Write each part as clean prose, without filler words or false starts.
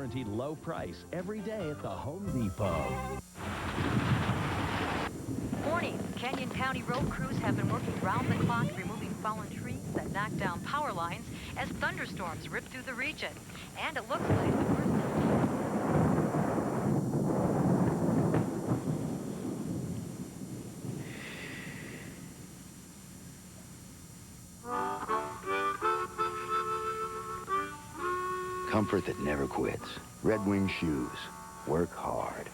guaranteed low price every day at the Home Depot. Morning. Canyon County road crews have been working round the clock removing fallen trees that knock down power lines as thunderstorms rip through the region. And it looks like the first... Comfort that never quits. Red Wing shoes. Work hard.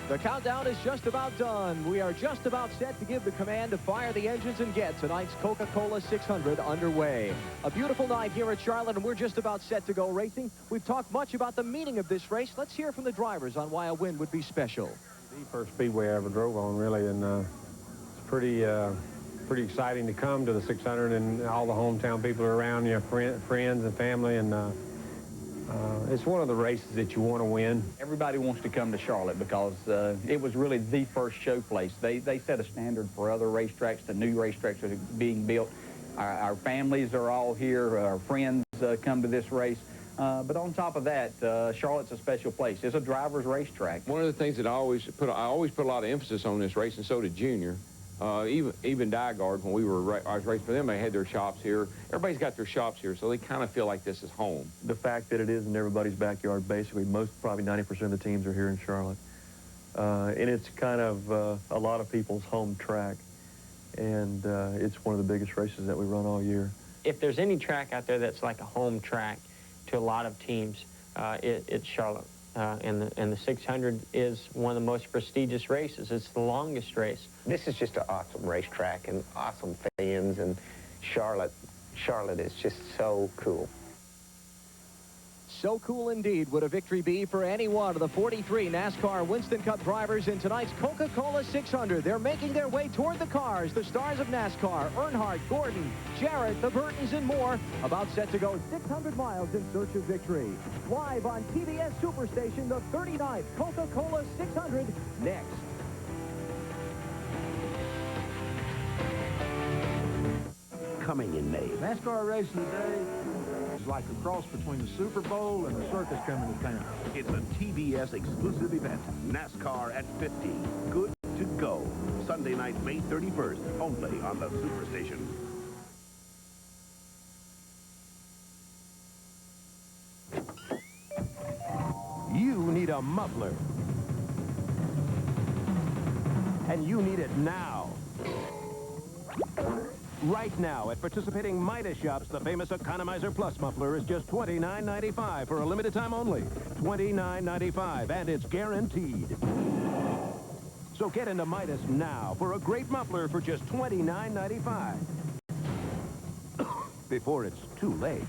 The countdown is just about done. We are just about set to give the command to fire the engines and get tonight's Coca Cola 600 underway. A beautiful night here at Charlotte, and we're just about set to go racing. We've talked much about the meaning of this race. Let's hear from the drivers on why a win would be special. The first speedway I ever drove on, really, and it's pretty exciting to come to the 600, and all the hometown people are around, you know, friends and family, and it's one of the races that you want to win. Everybody wants to come to Charlotte because it was really the first show place. They set a standard for other racetracks. The new racetracks that are being built. Our families are all here. Our friends come to this race. But on top of that, Charlotte's a special place. It's a driver's racetrack. One of the things that I always put a lot of emphasis on this race, and so did Junior. Even Diegard, when I was racing for them, they had their shops here. Everybody's got their shops here, so they kind of feel like this is home. The fact that it is in everybody's backyard, basically, probably 90% of the teams are here in Charlotte. And it's kind of a lot of people's home track. And it's one of the biggest races that we run all year. If there's any track out there that's like a home track to a lot of teams, it's Charlotte. And the 600 is one of the most prestigious races. It's the longest race. This is just an awesome racetrack and awesome fans, and Charlotte is just so cool. So cool indeed would a victory be for any one of the 43 NASCAR Winston Cup drivers in tonight's Coca Cola 600. They're making their way toward the cars. The stars of NASCAR, Earnhardt, Gordon, Jarrett, the Burtons, and more, about set to go 600 miles in search of victory. Live on TBS Superstation, the 39th Coca Cola 600 next. Coming in May. NASCAR racing today is like a cross between the Super Bowl and the circus coming to town. It's a TBS exclusive event. NASCAR at 50. Good to go. Sunday night, May 31st. Only on the Superstation. You need a muffler. And you need it now. Right now, at participating Midas shops, the famous Economizer Plus muffler is just $29.95 for a limited time only. $29.95, and it's guaranteed. So get into Midas now for a great muffler for just $29.95. Before it's too late.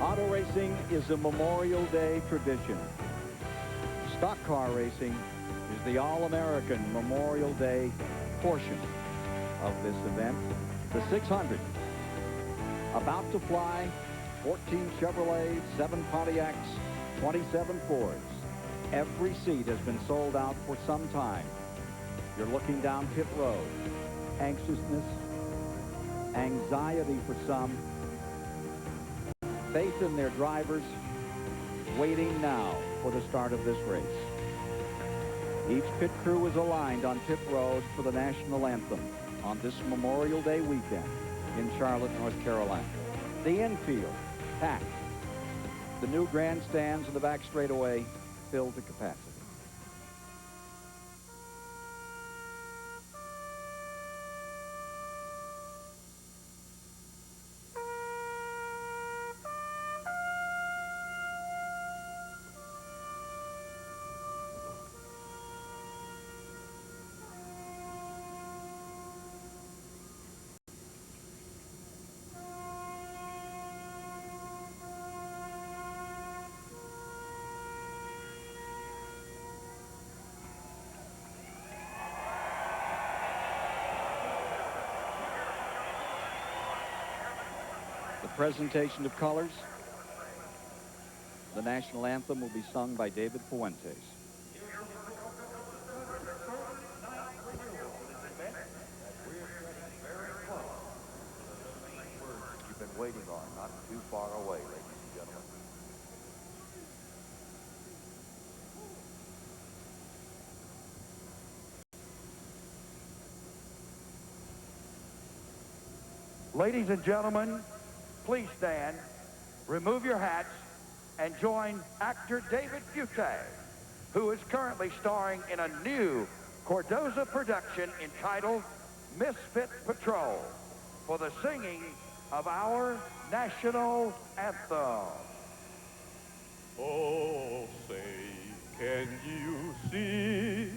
Auto racing is a Memorial Day tradition. Stock car racing is the all-American Memorial Day portion of this event. The 600, about to fly, 14 Chevrolets, 7 Pontiacs, 27 Fords. Every seat has been sold out for some time. You're looking down pit road. Anxiousness, anxiety for some, faith in their drivers, waiting now for the start of this race. Each pit crew is aligned on pit road for the national anthem on this Memorial Day weekend in Charlotte, North Carolina. The infield, packed. The new grandstands in the back straightaway filled to capacity. Presentation of colors. The national anthem will be sung by David Fuentes. car, not too far away, ladies and gentlemen. Ladies and gentlemen, please stand, remove your hats, and join actor David Butte, who is currently starring in a new Cordoza production entitled Misfit Patrol, for the singing of our national anthem. Oh, say, can you see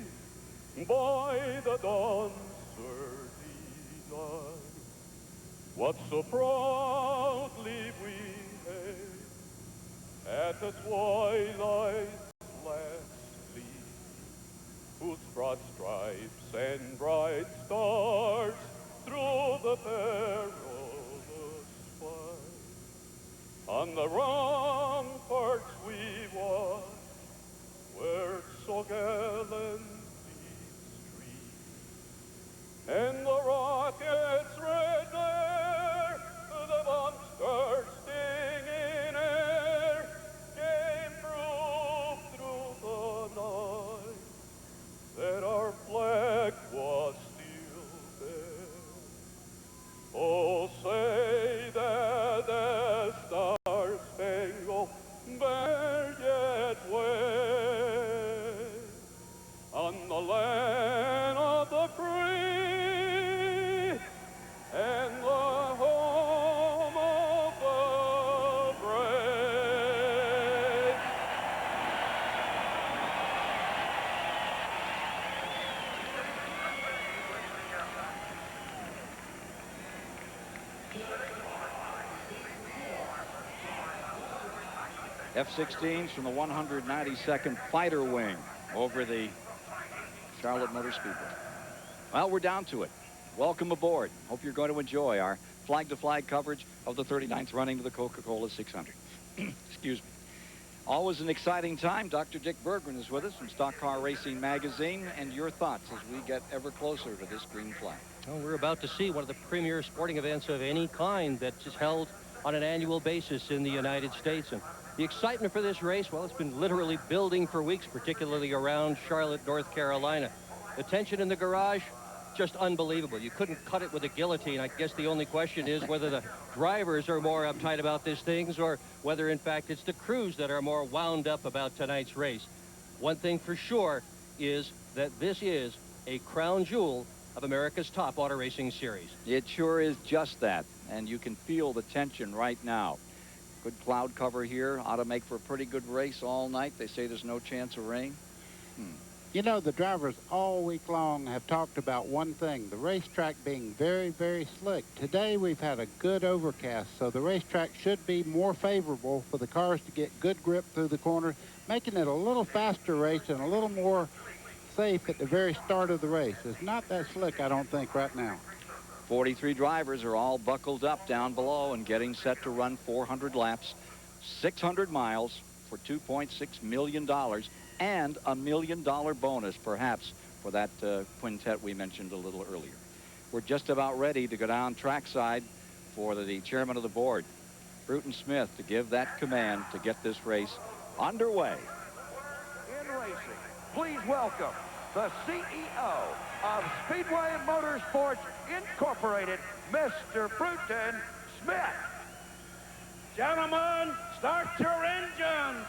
by the dawn's early light what so proudly we hailed at the twilight's last gleam, whose broad stripes and bright stars through the perilous fight on the ramparts we watched, where so gallantly streamed, and the rockets' red glare, the bombs bursting in air, gave proof through the night that our flag was still there. Oh, say that the Star-Spangled Banner yet waves on the land of the free and the home of the brave. F-16s from the 192nd Fighter Wing over the Charlotte Motor Speedway. Well, we're down to it. Welcome aboard. Hope you're going to enjoy our flag-to-flag coverage of the 39th running to the Coca Cola 600. Excuse me. Always an exciting time. Dr. Dick Bergman is with us from Stock Car Racing Magazine, and your thoughts as we get ever closer to this green flag. Well, we're about to see one of the premier sporting events of any kind that is held on an annual basis in the United States. And the excitement for this race, well, it's been literally building for weeks, particularly around Charlotte, North Carolina. The tension in the garage, just unbelievable. You couldn't cut it with a guillotine. I guess the only question is whether the drivers are more uptight about these things or whether, in fact, it's the crews that are more wound up about tonight's race. One thing for sure is that this is a crown jewel of America's top auto racing series. It sure is just that, and you can feel the tension right now. Good cloud cover here. Ought to make for a pretty good race all night. They say there's no chance of rain. You know, the drivers all week long have talked about one thing, the racetrack being very, very slick. Today we've had a good overcast, so the racetrack should be more favorable for the cars to get good grip through the corner, making it a little faster race and a little more safe at the very start of the race. It's not that slick, I don't think, right now. 43 drivers are all buckled up down below and getting set to run 400 laps, 600 miles for $2.6 million and a $1 million bonus, perhaps, for that quintet we mentioned a little earlier. We're just about ready to go down trackside for the chairman of the board, Bruton Smith, to give that command to get this race underway. In racing, please welcome the CEO of Speedway Motorsports Incorporated, Mr. Bruton Smith. Gentlemen, start your engines.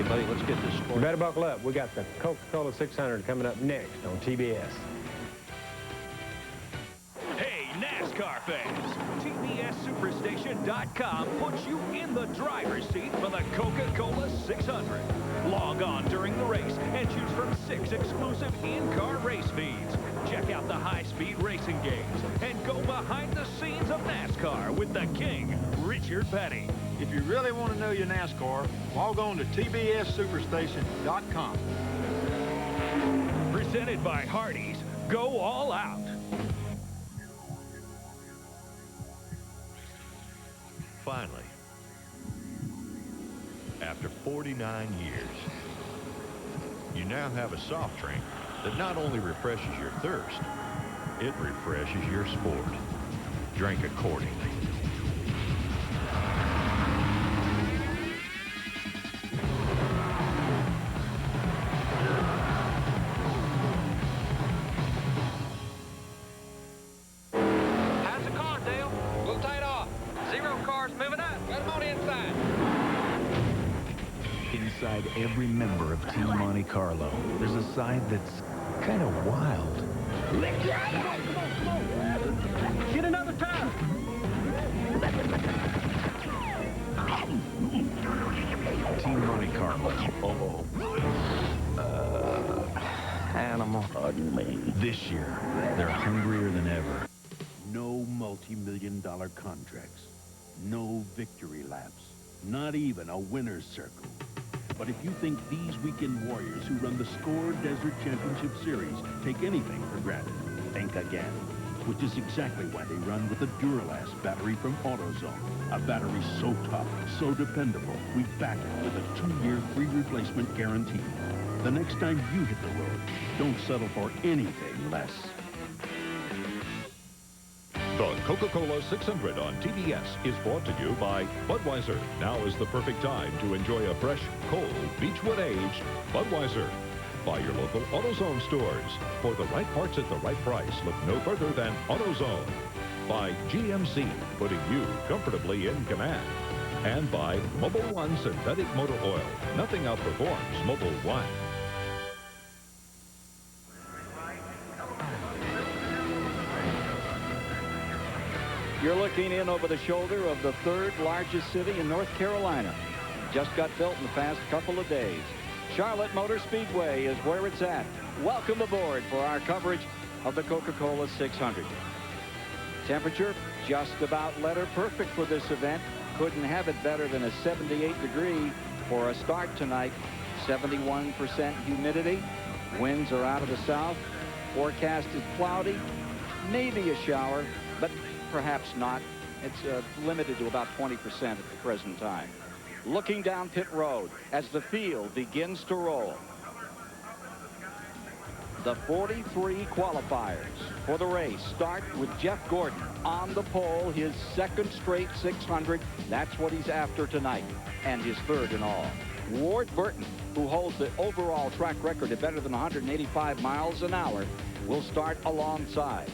Buddy, let's get this score. You better buckle up. We got the Coca Cola 600 coming up next on TBS. Hey, NASCAR fans! TBS TBSSuperstation.com puts you in the driver's seat for the Coca Cola 600. Log on during the race and choose from 6 exclusive in-car race feeds. Check out the high-speed racing games and go behind the scenes of NASCAR with the king, Richard Petty. If you really want to know your NASCAR, log on to TBSSuperstation.com. Presented by Hardee's. Go all out. Finally, after 49 years, you now have a soft drink that not only refreshes your thirst, it refreshes your sport. Drink accordingly. How's the car, Dale? A little tight off. 0 cars moving up. Let them on inside. Inside every member of Team Monte Carlo, there's a side that's kind of wild. Get another tire. Team Monte Carlo. Animal. Pardon me. This year, they're hungrier than ever. No multi-million-dollar contracts. No victory laps. Not even a winner's circle. But if you think these weekend warriors who run the Score Desert Championship Series take anything for granted, think again. Which is exactly why they run with the Duralast battery from AutoZone. A battery so tough, so dependable, we back it with a 2-year free replacement guarantee. The next time you hit the road, don't settle for anything less. The Coca-Cola 600 on TBS is brought to you by Budweiser. Now is the perfect time to enjoy a fresh, cold, Beechwood aged Budweiser. By your local AutoZone stores. For the right parts at the right price, look no further than AutoZone. By GMC, putting you comfortably in command. And by Mobil 1 Synthetic Motor Oil. Nothing outperforms Mobil 1. You're looking in over the shoulder of the 3rd largest city in North Carolina. Just got built in the past couple of days. Charlotte Motor Speedway is where it's at. Welcome aboard for our coverage of the Coca-Cola 600. Temperature just about letter perfect for this event. Couldn't have it better than a 78 degree for a start tonight. 71% humidity. Winds are out of the south. Forecast is cloudy. Maybe a shower, but perhaps not. It's limited to about 20% at the present time. Looking down pit road as the field begins to roll. The 43 qualifiers for the race start with Jeff Gordon on the pole, his 2nd straight 600. That's what he's after tonight, and his 3rd in all. Ward Burton, who holds the overall track record of better than 185 miles an hour, will start alongside.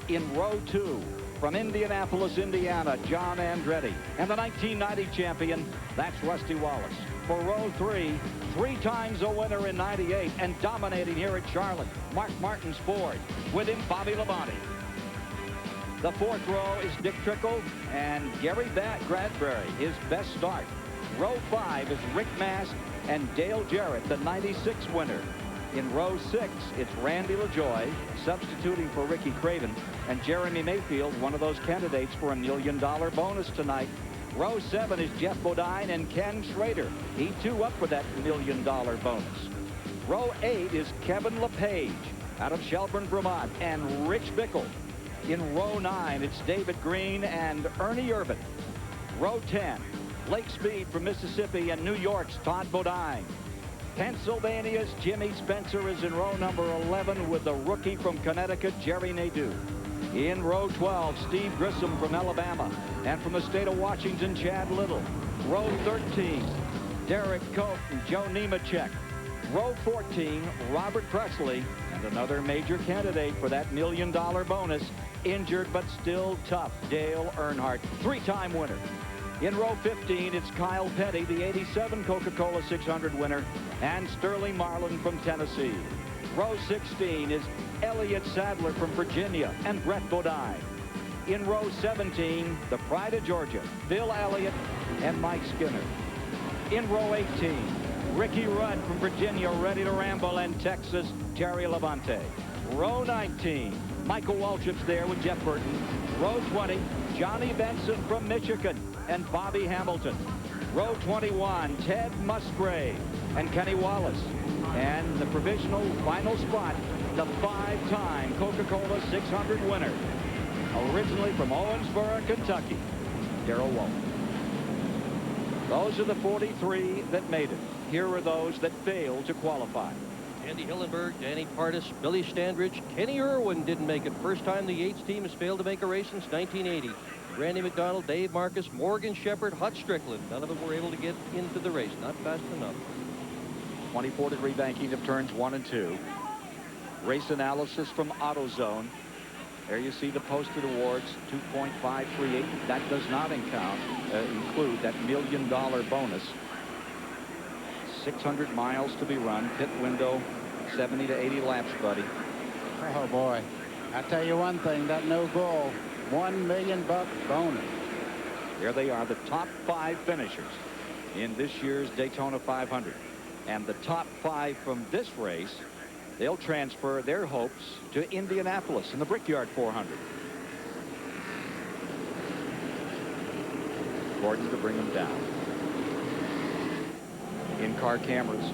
In row 2, from Indianapolis, Indiana, John Andretti. And the 1990 champion, that's Rusty Wallace. For row 3, 3 times a winner in '98 and dominating here at Charlotte, Mark Martin's Ford. With him, Bobby Labonte. The 4th row is Dick Trickle and Gary Bradbury, his best start. Row 5 is Rick Mast and Dale Jarrett, the '96 winner. In row 6, it's Randy LaJoy substituting for Ricky Craven, and Jeremy Mayfield, one of those candidates for a $1 million bonus tonight. Row 7 is Jeff Bodine and Ken Schrader. He too up for that $1 million bonus. Row 8 is Kevin LePage out of Shelburne, Vermont, and Rich Bickle. In row 9, it's David Green and Ernie Irvin. Row 10, Lake Speed from Mississippi and New York's Todd Bodine. Pennsylvania's Jimmy Spencer is in row number 11 with the rookie from Connecticut, Jerry Nadeau. In row 12, Steve Grissom from Alabama. And from the state of Washington, Chad Little. Row 13, Derek Cope and Joe Nemechek. Row 14, Robert Presley, and another major candidate for that $1 million bonus, injured but still tough, Dale Earnhardt, 3-time winner. In row 15, it's Kyle Petty, the '87 Coca-Cola 600 winner, and Sterling Marlin from Tennessee. Row 16 is Elliott Sadler from Virginia and Brett Bodine. In row 17, the pride of Georgia, Bill Elliott and Mike Skinner. In row 18, Ricky Rudd from Virginia, ready to ramble, and Texas, Terry Levante. Row 19, Michael Waltrip's there with Jeff Burton. Row 20, Johnny Benson from Michigan and Bobby Hamilton. Row 21, Ted Musgrave and Kenny Wallace. And the provisional final spot, the 5-time Coca Cola 600 winner, originally from Owensboro, Kentucky, Darrell Walton. Those are the 43 that made it. Here are those that failed to qualify. Andy Hillenberg, Danny Pardis, Billy Standridge, Kenny Irwin didn't make it. First time the Yates team has failed to make a race since 1980. Randy McDonald, Dave Marcus, Morgan Shepherd, Hut Strickland. None of them were able to get into the race. Not fast enough. 24-degree banking of turns 1 and 2. Race analysis from AutoZone. There you see the posted awards, 2.538. That does not include that $1 million bonus. 600 miles to be run. Pit window, 70 to 80 laps, buddy. Oh, boy. I tell you one thing, that no bull, $1 million bonus. There they are, the top 5 finishers in this year's Daytona 500. And the top 5 from this race, they'll transfer their hopes to Indianapolis in the Brickyard 400. Gordon to bring them down. In-car cameras.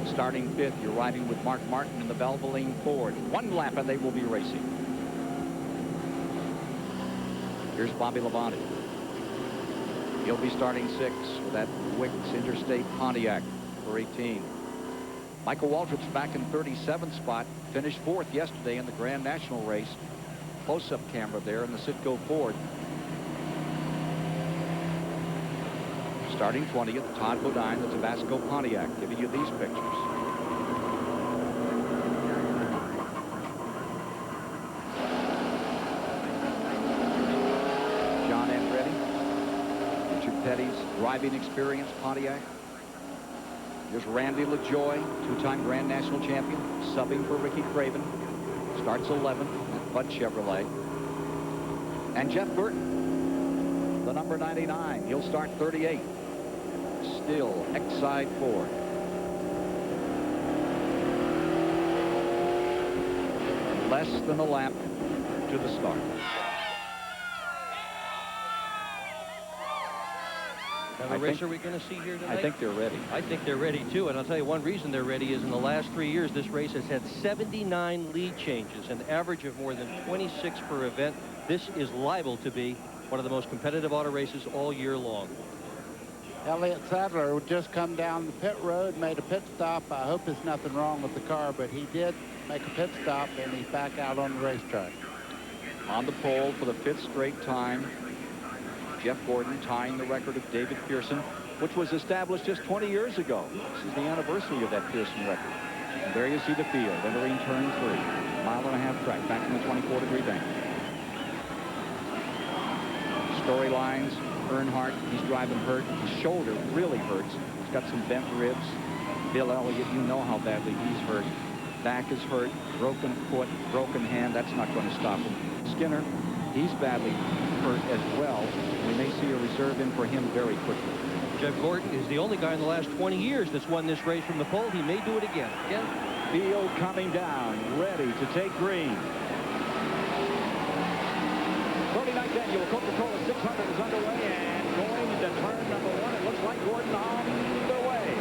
Starting 5th, you're riding with Mark Martin in the Valvoline Ford. 1 lap and they will be racing. Here's Bobby Labonte. He'll be starting 6th with that Wicks Interstate Pontiac for 18. Michael Waltrip's back in 37th spot. Finished 4th yesterday in the Grand National race. Close-up camera there in the Citgo Ford. Starting 20th, Todd Bodine, the Tabasco Pontiac, giving you these pictures. John Andretti, Richard Petty's driving experience Pontiac. Here's Randy LaJoy, 2-time Grand National champion, subbing for Ricky Craven. Starts 11th at Bud Chevrolet. And Jeff Burton, the number 99. He'll start 38th. Still Exide Ford. Less than a lap to the start. Now, the race are we going to see here tonight? I think they're ready. I think they're ready, too. And I'll tell you one reason they're ready is in the last 3 years, this race has had 79 lead changes, an average of more than 26 per event. This is liable to be one of the most competitive auto races all year long. Elliott Sadler would just come down the pit road, made a pit stop. I hope there's nothing wrong with the car, but he did make a pit stop, and he's back out on the racetrack. On the pole for the 5th straight time, Jeff Gordon tying the record of David Pearson, which was established just 20 years ago. This is the anniversary of that Pearson record. And there you see the field, entering turn 3. Mile-and-a-half track, back in the 24-degree bank. Storylines. Earnhardt, he's driving hurt. His shoulder really hurts. He's got some bent ribs. Bill Elliott, you know how badly he's hurt. Back is hurt, broken foot, broken hand. That's not going to stop him. Skinner, he's badly hurt as well. We may see a reserve in for him very quickly. Jeff Gordon is the only guy in the last 20 years that's won this race from the pole. He may do it again. Field coming down, ready to take green. 39th annual Coca Cola 600 is underway and going into turn number 1. It looks like Gordon on the way.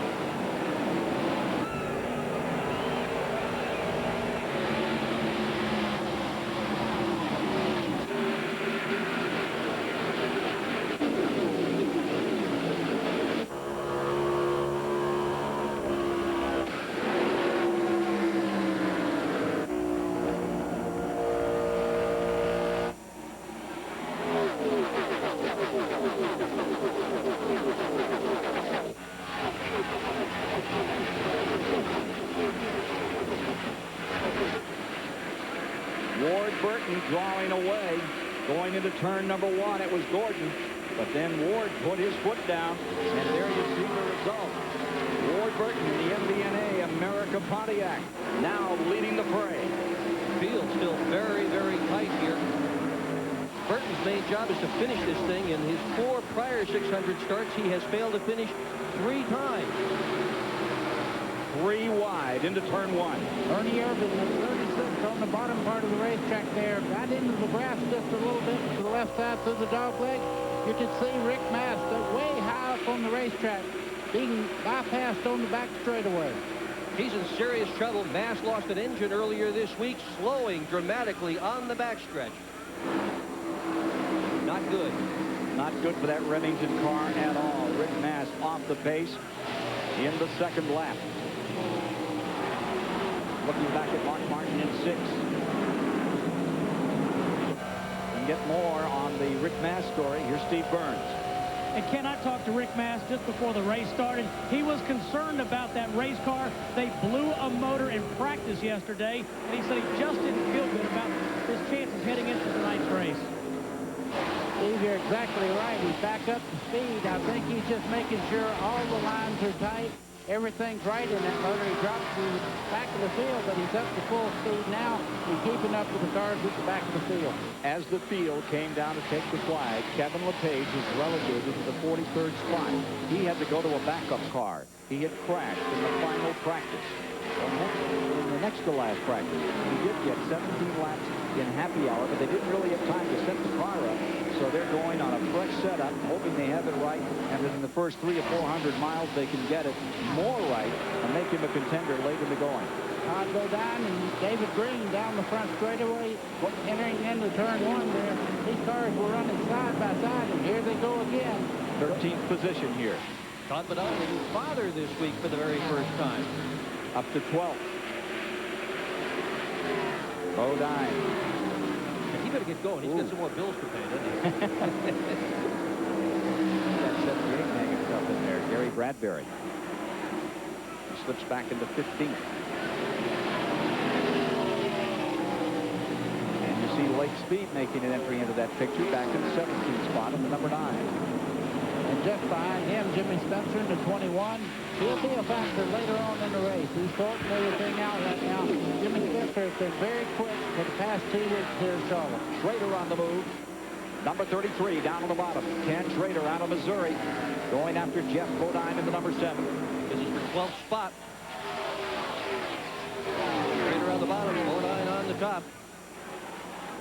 Drawing away, going into turn number 1. It was Gordon, but then Ward put his foot down, and there you see the result. Ward Burton, the MBNA America Pontiac, now leading the fray. Field still very, very tight here. Burton's main job is to finish this thing. In his 4 prior 600 starts, he has failed to finish 3 times. 3 wide into turn 1. Ernie Irvin at 36 on the bottom part of the racetrack there. Got into the grass just a little bit to the left side through the dog leg. You can see Rick Mast way high up on the racetrack, being bypassed on the back straightaway. He's in serious trouble. Mast lost an engine earlier this week, slowing dramatically on the backstretch. Not good. Not good for that Remington car at all. Rick Mast off the pace in the second lap. Looking back at Mark Martin in 6. And get more on the Rick Mast story. Here's Steve Burns. And Ken, I talked to Rick Mast just before the race started. He was concerned about that race car. They blew a motor in practice yesterday, and he said he just didn't feel good about his chances heading into tonight's race. Steve, you're exactly right. He's back up to speed. I think he's just making sure all the lines are tight. Everything's right in that motor. He dropped to the back of the field, but he's up to full speed now. He's keeping up with the cars at the back of the field. As the field came down to take the flag, Kevin LePage was relegated to the 43rd spot. He had to go to a backup car. He had crashed in the final practice. In the next to last practice, he did get 17 laps in happy hour, but they didn't really have time to set the car up. So they're going on a fresh setup, hoping they have it right, and that in the first 300 or 400 miles they can get it more right and make him a contender late in the going. Todd Bodine and David Green down the front straightaway, entering into turn 1 there. These cars were running side by side, and here they go again. 13th position here. Todd Bodine, his father this week for the very first time. Up to 12th. Bodine. He better get going. He's got some more bills to pay, doesn't he? That 78 hanging stuff in there. Gary Bradbury. He slips back into 15th. And you see Lake Speed making an entry into that picture, back in the 17th spot in the number 9. And just behind him, Jimmy Spencer in the 21. He'll be a factor later on in the race. He's sorting everything out right now. Jimmy Spencer has been very quick for the past 2 weeks here in Charlotte. Schrader on the move. Number 33 down on the bottom. Ken Schrader out of Missouri. Going after Jeff Bodine in the number 7. This is for 12th spot. Schrader on the bottom, Bodine on the top.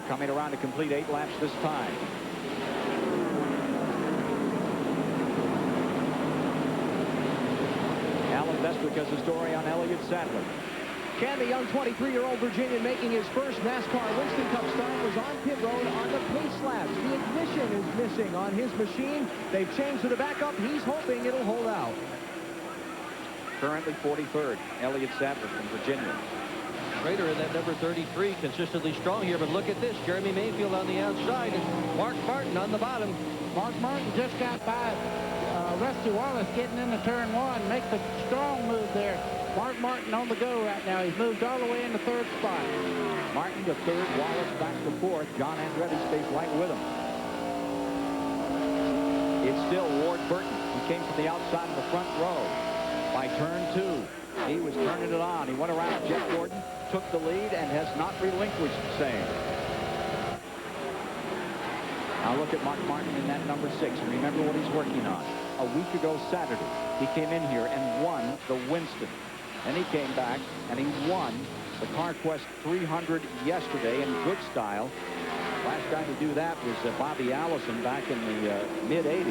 Coming around to complete 8 laps this time. Alan Bestwick has a story on Elliott Sadler. Ken, the young 23-year-old Virginian making his first NASCAR Winston Cup start was on pit road on the pace laps. The ignition is missing on his machine. They've changed to the backup. He's hoping it'll hold out. Currently 43rd, Elliott Sadler from Virginia. Schrader in that number 33, consistently strong here, but look at this. Jeremy Mayfield on the outside and Mark Martin on the bottom. Mark Martin just got by Rusty Wallace getting into turn 1. Makes a strong move there. Mark Martin on the go right now. He's moved all the way in the 3rd spot. Martin to 3rd, Wallace back to 4th. John Andretti stays right with him. It's still Ward Burton, who came from the outside of the front row. By turn 2, he was turning it on. He went around Jeff Gordon, took the lead, and has not relinquished the same. Now look at Mark Martin in that number 6, and remember what he's working on. A week ago Saturday, he came in here and won the Winston. Then he came back and he won the CarQuest 300 yesterday in good style. Last guy to do that was Bobby Allison back in the mid-80s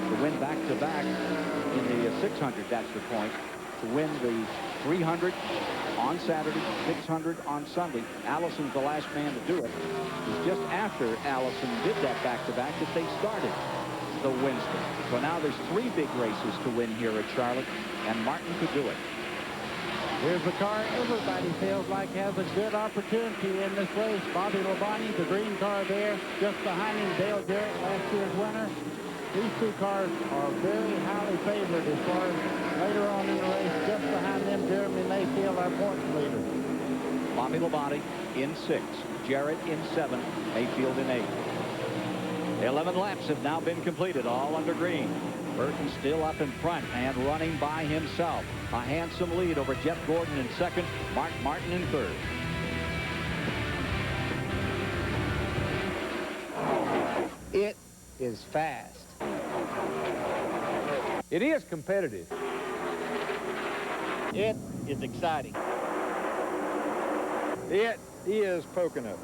to win back-to-back in the 600. That's the point. To win the 300 on Saturday, 600 on Sunday. Allison's the last man to do it. It was just after Allison did that back-to-back that they started the Winston. So now there's 3 big races to win here at Charlotte, and Martin could do it. Here's the car everybody feels like has a good opportunity in this race. Bobby Labonte, the green car there, just behind him, Dale Jarrett, last year's winner. These 2 cars are very highly favored as far as later on in the race. Just behind them, Jeremy Mayfield, our points leader. Bobby Labonte in 6, Jarrett in 7, Mayfield in 8. 11 laps have now been completed, all under green. Burton still up in front and running by himself. A handsome lead over Jeff Gordon in 2nd, Mark Martin in 3rd. is fast. It is competitive. It is exciting. It is Pocono.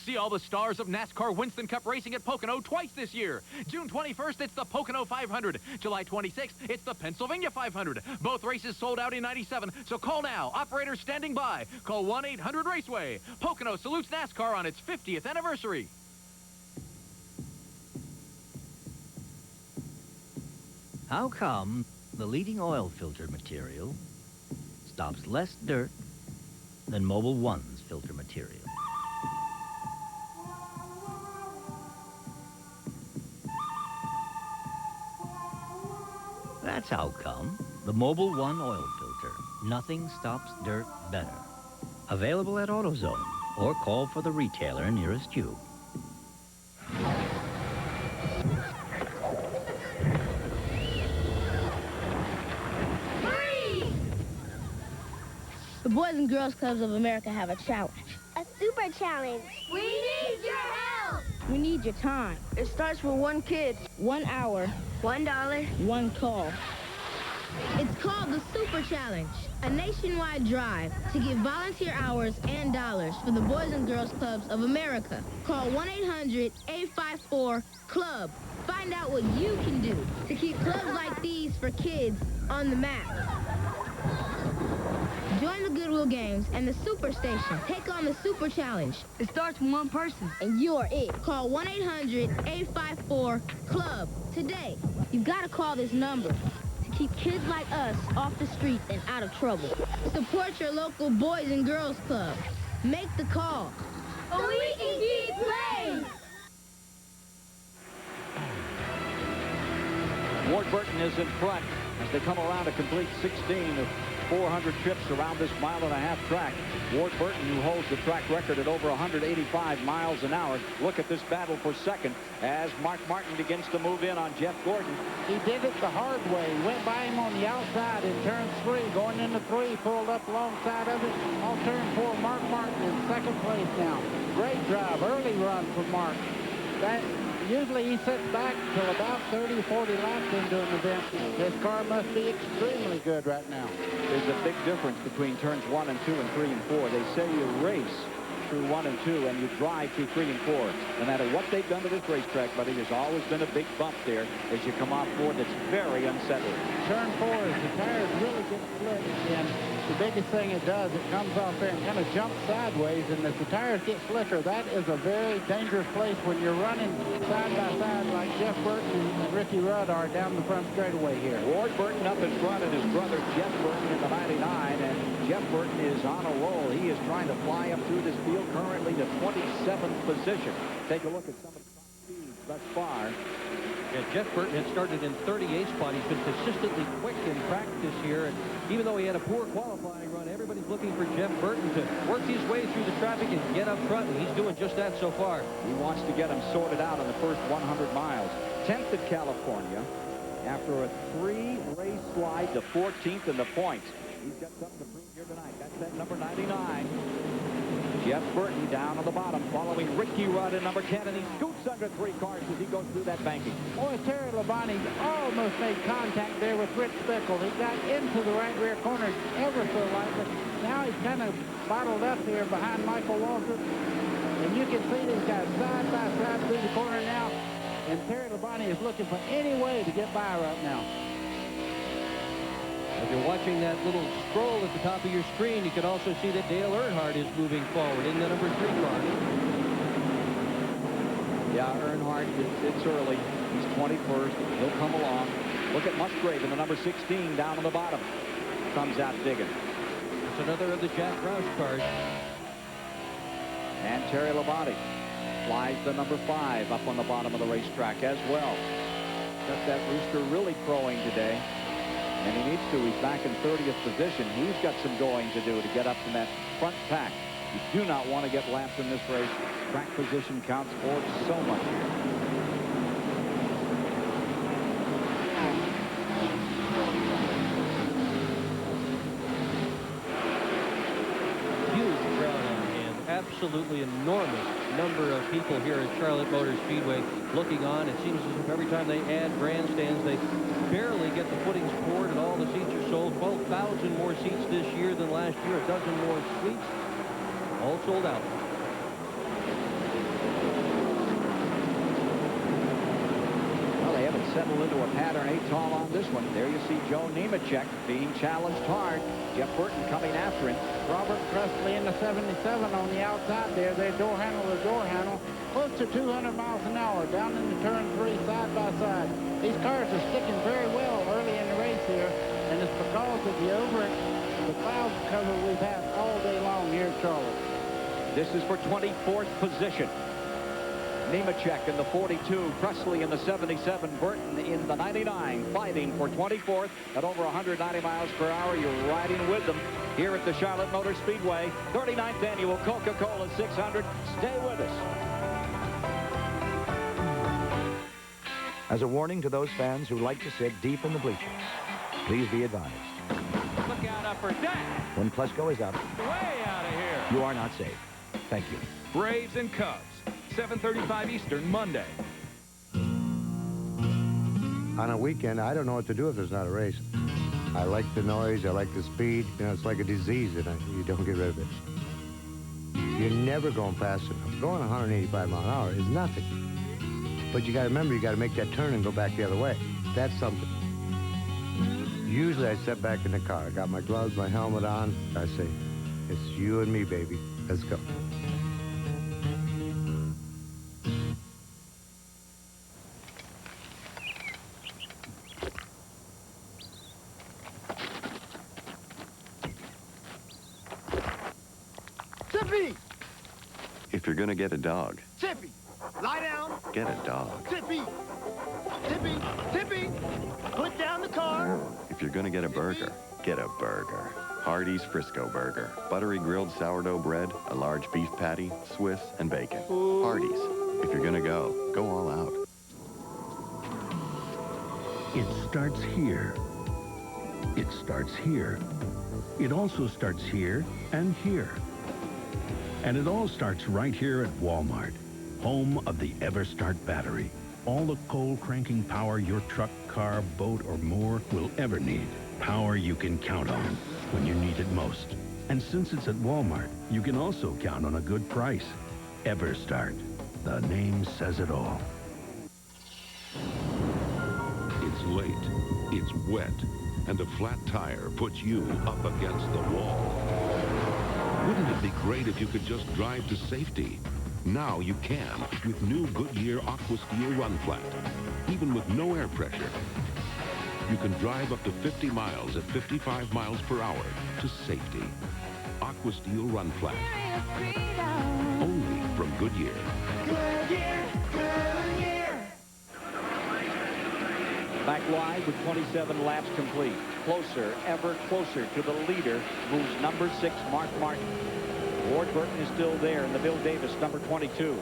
See all the stars of NASCAR Winston Cup racing at Pocono twice this year. June 21st, it's the Pocono 500. July 26th, it's the Pennsylvania 500. Both races sold out in 97, so call now. Operators standing by. Call 1-800-RACEWAY. Pocono salutes NASCAR on its 50th anniversary. How come the leading oil filter material stops less dirt than Mobil 1's filter material? That's how come the Mobil 1 oil filter. Nothing stops dirt better. Available at AutoZone or call for the retailer nearest you. The Boys and Girls Clubs of America have a challenge. A super challenge. We need your help. We need your time. It starts with one kid, 1 hour, $1, 1 call. It's called the Super Challenge, a nationwide drive to get volunteer hours and dollars for the Boys and Girls Clubs of America. Call 1-800-854-CLUB. Find out what you can do to keep clubs like these for kids on the map. Join the Goodwill Games and the Super Station. Take on the Super Challenge. It starts with one person, and you're it. Call 1-800-854-CLUB today. You've got to call this number to keep kids like us off the streets and out of trouble. Support your local Boys and Girls Club. Make the call. So we can keep playing. Ward Burton is in front as they come around to complete 16 of 400 trips around this 1.5-mile track. Ward Burton, who holds the track record at over 185 miles an hour. Look at this battle for second as Mark Martin begins to move in on Jeff Gordon. He did it the hard way. Went by him on the outside in turn 3. Going into 3, pulled up alongside of it. On turn 4, Mark Martin in second place now. Great drive, early run for Mark. Usually he sits back till about 30 or 40 laps into an event. His car must be extremely good right now. There's a big difference between turns 1 and 2 and 3 and 4. They say you race through 1 and 2 and you drive through 3 and 4. No matter what they've done to this racetrack, buddy, there's always been a big bump there as you come off board that's very unsettling. Turn 4 is the tires really get split, and the biggest thing it does, it comes off there and kind of jumps sideways, and if the tires get slicker, that is a very dangerous place when you're running side by side like Jeff Burton and Ricky Rudd are down the front straightaway here. Ward Burton up in front and his brother Jeff Burton in the 99, and Jeff Burton is on a roll. He is trying to fly up through this field currently to 27th position. Take a look at some of the top speeds thus far. Yeah, Jeff Burton had started in 38th spot. He's been consistently quick in practice here, and even though he had a poor qualifying run, everybody's looking for Jeff Burton to work his way through the traffic and get up front, and he's doing just that so far. He wants to get him sorted out in the first 100 miles. 10th at California after a 3-race slide to 14th in the points. He's got something to prove here tonight. That's that number 99. Jeff Burton down on the bottom, following Ricky Rudd in number 10, and he scoots under 3 cars as he goes through that banking. Boy, Terry Labonte almost made contact there with Rich Bickle. He got into the right rear corner ever so lightly. Now he's kind of bottled up here behind Michael Waltrip. And you can see these guys side by side through the corner now. And Terry Labonte is looking for any way to get by right now. If you're watching that little scroll at the top of your screen, you can also see that Dale Earnhardt is moving forward in the number 3 car. Yeah, Earnhardt, it's early. He's 21st. He'll come along. Look at Musgrave in the number 16 down on the bottom. Comes out digging. It's another of the Jack Roush cars. And Terry Labonte flies the number 5 up on the bottom of the racetrack as well. Got that rooster really crowing today. And he needs to. He's back in 30th position. He's got some going to do to get up in that front pack. You do not want to get lapped in this race. Track position counts for so much here. Huge crowd on hand. absolutely enormous number of people here at Charlotte Motor Speedway looking on. It seems as if every time they add grandstands, they barely get the footings poured and all the seats are sold. 12,000 more seats this year than last year, a dozen more suites, all sold out. Settled into a pattern 8 tall on this one. There you see Joe Nemechek being challenged hard. Jeff Burton coming after him. Robert Presley in the 77 on the outside there. They door handle to door handle. Close to 200 miles an hour down into turn 3 side by side. These cars are sticking very well early in the race here, and it's because of the cloud cover we've had all day long here at Charlotte. This is for 24th position. Nemechek in the 42, Presley in the 77, Burton in the 99, fighting for 24th at over 190 miles per hour. You're riding with them here at the Charlotte Motor Speedway. 39th annual Coca Cola 600. Stay with us. As a warning to those fans who like to sit deep in the bleachers, please be advised. Look out upper deck. When Plesko is up, Way out of here. you are not safe. Thank you. Braves and Cubs, 7:35 Eastern, Monday. On a weekend, I don't know what to do if there's not a race. I like the noise. I like the speed. You know, it's like a disease, and you don't get rid of it. You're never going fast enough. Going 185 miles an hour is nothing. But you got to remember, you got to make that turn and go back the other way. That's something. Usually, I step back in the car. I got my gloves, my helmet on. I say, it's you and me, baby. Let's go. Tippy! If you're gonna get a dog, Tippy! Lie down! get a dog. Tippy! Tippy! Tippy! Put down the car! If you're gonna get a burger, get a burger. Hardee's Frisco Burger. Buttery grilled sourdough bread, a large beef patty, Swiss, and bacon. Hardee's. If you're gonna go, go all out. It starts here. It starts here. It also starts here and here. And it all starts right here at Walmart, home of the EverStart battery. All the coal-cranking power your truck, car, boat, or more will ever need. Power you can count on when you need it most. And since it's at Walmart, you can also count on a good price. EverStart. The name says it all. It's late, it's wet, and a flat tire puts you up against the wall. Wouldn't it be great if you could just drive to safety? Now you can with new Goodyear Aqua Steel Run Flat. Even with no air pressure, you can drive up to 50 miles at 55 miles per hour to safety. Aqua Steel Run Flat. Only from Goodyear. Goodyear! Goodyear! Back wide with 27 laps complete. Closer, ever closer to the leader, who's number 6, Mark Martin. Ward Burton is still there in the Bill Davis, number 22.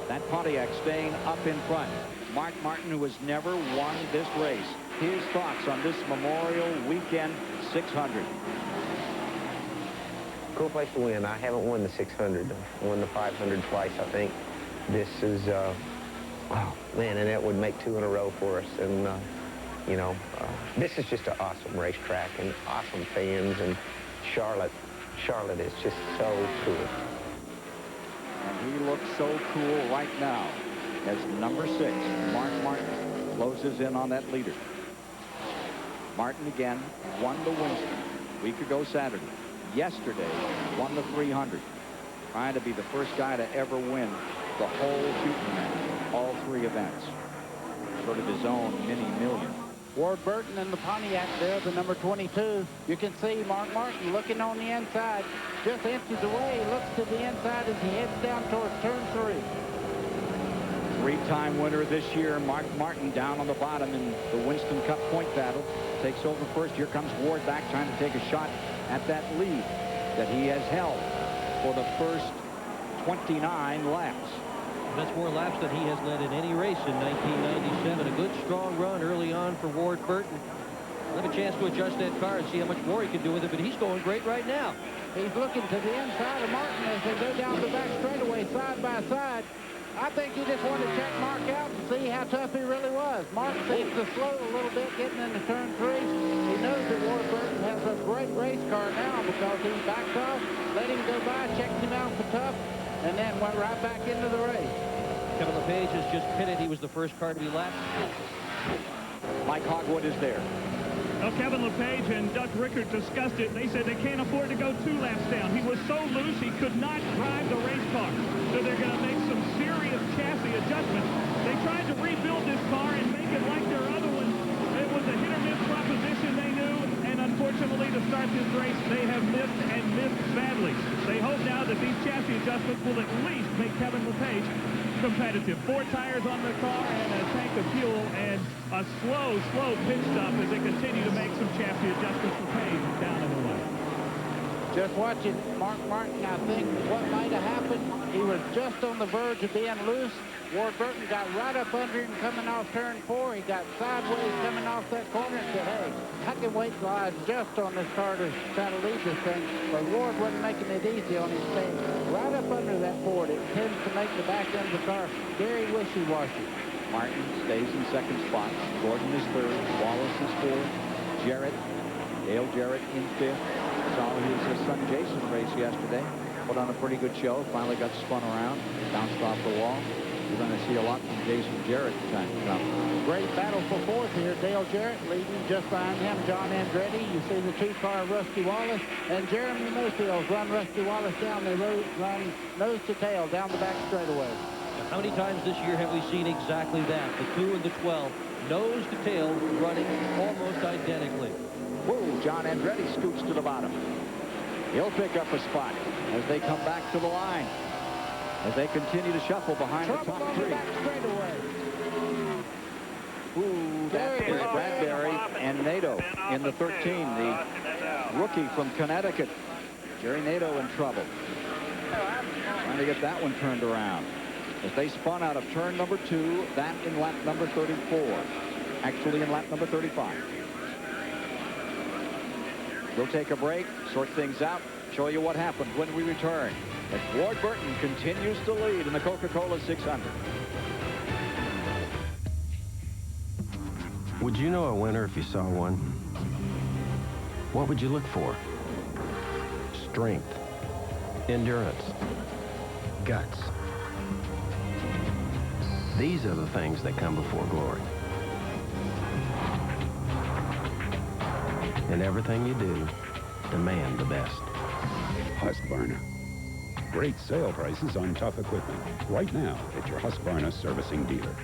That Pontiac staying up in front. Mark Martin, who has never won this race. His thoughts on this Memorial Weekend 600. Cool place to win. I haven't won the 600. I won the 500 twice, I think. This is, oh, man, and that would make 2 in a row for us. And, you know, this is just an awesome racetrack and awesome fans. And Charlotte is just so cool. And he looks so cool right now as number 6, Mark Martin, closes in on that leader. Martin again won the Winston a week ago Saturday. Yesterday won the 300. Trying to be the first guy to ever win the whole shooting match, all 3 events. Sort of his own mini million. Ward Burton in the Pontiac there, the number 22. You can see Mark Martin looking on the inside. Just inches away, looks to the inside as he heads down towards turn 3. 3-time winner this year, Mark Martin down on the bottom in the Winston Cup point battle. Takes over first. Here comes Ward back trying to take a shot at that lead that he has held for the first 29 laps. That's more laps than he has led in any race in 1997. A good, strong run early on for Ward Burton. He'll have a chance to adjust that car and see how much more he can do with it, but he's going great right now. He's looking to the inside of Martin as they go down the back straightaway side by side. I think he just wanted to check Mark out and see how tough he really was. Mark seems to slow a little bit getting into turn 3. He knows that Warburton has a great race car now because he backed off, let him go by, checked him out for tough, and then went right back into the race. Kevin LePage has just pitted. He was the first car to be lapped. Mike Hogwood is there. Well, Kevin LePage and Doug Rickard discussed it. They said they can't afford to go 2 laps down. He was so loose he could not drive the race car. So they're going to make some serious chassis adjustments. They tried to rebuild this car and make it like their other one. It was a hit-or-miss proposition, they knew, and unfortunately to start this race, they have missed and missed badly. They hope now that these chassis adjustments will at least make Kevin LePage competitive. 4 tires on the car and a tank of fuel and a slow pit stop as they continue to make some chassis adjustments for Page down in the way. Just watching Mark Martin, I think what might have happened, he was just on the verge of being loose. Warburton got right up under him coming off turn 4. He got sideways coming off that corner and said, hey, I can wait till I adjust on this car to try to lead this thing. But Ward wasn't making it easy on him, staying right up under that Ford. It tends to make the back end of the car very wishy-washy. Martin stays in second spot. Gordon is third. Wallace is fourth. Dale Jarrett in fifth. Saw his son Jason race yesterday. Put on a pretty good show. Finally got spun around. Bounced off the wall. You're going to see a lot from Jason Jarrett in time to come. Great battle for fourth here. Dale Jarrett leading just behind him. John Andretti. You see the 2-car of Rusty Wallace. And Jeremy Mayfield's run Rusty Wallace down. They run nose to tail down the back straightaway. How many times this year have we seen exactly that? The 2 and the 12, nose to tail, running almost identically. Whoa, John Andretti scoots to the bottom. He'll pick up a spot as they come back to the line. As they continue to shuffle behind the top 3. Ooh, that is Bradbury and Nato in the 13, the rookie from Connecticut. Jerry Nato in trouble. Trying to get that one turned around. As they spun out of turn number 2, that in lap number 34. Actually in lap number 35. We'll take a break, sort things out, show you what happened when we return. As Ward Burton continues to lead in the Coca Cola 600. Would you know a winner if you saw one? What would you look for? Strength, endurance, guts. These are the things that come before glory. In everything you do, demand the best. Husqvarna. Great sale prices on tough equipment. Right now at your Husqvarna servicing dealer.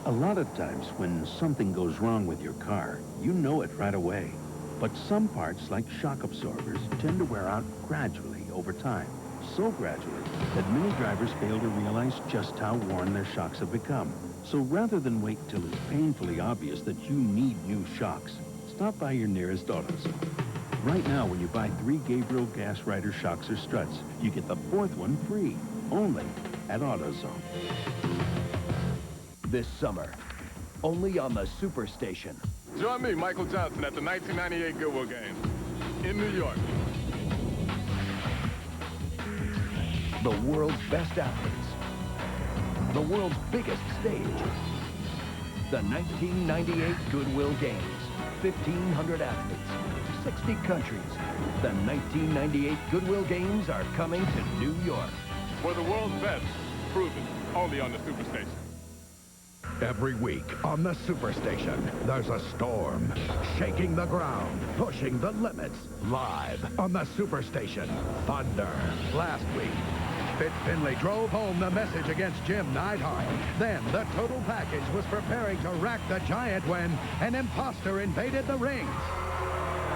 A lot of times when something goes wrong with your car, you know it right away. But some parts, like shock absorbers, tend to wear out gradually over time. So gradually that many drivers fail to realize just how worn their shocks have become. So rather than wait till it's painfully obvious that you need new shocks, stop by your nearest AutoZone. Right now, when you buy 3 Gabriel Gas Rider shocks or struts, you get the 4th one free, only at AutoZone. This summer, only on the Superstation. Join me, Michael Johnson, at the 1998 Goodwill Games in New York. The world's best athletes. The world's biggest stage. The 1998 Goodwill Games. 1,500 athletes. 60 countries. The 1998 Goodwill Games are coming to New York. For the world's best, proven only on the Superstation. Every week on the Superstation, there's a storm, shaking the ground, pushing the limits. Live on the Superstation, thunder. Last week, Fit Finlay drove home the message against Jim Neidhart. Then the total package was preparing to rack the giant when an imposter invaded the rings.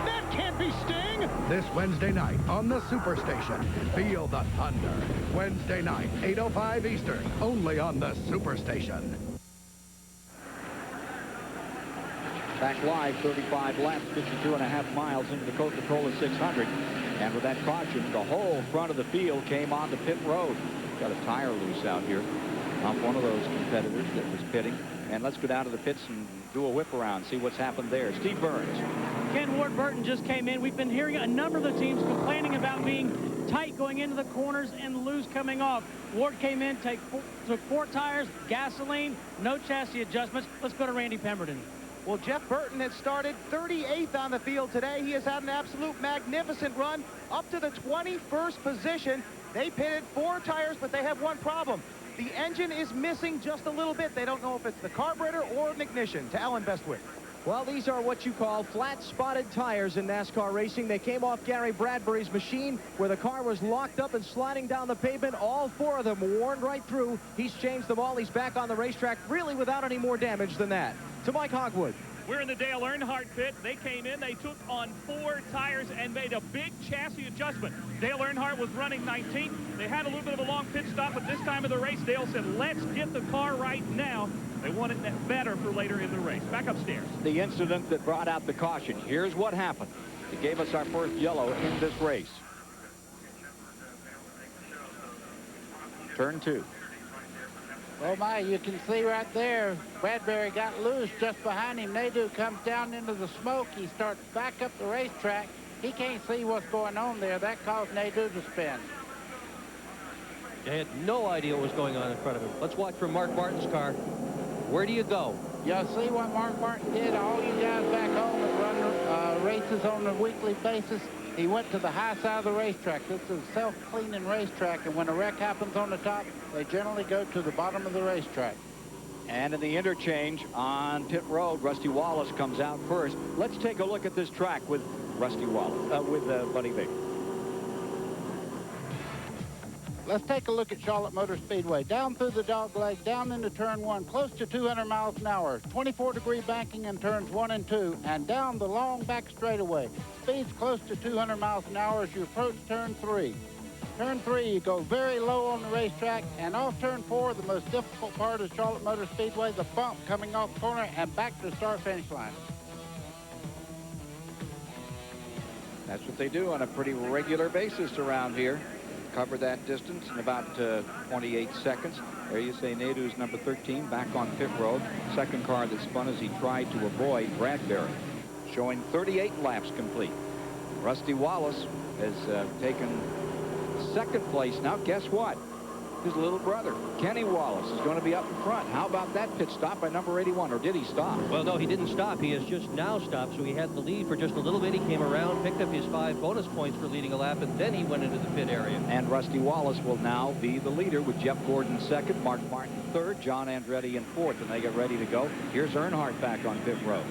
That can't be Sting! This Wednesday night on the Superstation, feel the thunder. Wednesday night, 8:05 Eastern, only on the Superstation. Back live, 35 laps, 52.5 miles into the Coca Cola 600. And with that caution, the whole front of the field came onto pit road. Got a tire loose out here off one of those competitors that was pitting. And let's go down to the pits and do a whip around, see what's happened there. Steve Burns. Ken Ward Burton just came in. We've been hearing a number of the teams complaining about being tight going into the corners and loose coming off. Ward came in, took 4 tires, gasoline, no chassis adjustments. Let's go to Randy Pemberton. Well, Jeff Burton has started 38th on the field today. He has had an absolute magnificent run up to the 21st position. They pitted 4 tires, but they have one problem. The engine is missing just a little bit. They don't know if it's the carburetor or an ignition. To Alan Bestwick. Well, these are what you call flat-spotted tires in NASCAR racing. They came off Gary Bradbury's machine where the car was locked up and sliding down the pavement. All 4 of them worn right through. He's changed them all. He's back on the racetrack, really without any more damage than that. To Mike Hogwood. We're in the Dale Earnhardt pit. They came in, they took on 4 tires and made a big chassis adjustment. Dale Earnhardt was running 19th. They had a little bit of a long pit stop, but this time of the race, Dale said, let's get the car right now. They want it better for later in the race. Back upstairs. The incident that brought out the caution. Here's what happened. It gave us our first yellow in this race. Turn 2. Oh my, you can see right there, Bradbury got loose just behind him. Nadeau comes down into the smoke. He starts back up the racetrack. He can't see what's going on there. That caused Nadeau to spin. They had no idea what was going on in front of him. Let's watch from Mark Martin's car. Where do you go? Y'all see what Mark Martin did? All you guys back home that run races on a weekly basis, he went to the high side of the racetrack. This is a self-cleaning racetrack, and when a wreck happens on the top, they generally go to the bottom of the racetrack. And in the interchange on pit road, Rusty Wallace comes out first. Let's take a look at this track with Rusty Wallace, with Buddy Baker. Let's take a look at Charlotte Motor Speedway. Down through the dog leg, down into turn 1, close to 200 miles an hour, 24-degree banking in turns 1 and 2, and down the long back straightaway. Speeds close to 200 miles an hour as you approach turn 3. Turn 3, you go very low on the racetrack, and off turn 4, the most difficult part of Charlotte Motor Speedway, the bump coming off the corner and back to the start-finish line. That's what they do on a pretty regular basis around here. Cover that distance in about 28 seconds. There you say Nadeau's number 13 back on pit road. Second car that spun as he tried to avoid Bradbury. Showing 38 laps complete. Rusty Wallace has taken second place. Now guess what? His little brother, Kenny Wallace, is going to be up in front. How about that pit stop by number 81, or did he stop? Well, no, he didn't stop. He has just now stopped, so he had the lead for just a little bit. He came around, picked up his 5 bonus points for leading a lap, and then he went into the pit area. And Rusty Wallace will now be the leader with Jeff Gordon second, Mark Martin third, John Andretti in fourth, and they get ready to go. Here's Earnhardt back on pit road.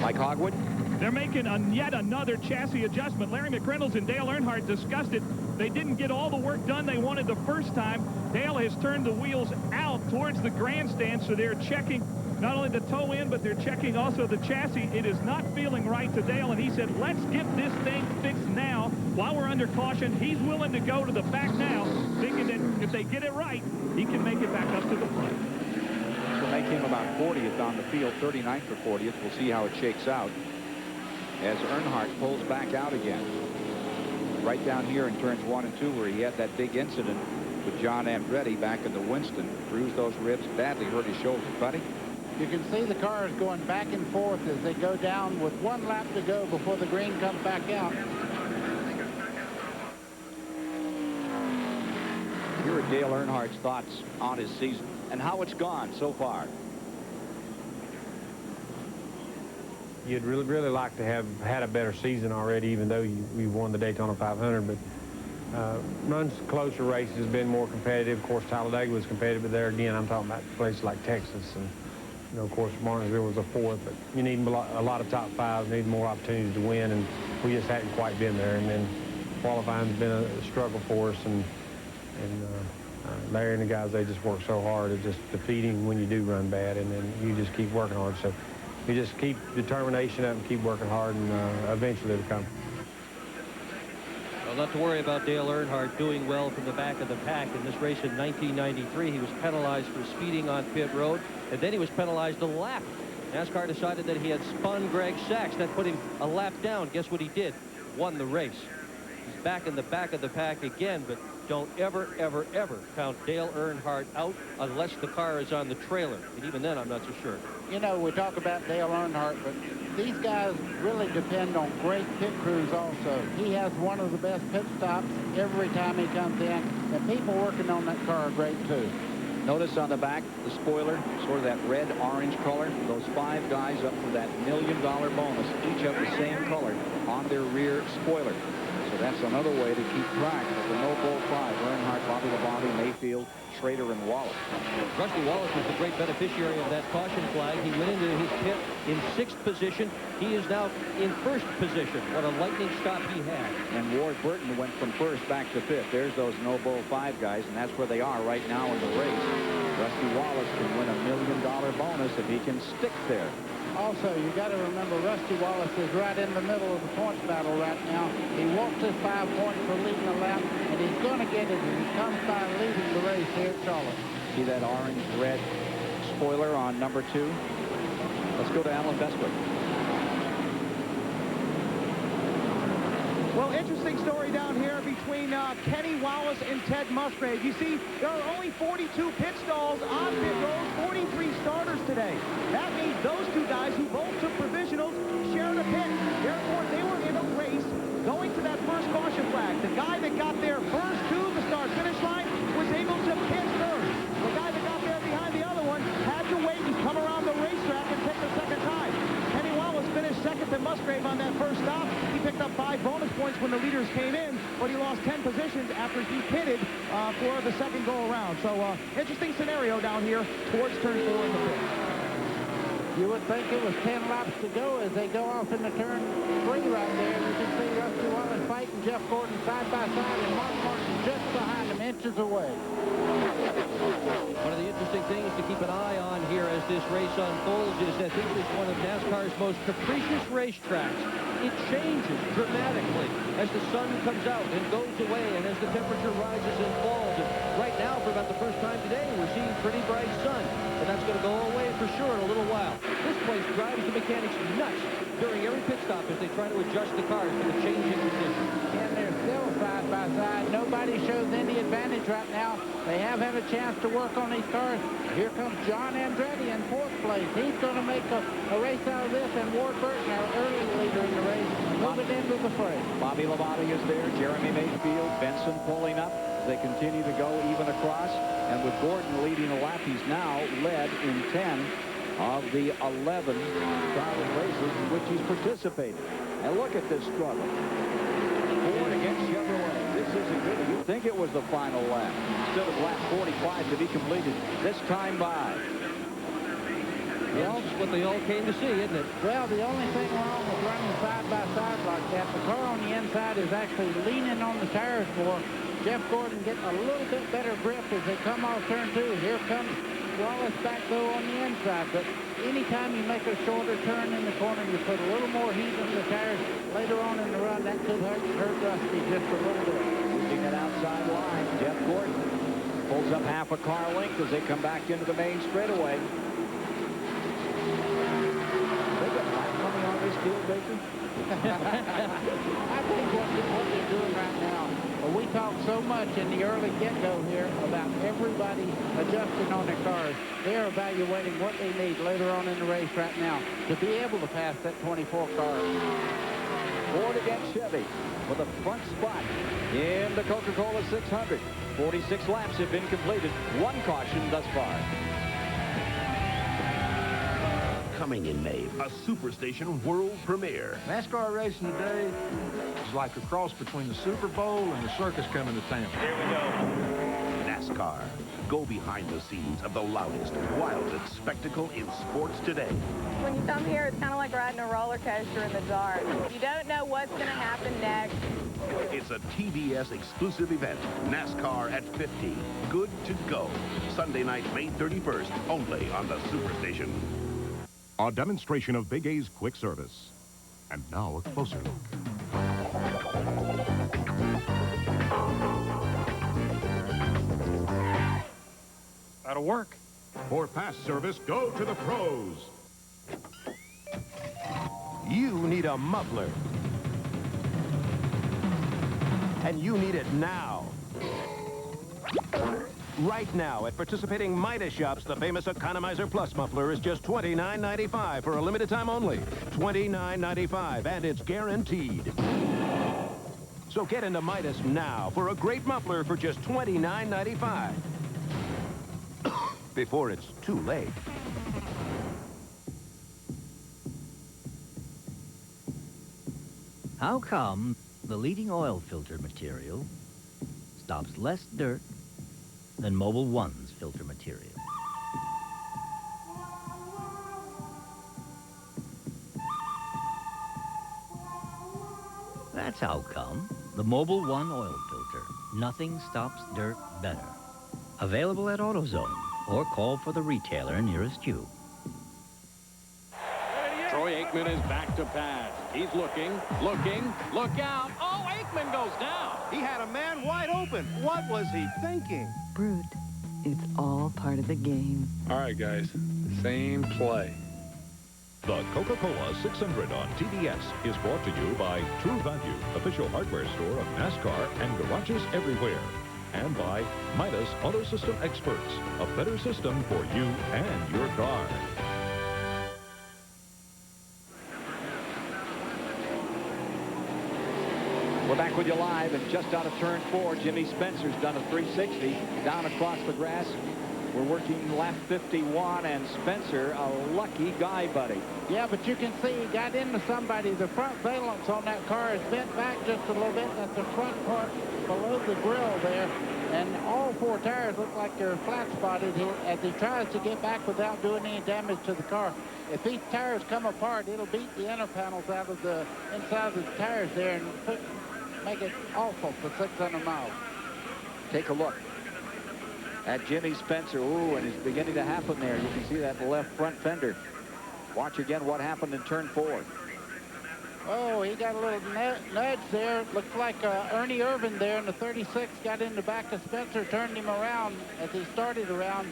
Mike Hogwood. They're making yet another chassis adjustment. Larry McReynolds and Dale Earnhardt discussed it. They didn't get all the work done they wanted the first time. Dale has turned the wheels out towards the grandstand, so they're checking not only the toe in, but they're checking also the chassis. It is not feeling right to Dale, and he said, let's get this thing fixed now while we're under caution. He's willing to go to the back now, thinking that if they get it right, he can make it back up to the front. This will make him about 40th on the field, 39th or 40th. We'll see how it shakes out as Earnhardt pulls back out again. Right down here in turns 1 and 2 where he had that big incident with John Andretti back in the Winston. Bruised those ribs, badly hurt his shoulder. Buddy? You can see the cars going back and forth as they go down with 1 lap to go before the green comes back out. Here are Dale Earnhardt's thoughts on his season and how it's gone so far. You'd really like to have had a better season already, even though we won the Daytona 500. But runs closer races has been more competitive. Of course, Talladega was competitive, but there again, I'm talking about places like Texas. And, you know, of course, Martinsville was a 4th. But you need a lot of top 5s, need more opportunities to win, and we just hadn't quite been there. And then qualifying's been a struggle for us. And Larry and the guys, they just work so hard at just defeating when you do run bad, and then you just keep working hard. So you just keep determination up and keep working hard, and eventually it'll come. Well, not to worry about Dale Earnhardt doing well from the back of the pack. In this race in 1993, he was penalized for speeding on pit road, and then he was penalized a lap. NASCAR decided that he had spun Greg Sachs. That put him a lap down. Guess what he did? Won the race. He's back in the back of the pack again, but don't ever, ever, ever count Dale Earnhardt out unless the car is on the trailer. And even then, I'm not so sure. You know, we talk about Dale Earnhardt, but these guys really depend on great pit crews also. He has one of the best pit stops every time he comes in, and people working on that car are great too. Notice on the back, the spoiler, sort of that red-orange color. Those 5 guys up for that $1 million bonus, each have the same color on their rear spoiler. So that's another way to keep track of the No Bull 5. Earnhardt, Bobby Labonte, Mayfield, Schrader, and Wallace. Rusty Wallace was the great beneficiary of that caution flag. He went into his pit in 6th position. He is now in 1st position. What a lightning stop he had. And Ward Burton went from 1st back to 5th. There's those No Bull 5 guys, and that's where they are right now in the race. Rusty Wallace can win $1 million bonus if he can stick there. Also, you got to remember, Rusty Wallace is right in the middle of the points battle right now. He wants his 5 points for leading the lap, and he's going to get it as he comes by leading the race here at Charlotte. See that orange-red spoiler on number 2? Let's go to Alan Bestwick. Well, interesting story down here between Kenny Wallace and Ted Musgrave. You see, there are only 42 pit stalls on pit road, 43 starters today. That means those 2 guys who both took provisionals shared a pit. Therefore, they were in a race going to that first caution flag. The guy that got there first to the start-finish line was able to pit third. The guy that got there behind the other one had to wait and come around the racetrack and pick the second time. Kenny Wallace finished second to Musgrave on that first stop. He picked up 5 bonus points when the leaders came in, but he lost 10 positions after he pitted for the second go-around. So, interesting scenario down here towards turn 4 in the pit. You would think it was 10 laps to go as they go off into turn 3 right there. You can see Rusty Wallace fighting Jeff Gordon side by side, and Mark Martin just behind him, inches away. One of the interesting things to keep an eye on here as this race unfolds is that this is one of NASCAR's most capricious racetracks. It changes dramatically as the sun comes out and goes away and as the temperature rises and falls. And right now, for about the first time today, we're seeing pretty bright sun. And that's going to go away for sure in a little while. This place drives the mechanics nuts during every pit stop as they try to adjust the cars to the changing conditions. And they're still side by side. Nobody shows any advantage right now. They have had a chance to work on these cars. Here comes John Andretti in 4th place. He's going to make a race out of this, and Ward Burton, our early leader in the race, moving into the fray. Bobby Labonte is there. Jeremy Mayfield, Benson pulling up as they continue to go even across. And with Gordon leading the lap, he's now led in 10 of the 11 Charlotte races in which he's participated. And look at this struggle. Ford against Chevrolet. This isn't good. You'd think it was the final lap. Still at lap 45 to be completed this time by. Well, it's what they all came to see, isn't it? Well, the only thing wrong with running side by side like that, the car on the inside is actually leaning on the tires more. Jeff Gordon getting a little bit better grip as they come off turn 2. Here comes Wallace back, though, on the inside. But anytime you make a shorter turn in the corner, you put a little more heat on the tires later on in the run. That could hurt Rusty just a little bit. Losing that outside line, Jeff Gordon pulls up half a car length as they come back into the main straightaway. They got light money on this deal, Baker? I think what they're doing right now, we talk so much in the early get-go here about everybody adjusting on their cars. They're evaluating what they need later on in the race right now to be able to pass that 24 car. Ford against Chevy for the front spot in the Coca Cola 600. 46 laps have been completed. 1 caution thus far. Coming in May, a Superstation world premiere. NASCAR racing today is like a cross between the Super Bowl and the circus coming to town. Here we go. NASCAR. Go behind the scenes of the loudest, wildest spectacle in sports today. When you come here, it's kind of like riding a roller coaster in the dark. You don't know what's going to happen next. It's a TBS exclusive event. NASCAR at 50. Good to go. Sunday night, May 31st, only on the Superstation. A demonstration of Big A's quick service. And now a closer look. to work. For fast service, go to the pros. You need a muffler. And you need it now. Right now, at participating Midas shops, the famous Economizer Plus muffler is just $29.95 for a limited time only. $29.95, and it's guaranteed. So get into Midas now for a great muffler for just $29.95. Before it's too late. How come the leading oil filter material stops less dirt than Mobil 1's filter material? That's how come the Mobil 1 oil filter. Nothing stops dirt better. Available at AutoZone or call for the retailer nearest you. Troy Aikman is back to pass. He's looking, look out. Oh, Aikman goes down. He had a man wide open. What was he thinking? Brute, it's all part of the game. All right, guys. Same play. The Coca Cola 600 on TBS is brought to you by True Value, official hardware store of NASCAR and garages everywhere. And by Midas Auto System Experts, a better system for you and your car. We're back with you live, and just out of turn 4, Jimmy Spencer's done a 360 down across the grass. We're working lap 51, and Spencer, a lucky guy, buddy. Yeah, but you can see he got into somebody. The front valence on that car is bent back just a little bit at the front part below the grill there. And all 4 tires look like they're flat-spotted as he tries to get back without doing any damage to the car. If these tires come apart, it'll beat the inner panels out of the inside of the tires there and make it awful for 600 miles. Take a look at Jimmy Spencer. Ooh, and it's beginning to happen there. You can see that left front fender. Watch again what happened in turn 4. Oh, he got a little nudge there. Looks like Ernie Irvin there in the 36 got in the back of Spencer, turned him around. As he started around,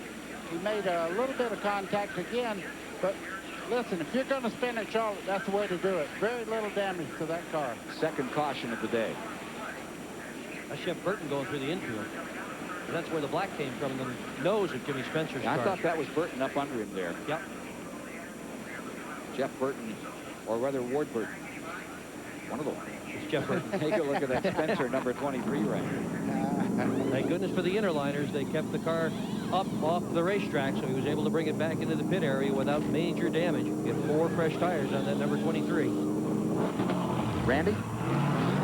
he made a little bit of contact again. But listen, if you're going to spin at Charlotte, that's the way to do it. Very little damage to that car. Second caution of the day. That's Jeff Burton going through the infield. And that's where the black came from, the nose of Jimmy Spencer's car. I thought that was Burton up under him there. Yep. Jeff Burton, or rather Ward Burton. One of those. It's Jeff Burton. Take a look at that Spencer number 23 rank. Thank goodness for the interliners. They kept the car up off the racetrack, so he was able to bring it back into the pit area without major damage. Get 4 fresh tires on that number 23. Randy?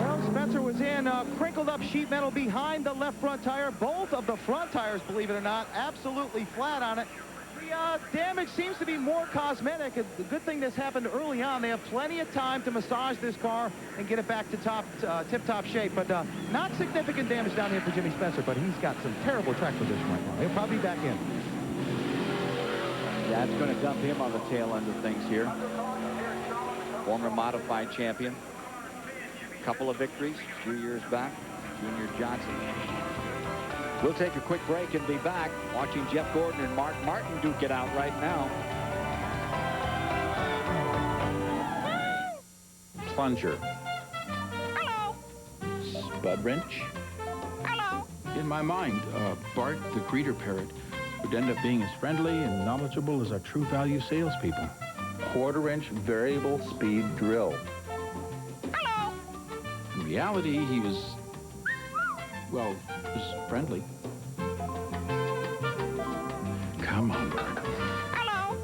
Well, Spencer was in crinkled up sheet metal behind the left front tire. Both of the front tires, believe it or not, absolutely flat on it. The damage seems to be more cosmetic. The good thing this happened early on. They have plenty of time to massage this car and get it back to tip-top shape. But not significant damage down here for Jimmy Spencer, but he's got some terrible track position right now. He'll probably be back in. Yeah, it's going to dump him on the tail end of things here. Former modified champion. Couple of victories a few years back. Junior Johnson. We'll take a quick break and be back watching Jeff Gordon and Mark Martin duke it out right now. Plunger. Hello. Spud wrench. Hello. In my mind, Bart, the greeter parrot, would end up being as friendly and knowledgeable as our True Value salespeople. Quarter inch variable speed drill. Hello. In reality, he was, well, was friendly. Come on, Bart. Hello.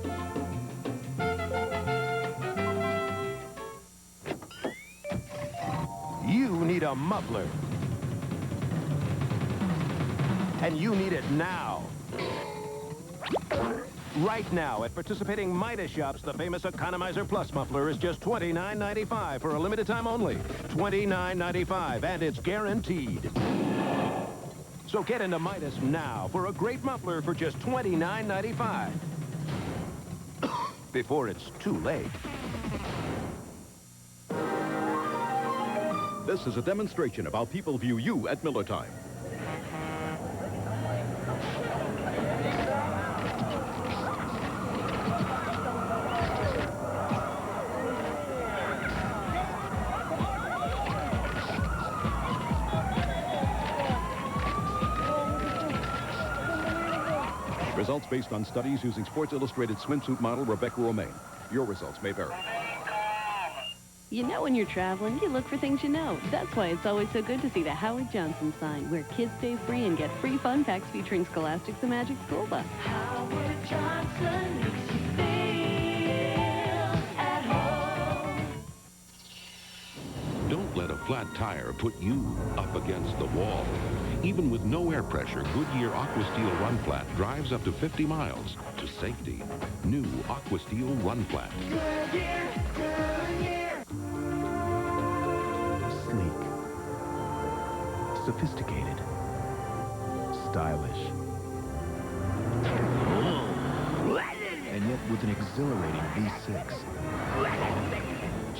You need a muffler. And you need it now. Right now, at participating Midas shops, the famous Economizer Plus muffler is just $29.95 for a limited time only. $29.95, and it's guaranteed. So get into Midas now for a great muffler for just $29.95. Before it's too late. This is a demonstration of how people view you at Miller Time. Results based on studies using Sports Illustrated swimsuit model Rebecca Romaine. Your results may vary. You know when you're traveling, you look for things you know. That's why it's always so good to see the Howard Johnson sign, where kids stay free and get free fun packs featuring Scholastic's The Magic School Bus. Howard Johnson makes you feel at home. Don't let a flat tire put you up against the wall. Even with no air pressure, Goodyear Aqua Steel Run Flat drives up to 50 miles to safety. New Aqua Steel Run Flat. Goodyear, Goodyear. Sleek, sophisticated, stylish, and yet with an exhilarating V6.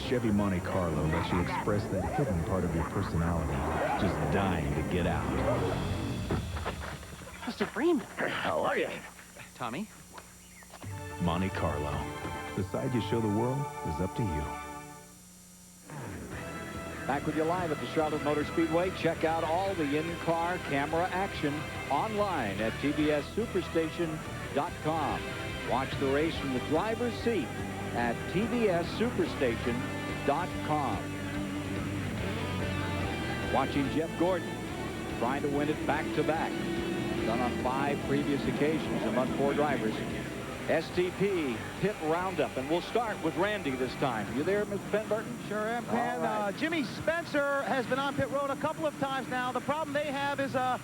Chevy Monte Carlo lets you express that hidden part of your personality, just dying to get out. Mr. Freeman. How are you? Tommy? Monte Carlo. The side you show the world is up to you. Back with you live at the Charlotte Motor Speedway. Check out all the in-car camera action online at tvssuperstation.com. Watch the race from the driver's seat at tvssuperstation.com. Watching Jeff Gordon trying to win it back-to-back. Done on 5 previous occasions among 4 drivers. STP pit roundup, and we'll start with Randy this time. You there, Mr. Penburton? Sure am, Pen. Right. Jimmy Spencer has been on pit road a couple of times now. The problem they have is the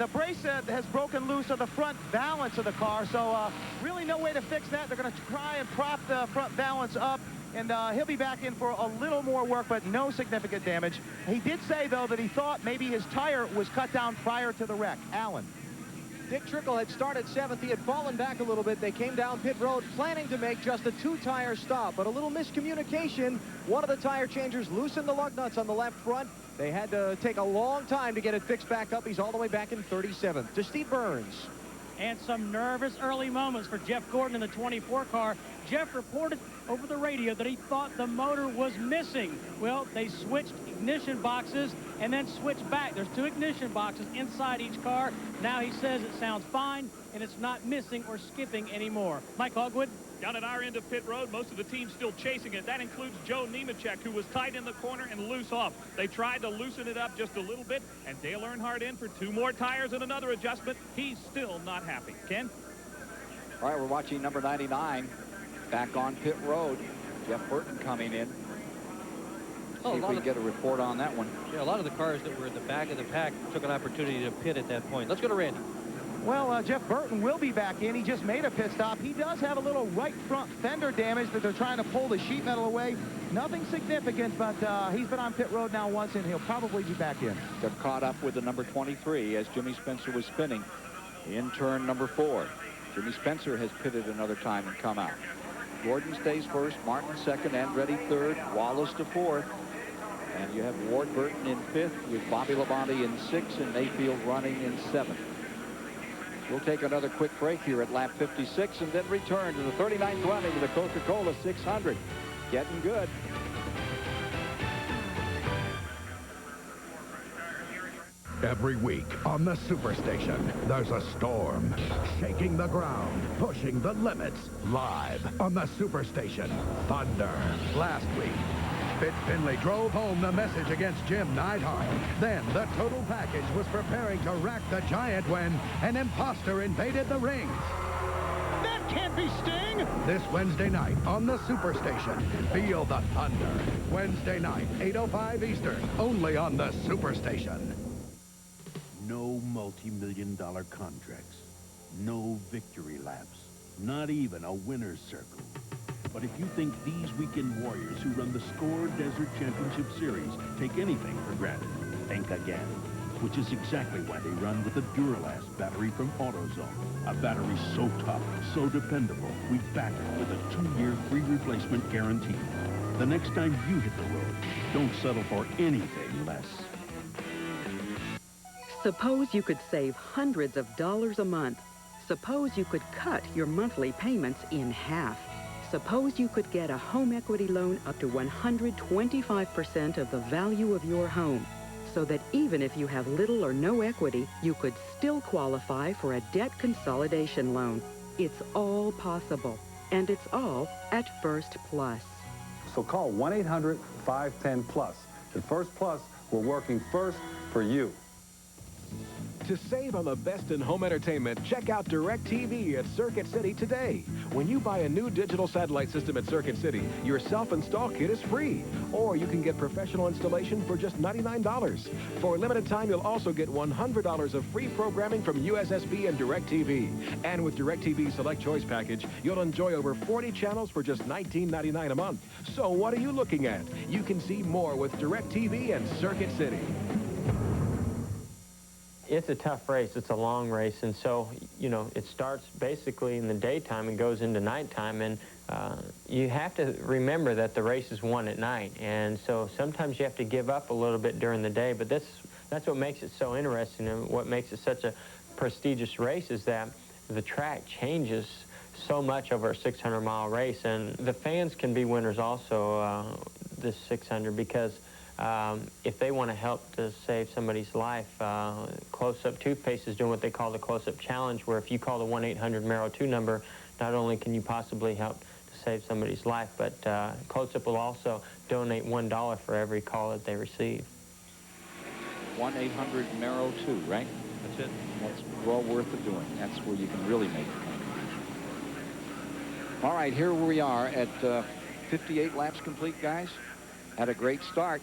brace has broken loose of the front balance of the car, so really no way to fix that. They're going to try and prop the front balance up, and he'll be back in for a little more work, but no significant damage. He did say, though, that he thought maybe his tire was cut down prior to the wreck. Alan. Dick Trickle had started 7th. He had fallen back a little bit. They came down pit road planning to make just a 2-tire stop, but a little miscommunication. One of the tire changers loosened the lug nuts on the left front. They had to take a long time to get it fixed back up. He's all the way back in 37th. To Steve Burns. And some nervous early moments for Jeff Gordon in the 24 car. Jeff reported over the radio that he thought the motor was missing. Well, they switched ignition boxes and then switched back. There's 2 ignition boxes inside each car. Now he says it sounds fine and it's not missing or skipping anymore. Mike Hogwood. Down at our end of pit road, most of the team's still chasing it. That includes Joe Nemechek, who was tight in the corner and loose off. They tried to loosen it up just a little bit, and Dale Earnhardt in for 2 more tires and another adjustment. He's still not happy. Ken? All right, we're watching number 99 back on pit road. Jeff Burton coming in. See if we can get a report on that one. Yeah, a lot of the cars that were in the back of the pack took an opportunity to pit at that point. Let's go to Randy. Well, Jeff Burton will be back in. He just made a pit stop. He does have a little right front fender damage that they're trying to pull the sheet metal away. Nothing significant, but he's been on pit road now once, and he'll probably be back in. Got caught up with the number 23 as Jimmy Spencer was spinning in turn number 4. Jimmy Spencer has pitted another time and come out. Gordon stays first, Martin second, Andretti third, Wallace to 4th. And you have Ward Burton in 5th with Bobby Labonte in 6th and Mayfield running in 7th. We'll take another quick break here at lap 56 and then return to the 3920 with the Coca Cola 600. Getting good. Every week on the Superstation, there's a storm shaking the ground, pushing the limits. Live on the Superstation, Thunder. Last week, Fitz Finley drove home the message against Jim Neidhart. Then the total package was preparing to rack the giant when an imposter invaded the rings. That can't be Sting! This Wednesday night on the Superstation, feel the thunder. Wednesday night, 8:05 Eastern, only on the Superstation. No multi-million-dollar contracts. No victory laps. Not even a winner's circle. But if you think these weekend warriors who run the Score Desert Championship Series take anything for granted, think again. Which is exactly why they run with the Duralast battery from AutoZone. A battery so tough, so dependable, we back it with a 2-year free replacement guarantee. The next time you hit the road, don't settle for anything less. Suppose you could save hundreds of dollars a month. Suppose you could cut your monthly payments in half. Suppose you could get a home equity loan up to 125% of the value of your home. so that even if you have little or no equity, you could still qualify for a debt consolidation loan. It's all possible, and it's all at First Plus. So call 1-800-510-PLUS. At First Plus, we're working first for you. To save on the best in home entertainment, check out DirecTV at Circuit City today. When you buy a new digital satellite system at Circuit City, your self-install kit is free. Or you can get professional installation for just $99. For a limited time, you'll also get $100 of free programming from USSB and DirecTV. And with DirecTV's Select Choice package, you'll enjoy over 40 channels for just $19.99 a month. So what are you looking at? You can see more with DirecTV and Circuit City. It's a tough race. It's a long race, and so, you know, it starts basically in the daytime and goes into nighttime, and you have to remember that the race is won at night, and so sometimes you have to give up a little bit during the day, but that's what makes it so interesting, and what makes it such a prestigious race is that the track changes so much over a 600-mile race, and the fans can be winners also this 600 because if they want to help to save somebody's life, Close-Up Toothpaste is doing what they call the Close-Up Challenge, where if you call the 1-800-MARROW-2 number, not only can you possibly help to save somebody's life, but Close-Up will also donate $1 for every call that they receive. 1-800-MARROW-2, right? That's it. That's well worth of doing. That's where you can really make it. All right, here we are at 58 laps complete, guys. Had a great start.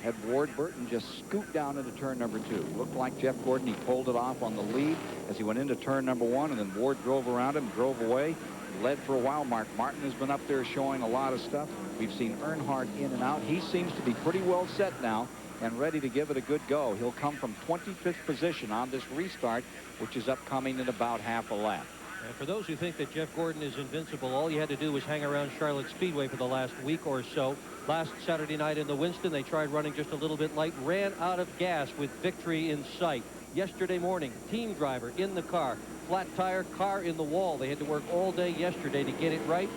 Had Ward Burton just scoot down into turn number 2. Looked like Jeff Gordon. He pulled it off on the lead as he went into turn number 1, and then Ward drove around him, drove away, led for a while. Mark Martin has been up there showing a lot of stuff. We've seen Earnhardt in and out. He seems to be pretty well set now and ready to give it a good go. He'll come from 25th position on this restart, which is upcoming in about half a lap. And for those who think that Jeff Gordon is invincible, all you had to do was hang around Charlotte Speedway for the last week or so. Last Saturday night in the Winston, they tried running just a little bit light, ran out of gas with victory in sight. Yesterday morning, team driver in the car, flat tire, car in the wall. They had to work all day yesterday to get it right.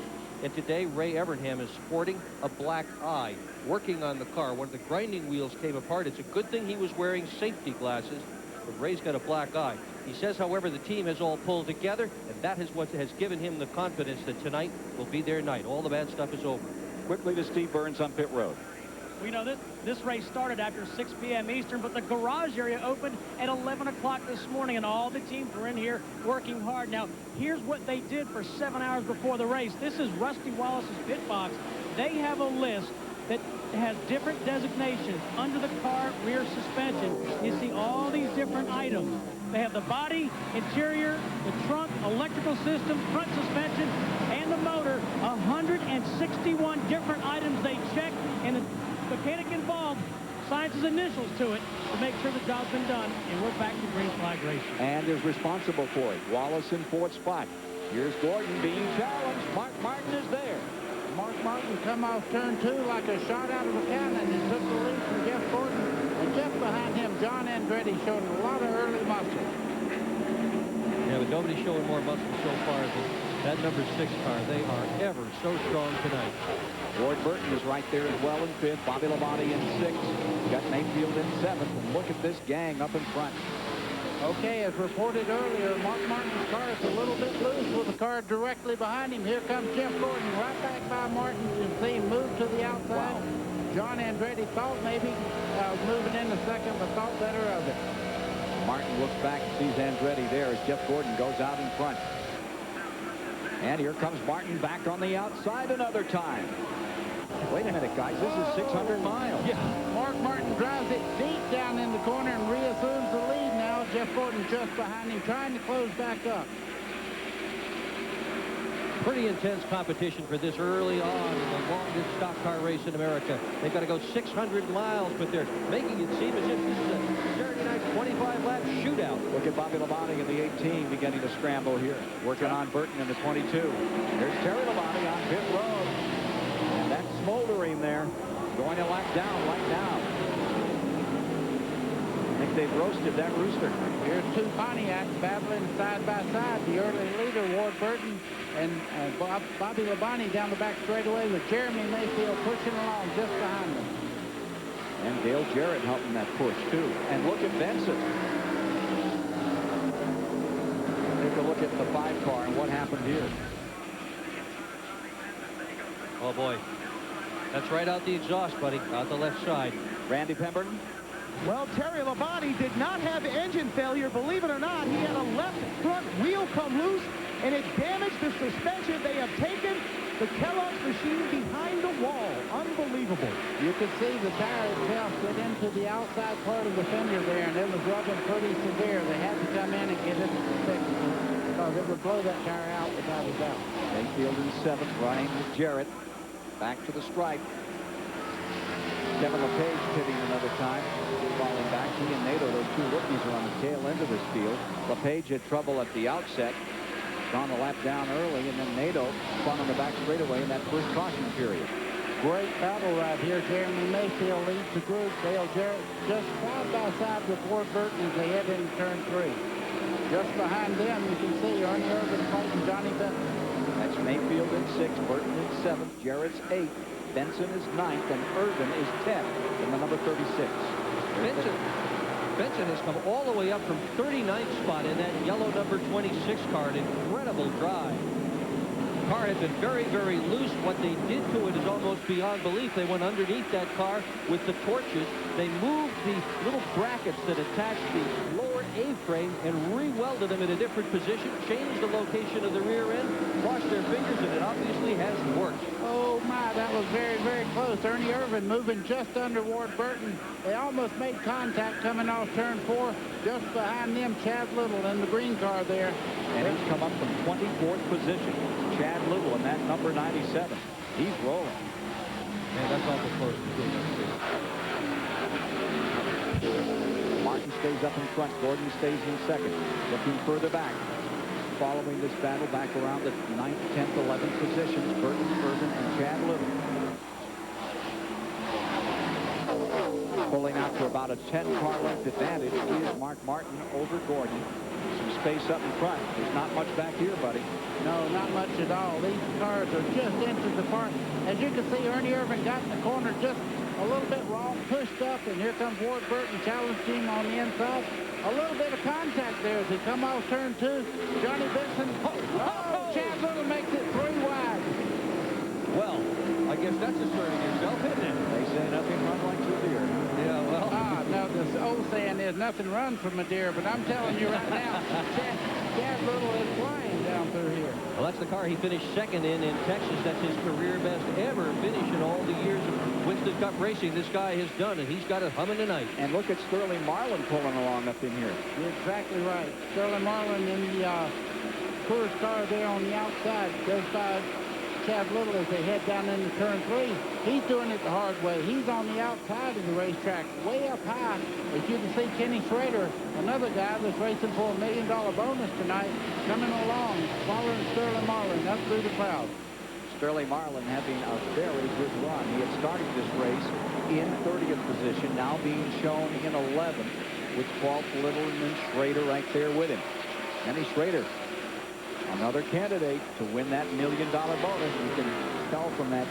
And today, Ray Evernham is sporting a black eye, working on the car. One of the grinding wheels came apart. It's a good thing he was wearing safety glasses, but Ray's got a black eye. He says, however, the team has all pulled together, and that is what has given him the confidence that tonight will be their night. All the bad stuff is over. Quickly to Steve Burns on pit road. We know this race started after 6 p.m. Eastern, but the garage area opened at 11 o'clock this morning, and all the teams were in here working hard. Now, here's what they did for 7 hours before the race. This is Rusty Wallace's pit box. They have a list that has different designations under the car rear suspension. You see all these different items. They have the body, interior, the trunk, electrical system, front suspension, and the motor. 161 different items they check, and the mechanic involved signs his initials to it to make sure the job's been done, and we're back to green flag racing. And is responsible for it. Wallace in 4th spot. Here's Gordon being challenged. Mark Martin is there. Mark Martin come off turn 2 like a shot out of a cannon and took the lead from Jeff Gordon. And just behind him, John Andretti showing a lot of early muscle. Yeah, but nobody's showing more muscle so far than that number 6 car. They are ever so strong tonight. Ward Burton is right there as well in 5th. Bobby Labonte in 6th. Got Mayfield in 7th. And look at this gang up in front. Okay, as reported earlier, Mark Martin's car is a little bit loose with the car directly behind him. Here comes Jeff Gordon right back by Martin. You can see him move to the outside. Wow. John Andretti thought maybe moving in the second, but thought better of it. Martin looks back and sees Andretti there as Jeff Gordon goes out in front. And here comes Martin back on the outside another time. Wait a minute, guys. This is 600 miles. Yeah. Mark Martin drives it deep down in the corner and reassumes the lead now. Jeff Gordon just behind him, trying to close back up. Pretty intense competition for this early on in the longest stock car race in America. They've got to go 600 miles, but they're making it seem as if this is a Saturday night 25-lap shootout. Look at Bobby Labonte in the 18 beginning to scramble here. Working on Burton in the 22. There's Terry Labonte on pit road. And that's smoldering there. Going a lap down right now. I think they've roasted that rooster. Here's two Pontiacs battling side by side. The early leader, Ward Burton, and Bobby Labonte down the back straightaway with Jeremy Mayfield pushing along just behind them. And Dale Jarrett helping that push, too. And look at Benson. Take a look at the 5 car and what happened here. Oh, boy. That's right out the exhaust, buddy. Out the left side. Randy Pemberton. Well, Terry Labonte did not have engine failure. Believe it or not, he had a left front wheel come loose, and it damaged the suspension. They have taken the Kellogg's machine behind the wall. Unbelievable. You could see the tire itself get into the outside part of the fender there, and it was rubbing pretty severe. They had to come in and get it fixed because it would blow that tire out without a doubt. Mayfield in 7th, running with Jarrett. Back to the stripe. Kevin LePage pitting another time. Falling back. He and Nato, those 2 rookies, are on the tail end of this field. LePage had trouble at the outset. Gone a lap down early, and then Nato spun on the back straightaway in that first caution period. Great battle right here. Jeremy Mayfield leads the group. Dale Jarrett just side by side with Ward Burton as they head into turn 3. Just behind them, you can see Ernie Irvin fighting Johnny Benson. That's Mayfield in 6th, Burton in 7th, Jarrett's 8th, Benson is 9th, and Irvin is 10th in the number 36. Benson has come all the way up from 39th spot in that yellow number 26 car. An incredible drive. The car had been very, very loose. What they did to it is almost beyond belief. They went underneath that car with the torches. They moved the little brackets that attached the lower A-frame and re-welded them in a different position, changed the location of the rear end, crossed their fingers, and it obviously has worked. Oh, my, that was very, very close. Ernie Irvin moving just under Ward Burton. They almost made contact coming off turn 4. Just behind them, Chad Little in the green car there. And he's come up from 24th position. Chad Little in that number 97. He's rolling. Man, that's awful close. Martin stays up in front. Gordon stays in 2nd. Looking further back. Following this battle back around the 9th, 10th, 11th positions, Burton, Irvin, and Chad Little. Pulling out to about a 10-car length advantage is Mark Martin over Gordon. Some space up in front. There's not much back here, buddy. No, not much at all. These cars are just inches apart. As you can see, Ernie Irvin got in the corner just a little bit wrong, pushed up, and here comes Ward Burton challenging him on the inside. A little bit of contact there as he come off turn 2. Johnny Benson. Oh, Chad Little makes it 3 wide. Well, I guess that's asserting himself, isn't it? They say nothing runs like 2 deer. Yeah, well. No, this old saying is nothing runs from a deer, but I'm telling you right now, Chad Little is flying down through here. Well, that's the car he finished 2nd in Texas. That's his career best ever finish in all the years of Winston Cup racing this guy has done, and he's got it humming tonight. And look at Sterling Marlin pulling along up in here. You're exactly right. Sterling Marlin in the Coors car there on the outside goes by Chad Little as they head down into turn 3. He's doing it the hard way. He's on the outside of the racetrack, way up high. As you can see, Kenny Schrader, another guy that's racing for $1 million bonus tonight, coming along, following Sterling Marlin up through the crowd. Sterling Marlin having a very good run. He had started this race in 30th position, now being shown in 11th with 12th Little and then Schrader right there with him. Kenny Schrader, another candidate to win that $1 million bonus. You can tell from that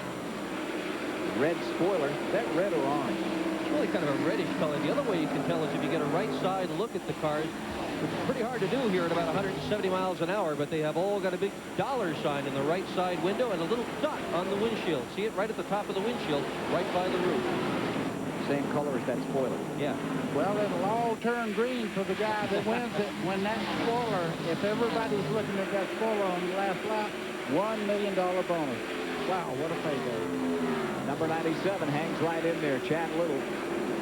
red spoiler. Is that red or orange? It's really kind of a reddish color. The other way you can tell is if you get a right side look at the cars, which is pretty hard to do here at about 170 miles an hour, but they have all got a big dollar sign in the right side window and a little dot on the windshield. See it right at the top of the windshield, right by the roof. Same color as that spoiler. Yeah. Well, it'll all turn green for the guy that wins it when that spoiler, if everybody's looking at that spoiler on the last lap, $1 million bonus. Wow, what a payday. Number 97 hangs right in there. Chad Little,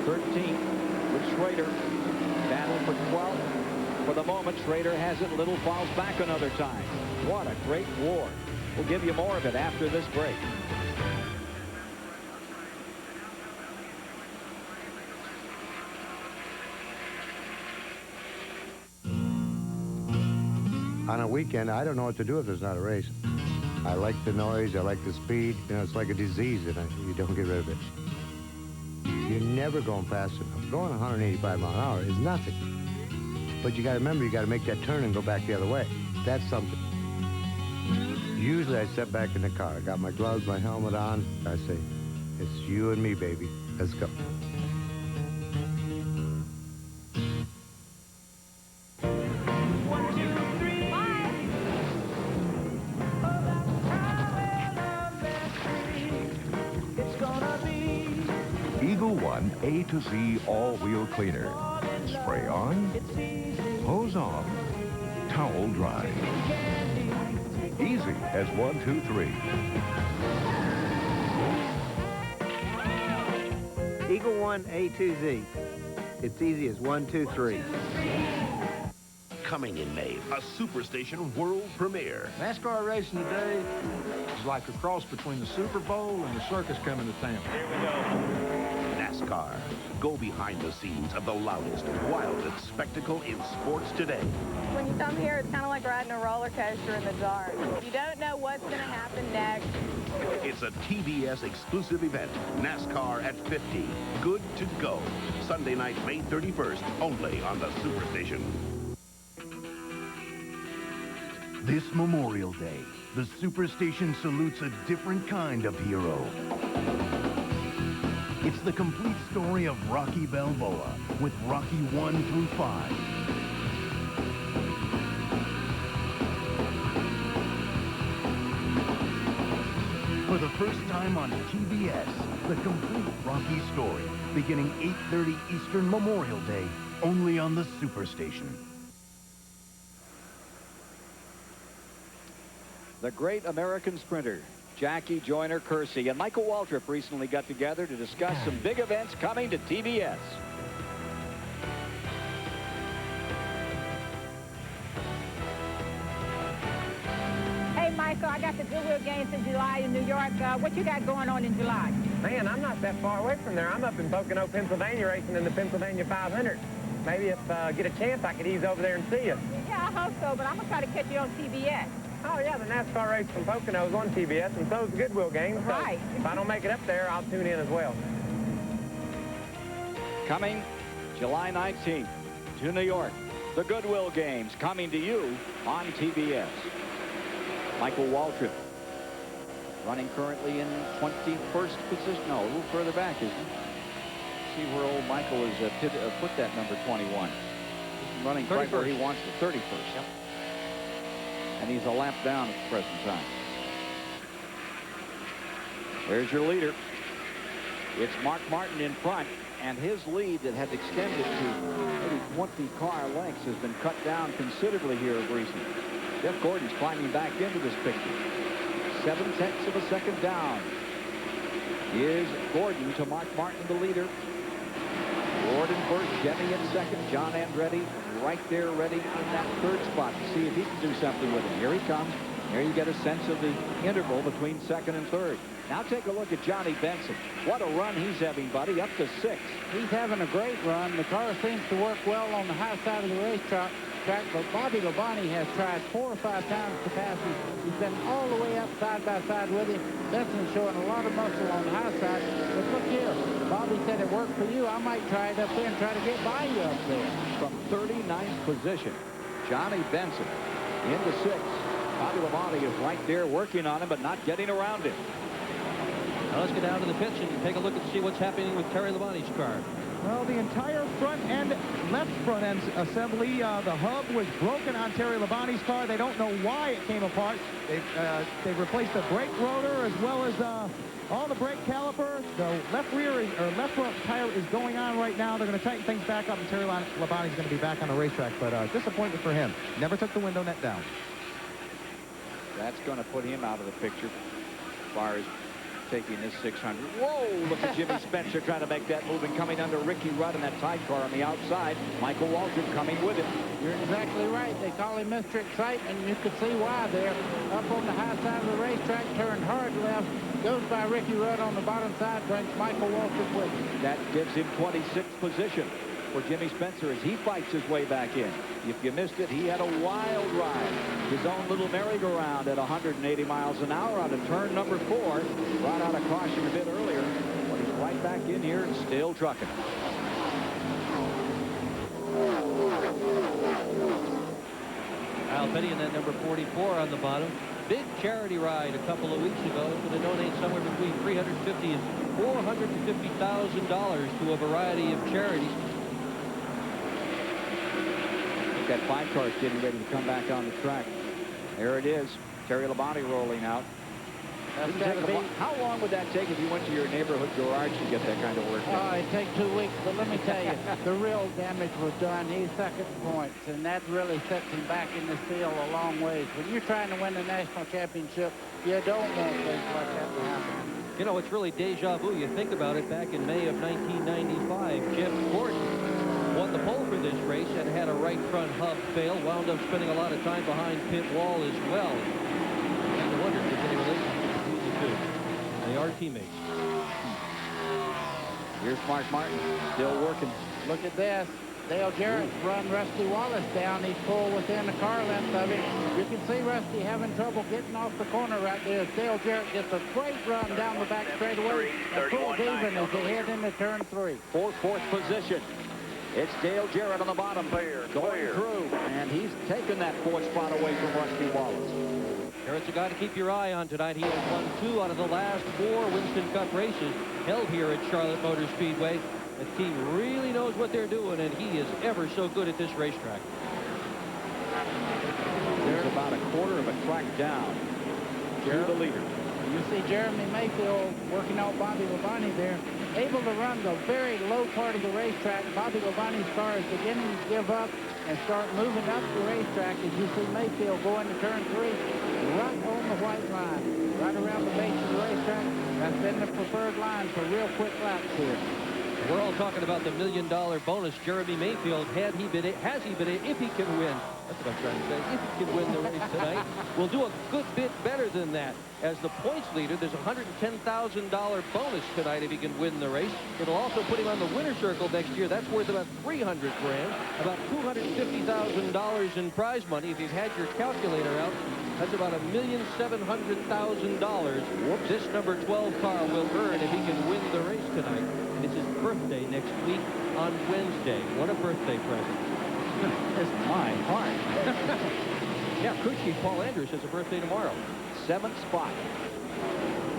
13th with Schrader. Battle for 12th. For the moment, Schrader has it. Little falls back another time. What a great war. We'll give you more of it after this break. On a weekend, I don't know what to do if there's not a race. I like the noise, I like the speed. You know, it's like a disease, and you don't get rid of it. You're never going fast enough. Going 185 miles an hour is nothing. But you got to remember, you got to make that turn and go back the other way. That's something. Usually I sit back in the car. I got my gloves, my helmet on. I say, it's you and me, baby. Let's go. One A to Z all-wheel cleaner. Spray on, hose off, towel dry. Easy as 1, 2, 3. Eagle One A to Z. It's easy as 1, 2, 3. Coming in May, a Superstation world premiere. NASCAR racing today is like a cross between the Super Bowl and the circus coming to town. Here we go. NASCAR. Go behind the scenes of the loudest, wildest spectacle in sports today. When you come here, it's kind of like riding a roller coaster in the dark. You don't know what's going to happen next. It's a TBS exclusive event, NASCAR at 50. Good to go. Sunday night, May 31st, only on the Superstation. This Memorial Day, the Superstation salutes a different kind of hero. It's the complete story of Rocky Balboa with Rocky 1 through 5. For the first time on TBS, the complete Rocky story, beginning 8:30 Eastern Memorial Day, only on the Superstation. The great American sprinter, Jackie Joyner-Kersee, and Michael Waltrip recently got together to discuss some big events coming to TBS. Hey, Michael, I got the Goodwill Games in July in New York. What you got going on in July? Man, I'm not that far away from there. I'm up in Pocono, Pennsylvania, racing in the Pennsylvania 500. Maybe if I get a chance, I could ease over there and see you. Yeah, I hope so, but I'm going to try to catch you on TBS. Oh, yeah, the NASCAR race from Pocono is on TBS, and so's the Goodwill Games. So Right. if I don't make it up there, I'll tune in as well. Coming July 19th to New York, the Goodwill Games coming to you on TBS. Michael Waltrip running currently in 21st position. No, a little further back, isn't he? See where old Michael has put that number 21. He's running right where he wants the 31st. Yep. And he's a lap down at the present time. There's your leader. It's Mark Martin in front, and his lead that had extended to maybe 20 car lengths has been cut down considerably here of recent. Jeff Gordon's climbing back into this picture. 7/10 of a second down. Here's Gordon to Mark Martin, the leader. Gordon first, Jimmy in second, John Andretti right there ready in that third spot to see if he can do something with him. Here he comes. Here you get a sense of the interval between second and third. Now take a look at Johnny Benson. What a run he's having, buddy, up to 6. He's having a great run. The car seems to work well on the high side of the racetrack, but Bobby Labonte has tried 4 or 5 times to pass him. He's been all the way up side by side with him. Benson's showing a lot of muscle on the high side. But look here, Bobby said it worked for you. I might try it up there and try to get by you up there. From 39th position, Johnny Benson into 6th. Bobby Labonte is right there working on him, but not getting around him. Now let's get down to the pits and take a look and see what's happening with Terry Labonte's car. Well, the entire front end, left front end assembly, the hub was broken on Terry Labonte's car. They don't know why it came apart. They've replaced the brake rotor as well as all the brake caliper. The left front tire is going on right now. They're going to tighten things back up, and Terry Labonte's going to be back on the racetrack. But disappointment for him. Never took the window net down. That's going to put him out of the picture as far as taking this 600. Whoa, look at Jimmy Spencer trying to make that move and coming under Ricky Rudd in that tight car on the outside. Michael Waltrip coming with him. You're exactly right. They call him Mr. Excitement. You could see why there. Up on the high side of the racetrack, turned hard left, goes by Ricky Rudd on the bottom side, brings Michael Waltrip with him. That gives him 26th position for Jimmy Spencer as he fights his way back in. If you missed it, he had a wild ride. His own little merry-go-round at 180 miles an hour out of turn number 4. Brought out a caution a bit earlier, but he's right back in here and still trucking. Al Petty in that number 44 on the bottom. Big charity ride a couple of weeks ago. Going to donate somewhere between $350,000 and $450,000 to a variety of charities. That 5 car is getting ready to come back on the track. There it is. Terry Labonte rolling out. That's gotta be. How long would that take if you went to your neighborhood garage to get that kind of work done? Oh, it'd take 2 weeks, but let me tell you, the real damage was done. He's second points, and that really sets him back in this field a long ways. When you're trying to win the national championship, you don't want things like that to happen. You know, it's really deja vu. You think about it, back in May of 1995, Jeff Gordon won the pole for this race and had a right front hub fail, wound up spending a lot of time behind pit wall as well. And I wonder if there's any relationship between the two. They are teammates. Here's Mark Martin, still working. Look at this. Dale Jarrett's run Rusty Wallace down. He's full within the car length of him. You can see Rusty having trouble getting off the corner right there. Dale Jarrett gets a great run down the back straightaway and pulls even as they head into turn 3. Fourth position. It's Dale Jarrett on the bottom there, going through, and he's taken that 4th spot away from Rusty Wallace. Jarrett's a guy to keep your eye on tonight. He has won 2 out of the last 4 Winston Cup races held here at Charlotte Motor Speedway. The team really knows what they're doing, and he is ever so good at this racetrack. There's about a quarter of a track down to the leader. You see Jeremy Mayfield working out Bobby Labonte there, able to run the very low part of the racetrack. Bobby Labonte's car is beginning to give up and start moving up the racetrack as you see Mayfield go into turn 3, right on the white line, right around the base of the racetrack. That's been the preferred line for real quick laps here. We're all talking about the $1 million bonus Jeremy Mayfield has he been if he can win. That's what I'm trying to say. If he can win the race tonight, we'll do a good bit better than that. As the points leader, there's a $110,000 bonus tonight if he can win the race. It'll also put him on the winner's circle next year. That's worth about $300 grand, about $250,000 in prize money. If you've had your calculator out, that's about $1,700,000. This number 12 car will earn if he can win the race tonight. And it's his birthday next week on Wednesday. What a birthday present. It's my heart. Yeah, crew chief Paul Andrews has a birthday tomorrow. 7th spot.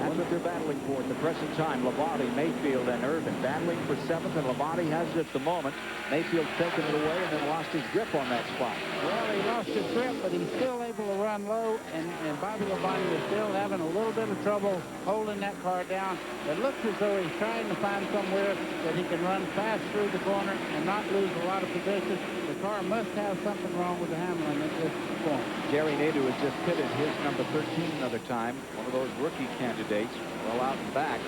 That's what they're battling for at the present time. Labonte, Mayfield, and Irvin battling for 7th, and Labonte has it at the moment. Mayfield taking it away and then lost his grip on that spot. Well, he lost his grip, but he's still able to run low, and Bobby Labonte is still having a little bit of trouble holding that car down. It looks as though he's trying to find somewhere that he can run fast through the corner and not lose a lot of position. The car must have something wrong with the handling at this point. Jerry Nadeau has just pitted his number 13 another time, one of those rookie candidates, well out and back.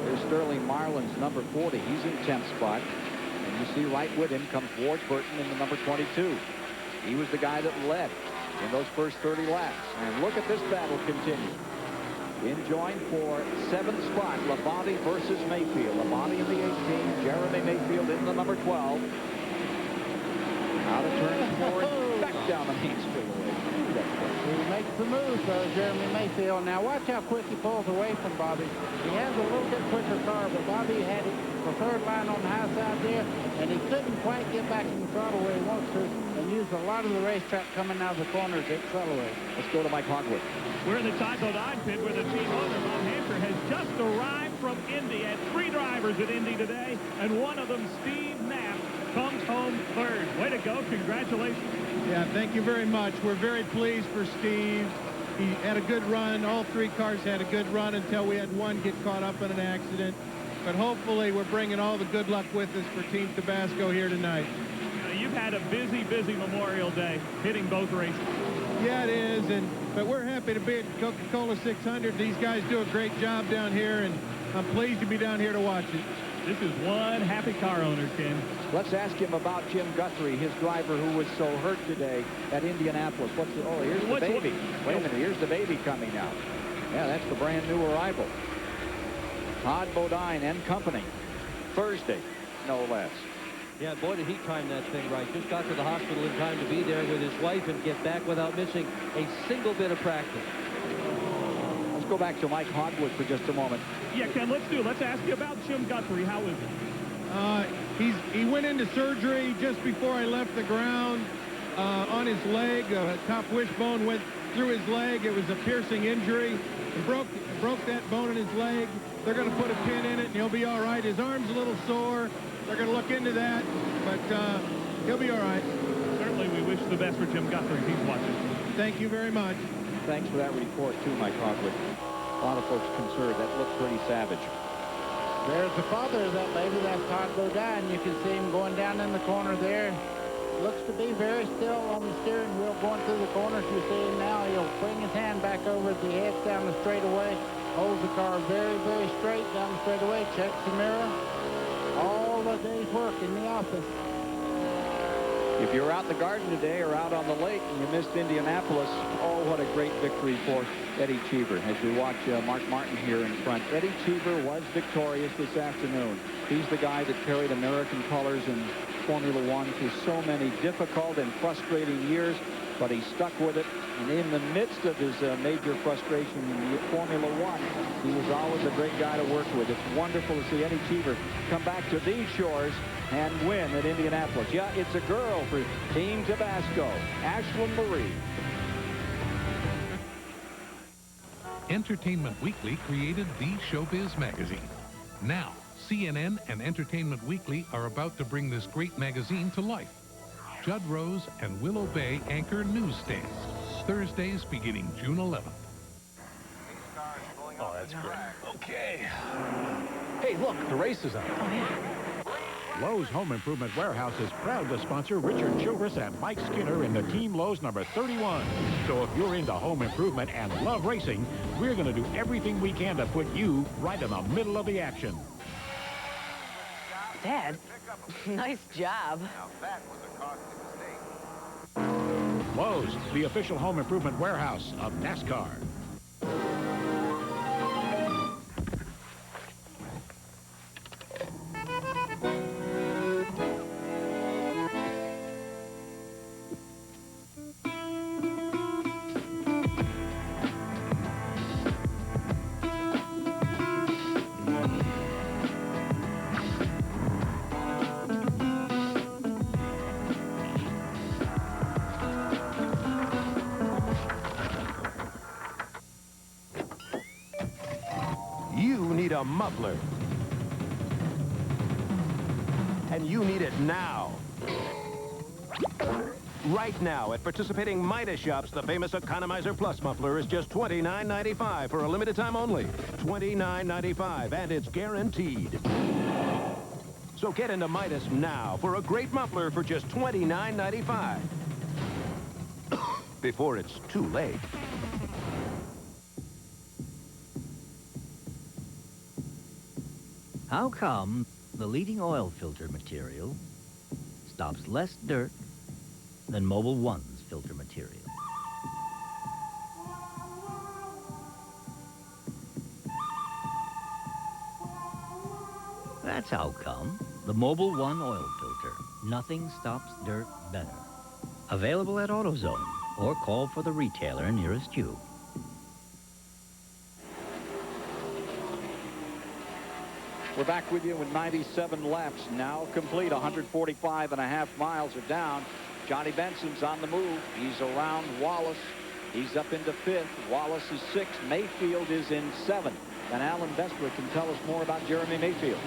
There's Sterling Marlin's number 40. He's in 10th spot. And you see right with him comes Ward Burton in the number 22. He was the guy that led in those first 30 laps. And look at this battle continue. In join for 7th spot, Labonte versus Mayfield. Labonte in the 18, Jeremy Mayfield in the number 12. Out of turn 4 and back down the main straightaway. He makes the move, Jeremy Mayfield. Now watch how quick he pulls away from Bobby. He has a little bit quicker car, but Bobby had it preferred line on the high side there, and he couldn't quite get back in the throttle where he wants to, and used a lot of the racetrack coming out of the corners to accelerate. Let's go to Mike Hogwood. We're in the Tyco 9 pit where the team owner, Bob Hampshire, has just arrived from Indy. Had 3 drivers at Indy today, and one of them, Steve Knapp, comes home 3rd. Way to go. Congratulations. Yeah, thank you very much. We're very pleased for Steve. He had a good run. All 3 cars had a good run until we had one get caught up in an accident. But hopefully we're bringing all the good luck with us for Team Tabasco here tonight. You've had a busy Memorial Day hitting both races. Yeah, it is, but we're happy to be at Coca Cola 600. These guys do a great job down here, and I'm pleased to be down here to watch it. This is one happy car owner, Ken. Let's ask him about Jim Guthrie, his driver who was so hurt today at Indianapolis. Here's the baby. Wait a minute, here's the baby coming out. Yeah, that's the brand new arrival. Todd Bodine and company. Thursday, no less. Yeah, boy, did he time that thing right. Just got to the hospital in time to be there with his wife and get back without missing a single bit of practice. Let's go back to Mike Hogwood for just a moment. Yeah, Ken, let's do it. Let's ask you about Jim Guthrie. How is he? He went into surgery just before I left the ground on his leg. Top wishbone went through his leg. It was a piercing injury. It broke that bone in his leg. They're going to put a pin in it, and he'll be all right. His arm's a little sore. They're going to look into that, but he'll be all right. Certainly, we wish the best for Jim Guthrie if he's watching. Thank you very much. thanks for that report, too, Mike Hogwood. A lot of folks concerned. That looked pretty savage. There's the father of that baby. That's Todd Bodine. You can see him going down in the corner there. Looks to be very still on the steering wheel going through the corners. You see him now. He'll bring his hand back over as he heads down the straightaway. Holds the car very, very straight down the straightaway. Checks the mirror. All the day's work in the office. If you're out in the garden today or out on the lake and you missed Indianapolis, oh, what a great victory for Eddie Cheever. As we watch Mark Martin here in front, Eddie Cheever was victorious this afternoon. He's the guy that carried American colors in Formula One through so many difficult and frustrating years, but he stuck with it. And in the midst of his major frustration in Formula One, he was always a great guy to work with. It's wonderful to see Eddie Cheever come back to these shores and win at Indianapolis. Yeah, it's a girl for Team Tabasco, Ashlyn Marie. Entertainment Weekly created the Showbiz magazine. Now, CNN and Entertainment Weekly are about to bring this great magazine to life. Judd Rose and Willow Bay anchor newsstands, Thursdays beginning June 11th. Oh, that's great. Okay. Hey, look, the race is on. Oh, yeah. Lowe's Home Improvement Warehouse is proud to sponsor Richard Childress and Mike Skinner in the Team Lowe's number 31. So if you're into home improvement and love racing, we're going to do everything we can to put you right in the middle of the action. Dad, nice job. Lowe's, the official home improvement warehouse of NASCAR. A muffler. And you need it now. Right now at participating Midas shops, the famous Economizer Plus muffler is just $29.95 for a limited time only. $29.95, and it's guaranteed. So get into Midas now for a great muffler for just $29.95. Before it's too late. How come the leading oil filter material stops less dirt than Mobil 1's filter material? That's how come the Mobil 1 oil filter. Nothing stops dirt better. Available at AutoZone or call for the retailer nearest you. We're back with you with 97 laps now complete. 145.5 miles are down. Johnny Benson's on the move. He's around Wallace. He's up into 5th. Wallace is 6th. Mayfield is in 7th. And Alan Bestwick can tell us more about Jeremy Mayfield.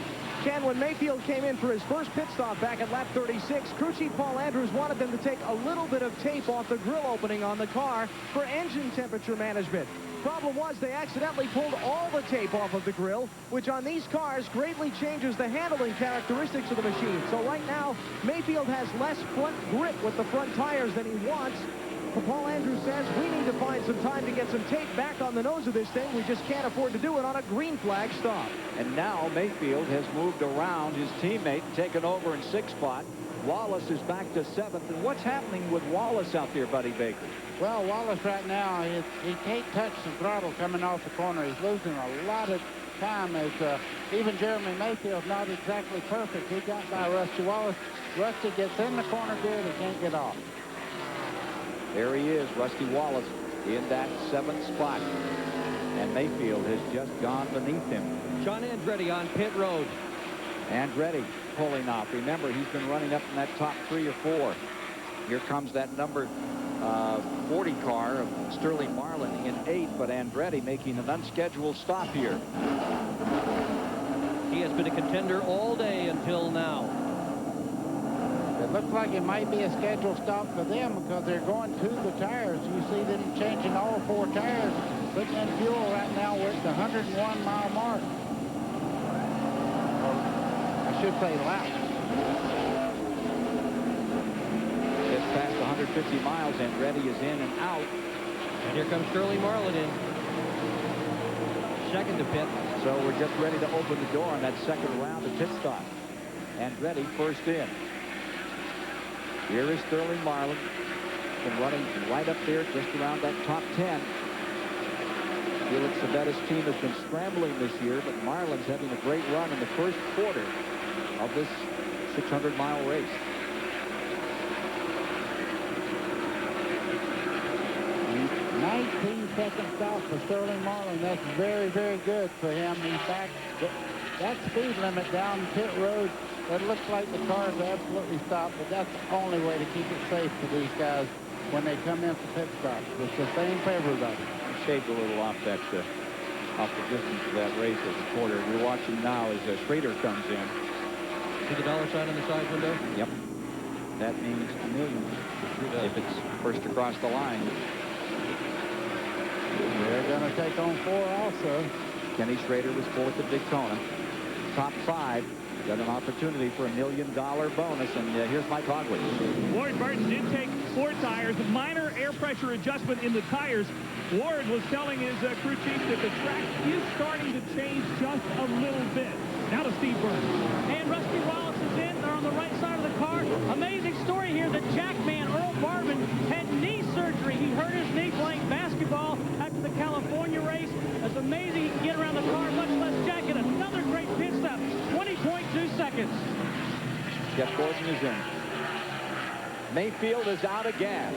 Ken, when Mayfield came in for his first pit stop back at lap 36, crew chief Paul Andrews wanted them to take a little bit of tape off the grill opening on the car for engine temperature management. Problem was they accidentally pulled all the tape off of the grill, which on these cars greatly changes the handling characteristics of the machine. So right now, Mayfield has less front grip with the front tires than he wants. But Paul Andrews says we need to find some time to get some tape back on the nose of this thing. We just can't afford to do it on a green flag stop. And now Mayfield has moved around his teammate, taken over in 6th spot. Wallace is back to 7th. And what's happening with Wallace out there, Buddy Baker? Well, Wallace right now, he can't touch the throttle coming off the corner. He's losing a lot of time as even Jeremy Mayfield's not exactly perfect. He got by Rusty Wallace. Rusty gets in the corner good, he can't get off. There he is, Rusty Wallace, in that 7th spot. And Mayfield has just gone beneath him. John Andretti on pit road. Andretti pulling off. Remember, he's been running up in that top 3 or 4. Here comes that number 40 car of Sterling Marlin in 8th, but Andretti making an unscheduled stop here. He has been a contender all day until now. Been looks like it might be a scheduled stop for them because they're going to the tires. You see them changing all 4 tires, putting in fuel right now. We're at the 101-mile mark. I should say lap. Gets past 150 miles, and Reddy is in and out. And here comes Shirley Marlin in. Second to pit. So we're just ready to open the door on that second round of pit stop. And Reddy first in. Here is Sterling Marlin. Been running right up there just around that top 10. Felix Sabetta's team has been scrambling this year, but Marlin's having a great run in the first quarter of this 600-mile race. Second stop for Sterling Marlin. That's very, very good for him. He's back. That speed limit down pit road, it looks like the cars absolutely stopped, but that's the only way to keep it safe for these guys when they come in for pit stops. It's the same for everybody. Shaved a little off the distance of that race as a quarter. You're watching now as Schrader comes in. See the dollar sign on the side window? Yep. That means $1 million if it's first across the line. They're going to take on 4 also. Kenny Schrader was 4th at Daytona. Top 5 got an opportunity for $1 million bonus, and here's Mike Hogley. Ward Burton did take 4 tires, a minor air pressure adjustment in the tires. Ward was telling his crew chief that the track is starting to change just a little bit. Now to Steve Burton. And Rusty Wallace is in. They're on the right side of the car. Amazing story here that Jackman Earl Barban had knee surgery. He hurt his knee playing basketball after the California race. It's amazing he can get around the car, much less jacket. Another great pit stop. 20.2 seconds. Jeff Gordon is in. Mayfield is out of gas.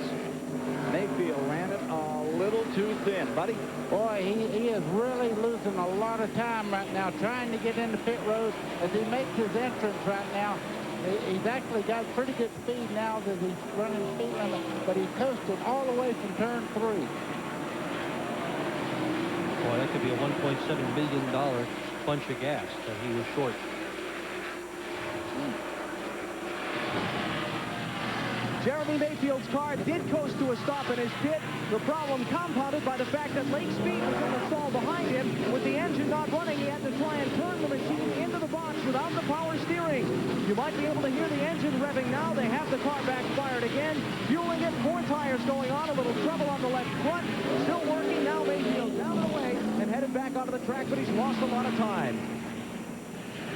Mayfield ran it a little too thin, buddy. Boy, he is really losing a lot of time right now trying to get into pit road as he makes his entrance right now. He's actually got pretty good speed now that he's running speed limit, but he coasted all the way from turn 3. Boy, that could be a $1.7 million bunch of gas that he was short. Jeremy Mayfield's car did coast to a stop in his pit. The problem compounded by the fact that Lake Speed was in the stall behind him. With the engine not running, he had to try and turn the machine into the box without the power steering. You might be able to hear the engine revving now. They have the car backfired again. Fueling it, 4 tires going on. A little trouble on the left front. Still working now. Mayfield down and away and headed back onto the track, but he's lost a lot of time.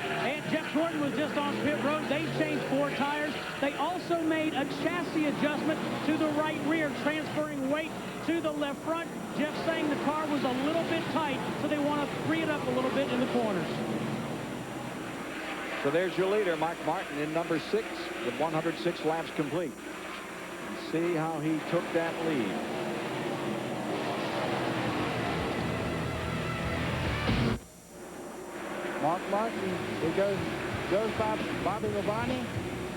And Jeff Gordon was just on pit road. They changed 4 tires. They also made a chassis adjustment to the right rear, transferring weight to the left front. Jeff saying the car was a little bit tight, so they want to free it up a little bit in the corners. So there's your leader, Mark Martin, in number 6 with 106 laps complete. And see how he took that lead. Mark Martin, he goes by Bobby Labonte.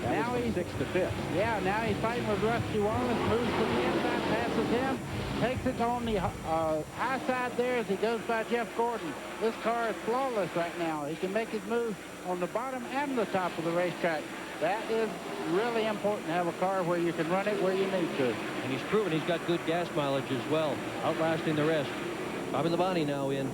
Now he's 6th to 5th. Yeah, now he's fighting with Rusty Wallace, moves to the inside, passes him, takes it on the high side there as he goes by Jeff Gordon. This car is flawless right now. He can make his move on the bottom and the top of the racetrack. That is really important to have a car where you can run it where you need to. And he's proven he's got good gas mileage as well, outlasting the rest. Bobby Labonte now in.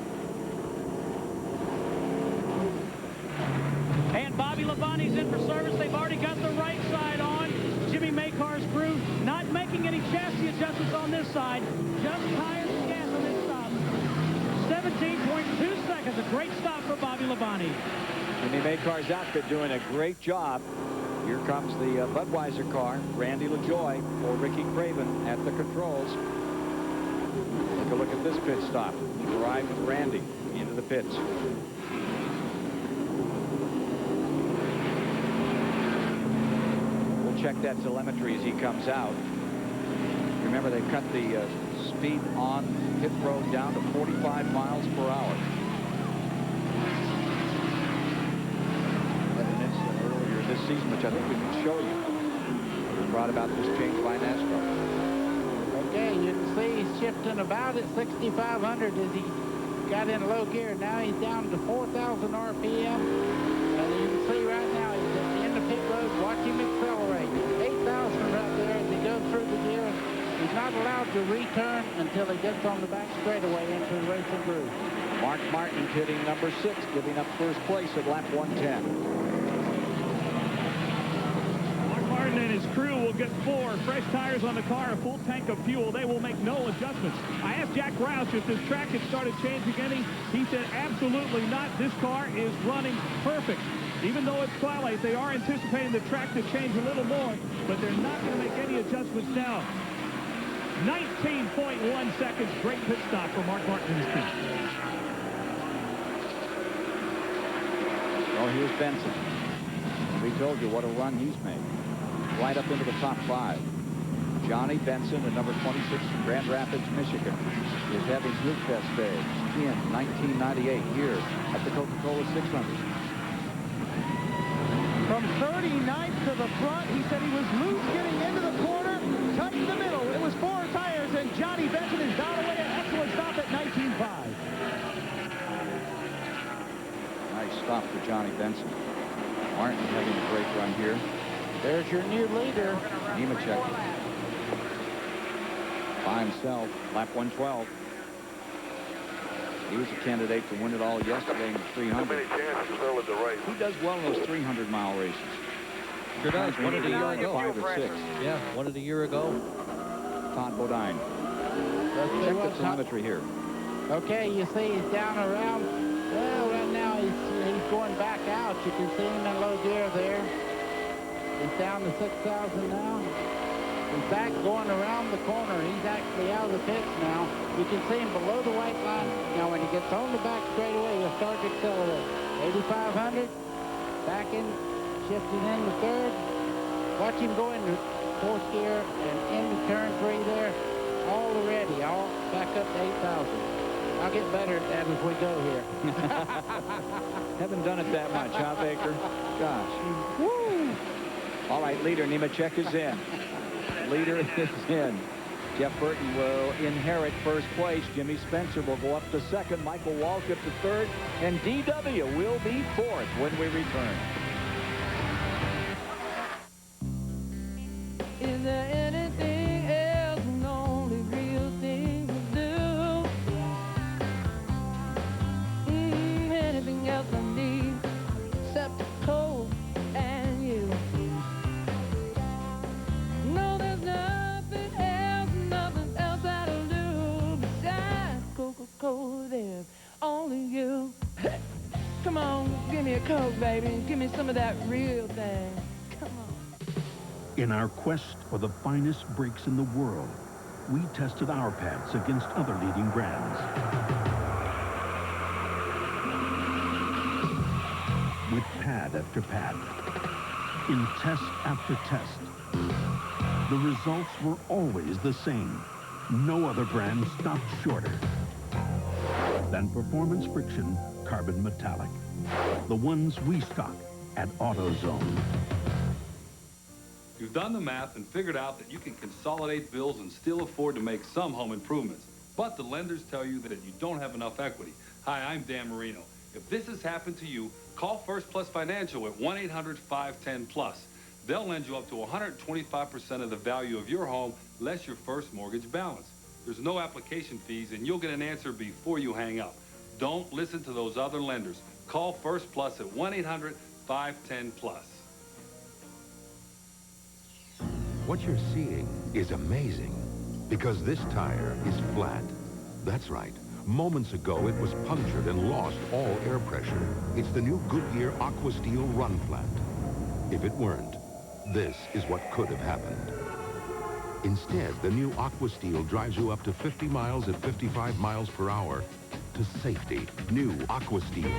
And Bobby Labonte's in for service. They've already got the right side on. Jimmy Makar's crew not making any chassis adjustments on this side. Just tires and gas on this stop. 17.2 seconds. A great stop for Bobby Labonte. Jimmy Makar's outfit doing a great job. Here comes the Budweiser car. Randy LaJoy or Ricky Craven at the controls. Take a look at this pit stop. Ride with Randy into the pits. Check that telemetry as he comes out. Remember, they cut the speed on pit road down to 45 miles per hour. Evidence earlier this season, which I think we can show you, brought about this change by NASCAR. Okay, you can see he's shifting about at 6,500 as he got in low gear. Now he's down to 4,000 RPM. And you can see right now he's at the end of pit road. Watch him accelerate. to return until he gets on the back straightaway into the racing groove. Mark Martin hitting number 6, giving up first place at lap 110. Martin and his crew will get 4 fresh tires on the car, a full tank of fuel. They will make no adjustments. I asked Jack Roush if this track had started changing any. He said absolutely not. This car is running perfect. Even though it's twilight, they are anticipating the track to change a little more, but they're not going to make any adjustments now. 19.1 seconds. Great pit stop for Mark Martin and his team. Oh, here's Benson. We told you what a run he's made. Right up into the top 5. Johnny Benson, the number 26 from Grand Rapids, Michigan, is having his best day in 1998 here at the Coca Cola 600. From 39th to the front, he said he was loose getting into the corner, touched the middle. It was 4 tires, and Johnny Benson is down away. An excellent stop at 19.5. Nice stop for Johnny Benson. Martin having a great run here. There's your new leader. Nemechek by himself, lap 112. He was a candidate to win it all yesterday in the 300. Who does well in those 300-mile races? Sure does. Won it a year ago. 5 or 6. Yeah, won it a year ago. Todd Bodine. Check the telemetry here. Okay, you see he's down around. Well, right now he's going back out. You can see him in low gear there. He's down to 6,000 now. He's back going around the corner. He's actually out of the pits now. You can see him below the white line. Now, when he gets on the back straightaway, he'll start to accelerate. 8,500. Back in, shifting into 3rd. Watch him go into 4th gear and into turn 3 there. Already, all back up to 8,000. I'll get better at that as we go here. Haven't done it that much, huh, Baker? Gosh. Woo! All right, leader Nemechek is in. Leader is in. Jeff Burton will inherit first place. Jimmy Spencer will go up to 2nd. Michael Waltrip to 3rd. And DW will be 4th when we return. Is there anything else? An only real thing to do? Anything else I need except a cold and you? No, there's nothing else that'll do besides Coca Cola. There's only you. Come on, give me a Coke, baby. Give me some of that real thing. In our quest for the finest brakes in the world, we tested our pads against other leading brands. With pad after pad, in test after test, the results were always the same. No other brand stopped shorter than Performance Friction Carbon Metallic, the ones we stock at AutoZone. You've done the math and figured out that you can consolidate bills and still afford to make some home improvements. But the lenders tell you that you don't have enough equity. Hi, I'm Dan Marino. If this has happened to you, call First Plus Financial at 1-800-510-PLUS. They'll lend you up to 125% of the value of your home, less your first mortgage balance. There's no application fees, and you'll get an answer before you hang up. Don't listen to those other lenders. Call First Plus at 1-800-510-PLUS. What you're seeing is amazing, because this tire is flat. That's right. Moments ago, it was punctured and lost all air pressure. It's the new Goodyear Aqua Steel Run Flat. If it weren't, this is what could have happened. Instead, the new Aqua Steel drives you up to 50 miles at 55 miles per hour to safety. New Aqua Steel.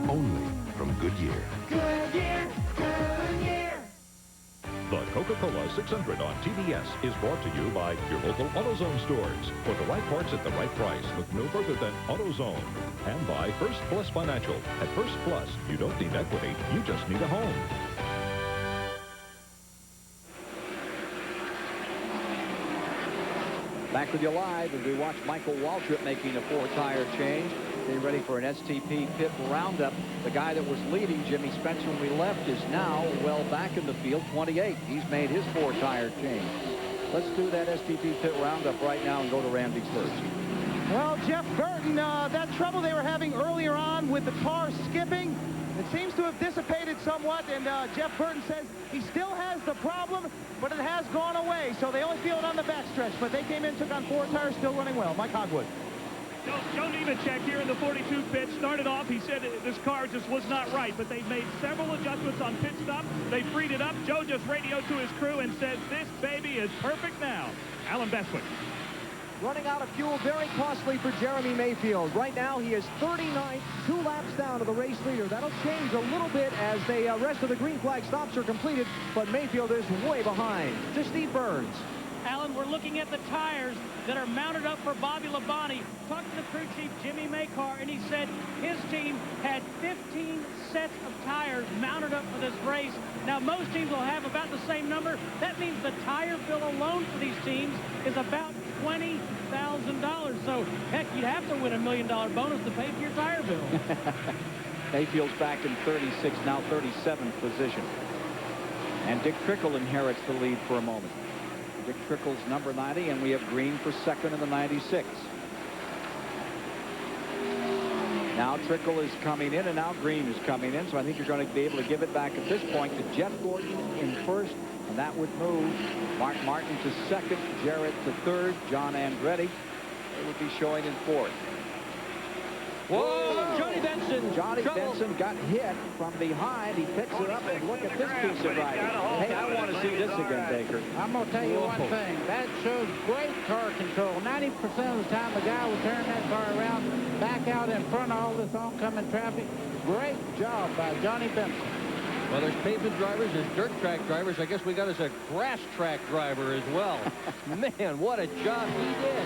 Only from Goodyear. Goodyear, Goodyear. The Coca Cola 600 on TBS is brought to you by your local AutoZone stores. For the right parts at the right price, look no further than AutoZone. And by First Plus Financial. At First Plus, you don't need equity, you just need a home. Back with you live as we watch Michael Waltrip making a 4-tire change. Getting ready for an STP pit roundup. The guy that was leading, Jimmy Spencer, when we left, is now well back in the field, 28. He's made his 4-tire change. Let's do that STP pit roundup right now and go to Randy first. Well, Jeff Burton, that trouble they were having earlier on with the car skipping, it seems to have dissipated somewhat, and Jeff Burton says he still has the problem, but it has gone away. So they only feel it on the backstretch, but they came in, took on 4 tires, still running well. Mike Hogwood. Joe Nemechek here in the 42 pit started off. He said this car just was not right, but they've made several adjustments on pit stop. They freed it up. Joe just radioed to his crew and said, this baby is perfect now. Alan Bestwick. Running out of fuel, very costly for Jeremy Mayfield. Right now, he is 39th, 2 laps down to the race leader. That'll change a little bit as the rest of the green flag stops are completed, but Mayfield is way behind. To Steve Burns. Alan, we're looking at the tires that are mounted up for Bobby Labonte. Talked to the crew chief, Jimmy Makar, and he said his team had 15 sets of tires mounted up for this race. Now, most teams will have about the same number. That means the tire bill alone for these teams is about $20,000. So, heck, you'd have to win $1 million bonus to pay for your tire bill. Mayfield's back in 36, now 37th position. And Dick Trickle inherits the lead for a moment. Dick Trickle's number 90, and we have Green for second in the 96. Now Trickle is coming in, and now Green is coming in, so I think you're going to be able to give it back at this point to Jeff Gordon in first, and that would move Mark Martin to second, Jarrett to third, John Andretti. They would be showing in fourth. Whoa! Johnny Benson. Johnny Benson got hit from behind. He picks it up, and look at this piece of riding. Hey, I want to see this again, Baker. I'm going to tell you one thing. That shows great car control. 90% of the time, the guy will turn that car around, back out in front of all this oncoming traffic. Great job by Johnny Benson. Well, there's pavement drivers, there's dirt track drivers. I guess we got us a grass track driver as well. Man, what a job he did.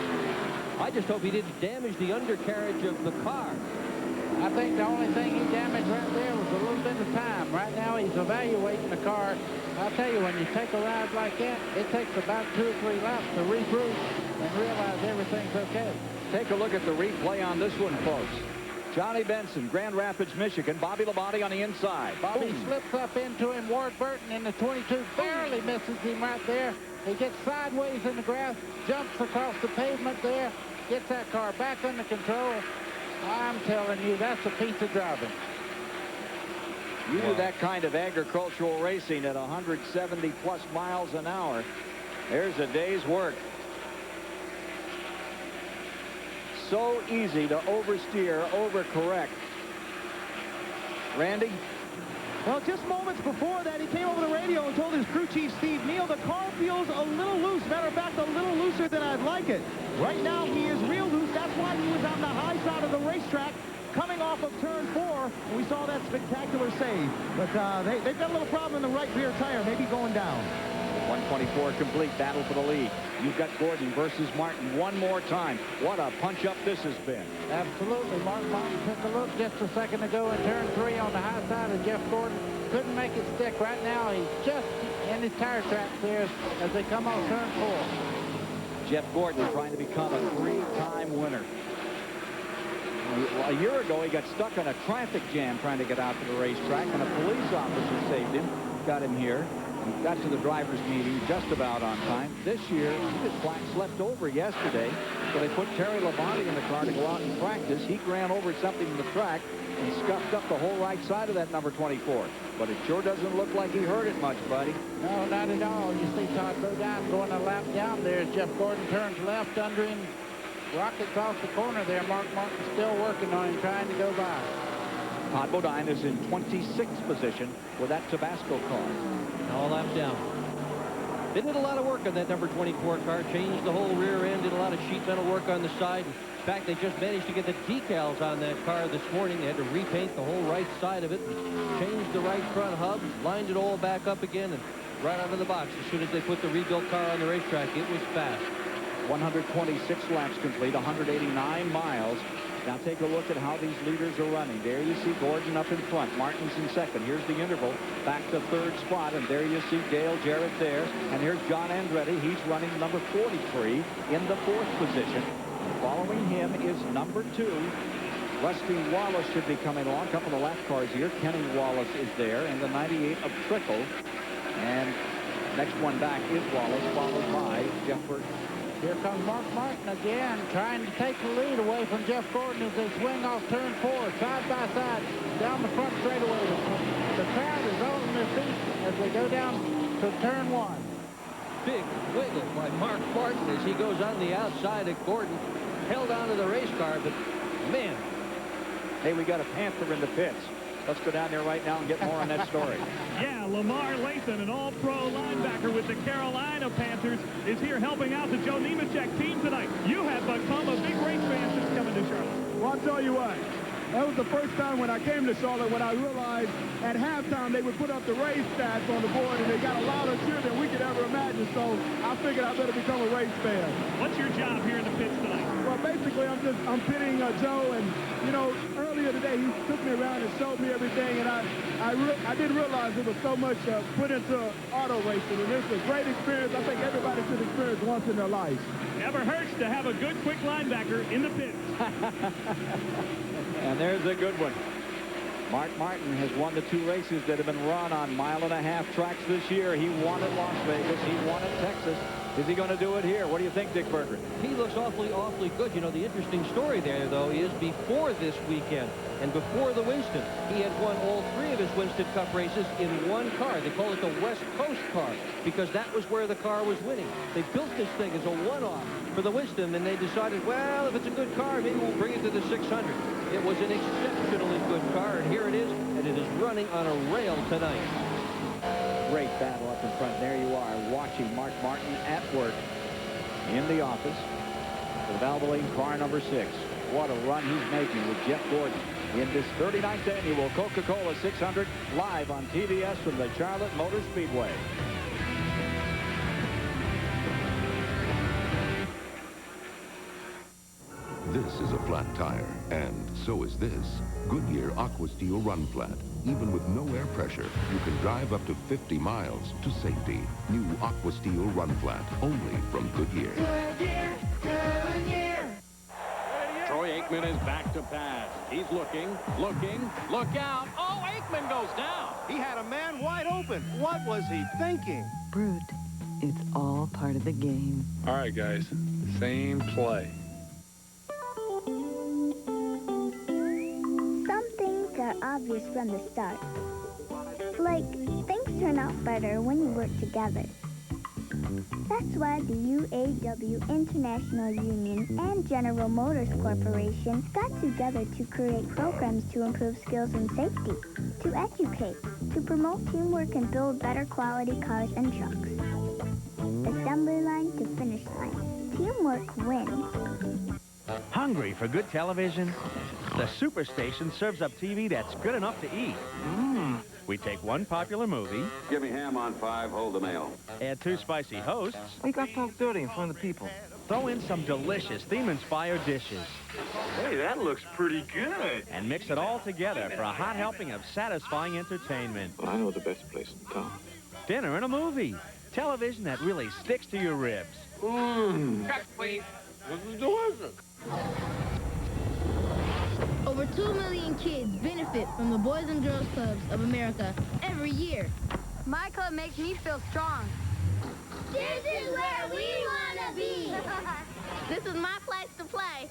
I just hope he didn't damage the undercarriage of the car. I think the only thing he damaged right there was a little bit of time. Right now, he's evaluating the car. I'll tell you, when you take a ride like that, it takes about 2 or 3 laps to regroup and realize everything's okay. Take a look at the replay on this one, folks. Johnny Benson, Grand Rapids, Michigan. Bobby Labonte on the inside. Bobby slips up into him. Ward Burton in the 22 barely misses him right there. He gets sideways in the grass, jumps across the pavement there, gets that car back under control. I'm telling you, that's a piece of driving. You do that kind of agricultural racing at 170+ miles an hour. There's a day's work. So easy to oversteer, overcorrect. Randy? Well, just moments before that, he came over the radio and told his crew chief, Steve Neal, the car feels a little loose. Matter of fact, a little looser than I'd like it. Right now, he is real loose. That's why he was on the high side of the racetrack coming off of turn 4. And we saw that spectacular save. But they've got a little problem in the right rear tire, maybe going down. 124 complete, battle for the lead. You've got Gordon versus Martin one more time. What a punch-up this has been. Absolutely. Mark Martin took a look just a second ago in turn 3 on the high side of Jeff Gordon. Couldn't make it stick. Right now, he's just in his tire tracks there as they come on turn 4. Jeff Gordon trying to become a 3-time winner. A year ago, he got stuck in a traffic jam trying to get out to the racetrack, and a police officer saved him, got him here. He got to the driver's meeting just about on time. This year, he just flat slept over yesterday, so they put Terry Labonte in the car to go out and practice. He ran over something in the track and scuffed up the whole right side of that number 24. But it sure doesn't look like he hurt it much, buddy. No, not at all. You see Todd Bodine going a lap down there as Jeff Gordon turns left under him. Rockets off the corner there. Mark Martin still working on him, trying to go by. Todd Bodine is in 26th position with that Tabasco car. All laps down. They did a lot of work on that number 24 car, changed the whole rear end, did a lot of sheet metal work on the side. In fact, they just managed to get the decals on that car this morning. They had to repaint the whole right side of it, changed the right front hub, lined it all back up again, and right out of the box. As soon as they put the rebuilt car on the racetrack, it was fast. 126 laps complete, 189 miles. Now take a look at how these leaders are running. There you see Gordon up in front. Martin's in second. Here's the interval. Back to third spot. And there you see Dale Jarrett there. And here's John Andretti. He's running number 43 in the 4th position. Following him is number 2. Rusty Wallace should be coming along. A couple of lap cars here. Kenny Wallace is there. And the 98 of Trickle. And Next one back is Wallace, followed by Jeff Burton. Here comes Mark Martin again, trying to take the lead away from Jeff Gordon as they swing off turn 4, side by side, down the front straightaway. The crowd is on their feet as they go down to turn 1. Big wiggle by Mark Martin as he goes on the outside of Gordon. Held onto the race car, but man. Hey, we got a Panther in the pits. Let's go down there right now and get more on that story. Yeah, Lamar Lathan, an all-pro linebacker with the Carolina Panthers, is here helping out the Joe Nemechek team tonight. You have become a big race fan since coming to Charlotte. Well, I'll tell you what. That was the first time when I came to Charlotte when I realized at halftime they would put up the race stats on the board, and they got a louder cheer than we could ever imagine. So I figured I better become a race fan. What's your job here in the pits tonight? Well, basically, I'm pitting Joe, and you know, earlier today he took me around and showed me everything, and I didn't realize there was so much put into auto racing, and it's a great experience. I think everybody should experience once in their life. Never hurts to have a good, quick linebacker in the pits. And there's a good one. Mark Martin has won the 2 races that have been run on 1.5-mile tracks this year. He won at Las Vegas. He won at Texas. Is he going to do it here? What do you think, Dick Berger? He looks awfully good. You know, the interesting story there, though, is before this weekend and before the Winston, he had won all 3 of his Winston Cup races in one car. They call it the West Coast car because that was where the car was winning. They built this thing as a one-off for the Winston, and they decided, well, if it's a good car, maybe we'll bring it to the 600. It was an exceptionally good car, and here it is, and it is running on a rail tonight. Great battle up in front. There you are, watching Mark Martin at work in the office with Valvoline car number 6. What a run he's making with Jeff Gordon in this 39th annual Coca Cola 600, live on TBS from the Charlotte Motor Speedway. This is a flat tire, and so is this. Goodyear Aqua Steel Run Flat. Even with no air pressure, you can drive up to 50 miles to safety. New Aqua Steel Run Flat, only from Goodyear. Goodyear, Goodyear. Troy Aikman is back to pass. He's looking, look out. Oh, Aikman goes down. He had a man wide open. What was he thinking? Brute, it's all part of the game. All right, guys, same play. Are obvious from the start. Like, things turn out better when you work together. That's why the UAW International Union and General Motors Corporation got together to create programs to improve skills and safety, to educate, to promote teamwork and build better quality cars and trucks. Assembly line to finish line. Teamwork wins. Hungry for good television? The Superstation serves up TV that's good enough to eat. We take one popular movie. Give me ham on 5, hold the mail. Add 2 spicy hosts. We got talk dirty in front of the people. Throw in some delicious theme-inspired dishes. Hey, that looks pretty good. And mix it all together for a hot helping of satisfying entertainment. Well, I know the best place in town. Dinner and a movie. Television that really sticks to your ribs. Cut, please. This is delicious. Over 2 million kids benefit from the Boys and Girls Clubs of America every year. My club makes me feel strong. This is where we want to be. This is my place to play.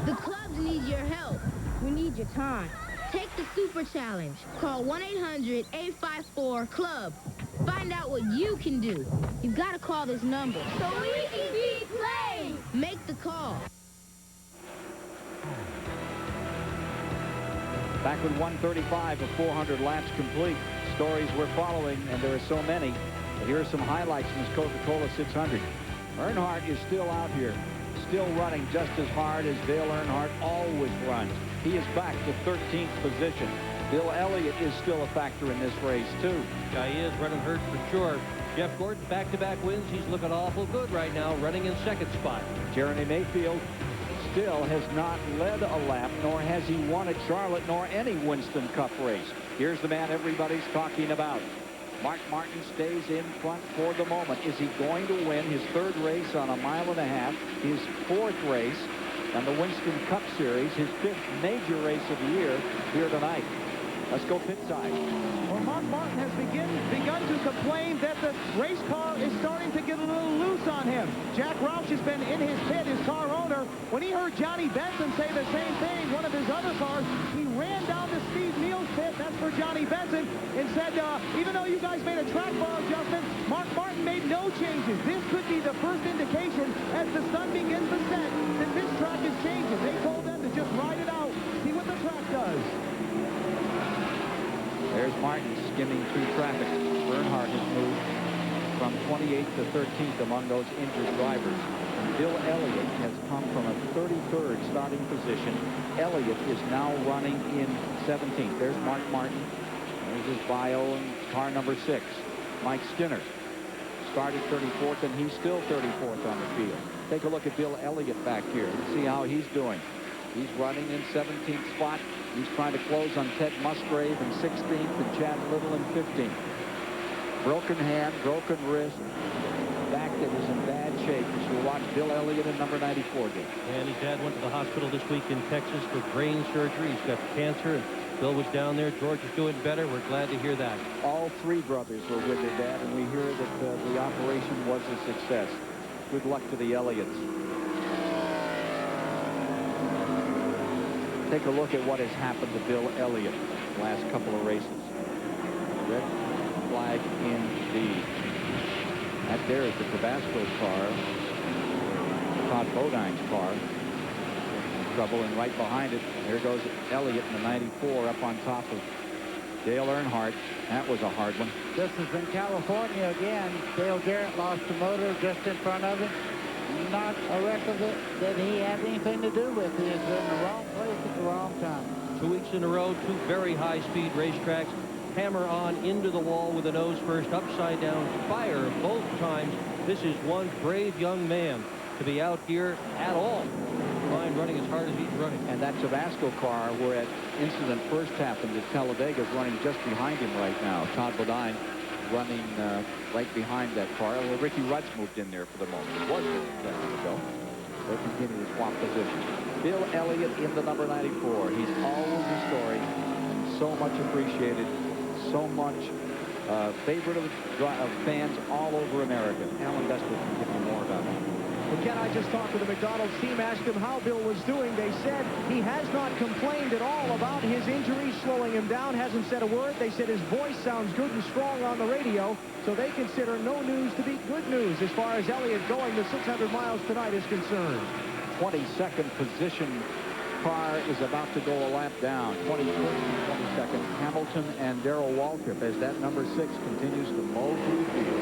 The clubs need your help. We need your time. Take the Super Challenge. Call 1-800-854-CLUB. Find out what you can do. You've got to call this number. So we can keep playing. Make the call. Back with 135 of 400 laps complete. Stories we're following, and there are so many. But here are some highlights from this Coca-Cola 600. Earnhardt is still out here, still running just as hard as Dale Earnhardt always runs. He is back to 13th position. Bill Elliott is still a factor in this race, too. Yeah, he is running hurt for sure. Jeff Gordon, back-to-back wins. He's looking awful good right now, running in 2nd spot. Jeremy Mayfield still has not led a lap, nor has he won at Charlotte, nor any Winston Cup race. Here's the man everybody's talking about. Mark Martin stays in front for the moment. Is he going to win his 3rd race on 1.5 miles, his 4th race on the Winston Cup Series, his 5th major race of the year here tonight? Let's go pit side. Well, Mark Martin has begun to complained that the race car is starting to get a little loose on him. Jack Roush has been in his pit, his car owner. When he heard Johnny Benson say the same thing, one of his other cars, he ran down to Steve Neal's pit, that's for Johnny Benson, and said, even though you guys made a track bar adjustment, Mark Martin made no changes. This could be the first indication as the sun begins to set that this track is changing. They told them to just ride it out, see what the track does. There's Martin skimming through traffic. Earnhardt has moved from 28th to 13th among those injured drivers. And Bill Elliott has come from a 33rd starting position. Elliott is now running in 17th. There's Mark Martin. There's his bio and car number 6. Mike Skinner started 34th, and he's still 34th on the field. Take a look at Bill Elliott back here and see how he's doing. He's running in 17th spot. He's trying to close on Ted Musgrave in 16th and Chad Little in 15th. Broken hand, broken wrist, back that was in bad shape as you watch Bill Elliott in number 94 did. And his dad went to the hospital this week in Texas for brain surgery. He's got cancer, and Bill was down there. George is doing better. We're glad to hear that. All 3 brothers were with their dad, and we hear that the operation was a success. Good luck to the Elliots. Take a look at what has happened to Bill Elliott the last couple of races. Red flag indeed. That there is the Tabasco car. Todd Bodine's car. In trouble, and right behind it, there goes Elliott in the 94 up on top of Dale Earnhardt. That was a hard one. This is in California again. Dale Jarrett lost the motor just in front of him. Not a record that he had anything to do with. He is in the wrong place at the wrong time. 2 weeks in a row, 2 very high-speed racetracks. Hammer on into the wall with a nose first, upside down, fire both times. This is one brave young man to be out here at all. Mind running as hard as he's running. And that Tabasco car where that incident first happened at Talladega is running just behind him right now. Todd Bodine running right behind that car. Well, Ricky Rudd's moved in there for the moment. It was there a second ago. They continue to swap positions. Bill Elliott in the number 94. He's always a story. So much appreciated. So much favorite of fans all over America. Alan Bestwood can give you more about that. Well, Ken, I just talked to the McDonald's team, asked him how Bill was doing. They said he has not complained at all about his injuries slowing him down, hasn't said a word. They said his voice sounds good and strong on the radio, so they consider no news to be good news as far as Elliott going the 600 miles tonight is concerned. 22nd position car is about to go a lap down. 21st and 22nd. Hamilton and Darrell Waltrip as that number 6 continues to mow through the field.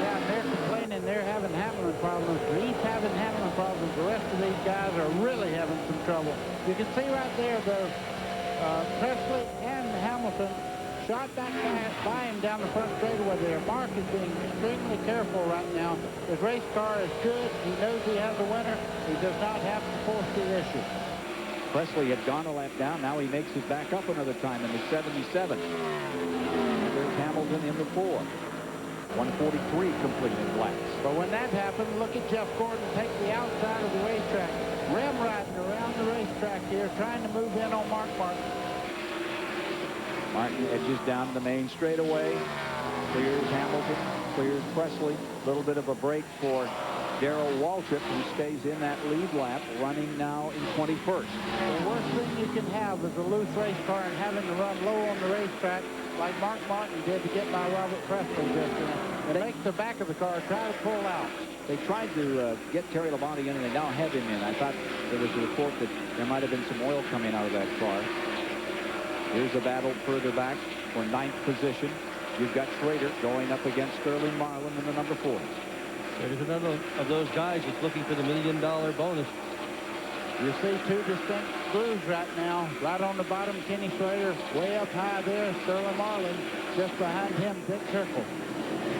Yeah, they're complaining they're having Hamlin problems. He's having Hamlin problems. The rest of these guys are really having some trouble. You can see right there, though, Presley and Hamilton shot back by him down the front straightaway there. Mark is being extremely careful right now. His race car is good. He knows he has a winner. He does not have to force the issue. Presley had gone a lap down. Now he makes his back up another time in the 77. And there's Hamilton in the 4. 143 completed laps. But when that happened, look at Jeff Gordon take the outside of the racetrack. Rim riding around the racetrack here, trying to move in on Mark Martin. Martin edges down the main straightaway. Clears Hamilton, clears Presley. A little bit of a break for Darrell Waltrip, who stays in that lead lap, running now in 21st. The worst thing you can have is a loose race car and having to run low on the racetrack like Mark Martin did to get by Robert Presley just It makes the back of the car try to pull out. They tried to get Terry Labonte in, and they now have him in. I thought there was a report that there might have been some oil coming out of that car. Here's a battle further back for 9th position. You've got Schrader going up against Sterling Marlin in the number 4. There's another of those guys that's looking for the $1 million bonus. You see 2 distinct grooves right now. Right on the bottom, Kenny Schrader. Way up high there, Sterling Marlin. Just behind him, Dick Turkle.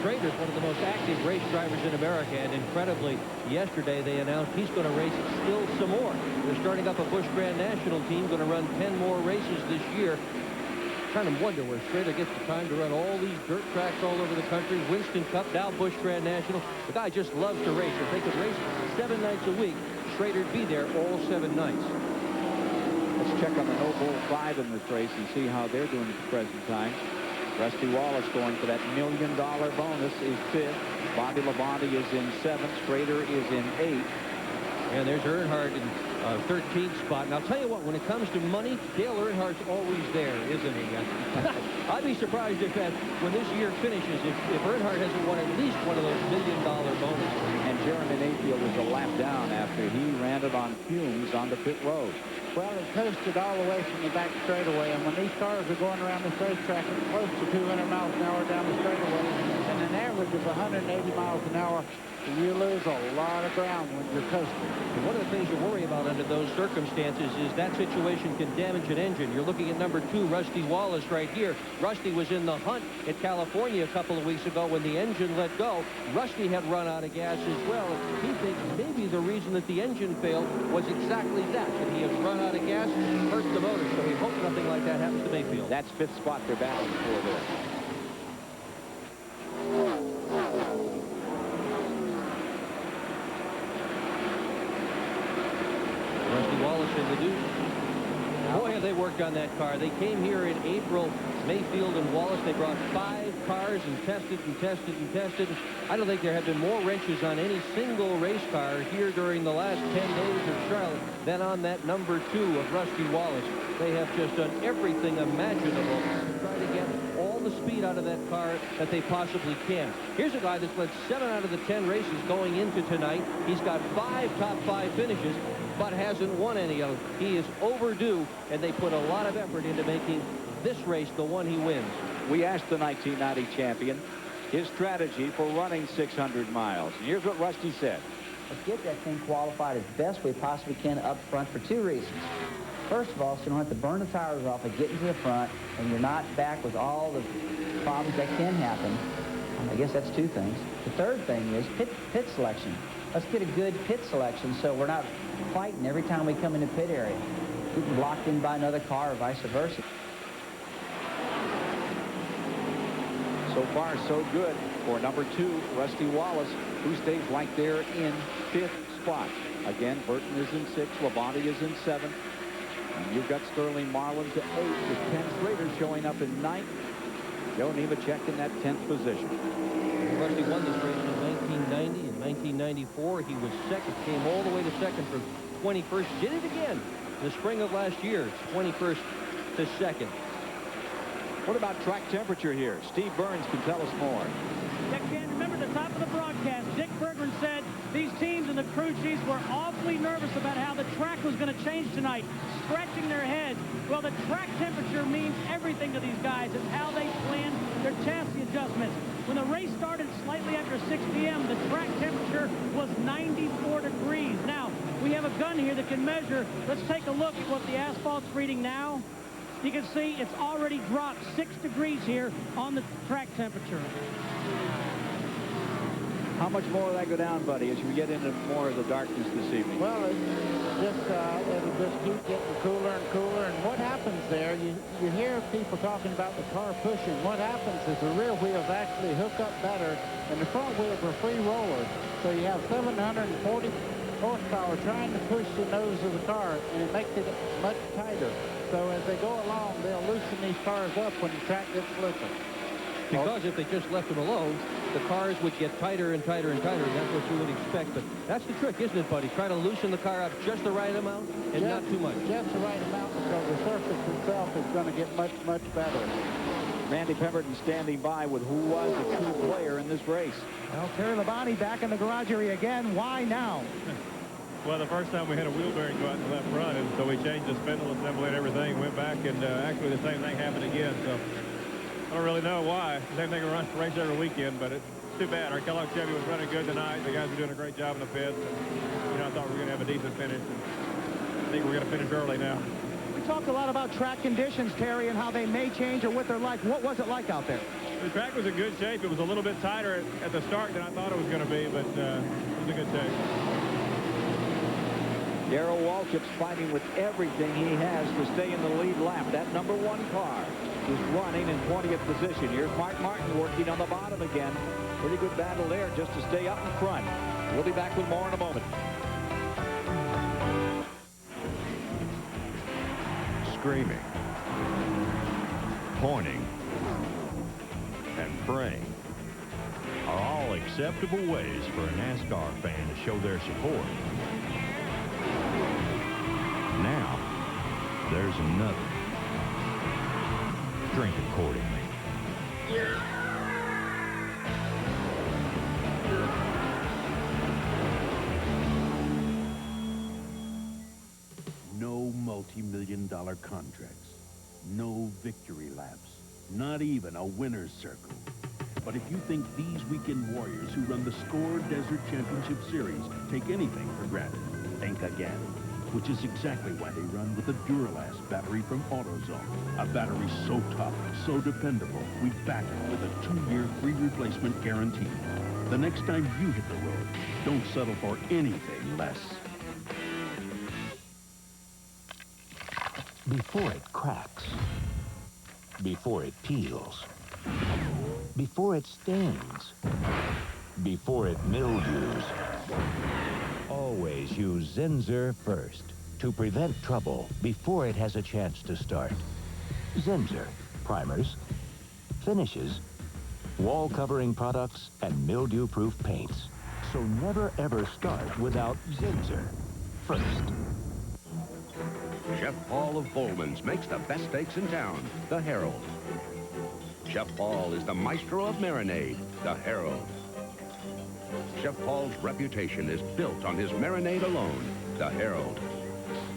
Schrader's one of the most active race drivers in America, and incredibly, yesterday they announced he's going to race still some more. They're starting up a Busch Grand National team, going to run 10 more races this year. Trying to wonder where Schrader gets the time to run all these dirt tracks all over the country. Winston Cup, now Busch Grand National. The guy just loves to race. If they could race 7 nights a week, Schrader'd be there all 7 nights. Let's check on the No Bull 5 in this race and see how they're doing at the present time. Rusty Wallace going for that $1 million bonus is 5th. Bobby Labonte is in 7th. Schrader is in 8th. And there's Earnhardt in 13th spot. And I'll tell you what, when it comes to money, Dale Earnhardt's always there, isn't he? I'd be surprised if when this year finishes, if Earnhardt hasn't won at least one of those $1 million bonuses. And Jeremy Mayfield is a lap down after he ran it on fumes on the pit road. Well, it coasted all the way from the back straightaway, and when these cars are going around this racetrack at close to 200 miles an hour down the straightaway, and an average of 180 miles an hour, you lose a lot of ground when you're coasting. And one of the things you worry about under those circumstances is that situation can damage an engine. You're looking at number 2, Rusty Wallace, right here. Rusty was in the hunt at California a couple of weeks ago when the engine let go. Rusty had run out of gas as well. He thinks maybe the reason that the engine failed was exactly that he had run out of gas and hurt the motor. So we hope nothing like that happens to Mayfield. That's 5th spot they're battling for there. Rusty Wallace in the deuce. Boy, have they worked on that car. They came here in April. Mayfield and Wallace, they brought 5 cars and tested and tested and tested. I don't think there have been more wrenches on any single race car here during the last 10 days of Charlotte than on that number 2 of Rusty Wallace. They have just done everything imaginable to try to get all the speed out of that car that they possibly can. Here's a guy that's led 7 out of the 10 races going into tonight. He's got 5 top 5 finishes, but hasn't won any of them. He is overdue, and they put a lot of effort into making this race the one he wins. We asked the 1990 champion his strategy for running 600 miles. And here's what Rusty said. Let's get that thing qualified as best we possibly can up front for 2 reasons. First of all, so you don't have to burn the tires off and get into the front, and you're not back with all the problems that can happen. I guess that's 2 things. The third thing is pit selection. Let's get a good pit selection so we're not fighting every time we come into pit area. Getting blocked in by another car or vice versa. So far, so good for number 2, Rusty Wallace, who stays right there in 5th spot. Again, Burton is in 6th, Labonte is in 7th. And you've got Sterling Marlin to 8th, with Ken Schrader showing up in 9th. Joe Nemechek in that 10th position. Rusty won this race in 1990. In 1994, he was 2nd, came all the way to 2nd from 21st. Did it again in the spring of last year, 21st to 2nd. What about track temperature here? Steve Burns can tell us more. Yeah, Ken, remember the top of the broadcast, Dick Berggren said these teams and the crew chiefs were awfully nervous about how the track was going to change tonight, scratching their heads. Well, the track temperature means everything to these guys. It's how they plan their chassis adjustments. When the race started slightly after 6 p.m., the track temperature was 94 degrees. Now, we have a gun here that can measure. Let's take a look at what the asphalt's reading now. You can see it's already dropped 6 degrees here on the track temperature. How much more will that go down, buddy, as we get into more of the darkness this evening? Well, it'll just keep getting cooler and cooler. And what happens there, you hear people talking about the car pushing. What happens is the rear wheels actually hook up better, and the front wheels are free rollers. So you have 740 horsepower trying to push the nose of the car, and it makes it much tighter. So as they go along, they'll loosen these cars up when the track gets slicker. Because if they just left them alone, the cars would get tighter and tighter and tighter, and that's what you would expect. But that's the trick, isn't it, buddy? Try to loosen the car up just the right amount and not too much. Just the right amount, because the surface itself is going to get much, much better. Randy Pemberton standing by with who was a true player in this race. Well, Terry Labonte back in the garage area again. Why now? Well, the first time we had a wheel bearing go out in the left front, and so we changed the spindle assembly and everything, went back, and actually the same thing happened again. So I don't really know why. Same thing runs race every weekend, but it's too bad. Our Kellogg Chevy was running good tonight. The guys were doing a great job in the pits. And, I thought we were going to have a decent finish. And I think we're going to finish early now. We talked a lot about track conditions, Terry, and how they may change or what they're like. What was it like out there? The track was in good shape. It was a little bit tighter at the start than I thought it was going to be, but it was in good shape. Darrell Waltrip's fighting with everything he has to stay in the lead lap. That number 1 car is running in 20th position. Here's Mark Martin working on the bottom again. Pretty good battle there just to stay up in front. We'll be back with more in a moment. Screaming, pointing, spraying are all acceptable ways for a NASCAR fan to show their support. Now, there's another. Drink accordingly. No multi-million-dollar contracts. No victory laps. Not even a winner's circle. But if you think these weekend warriors who run the Score Desert Championship Series take anything for granted, think again. Which is exactly why they run with the Duralast battery from AutoZone. A battery so tough, so dependable, we back it with a 2-year free replacement guarantee. The next time you hit the road, don't settle for anything less. Before it cracks, before it peels, before it stains, before it mildews, always use Zinser first to prevent trouble before it has a chance to start. Zinser, primers, finishes, wall covering products, and mildew-proof paints. So never ever start without Zinser first. Chef Paul of Bowman's makes the best steaks in town, the Herald. Chef Paul is the maestro of marinade, the Herald. Chef Paul's reputation is built on his marinade alone, the Herald.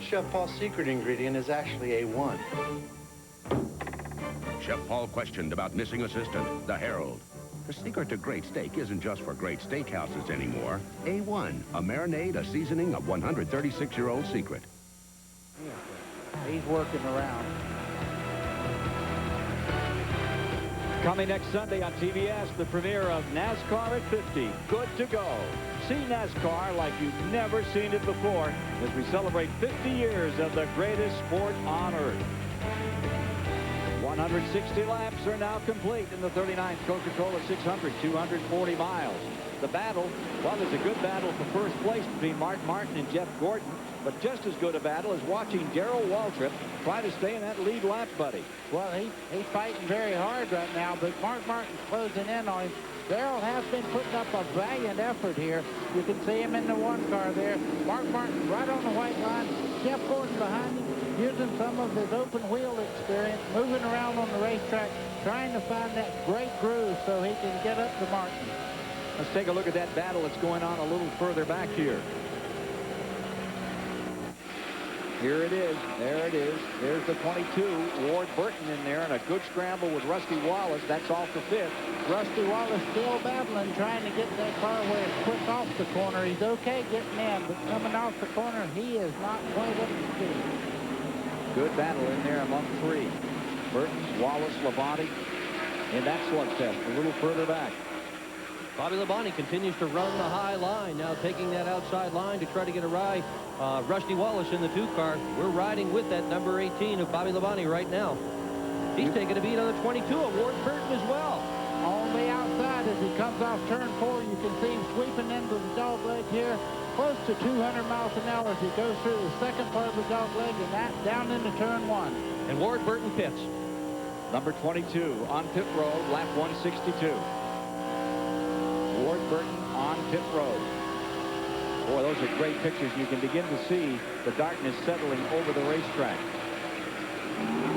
Chef Paul's secret ingredient is actually A1. Chef Paul questioned about missing assistant, the Herald. The secret to great steak isn't just for great steakhouses anymore. A1, a marinade, a seasoning, a 136-year-old secret. He's working around. Coming next Sunday on TBS, the premiere of NASCAR at 50. Good to go. See NASCAR like you've never seen it before as we celebrate 50 years of the greatest sport on earth. 160 laps are now complete in the 39th Coca Cola 600, 240 miles. The battle, well, there's a good battle for first place between Mark Martin and Jeff Gordon, but just as good a battle is watching Darrell Waltrip try to stay in that lead lap, buddy. Well, he's fighting very hard right now, but Mark Martin's closing in on him. Darrell has been putting up a valiant effort here. You can see him in the one car there. Mark Martin right on the white line. Jeff Gordon behind him, using some of his open wheel experience, moving around on the racetrack, trying to find that great groove so he can get up to Martin. Let's take a look at that battle that's going on a little further back here. Here it is. There it is. There's the 22. Ward Burton in there, and a good scramble with Rusty Wallace. That's all for fifth. Rusty Wallace still battling, trying to get that car where it's quick off the corner. He's okay getting in, but coming off the corner, he is not quite up to speed. Good battle in there among three. Burton, Wallace, Labonte in that slugfest a little further back. Bobby Labonte continues to run the high line, now taking that outside line to try to get a ride. Rusty Wallace in the 2-car. We're riding with that number 18 of Bobby Labonte right now. He's taking a beat on the 22 of Ward Burton as well. On the outside as he comes off turn 4, you can see him sweeping into the dog leg here, close to 200 miles an hour as he goes through the second part of the dog leg and that down into turn 1. And Ward Burton pits. Number 22 on pit road, lap 162. Ward Burton on pit road. Boy, those are great pictures. You can begin to see the darkness settling over the racetrack.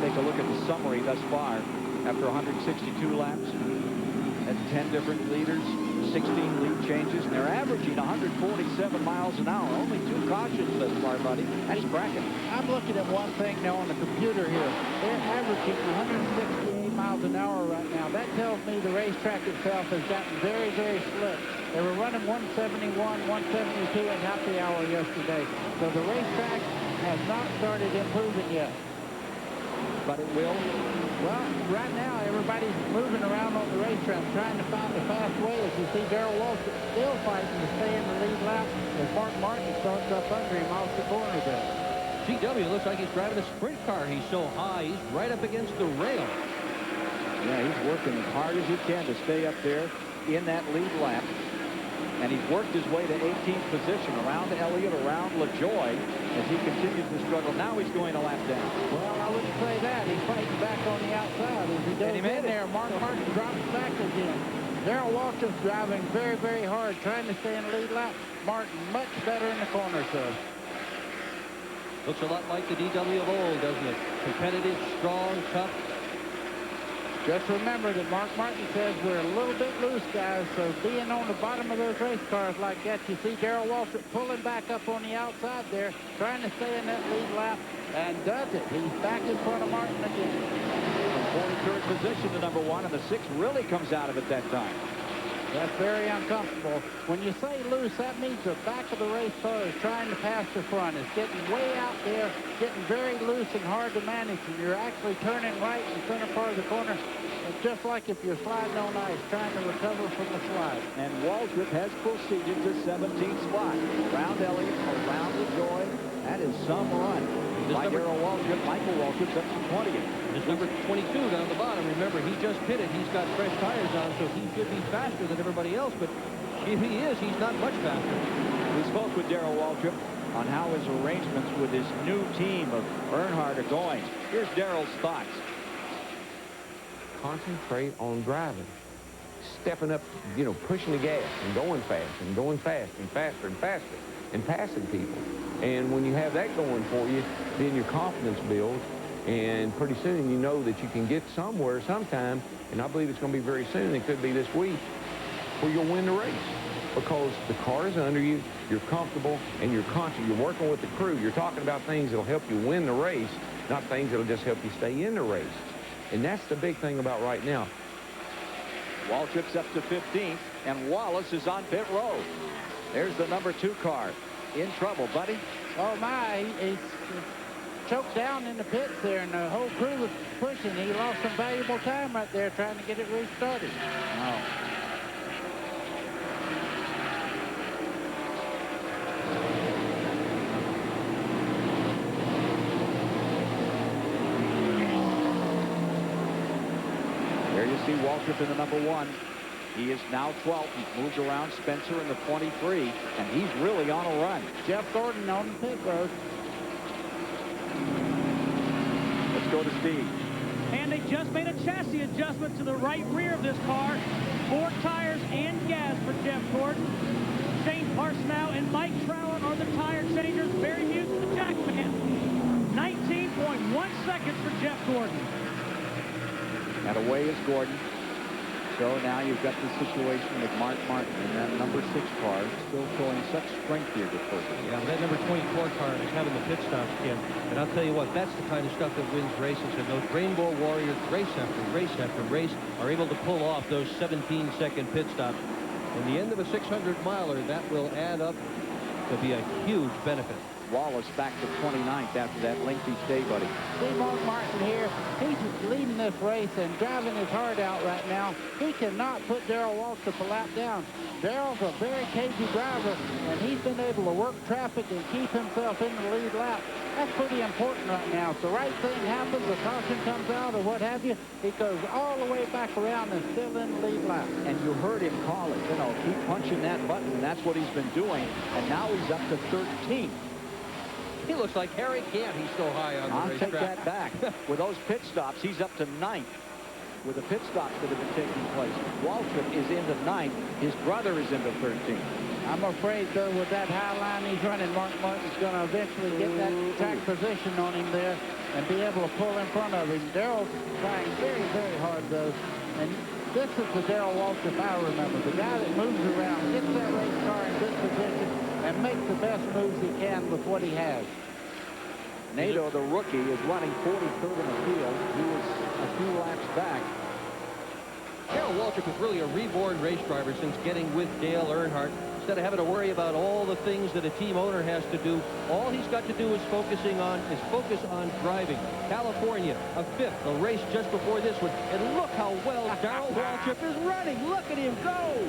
Take a look at the summary thus far. After 162 laps, at 10 different leaders, 16 lead changes, and they're averaging 147 miles an hour. Only 2 cautions thus far, buddy. That's cracking. I'm looking at one thing now on the computer here. They're averaging 168 miles an hour right now. That tells me the racetrack itself has gotten very, very slick. They were running 171, 172 at happy hour yesterday. So the racetrack has not started improving yet. But it will? Well, right now, everybody's moving around on the racetrack trying to find a fast way. As you see, Darrell Waltrip still fighting to stay in the lead lap as Mark Martin starts up under him off the corner there. GW looks like he's driving a sprint car. He's so high, he's right up against the rail. Yeah, he's working as hard as he can to stay up there in that lead lap. And he's worked his way to 18th position around Elliott, around LaJoy, as he continues to struggle. Now he's going a lap down. Well, I wouldn't say that. He's fighting back on the outside. As he goes in there, Mark Martin drops back again. Darrell Waltrip's driving very, very hard, trying to stay in the lead lap. Martin much better in the corner, so. Looks a lot like the DW of old, doesn't it? Competitive, strong, tough. Just remember that Mark Martin says we're a little bit loose, guys, so being on the bottom of those race cars like that, you see Darrell Waltrip pulling back up on the outside there, trying to stay in that lead lap, and does it. He's back in front of Martin again. From 43rd position to number 1, and the 6 really comes out of it that time. That's very uncomfortable. When you say loose, that means the back of the race car is trying to pass the front. It's getting way out there, getting very loose and hard to manage, and you're actually turning right in the center part of the corner. It's just like if you're sliding on ice, trying to recover from the slide. And Waltrip has proceeded to 17th spot. Around Elliott, around LaJoy. That is some run. By Darrell Waltrip, Michael Waltrip's up to 20th. This number 22 down the bottom. Remember, he just pitted. He's got fresh tires on, so he should be faster than everybody else. But if he is, he's not much faster. We spoke with Darrell Waltrip on how his arrangements with his new team of Earnhardt are going. Here's Darrell's thoughts. Concentrate on driving. Stepping up, you know, pushing the gas and going fast and going fast and faster and faster and passing people. And when you have that going for you, then your confidence builds. And pretty soon you know that you can get somewhere sometime, and I believe it's going to be very soon, it could be this week, where you'll win the race. Because the car is under you, you're comfortable, and you're conscious. You're working with the crew. You're talking about things that'll help you win the race, not things that'll just help you stay in the race. And that's the big thing about right now. Waltrip's up to 15th, and Wallace is on pit road. There's the number 2 car. In trouble, buddy. Oh, my. He's choked down in the pits there, and the whole crew was pushing. He lost some valuable time right there trying to get it restarted. Oh. There you see Waltrip in the number 1. He is now 12th. He's moved around Spencer in the 23, and he's really on a run. Jeff Gordon on the pit road. Let's go to Steve. And they just made a chassis adjustment to the right rear of this car. 4 tires and gas for Jeff Gordon. Shane Parsnow and Mike Trower are the tire changers. Barry Hughes, the jackman. 19.1 seconds for Jeff Gordon. And away is Gordon. So now you've got the situation with Mark Martin in that number 6 car, still showing such strength here to first. Yeah, that number 24 car is having the pit stops again. And I'll tell you what, that's the kind of stuff that wins races. And those Rainbow Warriors, race after race after race, are able to pull off those 17-second pit stops. In the end of a 600-miler, that will add up to be a huge benefit. Wallace back to 29th after that lengthy stay, buddy. See Mark Martin here. He's leading this race and driving his heart out right now. He cannot put Darrell Waltrip a lap down. Darrell's a very cagey driver, and he's been able to work traffic and keep himself in the lead lap. That's pretty important right now. If the right thing happens, the caution comes out or what have you, he goes all the way back around and still in the lead lap. And you heard him call it, you know, keep punching that button, and that's what he's been doing. And now he's up to 13th. He looks like Harry Gant. He's so high on the racetrack. I'll take that back. With those pit stops, he's up to 9th. With the pit stops that have been taking place. Waltrip is into 9th. His brother is into 13th. I'm afraid, though, with that high line he's running, Mark Martin's going to eventually get that track position on him there and be able to pull in front of him. Darrell's trying very, very hard, though. And this is the Darrell Waltrip I remember. The guy that moves around, gets that race car in good position, and makes the best moves he can with what he has. Nato, the rookie, is running 43rd in the field. He was a few laps back. Darrell Waltrip is really a reborn race driver since getting with Dale Earnhardt. Instead of having to worry about all the things that a team owner has to do, all he's got to do is focus on driving. California, a 5th, the race just before this one. And look how well Darrell Waltrip is running. Look at him go.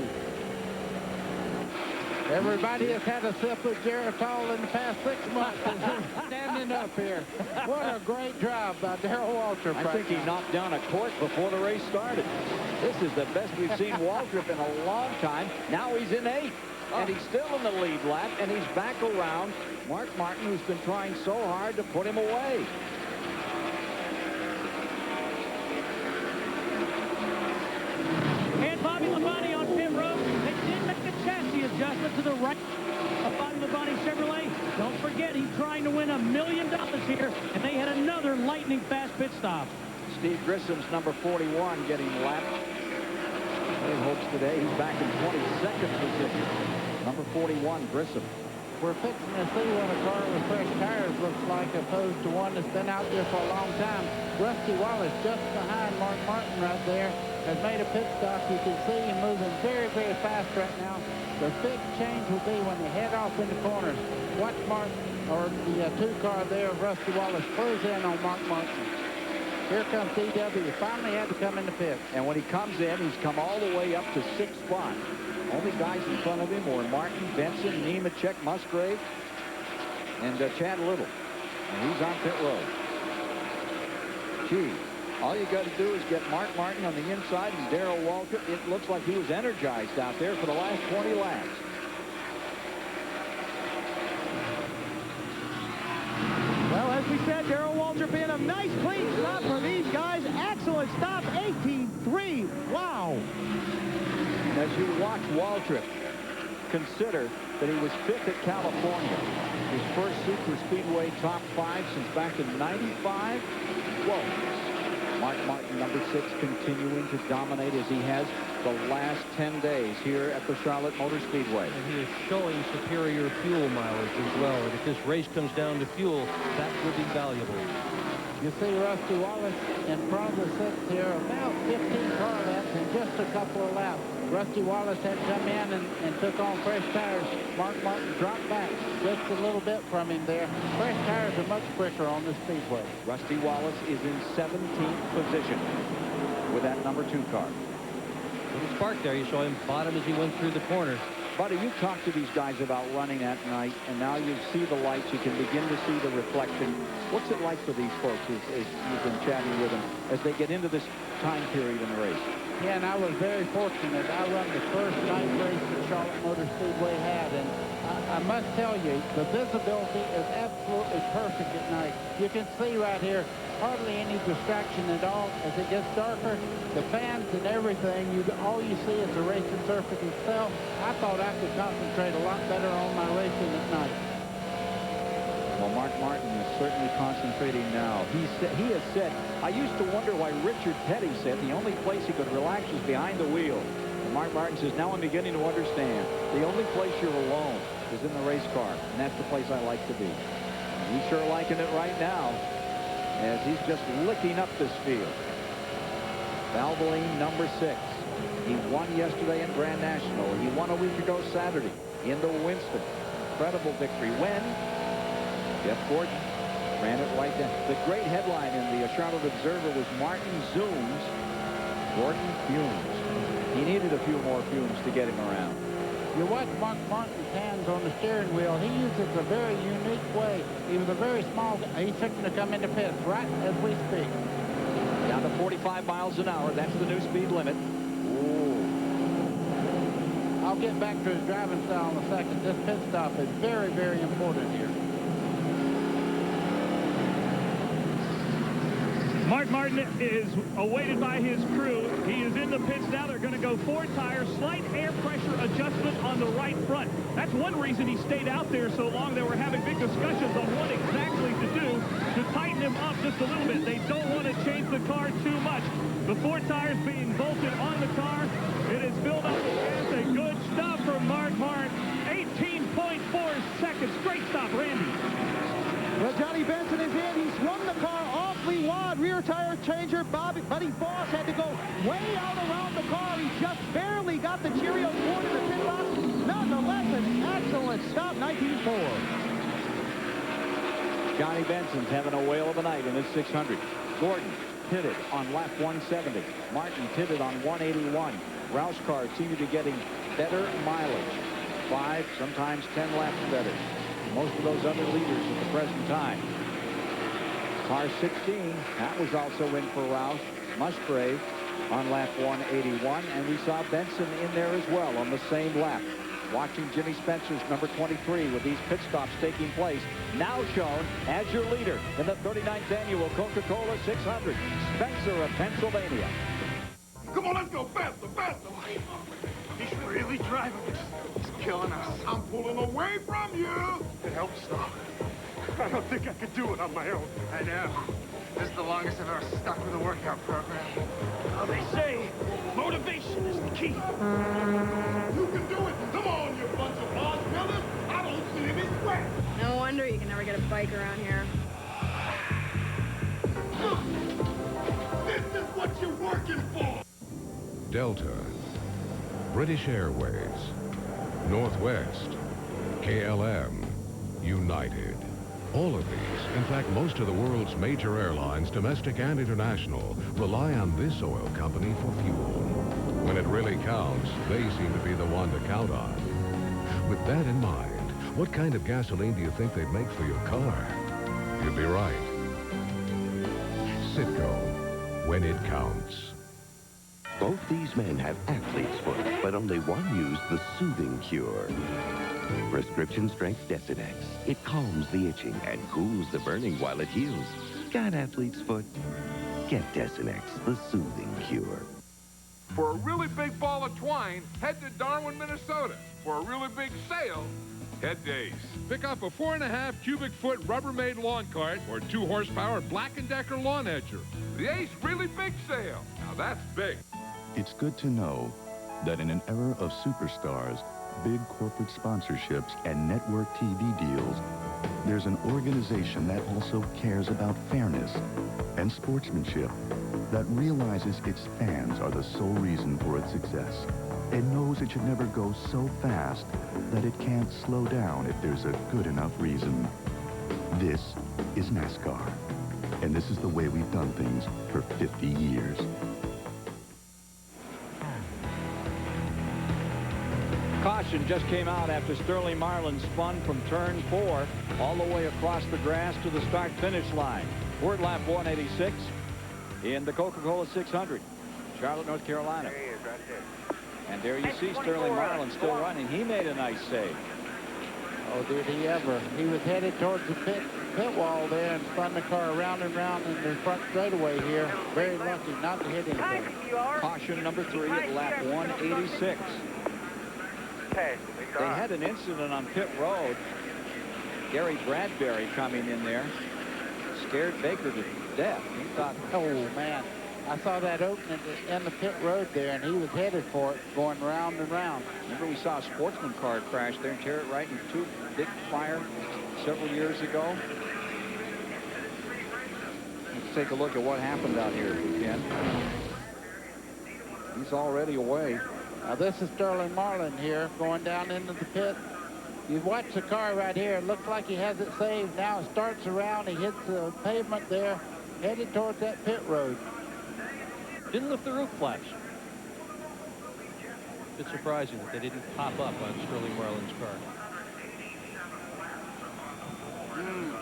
Everybody has had a sip of Geritol in the past 6 months. Standing up here. What a great job by Darrell Waltrip. I think he knocked down a cork before the race started. This is the best we've seen Waltrip in a long time. Now he's in 8th. And he's still in the lead lap, and he's back around Mark Martin, who's been trying so hard to put him away. it to the right of Bobby Labonte Chevrolet. Don't forget, he's trying to win $1 million here, and they had another lightning fast pit stop. Steve Grissom's number 41 getting lapped. He hopes today he's back in 22nd position. Number 41, Grissom. We're fixing to see what a car with fresh tires looks like opposed to one that's been out there for a long time. Rusty Wallace just behind Mark Martin right there has made a pit stop. You can see him moving very, very fast right now. The big change will be when they head off in the corners. Watch Martin, or the two car there of Rusty Wallace, close in on Mark Martin. Here comes DW. He finally had to come in the pit. And when he comes in, he's come all the way up to 6th spot. Only guys in front of him were Martin, Benson, Nemechek, Musgrave, and Chad Little. And he's on pit road. Gee, all you got to do is get Mark Martin on the inside and Darrell Waltrip. It looks like he was energized out there for the last 20 laps. Well, as we said, Darrell Waltrip in a nice clean stop for these guys. Excellent stop, 18-3. Wow. As you watch Waltrip, consider that he was 5th at California. His first super speedway top 5 since back in 95. Whoa. Mark Martin, number 6, continuing to dominate as he has the last 10 days here at the Charlotte Motor Speedway. And he is showing superior fuel mileage as well. And if this race comes down to fuel, that will be valuable. You see Rusty Wallace in front of the 6th here, about 15 car laps in just a couple of laps. Rusty Wallace had come in and took on fresh tires. Mark Martin dropped back just a little bit from him there. Fresh tires are much quicker on this speedway. Rusty Wallace is in 17th position with that number 2 car. Little spark there. You saw him bottom as he went through the corner. Buddy, you talked to these guys about running at night, and now you see the lights. You can begin to see the reflection. What's it like for these folks as you've been chatting with them as they get into this time period in the race? Yeah, and I was very fortunate. I run the first night race that Charlotte Motor Speedway had, and I must tell you, the visibility is absolutely perfect at night. You can see right here, hardly any distraction at all. As it gets darker, the fans and everything, all you see is the racing surface itself. I thought I could concentrate a lot better on my racing at night. Well, Mark Martin is certainly concentrating now. He has said, I used to wonder why Richard Petty said the only place he could relax is behind the wheel. And Mark Martin says, now I'm beginning to understand. The only place you're alone is in the race car, and that's the place I like to be. And he's sure liking it right now as he's just licking up this field. Valvoline, number 6. He won yesterday in Grand National. He won a week ago Saturday into Winston. Incredible victory. When Jeff Gordon ran it right down. The great headline in the Charlotte Observer was Martin zooms, Gordon fumes. He needed a few more fumes to get him around. You watch Mark Martin's hands on the steering wheel. He uses a very unique way. He was a very small guy. He's fixing to come into pits right as we speak. Down to 45 miles an hour. That's the new speed limit. Ooh. I'll get back to his driving style in a second. This pit stop is very, very important here. Mark Martin is awaited by his crew. He is in the pits now. They're going to go 4 tires, slight air pressure adjustment on the right front. That's one reason he stayed out there so long. They were having big discussions on what exactly to do to tighten him up just a little bit. They don't want to change the car too much. The 4 tires being bolted on the car. It is filled up. It's a good stop for Mark Martin. 18.4 seconds. Great stop, Randy. Well, Johnny Benson is in. He swung the car awfully wide. Rear tire changer. Buddy Boss had to go way out around the car. He just barely got the Cheerios board in the pit box. Nonetheless, an excellent stop, 19.4. Johnny Benson's having a whale of a night in his 600. Gordon pitted on lap 170. Martin pitted on 181. Roush cars seem to be getting better mileage. 5, sometimes 10 laps better. Most of those other leaders at the present time. Car 16, that was also in for Roush. Musgrave on lap 181, and we saw Benson in there as well on the same lap. Watching Jimmy Spencer's number 23 with these pit stops taking place, now shown as your leader in the 39th annual Coca Cola 600, Spencer of Pennsylvania. Come on, let's go faster, faster. He's really driving. killing us. I'm pulling away from you. It helps, though. I don't think I could do it on my own. I know. This is the longest I've ever stuck with a workout program. Well, they say motivation is the key. You can do it. Come on, you bunch of marshmallows. I don't see any sweat. No wonder you can never get a bike around here. This is what you're working for. Delta, British Airways, Northwest, KLM, United. All of these, in fact, most of the world's major airlines, domestic and international, rely on this oil company for fuel. When it really counts, they seem to be the one to count on. With that in mind, what kind of gasoline do you think they'd make for your car? You'd be right. Citgo, when it counts. Both these men have athlete's foot, but only one used the soothing cure. Prescription strength Desinex. It calms the itching and cools the burning while it heals. Got athlete's foot? Get Desinex, the soothing cure. For a really big ball of twine, head to Darwin, Minnesota. For a really big sale, head to Ace. Pick up a 4.5 cubic foot Rubbermaid lawn cart or 2 horsepower Black & Decker lawn edger. The Ace really big sale. Now that's big. It's good to know that in an era of superstars, big corporate sponsorships, and network TV deals, there's an organization that also cares about fairness and sportsmanship, that realizes its fans are the sole reason for its success, and knows it should never go so fast that it can't slow down if there's a good enough reason. This is NASCAR, and this is the way we've done things for 50 years. Caution just came out after Sterling Marlin spun from turn 4 all the way across the grass to the start-finish line. We're at lap 186 in the Coca Cola 600, Charlotte, North Carolina. There he is, right there. And there you see Sterling Marlin still running. He made a nice save. Oh, did he ever. He was headed towards the pit wall there and spun the car around and round in the front straightaway here. Very lucky not to hit anything. Caution number 3 at lap 186. They had an incident on pit road. Gary Bradbury coming in there scared Baker to death. He thought, oh man, I saw that opening in the pit road there, and he was headed for it, going round and round. Remember we saw a sportsman car crash there and tear it right in two, big fire several years ago. Let's take a look at what happened out here if we can. He's already away. Now this is Sterling Marlin here going down into the pit. You watch the car right here. It looks like he has it saved. Now it starts around. He hits the pavement there, headed towards that pit road. Didn't lift the roof flaps. Bit surprising that they didn't pop up on Sterling Marlin's car.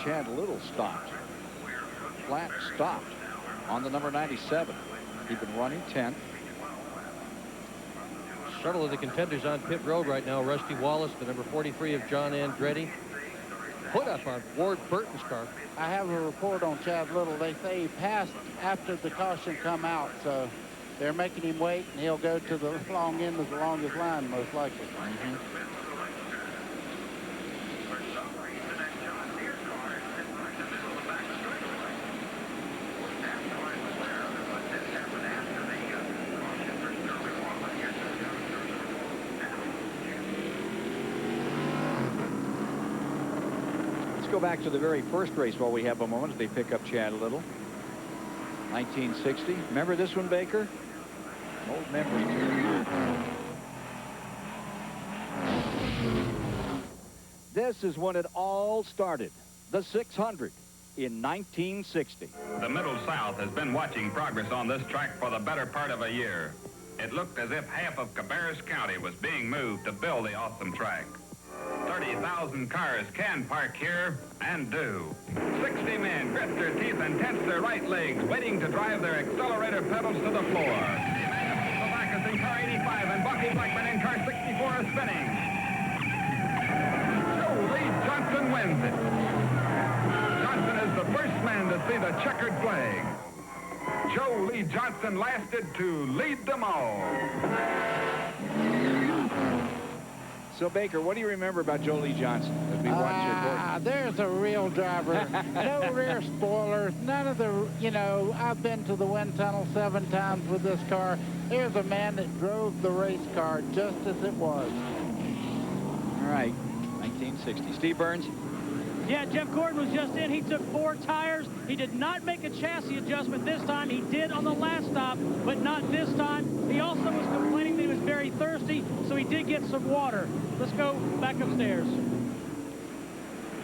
Chad Little stopped. Flat stopped on the number 97. He'd been running 10th. Several of the contenders on pit road right now. Rusty Wallace, the number 43 of John Andretti. Put up on Ward Burton's car. I have a report on Chad Little. They say he passed after the caution come out, so they're making him wait, and he'll go to the long end of the longest line, most likely. Go back to the very first race while we have a moment as they pick up Chad Little. 1960. Remember this one, Baker? Old memory. This is when it all started. The 600 in 1960. The Middle South has been watching progress on this track for the better part of a year. It looked as if half of Cabarrus County was being moved to build the awesome track. 30,000 cars can park here, and do. 60 men grit their teeth and tense their right legs, waiting to drive their accelerator pedals to the floor. Slovak in car 85 and Bucky Blackman in car 64 are spinning. Joe Lee Johnson wins it. Johnson is the first man to see the checkered flag. Joe Lee Johnson lasted to lead them all. So, Baker, what do you remember about Joe Lee Johnson as we watch your There's a real driver. No rear spoilers. None of the, you know, I've been to the wind tunnel 7 times with this car. Here's a man that drove the race car just as it was. All right, 1960. Steve Burns. Yeah, Jeff Gordon was just in. He took 4 tires. He did not make a chassis adjustment this time. He did on the last stop, but not this time. He also was complaining that he was very thirsty, so he did get some water. Let's go back upstairs.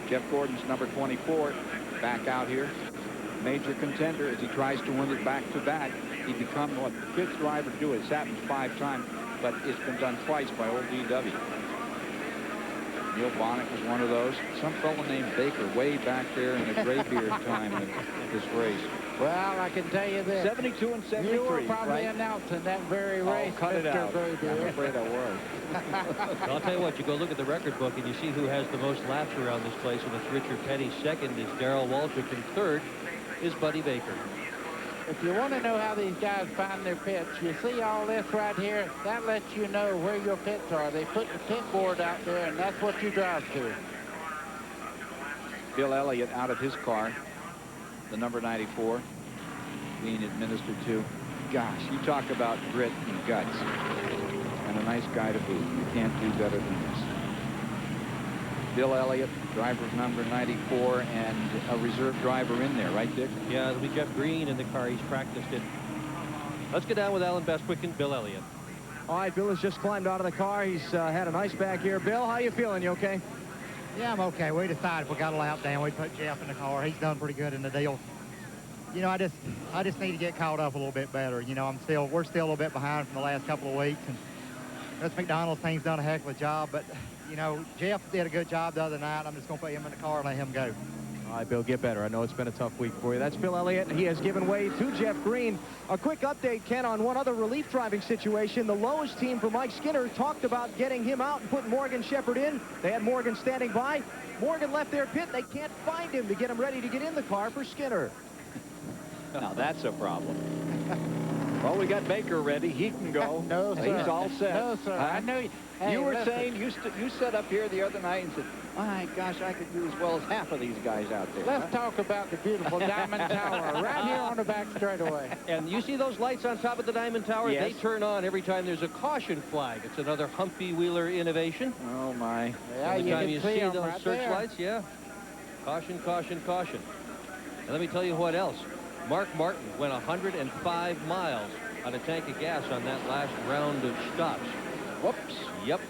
Jeff Gordon's number 24 back out here. Major contender as he tries to win it back-to-back. He become what the 5th driver to do it. It's happened 5 times, but it's been done twice by old DW. Neil Bonnet was one of those. Some fellow named Baker way back there in the Graybeard time of this race. Well, I can tell you this. 72 and 73, You were probably right? announcing that very race, cut it Mr. out. Graybeard. I'm afraid I was. I'll tell you what, you go look at the record book and you see who has the most laps around this place, and it's Richard Petty. Second is Darrell Waltrip, and third is Buddy Baker. If you want to know how these guys find their pits, you see all this right here, that lets you know where your pits are. They put the pit board out there, and that's what you drive to. Bill Elliott out of his car, the number 94, being administered to. Gosh, you talk about grit and guts, and a nice guy to boot. You can't do better than this. Bill Elliott, driver of number 94, and a reserve driver in there, right, Dick? Yeah, it'll be Jeff Green in the car. He's practiced it. Let's get down with Alan Bestwick and Bill Elliott. All right, Bill has just climbed out of the car. He's had an ice back here. Bill, how you feeling? You okay? Yeah, I'm okay. We decided if we got a lap down, we'd put Jeff in the car. He's done pretty good in the deal. You know, I just need to get caught up a little bit better. You know, we're still a little bit behind from the last couple of weeks, and Russ McDonald's team's done a heck of a job, but you know, Jeff did a good job the other night. I'm just going to put him in the car and let him go. All right, Bill, get better. I know it's been a tough week for you. That's Bill Elliott. He has given way to Jeff Green. A quick update, Ken, on one other relief driving situation. The Lowe's team for Mike Skinner talked about getting him out and putting Morgan Shepherd in. They had Morgan standing by. Morgan left their pit. They can't find him to get him ready to get in the car for Skinner. Now, that's a problem. Well, we got Baker ready. He can go. No, sir. He's all set. No, sir. I know you. Hey, you were listen. saying you sat up here the other night and said, my gosh, I could do as well as half of these guys out there. Let's talk about the beautiful Diamond Tower right here on the back straightaway. And you see those lights on top of the Diamond Tower? Yes. They turn on every time there's a caution flag. It's another Humpy Wheeler innovation. Oh, my. Yeah, Every time you see 'em those right searchlights, yeah. Caution, caution, caution. And let me tell you what else. Mark Martin went 105 miles on a tank of gas on that last round of stops. Whoops. Yep.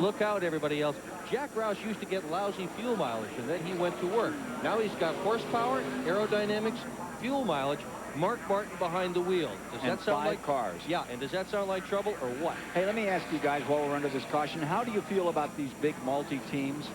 Look out, everybody else. Jack Roush used to get lousy fuel mileage, and then he went to work. Now he's got horsepower, aerodynamics, fuel mileage, Mark Martin behind the wheel. Does And that sound 5 like cars? Yeah, and does that sound like trouble or what? Hey, let me ask you guys while we're under this caution, how do you feel about these big multi-teams?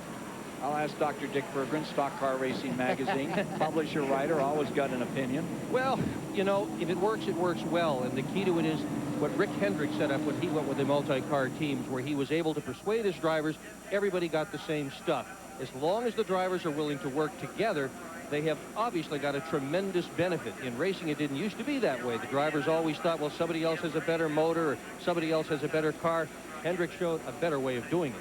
I'll ask Dr. Dick Berggren, Stock Car Racing Magazine, publisher, writer, always got an opinion. Well, you know, if it works well, and the key to it is what Rick Hendrick set up when he went with the multi-car teams, where he was able to persuade his drivers, everybody got the same stuff. As long as the drivers are willing to work together, they have obviously got a tremendous benefit. In racing, it didn't used to be that way. The drivers always thought, well, somebody else has a better motor, or somebody else has a better car. Hendrick showed a better way of doing it.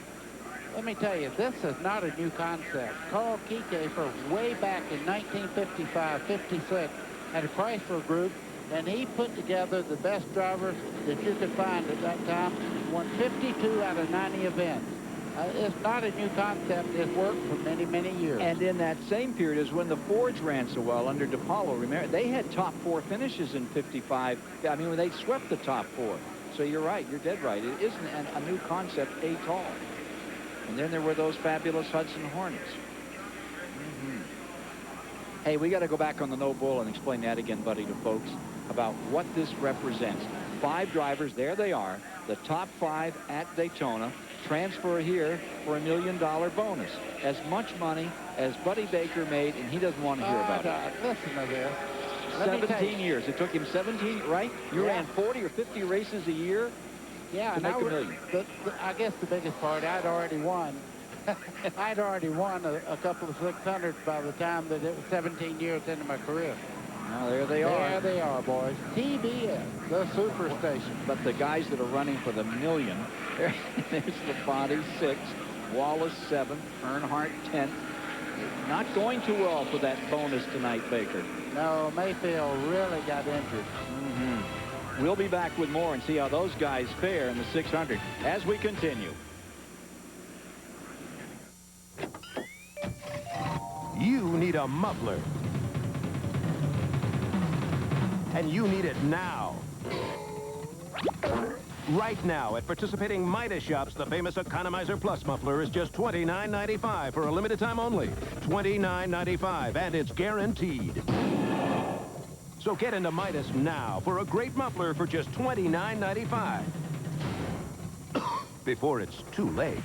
Let me tell you, this is not a new concept. Carl Kiefer, way back in 1955, 56, had a Chrysler group, and he put together the best drivers that you could find at that time, won 52 out of 90 events. It's not a new concept. It's worked for many, many years. And in that same period is when the Fords ran so well under DePaulo. Remember, they had top 4 finishes in 55. I mean, when they swept the top 4. So you're right. You're dead right. It isn't a new concept at all. And then there were those fabulous Hudson Hornets. Hey, we got to go back on the no bull and explain that again, buddy, to folks about what this represents. 5 drivers, there they are, the top 5 at Daytona, transfer here for $1 million bonus. As much money as Buddy Baker made, and he doesn't want to hear about it. Listen to this. 17 years. It took him 17, right? You ran 40 or 50 races a year. Yeah, to make $1 million. I guess the biggest part, I'd already won. I'd already won a couple of 600s by the time that it was 17 years into my career. Now, there they are. There they are, boys. TBS, the Superstation. But the guys that are running for the million, there's the body 6th, Wallace 7th, Earnhardt 10th. Not going too well for that bonus tonight, Baker. No, Mayfield really got injured. We'll be back with more and see how those guys fare in the 600 as we continue. You need a muffler. And you need it now. Right now, at participating Midas shops, the famous Economizer Plus muffler is just $29.95 for a limited time only. $29.95, and it's guaranteed. So get into Midas now for a great muffler for just $29.95. Before it's too late.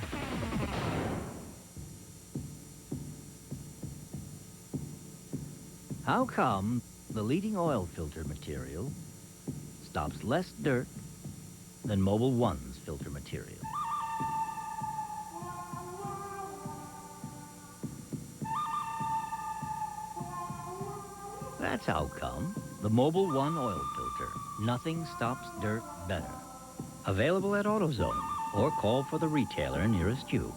How come the leading oil filter material stops less dirt than Mobil 1's filter material? That's how come the Mobil 1 oil filter. Nothing stops dirt better. Available at AutoZone or call for the retailer nearest you.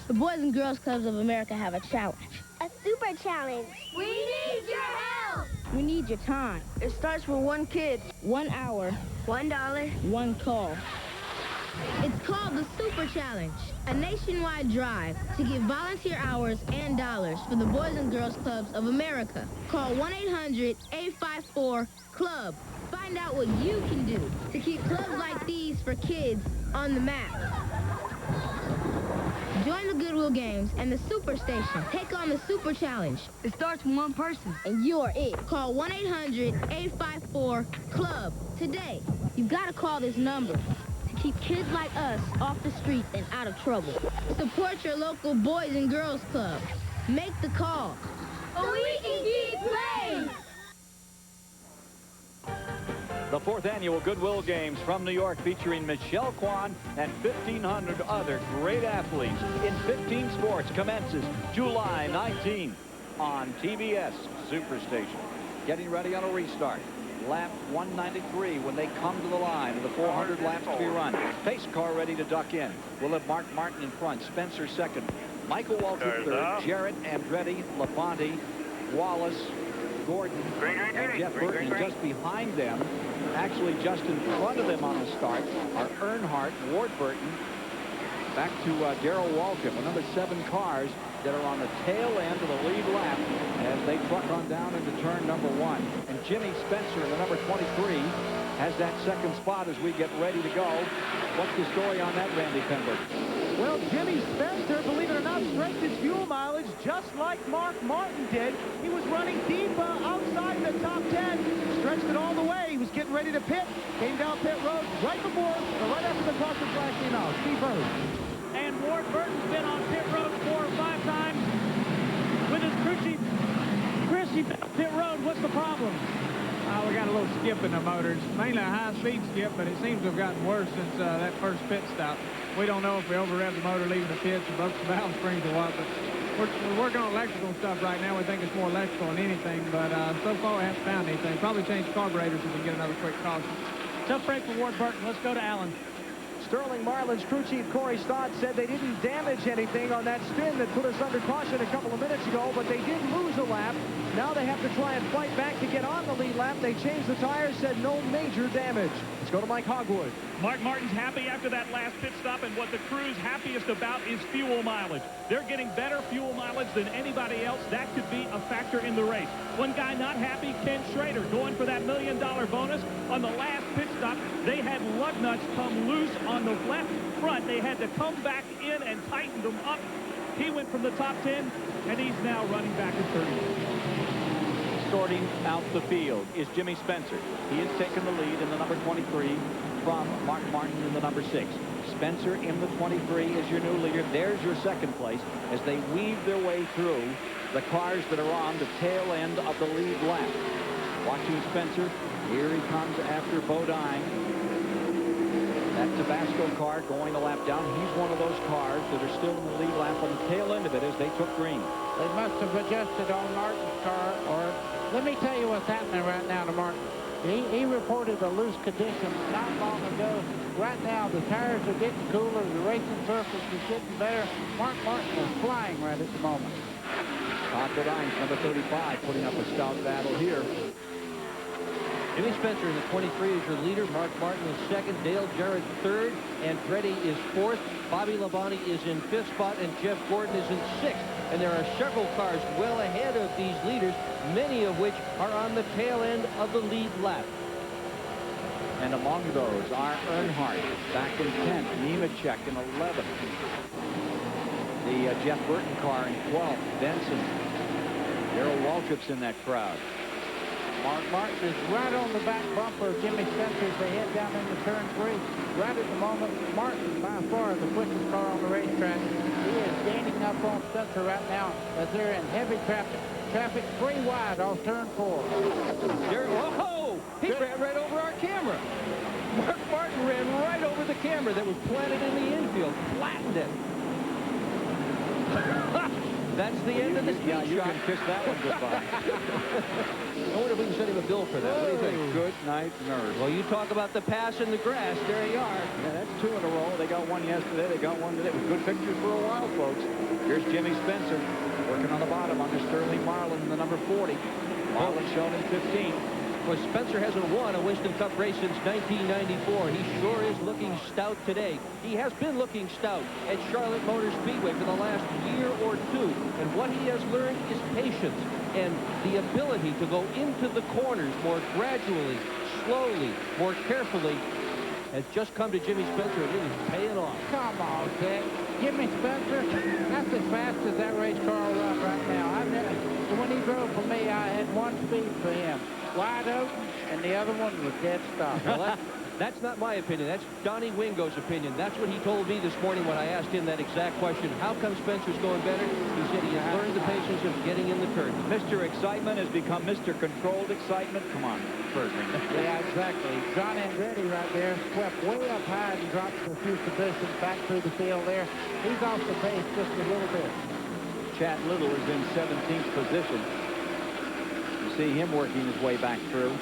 The Boys and Girls Clubs of America have a challenge. A super challenge. We need your help. We need your time. It starts with 1 kid. 1 hour. $1. 1 call. It's called the Super Challenge, a nationwide drive to give volunteer hours and dollars for the Boys and Girls Clubs of America. Call 1-800-854-CLUB. Find out what you can do to keep clubs like these for kids on the map. Join the Goodwill Games and the Superstation. Take on the Super Challenge. It starts with 1 person. And you're it. Call 1-800-854-CLUB today. You've got to call this number to keep kids like us off the streets and out of trouble. Support your local Boys and Girls Club. Make the call. So we can keep playing. The 4th annual Goodwill Games from New York featuring Michelle Kwan and 1,500 other great athletes in 15 sports commences July 19 on TBS Superstation. Getting ready on a restart. Lap 193 when they come to the line of the 400 laps to be run. Pace car ready to duck in. We'll have Mark Martin in front, Spencer second, Michael Waltrip third, Jarrett, Andretti, Labonte, Wallace, Gordon, and Jeff Burton. Just behind them, actually just in front of them on the start, are Earnhardt, Ward Burton, back to Darrell Waltrip, another 7 cars that are on the tail end of the lead lap as they truck on down into turn number 1. And Jimmy Spencer in the number 23 has that 2nd spot as we get ready to go. What's the story on that, Randy Pember? Well, Jimmy Spencer, believe it or not, stretched his fuel mileage just like Mark Martin did. He was running deep outside the top 10, stretched it all the way. He was getting ready to pit, came down pit road right after the caution flag came out. Steve Hurd. And Ward Burton's been on pit road 4 or 5 times with his crew chief. Chris, you've been on pit road. What's the problem? We got a little skip in the motors, mainly a high-speed skip, but it seems to have gotten worse since that first pit stop. We don't know if we over-revved the motor leaving the pits or broke the valve springs or what, but we're working on electrical stuff right now. We think it's more electrical than anything, but so far we haven't found anything. Probably change carburetors if we get another quick caution. Tough break for Ward Burton. Let's go to Allen. Sterling Marlin's crew chief Corey Stott said they didn't damage anything on that spin that put us under caution a couple of minutes ago, but they did lose a lap. Now they have to try and fight back to get on the lead lap. They changed the tires, said no major damage. Let's go to Mike Hogwood. Mark Martin's happy after that last pit stop, and what the crew's happiest about is fuel mileage. They're getting better fuel mileage than anybody else. That could be a factor in the race. One guy not happy, Ken Schrader, going for that $1 million bonus. On the last pit stop, they had lug nuts come loose on the left front. They had to come back in and tighten them up. He went from the top 10, and he's now running back at 30. Sorting out the field is Jimmy Spencer. He has taken the lead in the number 23 from Mark Martin in the number 6. Spencer in the 23 is your new leader. There's your 2nd place as they weave their way through the cars that are on the tail end of the lead lap. Watching Spencer. Here he comes after Bodine. That Tabasco car going a lap down. He's one of those cars that are still in the lead lap on the tail end of it as they took green. They must have adjusted on Martin's car, or let me tell you what's happening right now to Martin. He reported a loose condition not long ago. Right now, the tires are getting cooler, the racing surface is getting better. Mark Martin is flying right at the moment. Todd Bodine, number 35, putting up a stout battle here. Jimmy Spencer in the 23 is your leader. Mark Martin is second. Dale Jarrett third. Andretti is fourth. Bobby Labonte is in fifth spot. And Jeff Gordon is in sixth. And there are several cars well ahead of these leaders, many of which are on the tail end of the lead lap. And among those are Earnhardt back in 10th, Nemechek in 11th. The Jeff Burton car in 12th, Benson. Darrell Waltrip's in that crowd. Mark Martin is right on the back bumper of Jimmy Spencer as they head down into turn 3. Right at the moment, Martin by far the quickest car on the racetrack. He is gaining up on Spencer right now as they're in heavy traffic. Traffic 3 wide off turn 4. Whoa! He ran right over our camera. Mark Martin ran right over the camera that was planted in the infield. Flattened it. That's the end of the speed shot. You can kiss that one goodbye. I wonder if we can send him a bill for that. What do you think? Good night, nurse. Well, you talk about the pass in the grass. There you are. Yeah, that's 2 in a row. They got one yesterday. They got one today. It was good pictures for a while, folks. Here's Jimmy Spencer working on the bottom under Sterling Marlin in the number 40. Marlin shown in 15. Well, Spencer hasn't won a Winston Cup race since 1994. He sure is looking stout today. He has been looking stout at Charlotte Motor Speedway for the last year or two. And what he has learned is patience and the ability to go into the corners more gradually, slowly, more carefully, has just come to Jimmy Spencer and really paying off. Come on, Ted. Jimmy Spencer, that's as fast as that race car will run right now. When he drove for me, I had one speed for him. Wide open, and the other one was dead stop. Well, that's not my opinion. That's Donnie Wingo's opinion. That's what he told me this morning when I asked him that exact question. How come Spencer's going better? He said he has learned the patience of getting in the turn. Mr. Excitement has become Mr. Controlled Excitement. Come on, Bergman. Yeah, exactly. John Andretti right there swept way up high and dropped a few positions back through the field there. He's off the pace just a little bit. Chad Little is in 17th position. See him working his way back through. A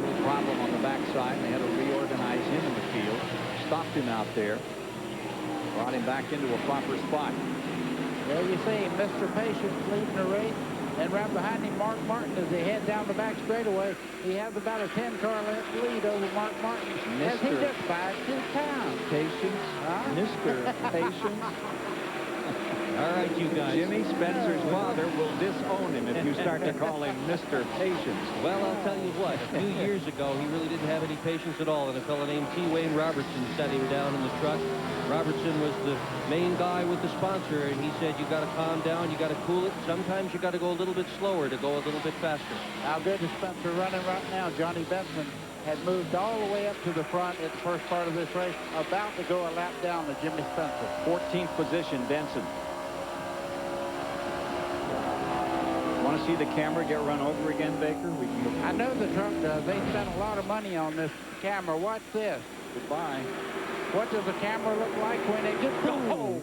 little problem on the backside. They had to reorganize him in the field. Stopped him out there. Brought him back into a proper spot. There you see Mr. Patience leading the race. And right behind him, Mark Martin, as they head down the back straightaway. He has about a 10-car lead over Mark Martin. As he just 5-2 pounds. Patience. Mr. Patience. All right, you guys. Jimmy Spencer's father will disown him if you start to call him Mr. Patience. Well, I'll tell you what. A few years ago, he really didn't have any patience at all, and a fellow named T. Wayne Robertson sat him down in the truck. Robertson was the main guy with the sponsor, and he said, you got to calm down, you got to cool it. Sometimes you got to go a little bit slower to go a little bit faster. How good is Spencer running right now? Johnny Benson had moved all the way up to the front at the first part of this race, about to go a lap down to Jimmy Spencer. 14th position, Benson. Want to see the camera get run over again, Baker? We can I know the truck does. They spent a lot of money on this camera. Watch this. Goodbye. What does the camera look like when it gets... Oh!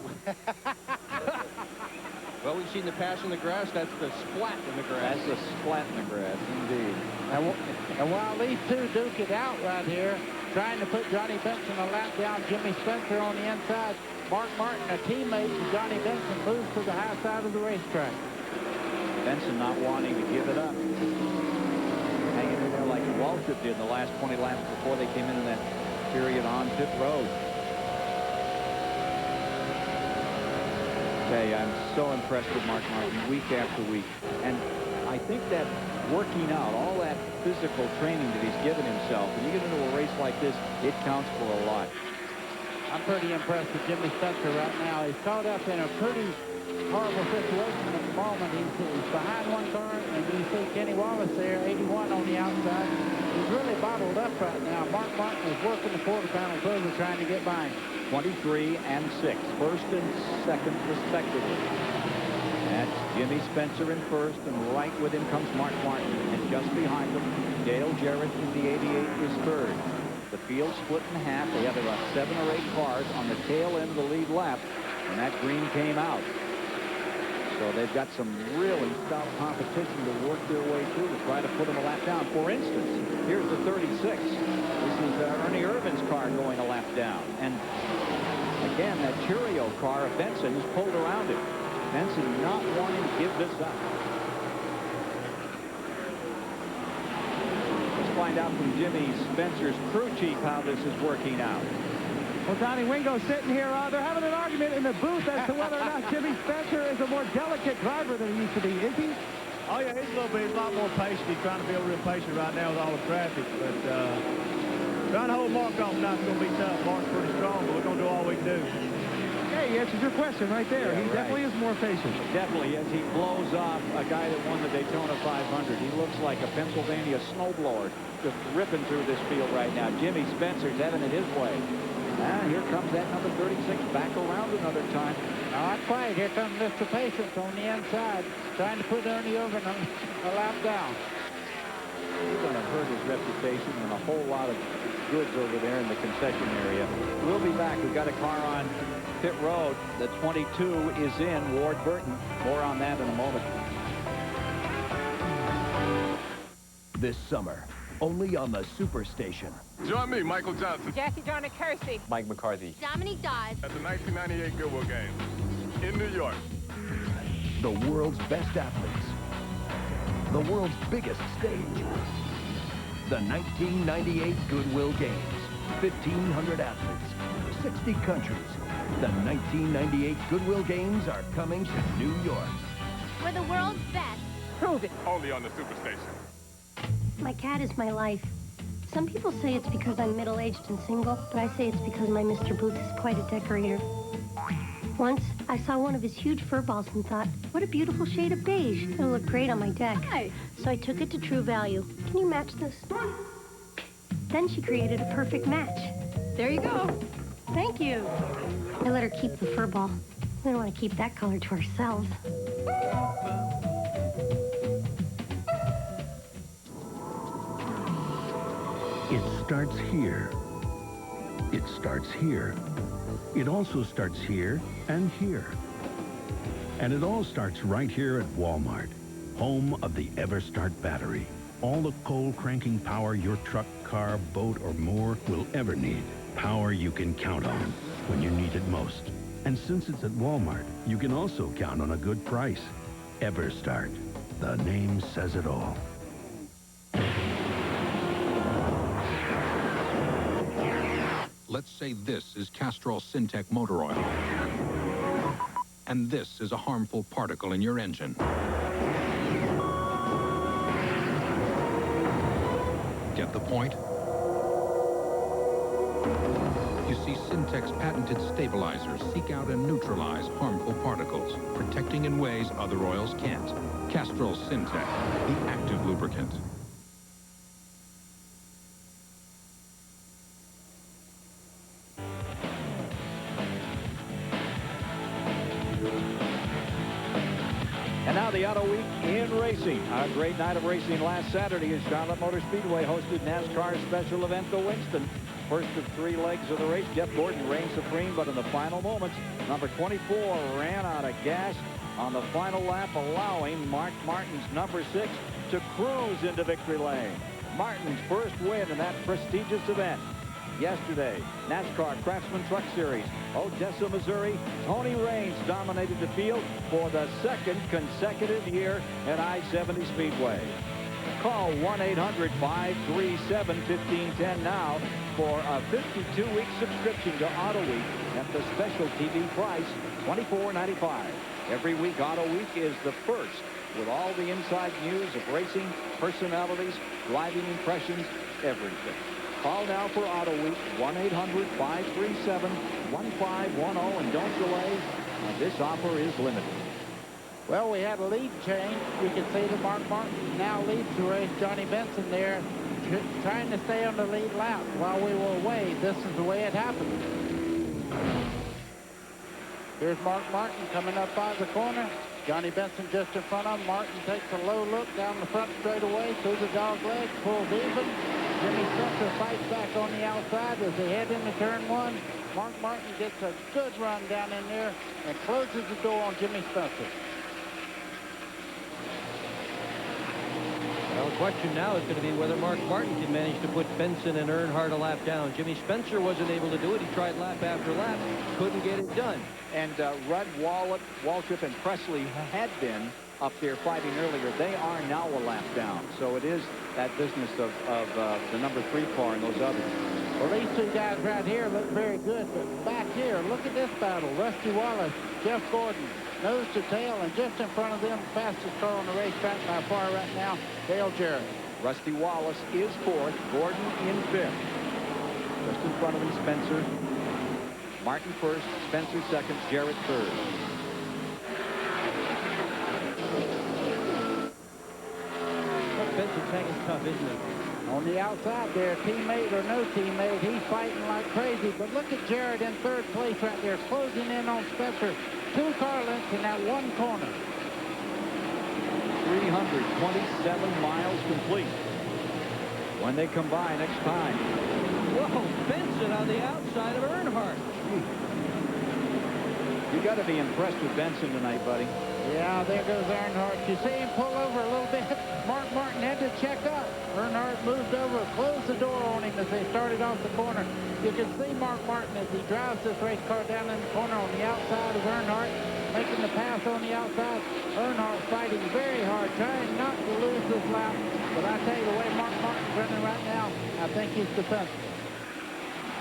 Well, we've seen the pass in the grass. That's the splat in the grass. That's the splat in the grass, indeed. And while these two duke it out right here, trying to put Johnny Benson a lap down, Jimmy Spencer on the inside, Mark Martin, a teammate of Johnny Benson, moves to the high side of the racetrack. Benson not wanting to give it up. Hanging in there like Waltrip did in the last 20 laps before they came in that period on pit road. Okay, I'm so impressed with Mark Martin week after week. And I think that working out, all that physical training that he's given himself, when you get into a race like this, it counts for a lot. I'm pretty impressed with Jimmy Spencer right now. He's caught up in a pretty horrible situation at the moment. He's behind one car, and you see Kenny Wallace there, 81 on the outside. He's really bottled up right now. Mark Martin is working the quarter panel further, trying to get by him. 23 and 6, first and second respectively. That's Jimmy Spencer in first, and right with him comes Mark Martin. And just behind him, Dale Jarrett in the 88 is third. The field split in half. They had about 7 or 8 cars on the tail end of the lead lap, and that green came out. So they've got some really stout competition to work their way through to try to put them a lap down. For instance, here's the 36. This is Ernie Irvin's car going a lap down. And again, that Cheerio car of Benson is pulled around him. Benson not wanting to give this up. Let's find out from Jimmy Spencer's crew chief how this is working out. Well, Donnie Wingo's sitting here. They're having an argument in the booth as to whether or not Jimmy Spencer is a more delicate driver than he used to be. Is he? Oh, yeah, he's a little bit, a lot more patient. He's trying to be real patient right now with all the traffic. But trying to hold Mark off now is going to be tough. Mark's pretty strong, but we're going to do all we can do. Hey, he answers your question right there. Yeah, he definitely is more patient. Definitely, as he blows off a guy that won the Daytona 500. He looks like a Pennsylvania snowblower just ripping through this field right now. Jimmy Spencer's having it his way. And here comes that number 36 back around another time. Not quite. Here comes Mr. Patience on the inside, trying to put Ernie Irvin a lap down. He's going to hurt his reputation and a whole lot of goods over there in the concession area. We'll be back. We've got a car on pit road. The 22 is in, Ward Burton. More on that in a moment. This summer, only on the Superstation. Join me, Michael Johnson. Jackie Joyner Kersey. Mike McCarthy. Dominique Dodds. At the 1998 Goodwill Games in New York. The world's best athletes. The world's biggest stage. The 1998 Goodwill Games. 1,500 athletes. 60 countries. The 1998 Goodwill Games are coming to New York. We're the world's best. Prove it. Only on the Superstation. My cat is my life. Some people say it's because I'm middle-aged and single, but I say it's because my Mr. Booth is quite a decorator. Once, I saw one of his huge fur balls and thought, what a beautiful shade of beige. It'll look great on my deck. Hi. So I took it to True Value. Can you match this? Then she created a perfect match. There you go. Thank you. I let her keep the fur ball. We don't want to keep that color to ourselves. It starts here. It starts here. It also starts here and here. And it all starts right here at Walmart, home of the EverStart battery. All the coal-cranking power your truck, car, boat, or more will ever need. Power you can count on when you need it most. And since it's at Walmart, you can also count on a good price. EverStart. The name says it all. Let's say this is Castrol Syntec motor oil. And this is a harmful particle in your engine. Get the point? You see, Syntec's patented stabilizers seek out and neutralize harmful particles, protecting in ways other oils can't. Castrol Syntec, the active lubricant. And now the Auto Week in racing. A great night of racing last Saturday as Charlotte Motor Speedway hosted NASCAR's special event, the Winston. First of 3 legs of the race, Jeff Gordon reigned supreme, but in the final moments, number 24 ran out of gas on the final lap, allowing Mark Martin's number 6 to cruise into victory lane. Martin's first win in that prestigious event. Yesterday, NASCAR Craftsman Truck Series, Odessa, Missouri, Tony Raines dominated the field for the 2nd consecutive year at I-70 Speedway. Call 1-800-537-1510 now for a 52-week subscription to Auto Week at the special TV price, $24.95. Every week, Auto Week is the first with all the inside news of racing, personalities, driving impressions, everything. Call now for Auto Week, 1-800-537-1510, and don't delay. This offer is limited. Well, we had a lead change. We can see that Mark Martin now leads the race. Johnny Benson there trying to stay on the lead lap while we were away. This is the way it happened. Here's Mark Martin coming up by the corner. Johnny Benson just in front of him. Martin takes a low look down the front straightaway through the dog leg, pulls even. Jimmy Spencer fights back on the outside as they head into turn one. Mark Martin gets a good run down in there and closes the door on Jimmy Spencer. Well, the question now is going to be whether Mark Martin can manage to put Benson and Earnhardt a lap down. Jimmy Spencer wasn't able to do it. He tried lap after lap, couldn't get it done. And Rudd, Waltrip, and Presley had been up there fighting earlier. They are now a lap down. So it is that business of the number 3 car and those others. Well, these two guys right here look very good, but back here, look at this battle. Rusty Wallace, Jeff Gordon, nose to tail, and just in front of them, the fastest car on the racetrack by far right now, Dale Jarrett. Rusty Wallace is 4th, Gordon in 5th. Just in front of him, Spencer. Martin 1st, Spencer 2nd, Jarrett 3rd. Benson's hanging tough, isn't he? On the outside there, teammate or no teammate, he's fighting like crazy. But look at Jarrett in 3rd place right there, closing in on Spencer. 2 car lengths in that one corner. 327 miles complete. When they combine next time. Whoa, Benson on the outside of Earnhardt. You got to be impressed with Benson tonight, buddy. Yeah, there goes Earnhardt. You see him pull over a little bit. Mark Martin had to check up. Earnhardt moved over, closed the door on him as they started off the corner. You can see Mark Martin as he drives this race car down in the corner on the outside of Earnhardt, making the pass on the outside. Earnhardt fighting very hard, trying not to lose this lap. But I tell you, the way Mark Martin's running right now, I think he's defensive.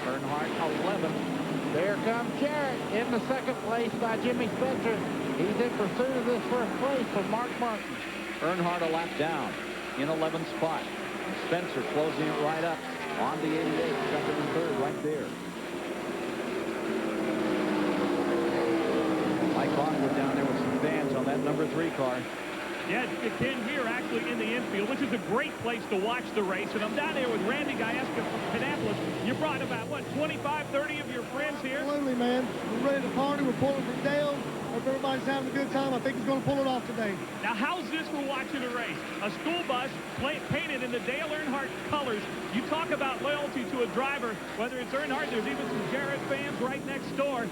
Earnhardt 11th. There comes Jarrett in the 2nd place by Jimmy Spencer. He's in pursuit of this 1st place for Mark Martin. Earnhardt a lap down in 11th spot. Spencer closing it right up on the 88, 2nd and 3rd right there. Mike Lockwood down there with some fans on that number 3 car. Yeah, Ken, here actually in the infield, which is a great place to watch the race. And I'm down there with Randy Gajewski from Kannapolis. You brought about, what, 25, 30 of your friends here? Absolutely, man. We're ready to party. We're pulling from Dale. Hope everybody's having a good time. I think he's going to pull it off today. Now, how's this for watching a race? A school bus painted in the Dale Earnhardt colors. You talk about loyalty to a driver, whether it's Earnhardt, there's even some Jarrett fans right next door.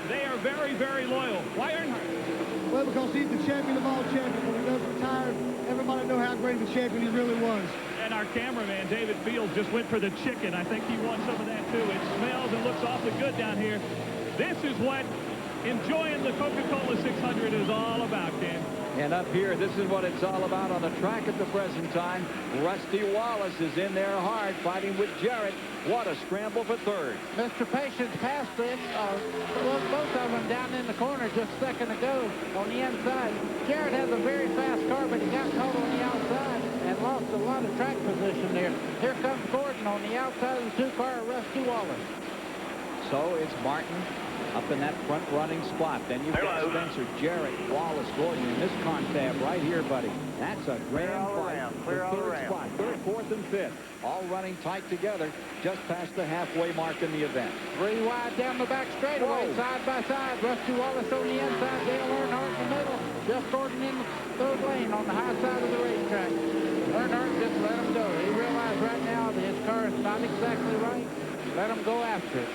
They are very, very loyal. Why Earnhardt? Well, because he's the champion of all champions. When he does retire, everybody know how great of a champion he really was. And our cameraman, David Fields, just went for the chicken. I think he won some of that, too. It smells and looks awfully good down here. This is what enjoying the Coca Cola 600 is all about, Ken. And up here, this is what it's all about on the track at the present time. Rusty Wallace is in there hard, fighting with Jarrett. What a scramble for 3rd. Mr. Patience passed it. Both of them down in the corner just a second ago on the inside. Jarrett has a very fast car, but he got caught on the outside and lost a lot of track position there. Here comes Gordon on the outside of the 2-car, Rusty Wallace. So it's Martin up in that front running spot. Then you've got Spencer, Jarrett, Wallace, Gordon in this confab right here, buddy. That's a grand fight. Clear all around. Spot, 3rd, 4th, and 5th. All running tight together just past the halfway mark in the event. 3 wide down the back straightaway, side by side. Rusty Wallace on the inside, Dale Earnhardt in the middle. Jeff Gordon in the 3rd lane on the high side of the racetrack. Earnhardt just let him go. He realized right now that his car is not exactly right. Let him go after it.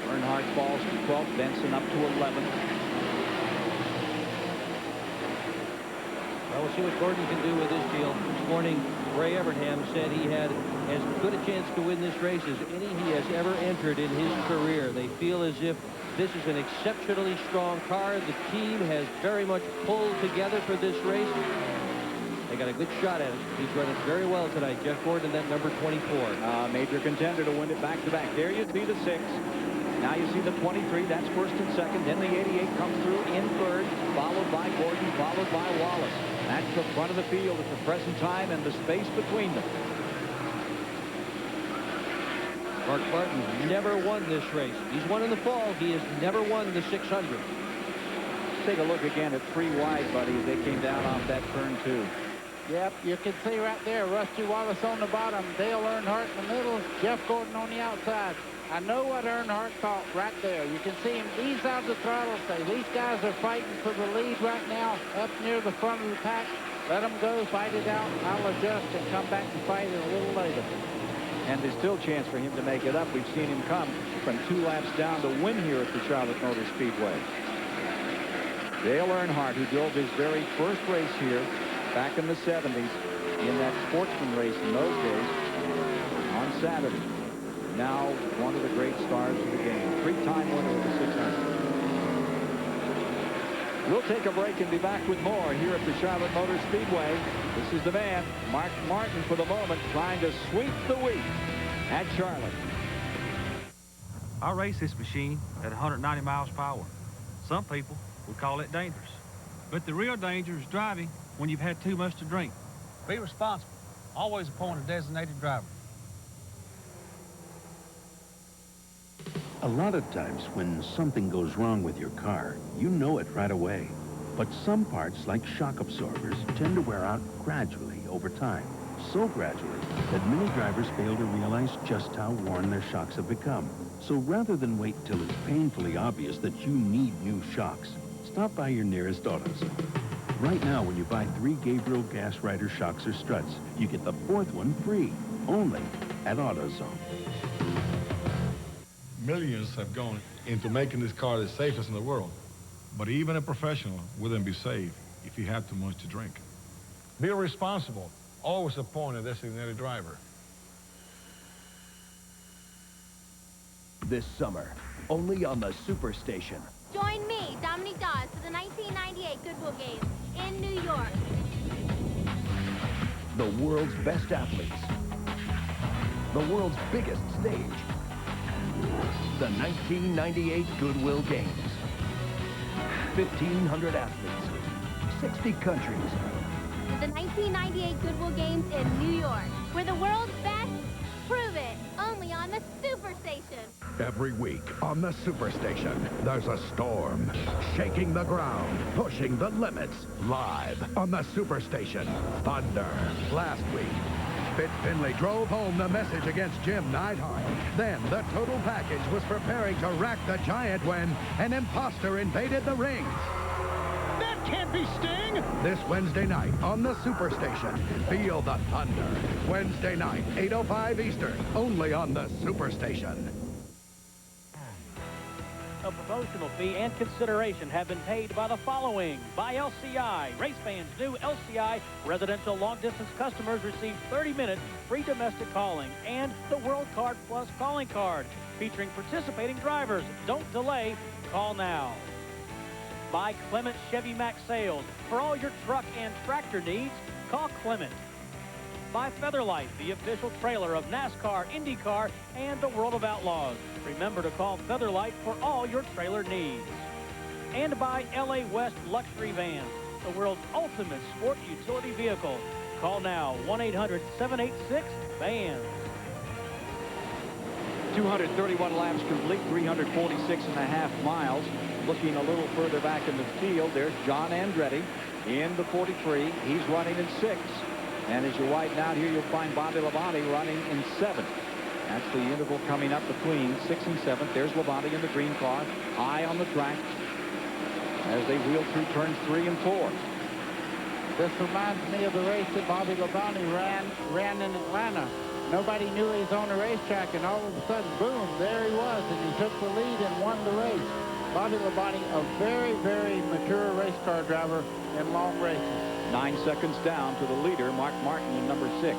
Earnhardt falls to 12th, Benson up to 11th. Well, we'll see what Gordon can do with this deal. This morning, Ray Evernham said he had as good a chance to win this race as any he has ever entered in his career. They feel as if this is an exceptionally strong car. The team has very much pulled together for this race. They got a good shot at it. He's running very well tonight. Jeff Gordon, that number 24. Major contender to win it back-to-back. There you see the 6. Now you see the 23. That's 1st and 2nd. Then the 88 comes through in 3rd, followed by Gordon, followed by Wallace. That's the front of the field at the present time and the space between them. Mark Martin never won this race. He's won in the fall. He has never won the 600. Take a look again at 3 wide, buddy, as they came down off that turn 2. Yep, you can see right there, Rusty Wallace on the bottom, Dale Earnhardt in the middle, Jeff Gordon on the outside. I know what Earnhardt thought right there. You can see him ease out the throttle, say, these guys are fighting for the lead right now up near the front of the pack. Let them go, fight it out. I'll adjust and come back and fight it a little later. And there's still a chance for him to make it up. We've seen him come from 2 laps down to win here at the Charlotte Motor Speedway. Dale Earnhardt, who drove his very first race here back in the 70s in that sportsman race in those days on Saturday. Now one of the great stars of the game. 3-time winner of the 600. We'll take a break and be back with more here at the Charlotte Motor Speedway. This is the man, Mark Martin, for the moment, trying to sweep the wheat at Charlotte. I race this machine at 190 miles per hour. Some people would call it dangerous. But the real danger is driving when you've had too much to drink. Be responsible. Always appoint a designated driver. A lot of times when something goes wrong with your car, you know it right away. But some parts, like shock absorbers, tend to wear out gradually over time. So gradually that many drivers fail to realize just how worn their shocks have become. So rather than wait till it's painfully obvious that you need new shocks, stop by your nearest AutoZone. Right now, when you buy 3 Gabriel Gas Rider shocks or struts, you get the 4th one free, only at AutoZone. Millions have gone into making this car the safest in the world. But even a professional wouldn't be safe if he had too much to drink. Be responsible. Always appoint a designated driver. This summer, only on the Superstation. Join me, Dominique Dawes, for the 1998 Goodwill Games in New York. The world's best athletes. The world's biggest stage. The 1998 Goodwill Games. 1,500 athletes. 60 countries. The 1998 Goodwill Games in New York. We're the world's best. Prove it. Only on the Superstation. Every week on the Superstation, there's a storm, shaking the ground, pushing the limits. Live on the Superstation, thunder. Last week, Fit Finlay drove home the message against Jim Neidhart. Then the total package was preparing to rack the giant when an imposter invaded the rings. That can't be Sting! This Wednesday night on the Superstation, feel the thunder. Wednesday night, 8:05 Eastern, only on the Superstation. A promotional fee and consideration have been paid by the following. By LCI. Race fans, new LCI residential long-distance customers receive 30 minutes free domestic calling and the World Card Plus calling card featuring participating drivers. Don't delay. Call now. By Clement Chevy Max Sales. For all your truck and tractor needs, call Clement. By Featherlight, the official trailer of NASCAR, IndyCar, and the World of Outlaws. Remember to call Featherlight for all your trailer needs. And by LA West Luxury Vans, the world's ultimate sport utility vehicle. Call now, 1-800-786-VANS. 231 laps complete, 346.5 miles. Looking a little further back in the field, there's John Andretti in the 43. He's running in 6th. And as you widen out here, you'll find Bobby Labonte running in 7th. That's the interval coming up between 6th and 7th. There's Labonte in the green car, high on the track as they wheel through turns 3 and 4. This reminds me of the race that Bobby Labonte ran in Atlanta. Nobody knew he was on the racetrack, and all of a sudden, boom, there he was, and he took the lead and won the race. Bobby Labonte, a very, very mature race car driver in long races. 9 seconds down to the leader, Mark Martin in number 6.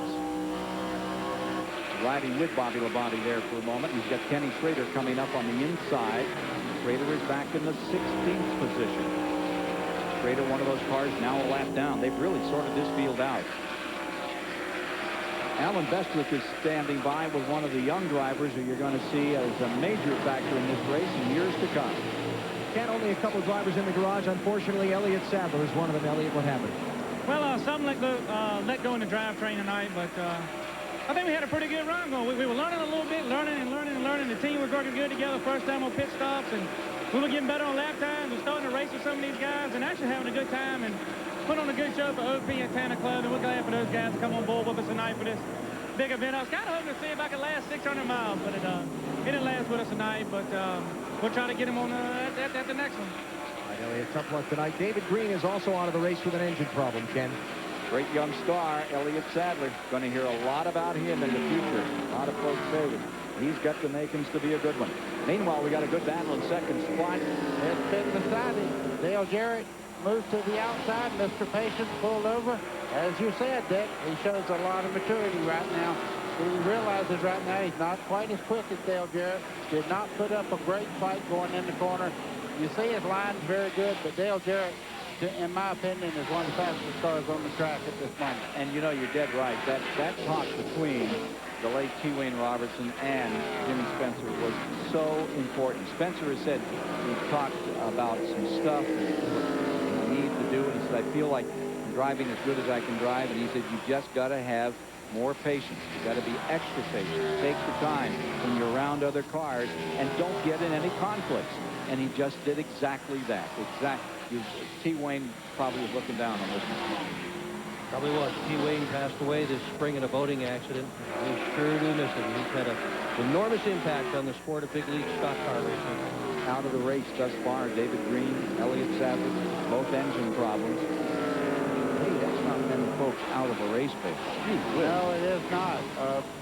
Riding with Bobby Labonte there for a moment. He's got Kenny Schrader coming up on the inside. Schrader is back in the 16th position. Schrader, one of those cars, now a lap down. They've really sorted this field out. Alan Bestwick is standing by with one of the young drivers who you're going to see as a major factor in this race in years to come. Ken, only a couple of drivers in the garage. Unfortunately, Elliott Sadler is one of them. Elliott, what happened? Well, some let go in the drivetrain tonight, but I think we had a pretty good run going. We were learning a little bit, learning. The team was working good together first time on pit stops, and we were getting better on lap times and starting to race with some of these guys and actually having a good time and put on a good show for OP and Tanner Club, and we're glad for those guys to come on board with us tonight for this big event. I was kind of hoping to see if I could last 600 miles, but it didn't last with us tonight, but we'll try to get him on at the next one. All right, Elliott, tough luck tonight. David Green is also out of the race with an engine problem, Ken. Great young star, Elliott Sadler. Going to hear a lot about him in the future. A lot of folks say that he's got the makings to be a good one. Meanwhile, we got a good battle in second spot. It's been decided. Dale Jarrett moves to the outside. Mr. Patience pulled over. As you said, Dick, he shows a lot of maturity right now. He realizes right now he's not quite as quick as Dale Jarrett. Did not put up a great fight going in the corner. You see his line's very good, but Dale Jarrett, in my opinion, is one of the fastest cars on the track at this moment. And you know, you're dead right. That talk between the late T. Wayne Robertson and Jimmy Spencer was so important. Spencer has said he talked about some stuff that he needs to do, and he said, I feel like I'm driving as good as I can drive, and he said, you just got to have more patience. You got to be extra patient. Take the time when you're around other cars and don't get in any conflicts. And he just did exactly that. T. Wayne probably was looking down on this one. Probably was. T. Wayne passed away this spring in a boating accident. We sure do miss him. He's had an enormous impact on the sport of big league stock car racing. Out of the race thus far, David Green, Elliott Sadler, both engine problems. Hey, that's not many folks out of a race, folks. No, it is not.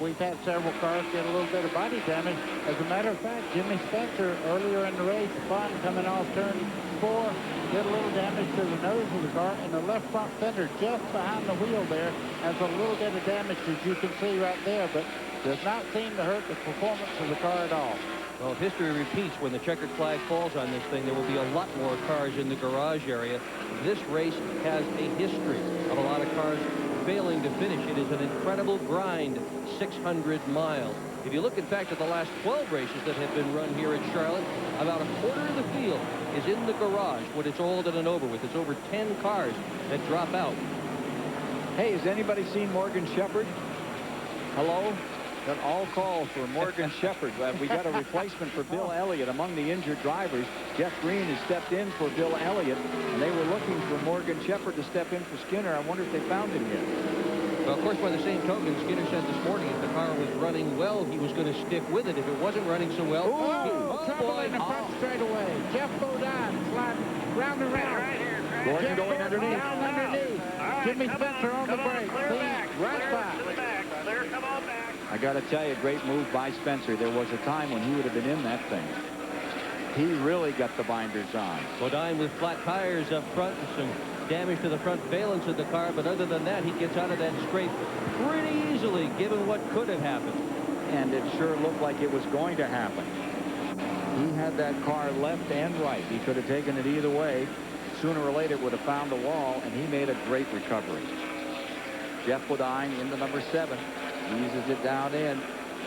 We've had several cars get a little bit of body damage. As a matter of fact, Jimmy Spencer, earlier in the race, Fun coming off turn 4, did a little damage to the nose of the car, and the left front fender just behind the wheel there has a little bit of damage, as you can see right there, but does not seem to hurt the performance of the car at all. Well, if history repeats, when the checkered flag falls on this thing, there will be a lot more cars in the garage area. This race has a history of a lot of cars failing to finish. It is an incredible grind, 600 miles. If you look, in fact, at the last 12 races that have been run here at Charlotte, about a quarter of the field is in the garage when it's all done and over with. It's over 10 cars that drop out. Hey, has anybody seen Morgan Shepherd? Hello? Got all calls for Morgan Shepherd. We got a replacement for Bill Elliott among the injured drivers. Jeff Green has stepped in for Bill Elliott, and they were looking for Morgan Shepherd to step in for Skinner. I wonder if they found him yet. Well, of course, by the same token, Skinner said this morning if the car was running well, he was going to stick with it. If it wasn't running so well, trouble in the front straightaway. Jeff Bodine sliding round and round. Right here. Gordon going underneath. Down underneath. Jimmy Spencer on the brake. Right by. Come on back. I got to tell you, great move by Spencer. There was a time when he would have been in that thing. He really got the binders on. Bodine with flat tires up front and some damage to the front valence of the car, but other than that, he gets out of that scrape pretty easily, given what could have happened. And it sure looked like it was going to happen. He had that car left and right. He could have taken it either way. Sooner or later, it would have found the wall, and he made a great recovery. Jeff Bodine into number 7. Eases it down in.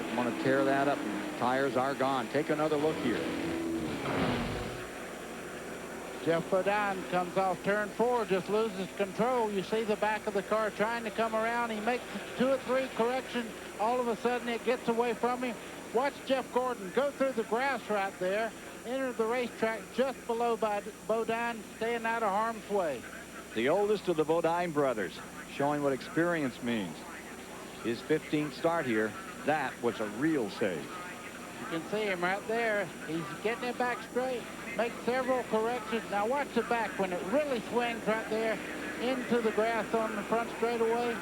I'm going to tear that up. Tires are gone. Take another look here. Jeff Bodine comes off turn 4, just loses control. You see the back of the car trying to come around. He makes 2 or 3 corrections. All of a sudden, it gets away from him. Watch Jeff Gordon go through the grass right there, enter the racetrack just below Bodine, staying out of harm's way. The oldest of the Bodine brothers, showing what experience means. His 15th start here. That was a real save. You can see him right there. He's getting it back straight. Makes several corrections. Now watch the back when it really swings right there into the grass on the front straightaway.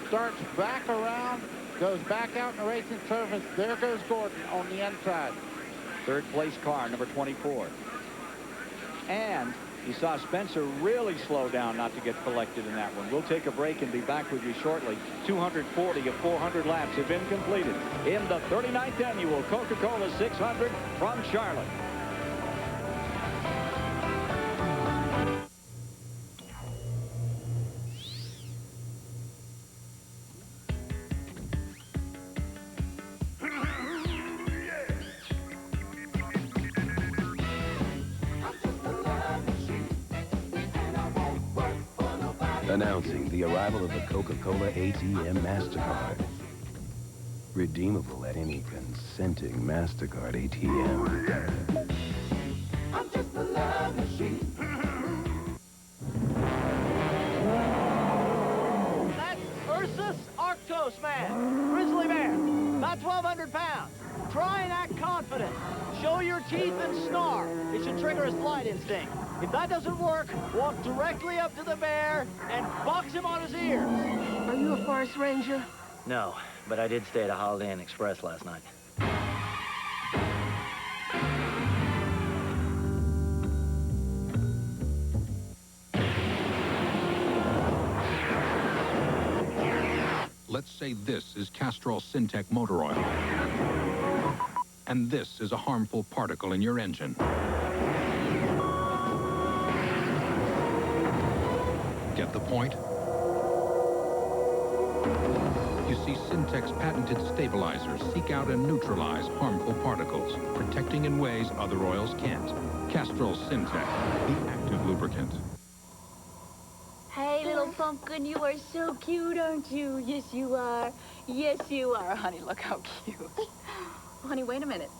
Starts back around, goes back out in the racing surface. There goes Gordon on the inside. Third place car, number 24. And you saw Spencer really slow down not to get collected in that one. We'll take a break and be back with you shortly. 240 of 400 laps have been completed in the 39th annual Coca Cola 600 from Charlotte. Announcing the arrival of the Coca Cola ATM MasterCard. Redeemable at any consenting MasterCard ATM. I'm just a love machine. That's Ursus Arctos man, grizzly bear, about 1,200 pounds. Try and act confident. Show your teeth and snarl. It should trigger his flight instinct. If that doesn't work, walk directly up to the bear and box him on his ears. Are you a forest ranger? No, but I did stay at a Holiday Inn Express last night. Let's say this is Castrol Syntec motor oil. And this is a harmful particle in your engine. Get the point? You see, Syntec's patented stabilizers seek out and neutralize harmful particles, protecting in ways other oils can't. Castrol Syntec, the active lubricant. Hey, little pumpkin, you are so cute, aren't you? Yes, you are. Yes, you are. Honey, look how cute. Honey, wait a minute.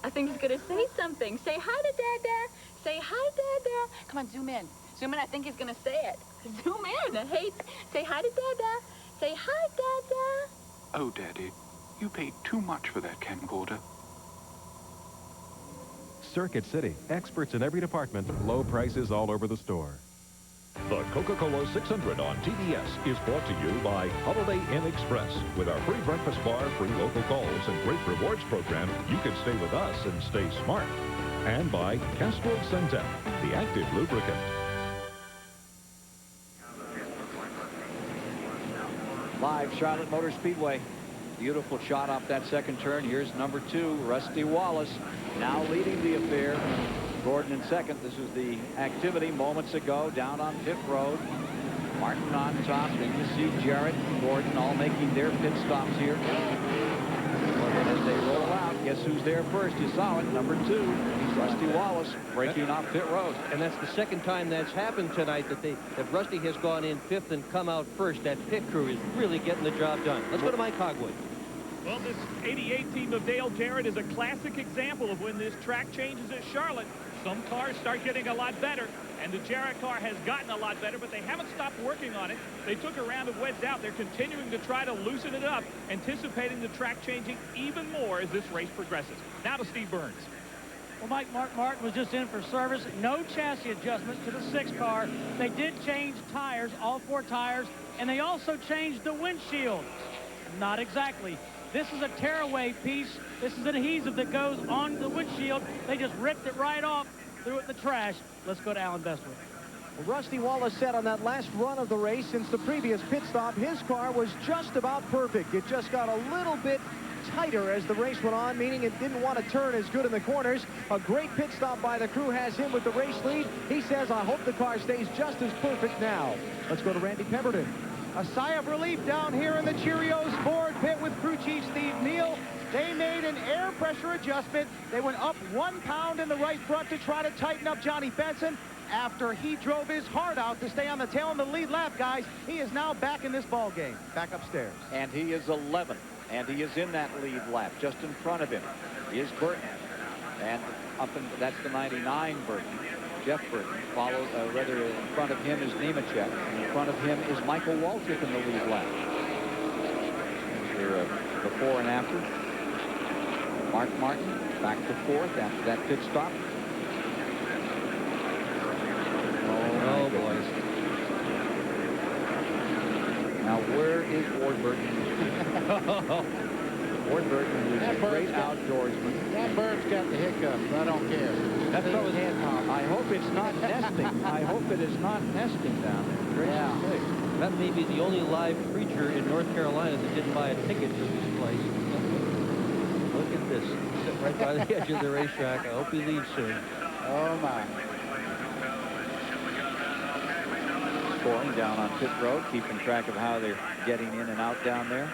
I think he's going to say something. Say hi to Dada. Say hi, Dada. Come on, zoom in. Zoom in. I think he's going to say it. Zoom in. Hey, say hi to Dada. Say hi, Dada. Oh, Daddy, you paid too much for that camcorder. Circuit City, experts in every department, low prices all over the store. The Coca Cola 600 on TBS is brought to you by Holiday Inn Express. With our free breakfast bar, free local calls, and great rewards program, you can stay with us and stay smart. And by Castrol Syntec, the active lubricant. Live Charlotte Motor Speedway. Beautiful shot off that second turn. Here's number 2, Rusty Wallace, now leading the affair. Gordon in second. This is the activity moments ago down on pit road. Martin on top. Then you see Jarrett and Gordon all making their pit stops here. And as they roll out, guess who's there first? You saw it, number 2. He's Rusty Wallace breaking off pit road. And that's the second time that's happened tonight that Rusty has gone in 5th and come out first. That pit crew is really getting the job done. Let's go to Mike Hogwood. Well, this 88 team of Dale Jarrett is a classic example of when this track changes at Charlotte. Some cars start getting a lot better, and the Jarrett car has gotten a lot better, but they haven't stopped working on it. They took a round of wets out. They're continuing to try to loosen it up, anticipating the track changing even more as this race progresses. Now to Steve Burns. Well, Mark Martin was just in for service. No chassis adjustments to the 6 car. They did change tires, all 4 tires, and they also changed the windshield. Not exactly. This is a tearaway piece. This is an adhesive that goes on the windshield. They just ripped it right off, threw it in the trash. Let's go to Alan Bestwick. Well, Rusty Wallace said on that last run of the race since the previous pit stop, his car was just about perfect. It just got a little bit tighter as the race went on, meaning it didn't want to turn as good in the corners. A great pit stop by the crew has him with the race lead. He says, I hope the car stays just as perfect now. Let's go to Randy Pemberton. A sigh of relief down here in the Cheerios Ford pit with crew chief Steve Neal. They made an air pressure adjustment. They went up 1 pound in the right front to try to tighten up Johnny Benson. After he drove his heart out to stay on the tail in the lead lap, guys, he is now back in this ball game. Back upstairs. And he is 11th, and he is in that lead lap. Just in front of him is Burton. And that's the 99 Burton. Jeff Burton followed, rather in front of him is Nemechek. And in front of him is Michael Waltrip in the lead lap. Here, before and after. Mark Martin back to 4th after that pit stop. Oh boys. Now, where is Ward Burton? Ward Burton is a great outdoorsman. That bird's got the hiccups. I don't care. That's what was I hope it's not nesting. I hope it is not nesting down there. Yeah. That may be the only live creature in North Carolina that didn't buy a ticket to this place. Look at this. Sitting right by the edge of the racetrack. I hope he leaves soon. Oh, my. Scoring down on pit road, keeping track of how they're getting in and out down there.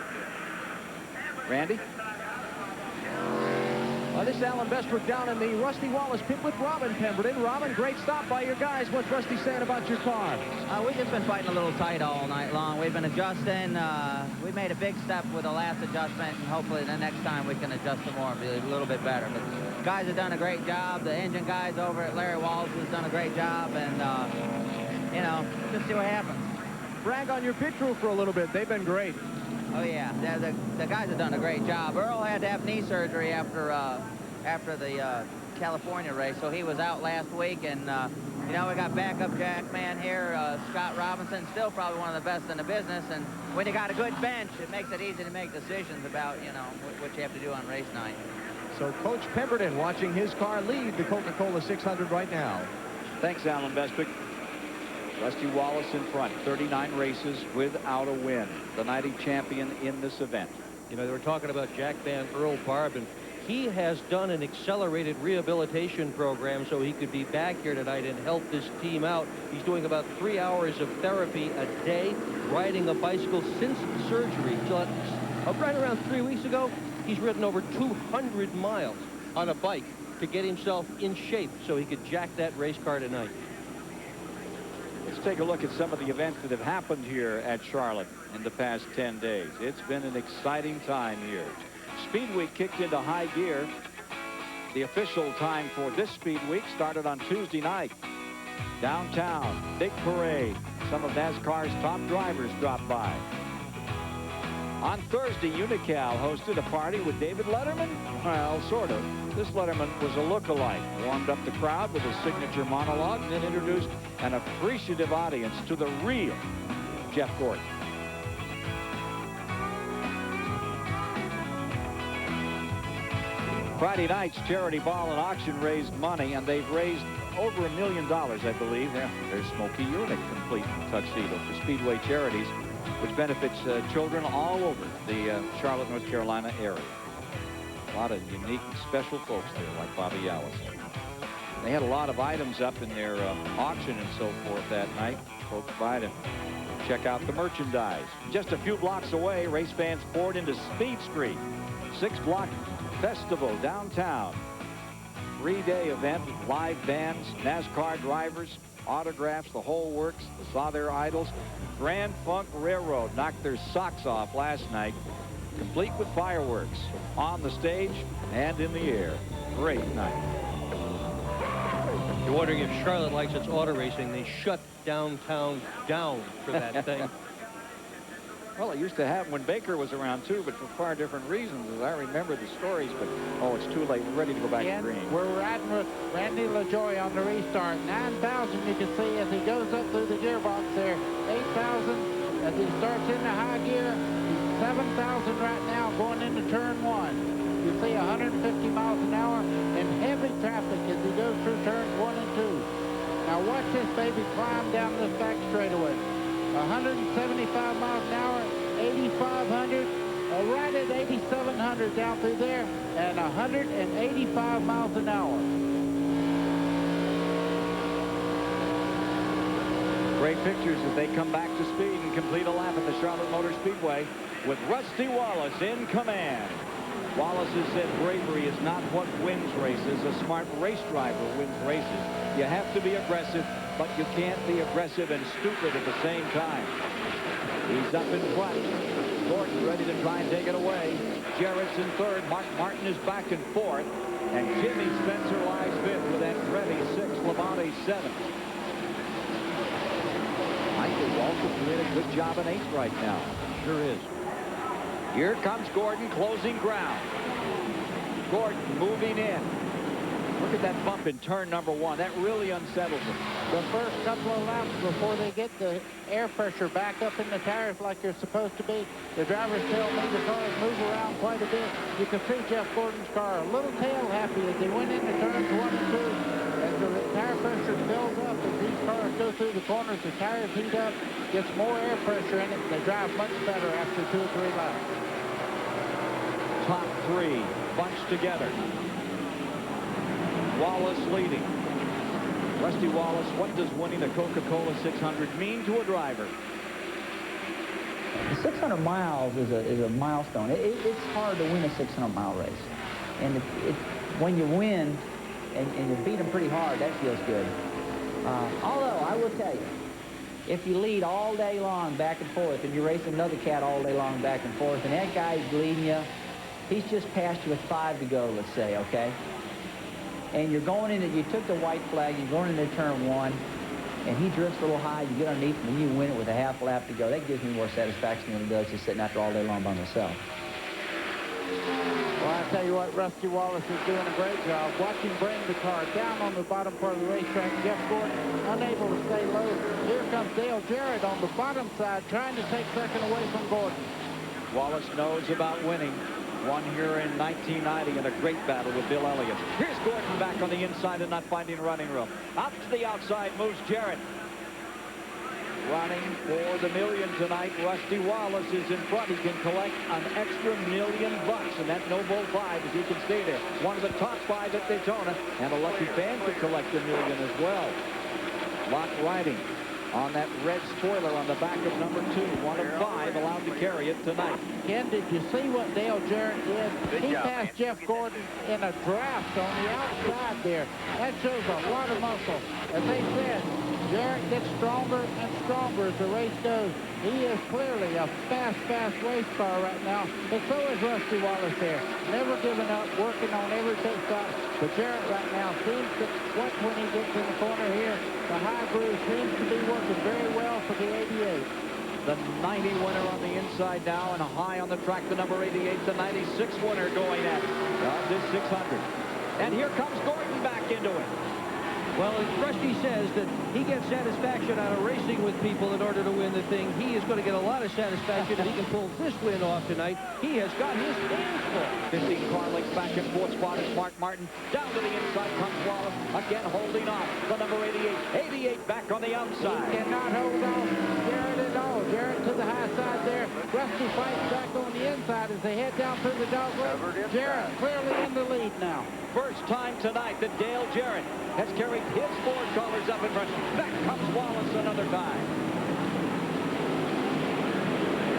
Randy? Well, this is Alan Bestwick down in the Rusty Wallace pit with Robin Pemberton. Robin, great stop by your guys. What's Rusty saying about your car? We've just been fighting a little tight all night long. We've been adjusting. We made a big step with the last adjustment, and hopefully the next time we can adjust some more and be a little bit better. But guys have done a great job. The engine guys over at Larry Wallace has done a great job, and, you know, just see what happens. Brag on your pit crew for a little bit. They've been great. Oh, yeah. The guys have done a great job. Earl had to have knee surgery after the California race, so he was out last week, and You know, we got backup jackman here, Scott Robinson, still probably one of the best in the business. And when you got a good bench, it makes it easy to make decisions about, you know, what you have to do on race night. So Coach Pemberton watching his car lead the Coca Cola 600 right now. Thanks, Alan Bestwick. Rusty Wallace in front, 39 races without a win. The 90 champion in this event. You know, they were talking about jackman Earl Barbin. He has done an accelerated rehabilitation program so he could be back here tonight and help this team out. He's doing about 3 hours of therapy a day, riding a bicycle since surgery. So, right around 3 weeks ago, he's ridden over 200 miles on a bike to get himself in shape so he could jack that race car tonight. Let's take a look at some of the events that have happened here at Charlotte in the past 10 days. It's been an exciting time here. Speed Week kicked into high gear. The official time for this Speed Week started on Tuesday night. Downtown, big parade. Some of NASCAR's top drivers dropped by. On Thursday, Unical hosted a party with David Letterman. Well, sort of. This Letterman was a look-alike. Warmed up the crowd with his signature monologue and then introduced an appreciative audience to the real Jeff Gordon. Friday night's charity ball and auction raised money, and they've raised over $1 million, I believe. There's Smokey Unick complete in tuxedo for Speedway Charities, which benefits children all over the Charlotte, North Carolina area. A lot of unique and special folks there, like Bobby Yallis. They had a lot of items up in their auction and so forth that night. Folks by to check out the merchandise. Just a few blocks away, race fans poured into Speed Street. 6-block festival downtown. 3-day event with live bands, NASCAR drivers, autographs, the whole works. They saw their idols. Grand Funk Railroad knocked their socks off last night, complete with fireworks on the stage and in the air. Great night. You're wondering if Charlotte likes its auto racing. They shut downtown down for that thing. Well, it used to happen when Baker was around, too, but for far different reasons, as I remember the stories. But, oh, it's too late. We're ready to go back to green. We're riding with Randy LaJoie on the restart. 9,000, you can see as he goes up through the gearbox there. 8,000 as he starts into high gear. He's 7,000 right now going into turn 1. You see 150 miles an hour in heavy traffic as he goes through turns 1 and 2. Now watch this baby climb down this back straightaway. 175 miles an hour, 8,500, right at 8,700 down through there, and 185 miles an hour. Great pictures as they come back to speed and complete a lap at the Charlotte Motor Speedway with Rusty Wallace in command. Wallace has said bravery is not what wins races. A smart race driver wins races. You have to be aggressive, but you can't be aggressive and stupid at the same time. He's up in front. Gordon ready to try and take it away. Jarrett's in third. Mark Martin is back and fourth. And Jimmy Spencer lies fifth with Andretti sixth, Labonte seventh. Michael Waltrip doing a good job in eighth right now. Sure is. Here comes Gordon closing ground. Gordon moving in. Look at that bump in turn number 1. That really unsettles him. The first couple of laps before they get the air pressure back up in the tires like they're supposed to be, the drivers tell me the cars move around quite a bit. You can see Jeff Gordon's car a little tail happy as they went into turns 1 and 2. As the tire pressure builds up, as these cars go through the corners, the tires heat up, gets more air pressure in it, and they drive much better after 2 or 3 laps. Top 3 bunched together. Wallace leading. Rusty Wallace, what does winning the Coca Cola 600 mean to a driver? The 600 miles is a milestone. It's hard to win a 600-mile race. And when you win and you beat them pretty hard, that feels good. Although, I will tell you, if you lead all day long back and forth and you race another cat all day long back and forth and that guy's leading you, he's just passed you with 5 to go, let's say, okay? And you're going in, you took the white flag, you're going into turn 1, and he drifts a little high, you get underneath him, and you win it with a half lap to go. That gives me more satisfaction than it does just sitting out there all day long by myself. Well, I tell you what, Rusty Wallace is doing a great job. Watch him bring the car down on the bottom part of the racetrack. Jeff Gordon unable to stay low. Here comes Dale Jarrett on the bottom side trying to take second away from Gordon. Wallace knows about winning. Won here in 1990 in a great battle with Bill Elliott. Here's Gordon back on the inside and not finding running room. Out to the outside moves Jarrett. Running for the million tonight. Rusty Wallace is in front. He can collect an extra $1 million, and that no bull 5 if he can stay there. One of the top 5 at Daytona, and a lucky fan could collect $1 million as well. Lock riding on that red spoiler on the back of number 2. One of 5 allowed to carry it tonight. Ken, did you see what Dale Jarrett did? He passed Jeff Gordon in a draft on the outside there. That shows a lot of muscle. As they said, Jarrett gets stronger and stronger as the race goes. He is clearly a fast race car right now, but so is Rusty Wallace there. Never giving up, working on every pit stop. But Jarrett right now seems to, when he gets in the corner here, the high groove seems to be working very well for the 88. The 90 winner on the inside now, and a high on the track, the number 88, the 96 winner going at it. This 600. And here comes Gordon back into it. Well, Rusty says that he gets satisfaction out of racing with people in order to win the thing. He is going to get a lot of satisfaction if he can pull this win off tonight. He has got his hands full. 15 car lengths back and forth spot is Mark Martin. Down to the inside comes Wallace. Again holding off the number 88. 88 back on the outside. He cannot hold off Jarrett at all. Jarrett to the high side there. Rusty fights back on the inside as they head down through the dog leg. Jarrett clearly in the lead now. First time tonight that Dale Jarrett has carried his Ford colors up in front. Back comes Wallace another time.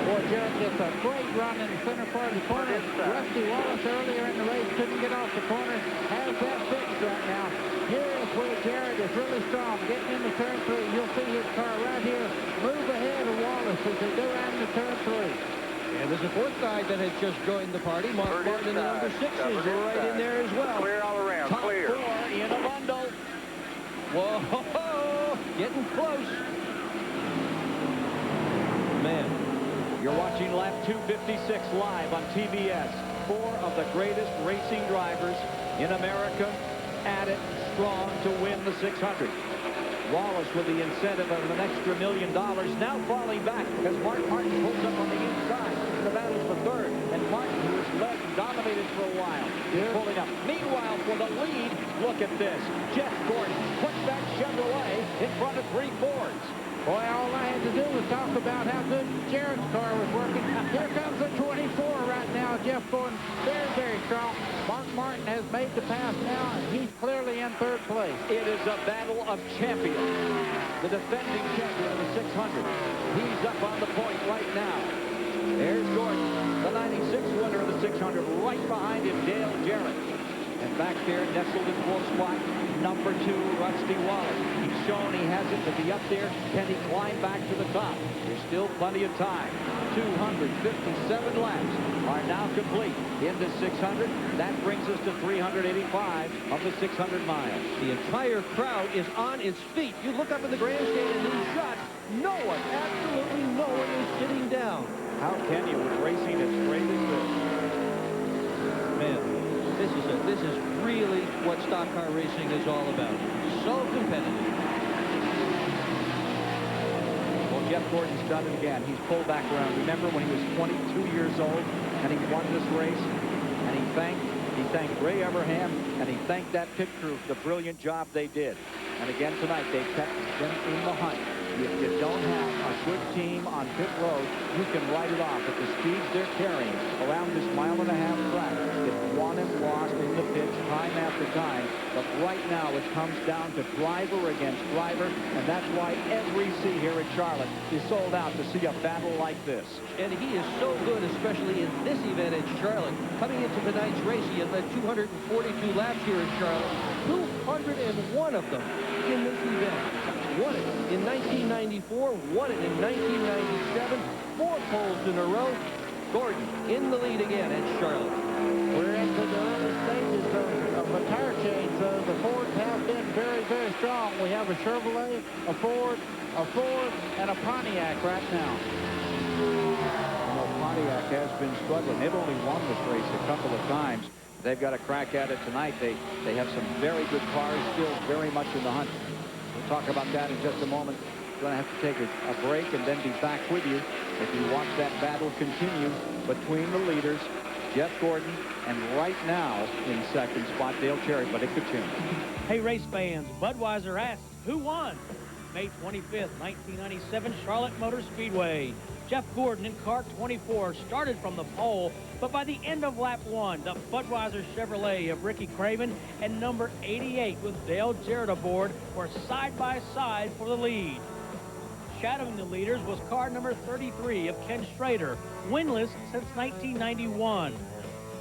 Boy, Jarrett gets a great run in the center part of the corner. Rusty Wallace earlier in the race couldn't get off the corner. Has that fixed right now. Here is where Jarrett is really strong. Getting into turn 3. You'll see his car right here move ahead of Wallace as they go around the turn 3. And there's a fourth guy that has just joined the party. Mark Martin, the number 6 is right in there as well. Clear all around. Top 4 in a bundle. Whoa, getting close. Man. You're watching lap 256 live on TBS. 4 of the greatest racing drivers in America at it, strong to win the 600. Wallace with the incentive of an extra $1 million, now falling back as Mark Martin pulls up on the inside. The battle's for third, and Martin, who has led and dominated for a while, is pulling up. Meanwhile, for the lead, look at this. Jeff Gordon puts that Chevrolet in front of 3 Fords. Boy, all I had to do was talk about how good Jarrett's car was working. Here comes the 24 right now. Jeff Gordon, very strong. Mark Martin has made the pass now, and he's clearly in 3rd place. It is a battle of champions. The defending champion of the 600. He's up on the point right now. There's Gordon, the 96 winner of the 600, right behind him, Dale Jarrett. And back there, nestled in 4th spot, number 2, Rusty Wallace. He's shown he has it to be up there. Can he climb back to the top? There's still plenty of time. 257 laps are now complete in the 600. That brings us to 385 of the 600 miles. The entire crowd is on its feet. You look up in the grandstand in these shots, no one, absolutely no one is sitting down. How can you with racing as great as this? Man. This is really what stock car racing is all about. So competitive. Well, Jeff Gordon's done it again. He's pulled back around. Remember when he was 22 years old and he won this race? And he thanked Ray Everham, and he thanked that pit crew for the brilliant job they did. And again tonight, they kept them in the hunt. If you don't have a good team on pit road, you can write it off. At the speeds they're carrying around this 1.5 track, it's won and lost in the pits time after time. But right now, it comes down to driver against driver, and that's why every seat here at Charlotte is sold out to see a battle like this. And he is so good, especially in this event at Charlotte. Coming into tonight's race, he had led 242 laps here at Charlotte. 201 of them in this event. Won it in 1994, won it in 1997, 4 poles in a row. Gordon in the lead again at Charlotte. We're into the early stages of a tire change. The Fords have been very strong. We have a Chevrolet, a Ford, and a Pontiac right now. Well, Pontiac has been struggling. They've only won this race a couple of times. They've got a crack at it tonight. They have some very good cars still very much in the hunt. We'll talk about that in just a moment. We're going to have to take a break and then be back with you as we watch that battle continue between the leaders, Jeff Gordon, and right now in second spot, Dale Cherry, but it could change. Hey, race fans, Budweiser asks, who won? May 25th, 1997, Charlotte Motor Speedway. Jeff Gordon in car 24 started from the pole, but by the end of lap 1, the Budweiser Chevrolet of Ricky Craven and number 88 with Dale Jarrett aboard were side-by-side for the lead. Shadowing the leaders was car number 33 of Ken Schrader, winless since 1991.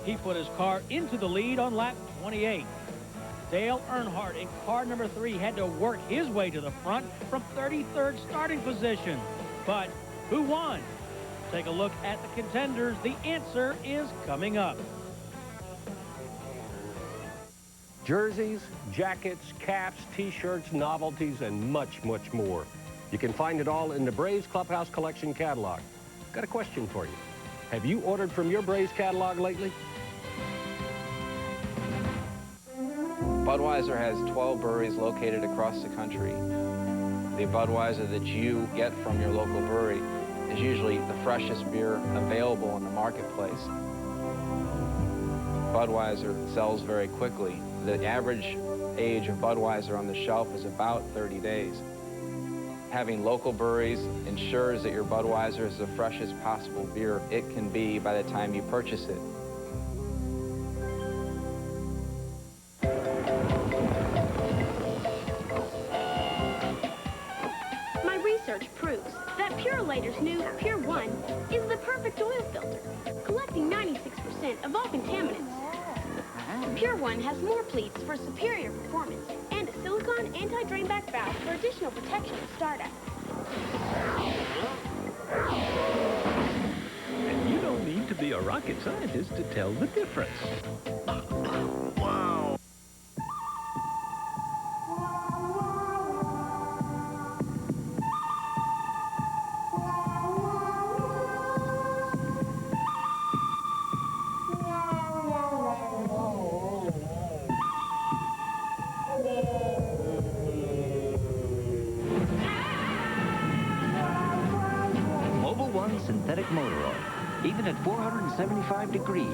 He put his car into the lead on lap 28. Dale Earnhardt in car number 3 had to work his way to the front from 33rd starting position. But who won? Take a look at the contenders. The answer is coming up. Jerseys, jackets, caps, T-shirts, novelties, and much, much more. You can find it all in the Braves Clubhouse Collection catalog. Got a question for you. Have you ordered from your Braves catalog lately? Budweiser has 12 breweries located across the country. The Budweiser that you get from your local brewery is usually the freshest beer available in the marketplace. Budweiser sells very quickly. The average age of Budweiser on the shelf is about 30 days. Having local breweries ensures that your Budweiser is the freshest possible beer it can be by the time you purchase it. My research proves that Purolator's new Pure One is the perfect oil filter, collecting 96% of all contaminants. Pure One has more pleats for superior performance and a silicone anti-drainback valve for additional protection at startup. And you don't need to be a rocket scientist to tell the difference. Wow. Synthetic motor oil. Even at 475 degrees,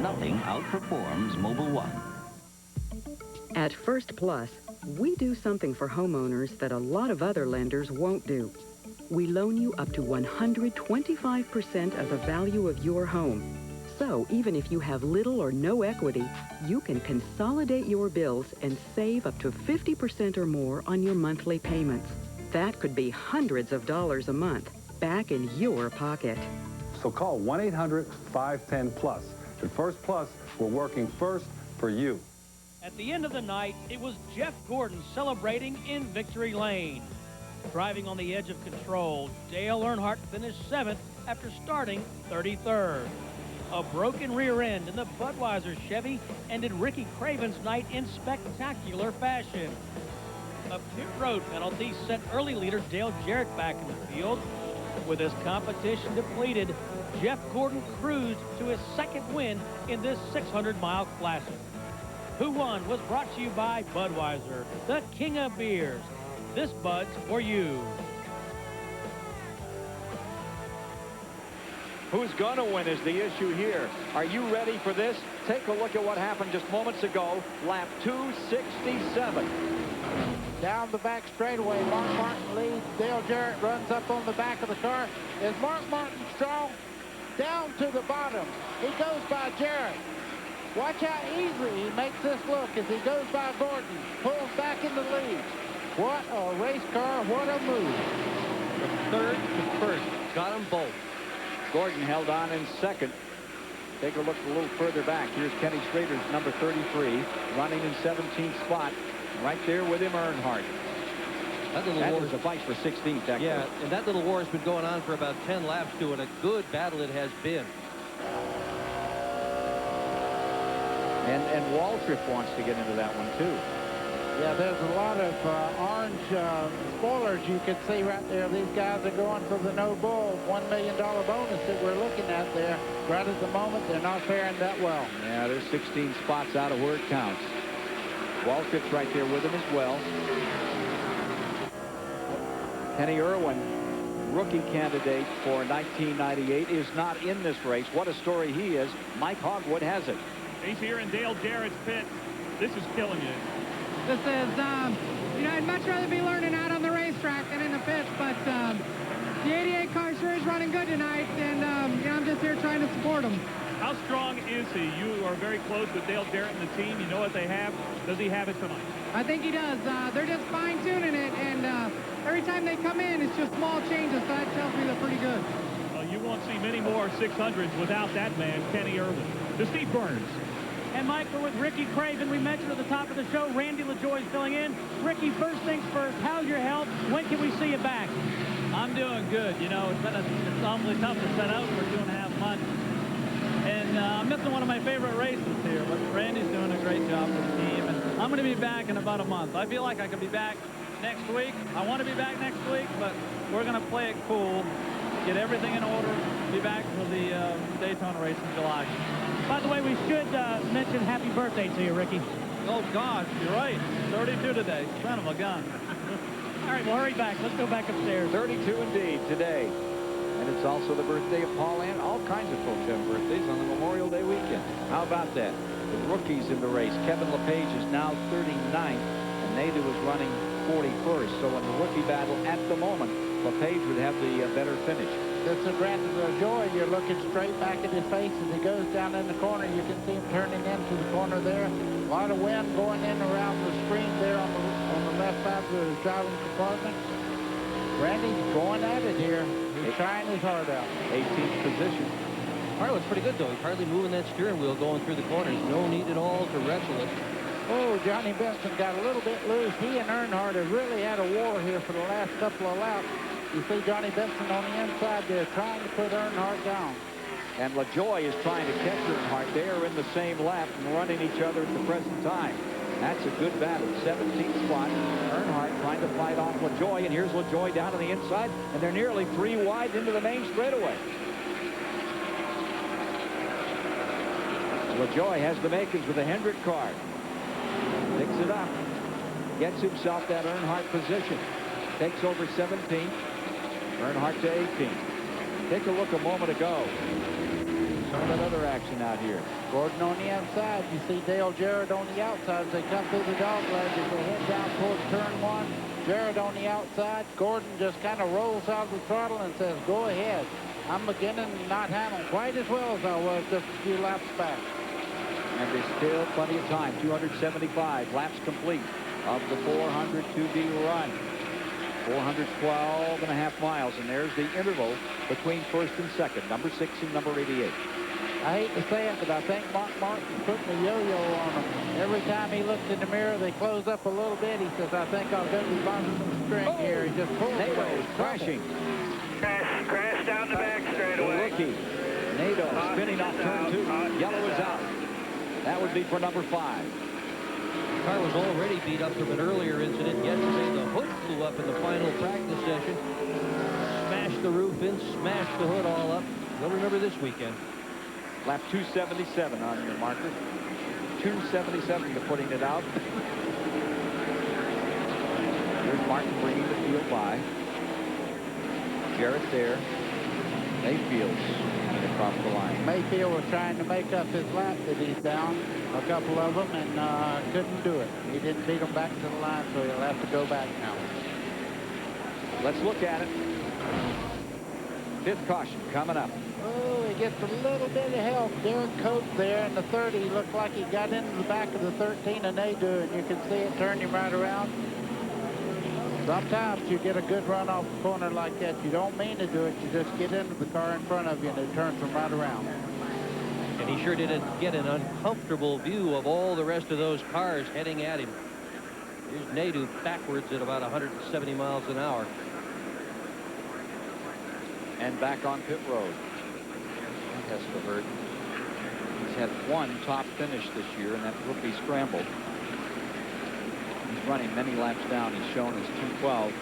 nothing outperforms Mobil 1. At First Plus, we do something for homeowners that a lot of other lenders won't do. We loan you up to 125% of the value of your home. So even if you have little or no equity, you can consolidate your bills and save up to 50% or more on your monthly payments. That could be hundreds of dollars a month, back in your pocket. So call 1-800-510-PLUS. At First Plus, we're working first for you. At the end of the night, it was Jeff Gordon celebrating in victory lane. Driving on the edge of control, Dale Earnhardt finished 7th after starting 33rd. A broken rear end in the Budweiser Chevy ended Ricky Craven's night in spectacular fashion. A pit road penalty sent early leader Dale Jarrett back in the field. With his competition depleted, Jeff Gordon cruised to his second win in this 600-mile classic. Who Won was brought to you by Budweiser, the king of beers. This Bud's for you. Who's going to win is the issue here. Are you ready for this? Take a look at what happened just moments ago. Lap 267. Down the back straightaway, Mark Martin leads. Dale Jarrett runs up on the back of the car. Is Mark Martin strong? Down to the bottom. He goes by Jarrett. Watch how easy he makes this look as he goes by Gordon. Pulls back in the lead. What a race car. What a move. From third to first. Got them both. Gordon held on in second. Take a look a little further back. Here's Kenny Schrader's number 33, running in 17th spot. Right there with him, Earnhardt. That was a fight for 16th, actually. Yeah, and that little war has been going on for about 10 laps, too, and a good battle it has been. And Waltrip wants to get into that one, too. Yeah, there's a lot of orange spoilers you can see right there. These guys are going for the no bull $1 million bonus that we're looking at there. Right at the moment, they're not faring that well. Yeah, there's 16 spots out of where it counts. Walcott's right there with him as well. Kenny Irwin, rookie candidate for 1998, is not in this race. What a story he is. Mike Hogwood has it. He's here in Dale Jarrett's pit. This is killing you. This is, you know, I'd much rather be learning out on the racetrack than in the pits, but the 88 car sure is running good tonight, and you know, I'm just here trying to support him. How strong is he? You are very close with Dale Jarrett and the team. You know what they have. Does he have it tonight? I think he does. They're just fine-tuning it, and every time they come in, it's just small changes, so that tells me they're pretty good. Well, you won't see many more 600s without that man, Kenny Irwin. To Steve Burns. And Mike, we're with Ricky Craven. We mentioned at the top of the show, Randy LaJoie is filling in. Ricky, first things first, how's your health? When can we see you back? I'm doing good. You know, it's awfully tough to set out for 2.5 months. And I'm missing one of my favorite races here, but Randy's doing a great job with the team. And I'm going to be back in about a month. I feel like I could be back next week. I want to be back next week, but we're going to play it cool, get everything in order, be back for the Daytona race in July. By the way, we should mention happy birthday to you, Ricky. Oh, gosh, you're right. 32 today. Son of a gun. All right, well, hurry back. Let's go back upstairs. 32 indeed today. And it's also the birthday of Paul Ann. All kinds of folks have birthdays on the Memorial Day weekend. How about that? The rookies in the race. Kevin LePage is now 39th, and Nadeau is running 41st. So in the rookie battle at the moment, LePage would have the better finish. This is Brandon LaJoie. You're looking straight back at his face as he goes down in the corner. You can see him turning into the corner there. A lot of wind going in around the screen there on the left side of the driving compartment. Randy's going at it here. He's trying his heart out. 18th position. Harlan's pretty good, though. He's hardly moving that steering wheel going through the corners. No need at all to wrestle it. Oh, Johnny Benson got a little bit loose. He and Earnhardt have really had a war here for the last couple of laps. You see Johnny Benson on the inside there trying to put Earnhardt down. And LaJoie is trying to catch Earnhardt. They are in the same lap and running each other at the present time. That's a good battle. 17th spot. Earnhardt trying to fight off LaJoie, and here's LaJoie down on the inside, and they're nearly 3 wide into the main straightaway. LaJoie has the makings with a Hendrick car. Picks it up. Gets himself that Earnhardt position. Takes over 17th. Earnhardt to 18th. Take a look a moment ago. Some of that other action out here. Gordon on the inside. You see Dale Jarrett on the outside as they come through the dog leg as they head down towards turn 1. Jarrett on the outside. Gordon just kind of rolls out of the throttle and says, go ahead. I'm beginning to not handle quite as well as I was just a few laps back. And there's still plenty of time. 275 laps complete of the 400 to-be run. 412.5 miles, and there's the interval between first and second, number 6 and number 88. I hate to say it, but I think Mark Martin's putting a yo-yo on them. Every time he looks in the mirror, they close up a little bit. He says, I think I'll go to some string here. He just pulls Nadeau is crashing. Crash down the back straightaway. Rookie. Nadeau spinning off turn 2. Yellow is out. That would be for number 5. The car was already beat up from an earlier incident yesterday. The hood flew up in the final practice session. Smashed the roof in, smashed the hood all up. You'll remember this weekend. Lap 277 on your marker. 277 to putting it out. Here's Martin bringing the field by. Jarrett there. Mayfield's coming across the line. Mayfield was trying to make up his lap that he's down, a couple of them, and couldn't do it. He didn't beat them back to the line, so he'll have to go back now. Let's look at it. 5th caution coming up. Oh, he gets a little bit of help. Darren Coates there in the 30 looked like he got into the back of the 13, and they do, and you can see it turn him right around. Sometimes you get a good run off the corner like that. You don't mean to do it. You just get into the car in front of you, and it turns them right around. And he sure didn't get an uncomfortable view of all the rest of those cars heading at him. Here's Nadeau backwards at about 170 miles an hour. And back on pit road. Hesselhurd. He's had 1 top finish this year in that rookie scramble. He's running many laps down. He's shown as 212.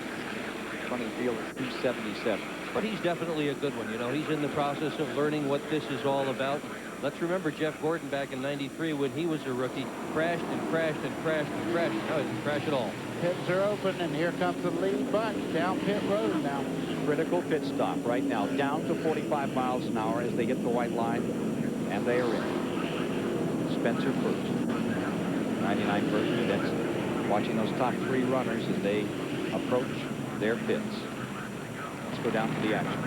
Front of the field is 277. But he's definitely a good one. You know, he's in the process of learning what this is all about. Let's remember Jeff Gordon back in '93 when he was a rookie, crashed and crashed and crashed and crashed. No, he didn't crash at all. Pits are open, and here comes the lead bunch down pit road now. Critical pit stop right now, down to 45 miles an hour as they hit the white line, and they are in. Spencer first. 99 first. That's watching those top 3 runners as they approach their pits. Let's go down to the action.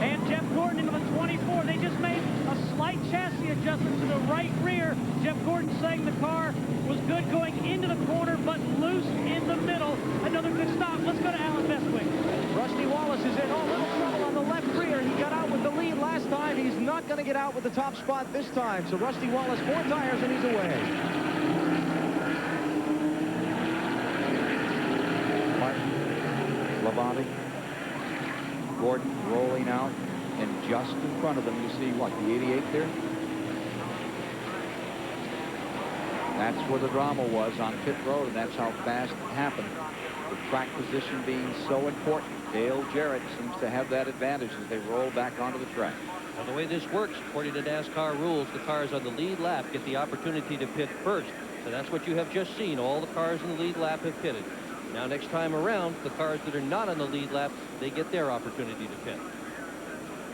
And Jeff Gordon into the 24. They just made a slight chassis adjustment to the right rear. Jeff Gordon saying the car was good going into the corner, but loose in the middle. Another good stop. Let's go to Alan Bestwick. Rusty Wallace is in a little trouble on the left rear. He got out with the lead last time. He's not going to get out with the top spot this time. So Rusty Wallace, 4 tires, and he's away. Martin, Labonte, Gordon rolling out, and just in front of them you see what, the 88 there? That's where the drama was on pit road, and that's how fast it happened. The track position being so important. Dale Jarrett seems to have that advantage as they roll back onto the track. Well, the way this works, according to NASCAR rules, the cars on the lead lap get the opportunity to pit first. So that's what you have just seen. All the cars in the lead lap have pitted. Now, next time around, the cars that are not on the lead lap, they get their opportunity to pit.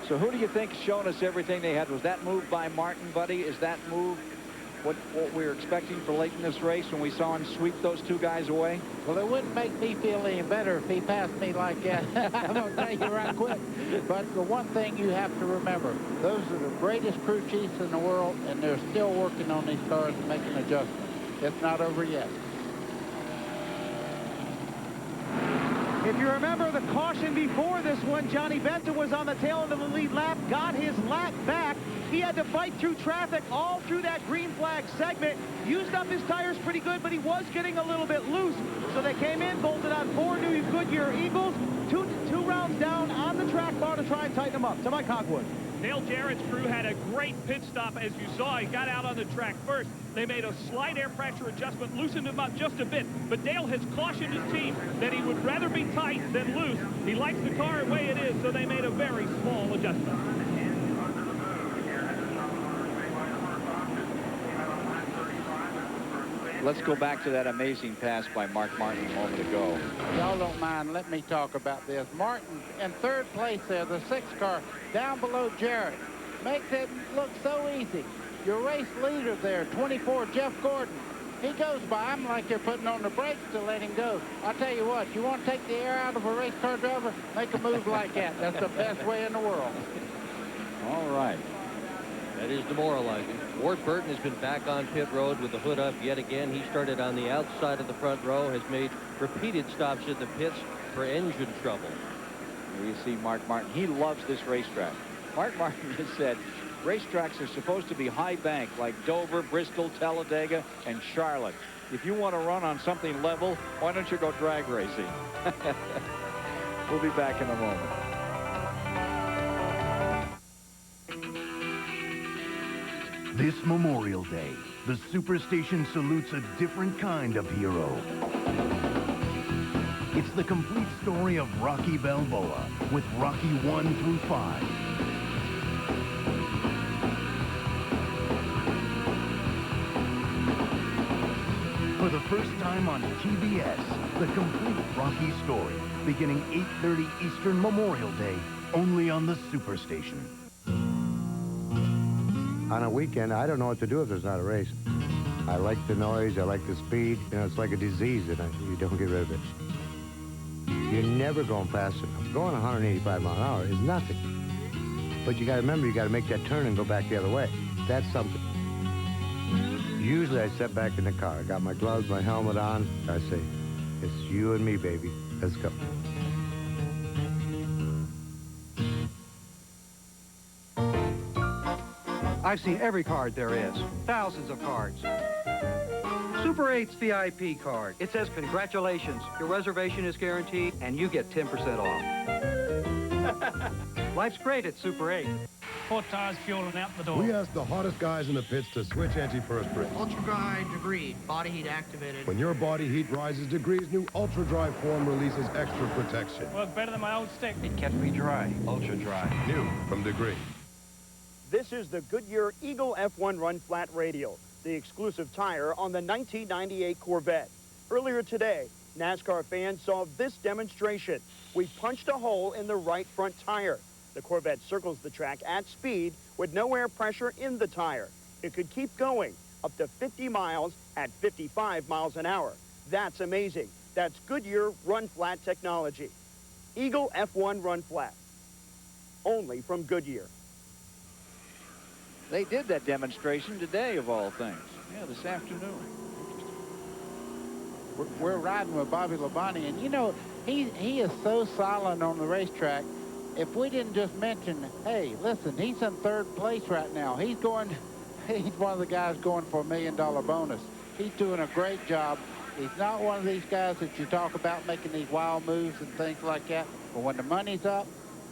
So who do you think shown us everything they had? Was that move by Martin, Buddy? Is that move what we were expecting for late in this race when we saw him sweep those 2 guys away? Well, it wouldn't make me feel any better if he passed me like that. I'm going to tell you right quick. But the one thing you have to remember, those are the greatest crew chiefs in the world, and they're still working on these cars and making adjustments. It's not over yet. If you remember the caution before this one, Johnny Benton was on the tail end of the lead lap, got his lap back. He had to fight through traffic all through that green flag segment. Used up his tires pretty good, but he was getting a little bit loose. So they came in, bolted on 4 new Goodyear Eagles, two rounds down on the track bar to try and tighten them up. To Mike Hogwood. Dale Jarrett's crew had a great pit stop, as you saw. He got out on the track first. They made a slight air pressure adjustment, loosened him up just a bit. But Dale has cautioned his team that he would rather be tight than loose. He likes the car the way it is, so they made a very small adjustment. Let's go back to that amazing pass by Mark Martin a moment ago. Y'all don't mind, let me talk about this. Martin in 3rd place there, the 6th car, down below Jarrett. Makes it look so easy. Your race leader there, 24, Jeff Gordon. He goes by him like they're putting on the brakes to let him go. I'll tell you what, you want to take the air out of a race car driver, make a move like that. That's the best way in the world. All right. That is demoralizing. Ward Burton has been back on pit road with the hood up yet again. He started on the outside of the front row, has made repeated stops in the pits for engine trouble. Here you see Mark Martin. He loves this racetrack. Mark Martin has said racetracks are supposed to be high bank like Dover, Bristol, Talladega, and Charlotte. If you want to run on something level, why don't you go drag racing? We'll be back in a moment. This Memorial Day, the Superstation salutes a different kind of hero. It's the complete story of Rocky Balboa with Rocky 1 through 5. For the first time on TBS, the complete Rocky story, beginning 8:30 Eastern Memorial Day, only on the Superstation. On a weekend, I don't know what to do if there's not a race. I like the noise, I like the speed. You know, it's like a disease, and you don't get rid of it. You're never going fast enough. Going 185 miles an hour is nothing. But you got to remember, you got to make that turn and go back the other way. That's something. Usually I step back in the car. I got my gloves, my helmet on. I say, it's you and me, baby. Let's go. I've seen every card there is. Thousands of cards. Super 8's VIP card. It says, congratulations, your reservation is guaranteed, and you get 10% off. Life's great at Super 8. 4 tires, fuel, and out the door. We asked the hottest guys in the pits to switch anti-perspirant. Ultra dry degree, body heat activated. When your body heat rises degrees, new ultra dry form releases extra protection. Worked better than my old stick. It kept me dry, ultra dry. New from Degree. This is the Goodyear Eagle F1 Run Flat Radial, the exclusive tire on the 1998 Corvette. Earlier today, NASCAR fans saw this demonstration. We punched a hole in the right front tire. The Corvette circles the track at speed with no air pressure in the tire. It could keep going up to 50 miles at 55 miles an hour. That's amazing. That's Goodyear Run Flat technology. Eagle F1 Run Flat. Only from Goodyear. They did that demonstration today, of all things. Yeah, this afternoon. We're riding with Bobby Labonte, and you know, he is so silent on the racetrack. If we didn't just mention, hey, listen, he's in 3rd place right now. He's one of the guys going for $1 million bonus. He's doing a great job. He's not one of these guys that you talk about making these wild moves and things like that. But when the money's up,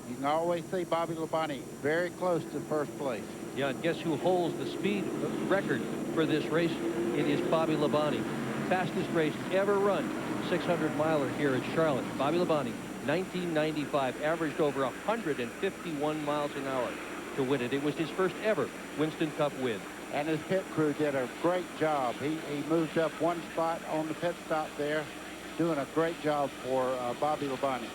you can always see Bobby Labonte very close to 1st place. Yeah, and guess who holds the speed record for this race? It is Bobby Labonte. Fastest race ever run, 600-miler here at Charlotte. Bobby Labonte, 1995, averaged over 151 miles an hour to win it. It was his first ever Winston Cup win. And his pit crew did a great job. He moved up 1 spot on the pit stop there, doing a great job for Bobby Labonte.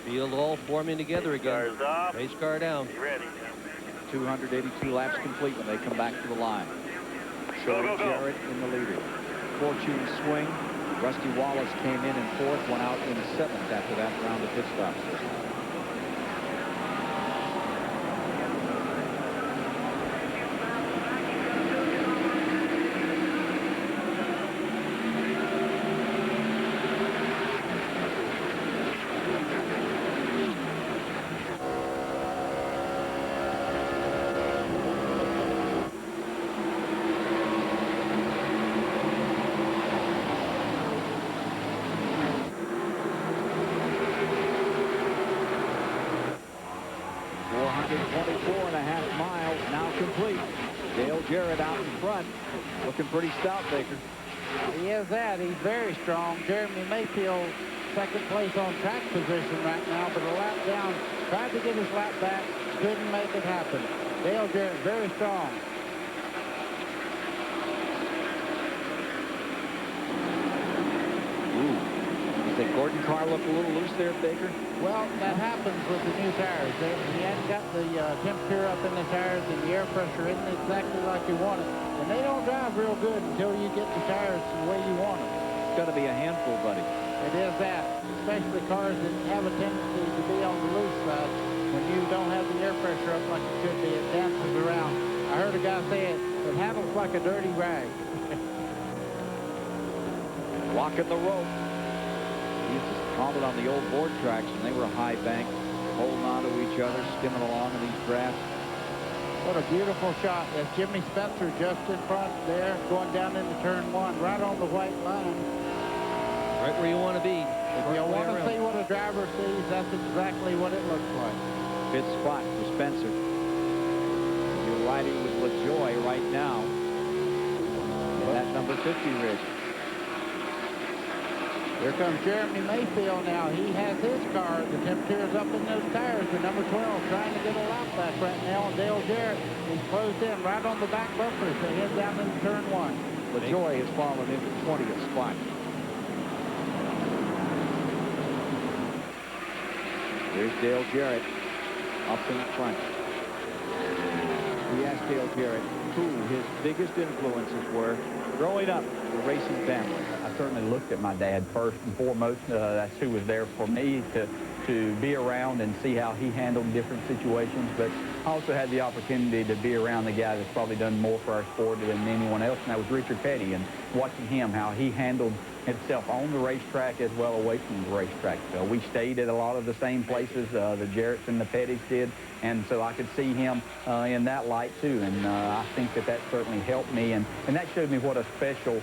Field all forming together again. Race car down. 282 laps complete when they come back to the line. Shorty Jarrett in the leader. Fortune swing. Rusty Wallace came in 4th, went out in 7th after that round of pit stops. Looking pretty stout, Baker. He is that. He's very strong. Jeremy Mayfield, 2nd place on track position right now, but a lap down. Tried to get his lap back. Couldn't make it happen. Dale Jarrett, very strong. Ooh. You think Gordon Carr looked a little loose there, Baker? Well, that happens with the new tires. He hadn't got the temperature up in the tires, and the air pressure isn't exactly like you want it. And they don't drive real good until you get the tires the way you want them. It's got to be a handful, buddy. It is that, especially cars that have a tendency to be on the loose side. When you don't have the air pressure up like it should be, it dances around. I heard a guy say it handles like a dirty rag. Blocking the rope. He used to call it on the old board tracks, and they were high bank, holding on to each other, skimming along in these drafts. What a beautiful shot. That's Jimmy Spencer just in front there, going down into turn 1, right on the white line. Right where you want to be. If you want to see what a driver sees, that's exactly what it looks like. Good spot for Spencer. You're riding with LaJoy right now in that number 50 rig. Here comes Jeremy Mayfield now. He has his car. The temperature's up in those tires. The number 12 trying to get a lap back right now. And Dale Jarrett is closed in right on the back bumper as they head down into turn 1. LaJoy has fallen into 20th spot. Here's Dale Jarrett up in front. We asked Dale Jarrett who his biggest influences were growing up, the racing family. I certainly looked at my dad first and foremost. That's who was there for me to be around and see how he handled different situations. But I also had the opportunity to be around the guy that's probably done more for our sport than anyone else, and that was Richard Petty, and watching him, how he handled himself on the racetrack as well away from the racetrack. So we stayed at a lot of the same places the Jarretts and the Pettys did, and so I could see him in that light too, and I think that certainly helped me, and that showed me what a special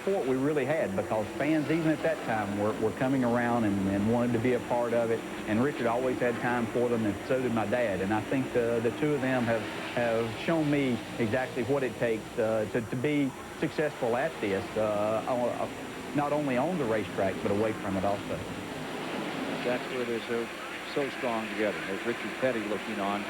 sport we really had, because fans even at that time were coming around and wanted to be a part of of it. And Richard always had time for them, and so did my dad. And I think the two of them have shown me exactly what it takes to be successful at this, not only on the racetrack, but away from it also. That's where they're so strong together. There's Richard Petty looking on,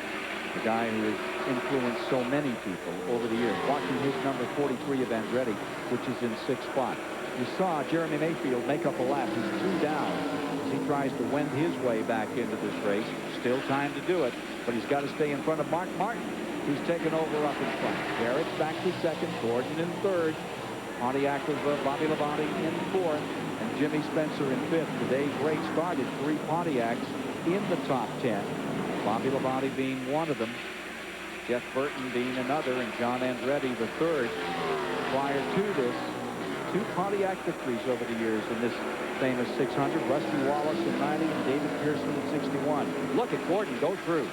the guy who has influenced so many people over the years. Watching his number 43 of Andretti, which is in 6th spot. You saw Jeremy Mayfield make up a lap. He's 2 down as he tries to wend his way back into this race. Still time to do it, but he's got to stay in front of Mark Martin. He's taken over up in front. Garrett's back to 2nd, Gordon in 3rd. Pontiac of Bobby Labonte in 4th, and Jimmy Spencer in 5th. Today's race started 3 Pontiacs in the top 10. Bobby Labonte being one of them, Jeff Burton being another, and John Andretti the 3rd. Prior to this, 2 Pontiac victories over the years in this famous 600. Rusty Wallace in 90 and David Pearson in 61. Look at Gordon go through.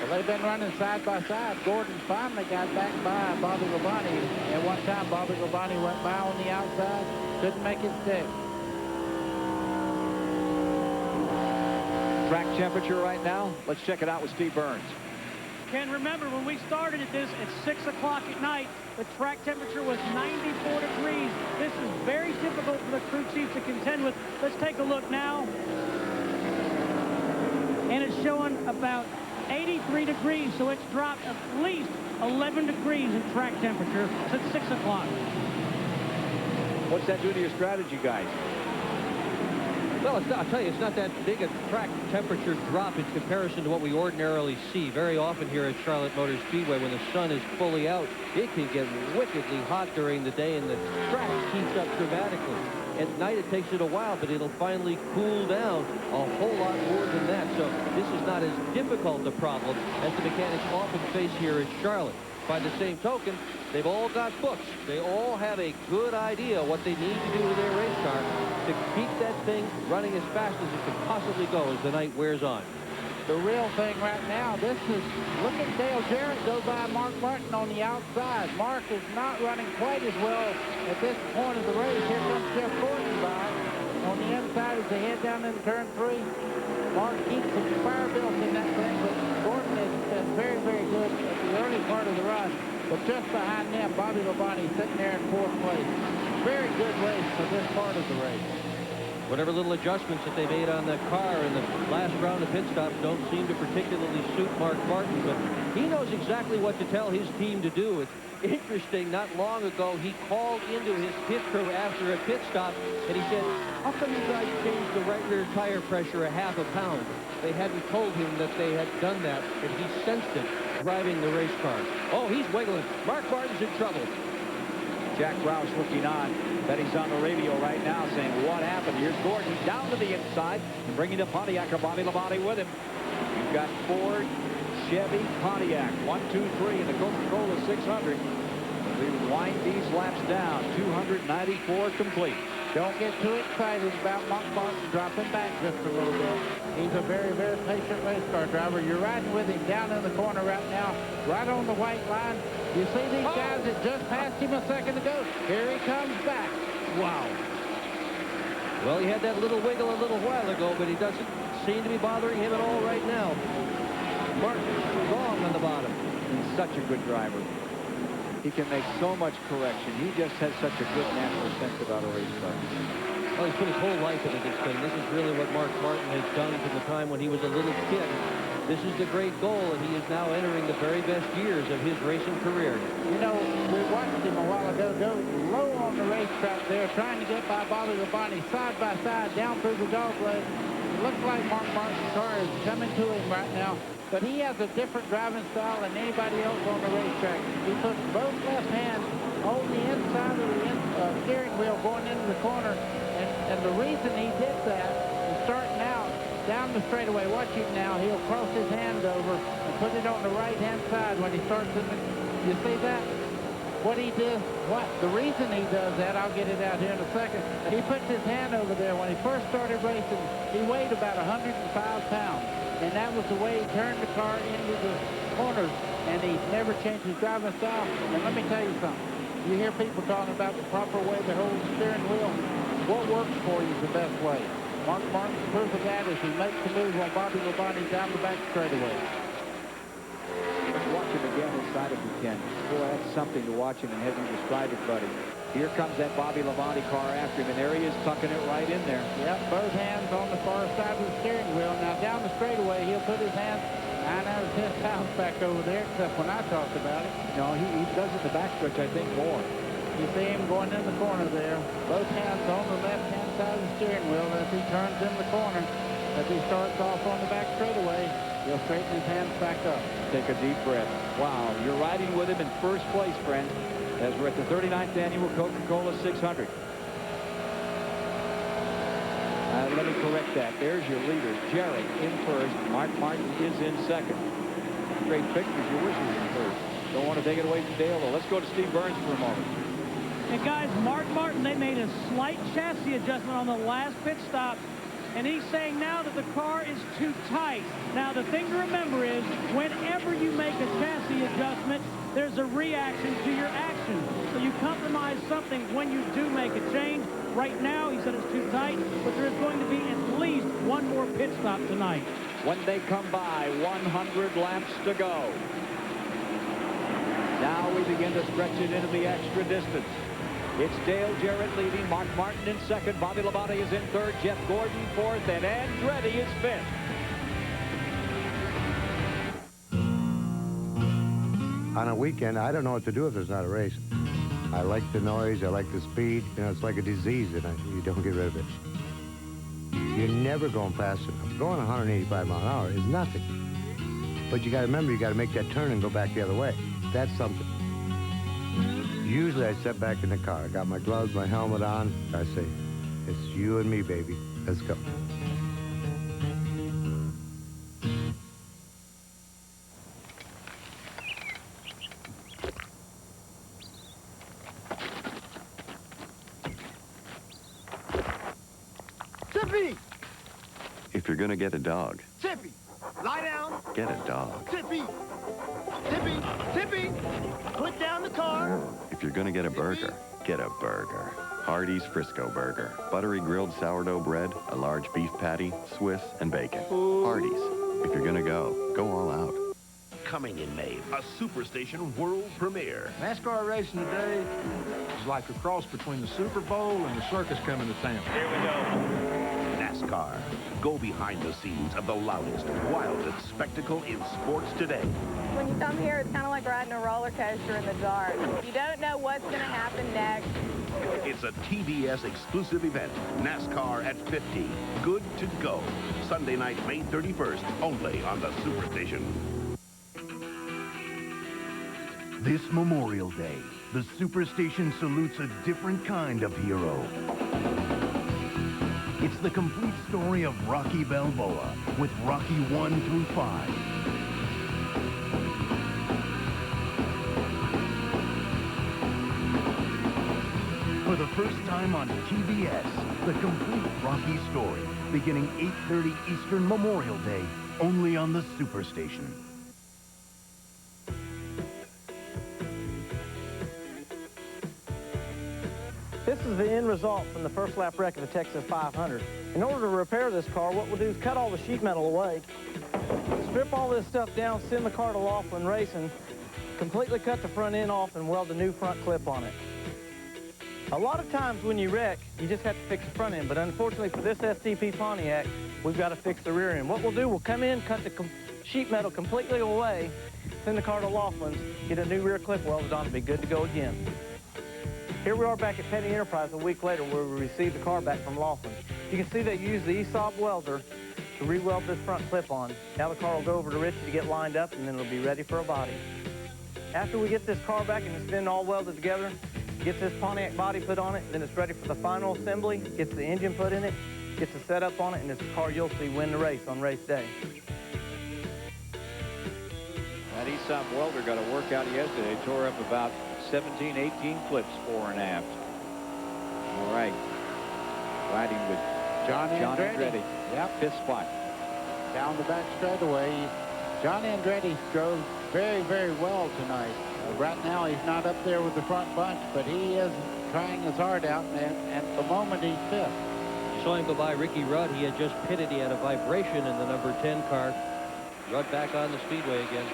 Well, they've been running side by side. Gordon finally got back by Bobby Labonte. At one time, Bobby Labonte went by on the outside, couldn't make it stick. Track temperature right now. Let's check it out with Steve Burns. Ken, remember when we started at this at 6 o'clock at night, the track temperature was 94 degrees. This is very difficult for the crew chief to contend with. Let's take a look now. And it's showing about 83 degrees, so it's dropped at least 11 degrees in track temperature since 6 o'clock. What's that do to your strategy, guys? Well, I'll tell you, it's not that big a track temperature drop in comparison to what we ordinarily see. Very often here at Charlotte Motor Speedway, when the sun is fully out, it can get wickedly hot during the day, and the track heats up dramatically. At night, it takes it a while, but it'll finally cool down a whole lot more than that. So this is not as difficult a problem as the mechanics often face here at Charlotte. By the same token, they've all got books. They all have a good idea what they need to do to their race car to keep that thing running as fast as it can possibly go as the night wears on. The real thing right now, this is, look at Dale Jarrett go by Mark Martin on the outside. Mark is not running quite as well at this point of the race. Here comes Jeff Gordon by on the inside as they head down into turn 3. Mark keeps some fire built in that thing, but Gordon is very, very good at the early part of the run. But just behind them, Bobby Labonte sitting there in 4th place. Very good race for this part of the race. Whatever little adjustments that they made on the car in the last round of pit stops don't seem to particularly suit Mark Martin, but he knows exactly what to tell his team to do. It's interesting, not long ago, he called into his pit crew after a pit stop, and he said, how come you guys changed the right rear tire pressure ½ a pound? They hadn't told him that they had done that, and he sensed it driving the race car. Oh, he's wiggling. Mark Martin's in trouble. Jack Roush looking on. Betty's on the radio right now saying, what happened? Here's Gordon down to the inside and bringing the Pontiac or Bobby Labonte with him. You've got Ford, Chevy, Pontiac, 1, 2, 3 in the Coca Cola 600. We wind these laps down. 294 complete. Don't get too excited about Mark Martin dropping back just a little bit. He's a very, very patient race car driver. You're riding with him down in the corner right now, right on the white line. You see these guys that just passed him a second ago? Here he comes back. Wow. Well, he had that little wiggle a little while ago, but he doesn't seem to be bothering him at all right now. Martin strong on the bottom. He's such a good driver. He can make so much correction. He just has such a good natural sense about a race car. Well, he's put his whole life into this thing. This is really what Mark Martin has done from the time when he was a little kid. This is the great goal, and he is now entering the very best years of his racing career. You know, we watched him a while ago go low on the racetrack there, trying to get by Bobby Labonte side by side down through the dog leg. It looks like Mark Martin's car is coming to him right now. But he has a different driving style than anybody else on the racetrack. He puts both left hands on the inside of the steering wheel going into the corner. And the reason he did that is starting out down the straightaway. Watch him now. He'll cross his hand over and put it on the right-hand side when he starts in the... You see that? What he did, the reason he does that, I'll get it out here in a second. He puts his hand over there. When he first started racing, he weighed about 105 pounds. And that was the way he turned the car into the corners, and he never changed his driving style. And let me tell you something. You hear people talking about the proper way they hold the steering wheel. What works for you is the best way. Mark Martin's proof of that as he makes the move on Bobby Labonte down the back straightaway. Watch him again inside if you can. Boy, that's something to watch him and have you describe it, buddy. Here comes that Bobby Labonte car after him, and there he is tucking it right in there. Yep, both hands on the far side of the steering wheel. Now down the straightaway, he'll put his hands 9 out of 10 pounds back over there, except when I talked about it. No, he does it the backstretch, I think, more. You see him going in the corner there. Both hands on the left-hand side of the steering wheel as he turns in the corner. As he starts off on the back straightaway, he'll straighten his hands back up. Take a deep breath. Wow, you're riding with him in first place, friend, as we're at the 39th annual Coca Cola 600. Let me correct that. There's your leader, Jarrett, in first. Mark Martin is in second. Great pictures. You wish he was in first. Don't want to take it away from Dale, though. Let's go to Steve Burns for a moment. And guys, Mark Martin, they made a slight chassis adjustment on the last pit stop. And he's saying now that the car is too tight. Now, the thing to remember is whenever you make a chassis adjustment, there's a reaction to your action. So you compromise something when you do make a change. Right now, he said it's too tight, but there is going to be at least one more pit stop tonight. When they come by, 100 laps to go. Now we begin to stretch it into the extra distance. It's Dale Jarrett leading, Mark Martin in second, Bobby Labonte is in third, Jeff Gordon fourth, and Andretti is fifth. On a weekend, I don't know what to do if there's not a race. I like the noise, I like the speed. You know, it's like a disease, and you don't get rid of it. You're never going fast enough. Going 185 mile an hour is nothing. But you got to remember, you got to make that turn and go back the other way. That's something. Usually I sit back in the car. I got my gloves, my helmet on. I say, it's you and me, baby. Let's go. Tippy! If you're gonna get a dog, Tippy! Lie down! get a dog. Tippy! Tippy! Tippy! Put down the car! If you're gonna get a burger, get a burger. Hardee's Frisco Burger. Buttery grilled sourdough bread, a large beef patty, Swiss, and bacon. Hardee's. If you're gonna go all out. Coming in May, a Superstation world premiere. NASCAR racing today is like a cross between the Super Bowl and the circus coming to town. Here we go. NASCAR. Go behind the scenes of the loudest, wildest spectacle in sports today. When you come here, it's kind of like riding a roller coaster in the dark. You don't know what's going to happen next. It's a TBS exclusive event. NASCAR at 50. Good to go. Sunday night, May 31st, only on the Superstation. This Memorial Day, the Superstation salutes a different kind of hero. It's the complete story of Rocky Balboa with Rocky 1 through 5. For the first time on TBS, the complete Rocky story, beginning 8:30 Eastern Memorial Day, only on the Superstation. This is the end result from the first lap wreck of the Texas 500. In order to repair this car, what we'll do is cut all the sheet metal away, strip all this stuff down, send the car to Laughlin Racing, completely cut the front end off, and weld a new front clip on it. A lot of times when you wreck, you just have to fix the front end, but unfortunately for this STP Pontiac, we've got to fix the rear end. What we'll do, we'll come in, cut the sheet metal completely away, send the car to Laughlin's, get a new rear clip welded on, and be good to go again. Here we are back at Petty Enterprise a week later where we received the car back from Laughlin. You can see they used the ESOB welder to re-weld this front clip on. Now the car will go over to Richie to get lined up, and then it'll be ready for a body. After we get this car back and it's been all welded together, gets this Pontiac body put on it, then it's ready for the final assembly, gets the engine put in it, gets the setup on it, and it's the car you'll see win the race on race day. That ESOP welder got a workout yesterday. Tore up about 17, 18 clips fore and aft. All right. Riding with John Andretti. Yep. Fifth spot. Down the back straightaway. John Andretti drove very, very well tonight. Right now he's not up there with the front bunch, but he is trying his heart out, and at the moment he's fifth. saw him go by Ricky Rudd. He had just pitted. He had a vibration in the number 10 car. Rudd back on the speedway again.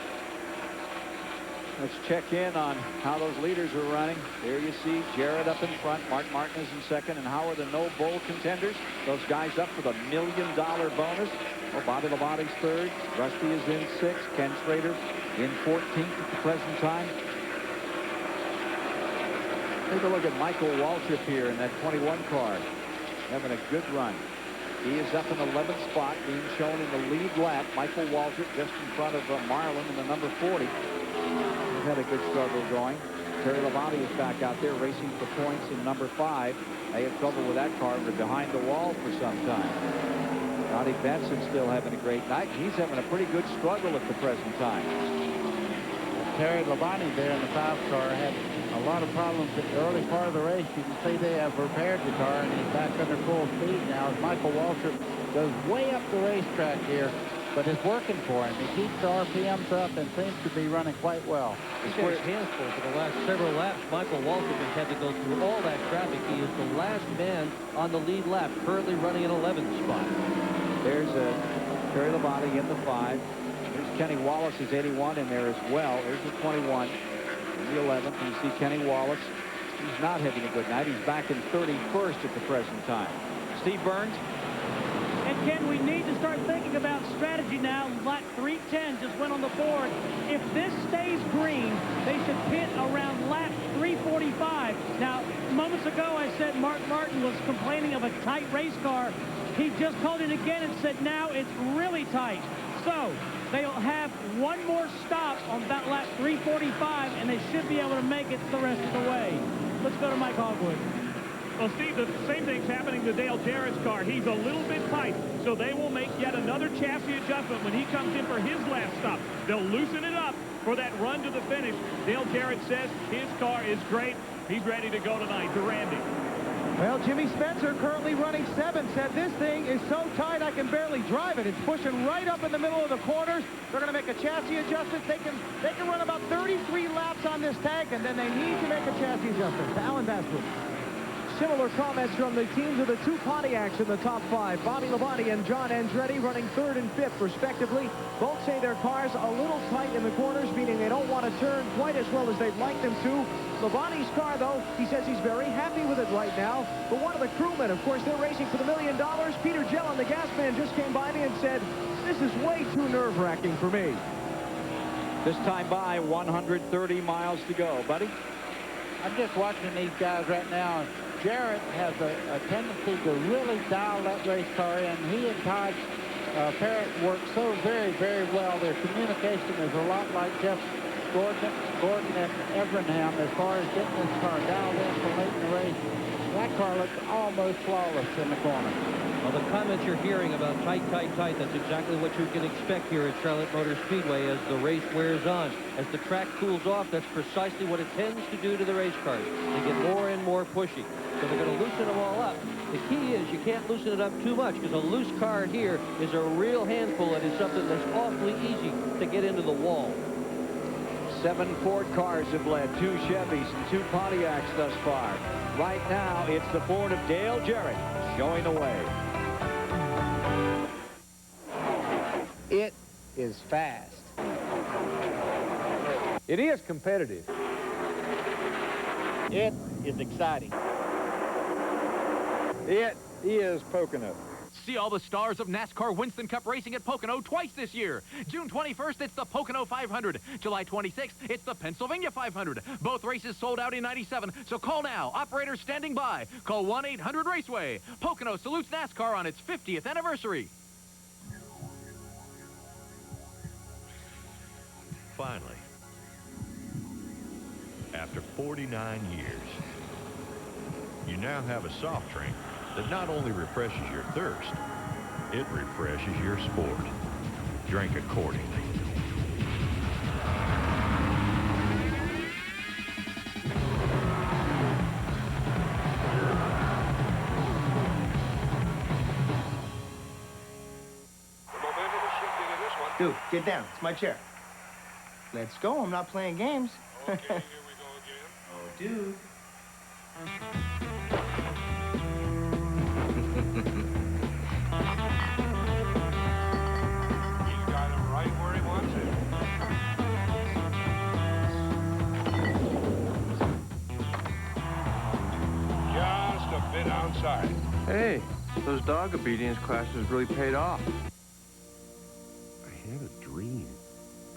Let's check in on how those leaders are running. There you see Jarrett up in front. Mark Martin is in second. And how are the no bowl contenders? Those guys up for the $1 million bonus. Oh, Bobby Labonte's third. Rusty is in sixth. Ken Schrader in 14th at the present time. Take a look at Michael Waltrip here in that 21 car. Having a good run. He is up in 11th spot, being shown in the lead lap. Michael Waltrip just in front of Marlin in the number 40. He's had a good struggle going. Terry Labonte is back out there racing for points in number 5. They had trouble with that car. They're behind the wall for some time. Johnny Benson still having a great night. He's having a pretty good struggle at the present time. Terry Labonte there in the 5 car had a lot of problems at the early part of the race. You can see they have repaired the car, and he's back under full speed now as Michael Waltrip goes way up the racetrack here, but it's working for him. He keeps the RPMs up and seems to be running quite well. He's got his hands full for the last several laps. Michael Waltrip has had to go through all that traffic. He is the last man on the lead lap, currently running in 11th spot. There's Terry Labonte in the 5. There's Kenny Wallace's 81 in there as well. There's the 21. In the 11th, you see Kenny Wallace. He's not having a good night. He's back in 31st at the present time. Steve Burns. And Ken, we need to start thinking about strategy now. Lap 310 just went on the board. If this stays green, they should pit around lap 345. Now, moments ago, I said Mark Martin was complaining of a tight race car. He just called it again and said now it's really tight. So they'll have one more stop on about lap 345, and they should be able to make it the rest of the way. Let's go to Mike Hogwood. Well, Steve, the same thing's happening to Dale Jarrett's car. He's a little bit tight, so they will make yet another chassis adjustment when he comes in for his last stop. They'll loosen it up for that run to the finish. Dale Jarrett says his car is great. He's ready to go tonight to Randy. Well, Jimmy Spencer, currently running 7, said this thing is so tight I can barely drive it. It's pushing right up in the middle of the corners. They're going to make a chassis adjustment. They can run about 33 laps on this tank, and then they need to make a chassis adjustment. Alan Bastwood. Similar comments from the teams of the 2 Pontiacs in the top 5. Bobby Labonte and John Andretti running 3rd and 5th, respectively. Both say their cars a little tight in the corners, meaning they don't want to turn quite as well as they'd like them to. Labonte's car, though, he says he's very happy with it right now. But one of the crewmen, of course, they're racing for the $1 million. Peter Gellin, the gas man, just came by me and said, this is way too nerve-wracking for me. This time by 130 miles to go. Buddy? I'm just watching these guys right now. Jarrett has a tendency to really dial that race car in. He and Todd Parrott work so very, very well. Their communication is a lot like Jeff Gordon and Evernham as far as getting this car dialed in for late in the race. That car looks almost flawless in the corner. Well, the comments you're hearing about tight, that's exactly what you can expect here at Charlotte Motor Speedway as the race wears on. As the track cools off, that's precisely what it tends to do to the race cars. They get more and more pushy. So they're going to loosen them all up. The key is you can't loosen it up too much because a loose car here is a real handful and it's something that's awfully easy to get into the wall. 7 Ford cars have led, 2 Chevys and 2 Pontiacs thus far. Right now, it's the Ford of Dale Jarrett showing the way. It is fast. It is competitive. It is exciting. It is Pocono. See all the stars of NASCAR Winston Cup racing at Pocono twice this year. June 21st, it's the Pocono 500. July 26th, it's the Pennsylvania 500. Both races sold out in '97, so call now. Operators standing by. Call 1-800-RACEWAY. Pocono salutes NASCAR on its 50th anniversary. Finally, after 49 years, you now have a soft drink that not only refreshes your thirst, it refreshes your sport. Drink accordingly. Dude, get down. It's my chair. Let's go. I'm not playing games. Okay, here we go again. Oh, dude. bit outside. Hey, those dog obedience classes really paid off. I had a dream.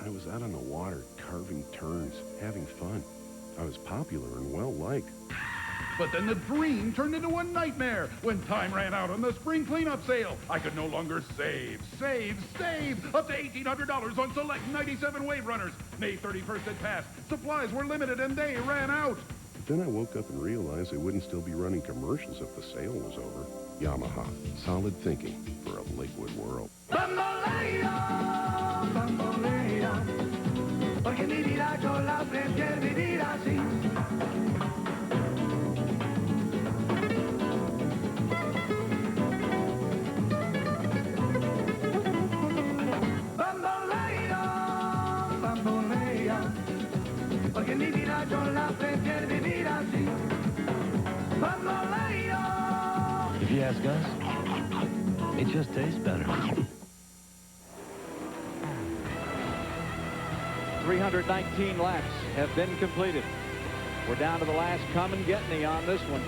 I was out on the water, carving turns, having fun. I was popular and well-liked. But then the dream turned into a nightmare when time ran out on the spring cleanup sale. I could no longer save up to $1,800 on select 97 Wave Runners. May 31st had passed. Supplies were limited and they ran out. Then I woke up and realized they wouldn't still be running commercials if the sale was over. Yamaha, solid thinking for a liquid world. Bamboleo, bamboleo, porque mi vida yo la prefiero vivir así. Bamboleo, bamboleo, porque mi vida yo la prefiero vivir así. Bamboleo. If you ask us, it just tastes better. 319 laps have been completed. We're down to the last come and get me on this one.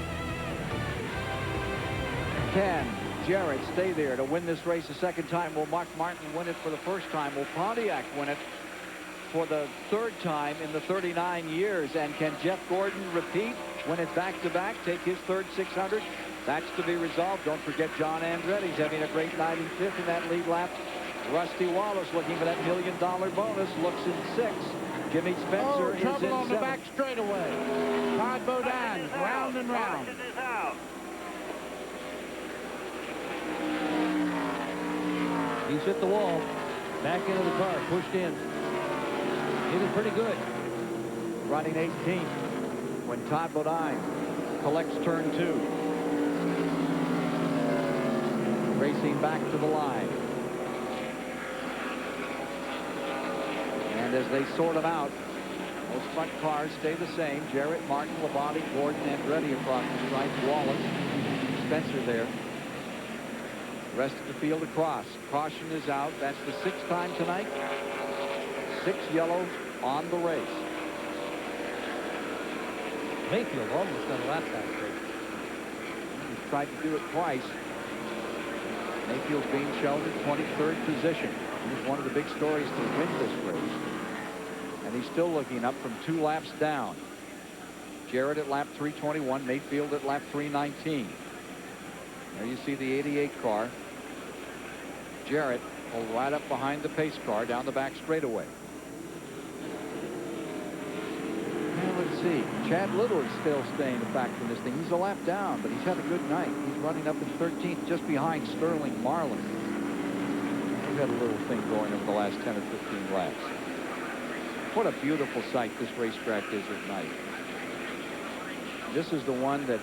Can Jarrett stay there to win this race a second time? Will Mark Martin win it for the first time? Will Pontiac win it for the third time in the 39 years? And can Jeff Gordon repeat, win it back-to-back, take his third 600? That's to be resolved. Don't forget John Andretti's having a great night in fifth in that lead lap. Rusty Wallace looking for that $1 million bonus, looks in sixth. Jimmy Spencer is in trouble on the seventh. back straightaway. Todd Bodine, round and round. He's hit the wall. Back into the car, pushed in. He did pretty good. Running 18th when Todd Bodine collects turn 2. Racing back to the line. And as they sort them out, those front cars stay the same. Jarrett, Martin, Labonte, Gordon, Andretti across the stripe. Wallace, Spencer there. The rest of the field across. Caution is out. That's the 6th time tonight. 6 yellows on the race. Mayfield almost got a lap back there. He's tried to do it twice. Mayfield's being shown in 23rd position. He's one of the big stories to win this race. And he's still looking up from 2 laps down. Jarrett at lap 321, Mayfield at lap 319. There you see the 88 car. Jarrett will right up behind the pace car down the back straightaway. And let's see. Chad Little is still staying the factor in this thing. He's a lap down, but he's had a good night. He's running up in 13th, just behind Sterling Marlin. He's had a little thing going over the last 10 or 15 laps. What a beautiful sight this racetrack is at night. This is the one that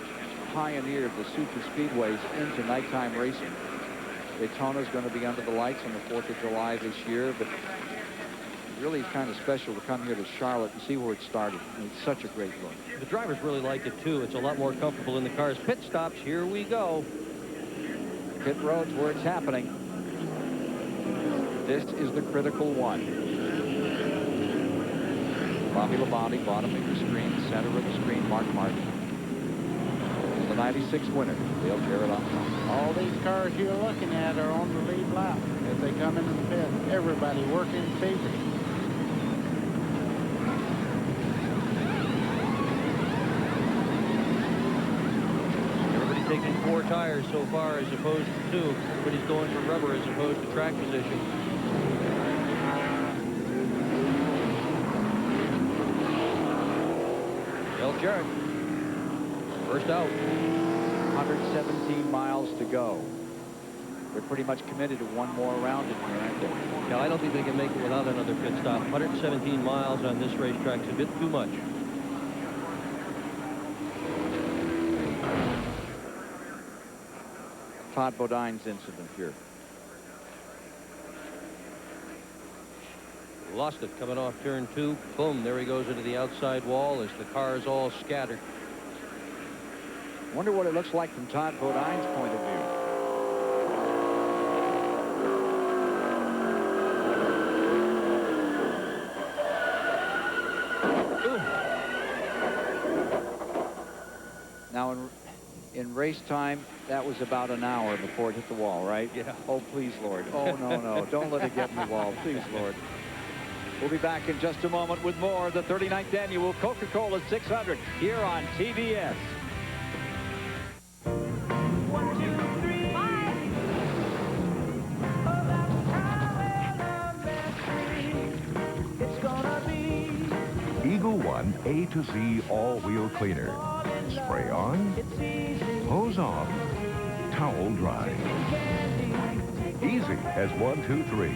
pioneered the super speedways into nighttime racing. Daytona's going to be under the lights on the 4th of July this year, but really it's kind of special to come here to Charlotte and see where it started. And it's such a great look. The drivers really like it too. It's a lot more comfortable in the cars. Pit stops, here we go. Pit road's where it's happening. This is the critical one. Bobby Labonte, bottom of the screen, center of the screen, Mark Martin. The 96 winner, Dale Jarrett on top. All these cars you're looking at are on the lead lap as they come into the pit. Everybody working feverishly. Everybody taking 4 tires so far as opposed to 2. Everybody's going for rubber as opposed to track position. Dale Jarrett, first out. 117 miles to go. They're pretty much committed to one more round in here, aren't they? Yeah, I don't think they can make it without another pit stop. 117 miles on this racetrack is a bit too much. Todd Bodine's incident here. Lost it coming off turn 2. Boom, there he goes into the outside wall as the cars all scatter. Wonder what it looks like from Todd Bodine's point of view. Now, In race time, that was about an hour before it hit the wall, right? Yeah. Oh, please, Lord. Oh, no, no. Don't let it get in the wall. Please, Lord. We'll be back in just a moment with more of the 39th annual Coca Cola 600 here on TBS. Eagle One A to Z all-wheel cleaner. Spray on, hose off, towel dry. Easy as 1, 2, 3.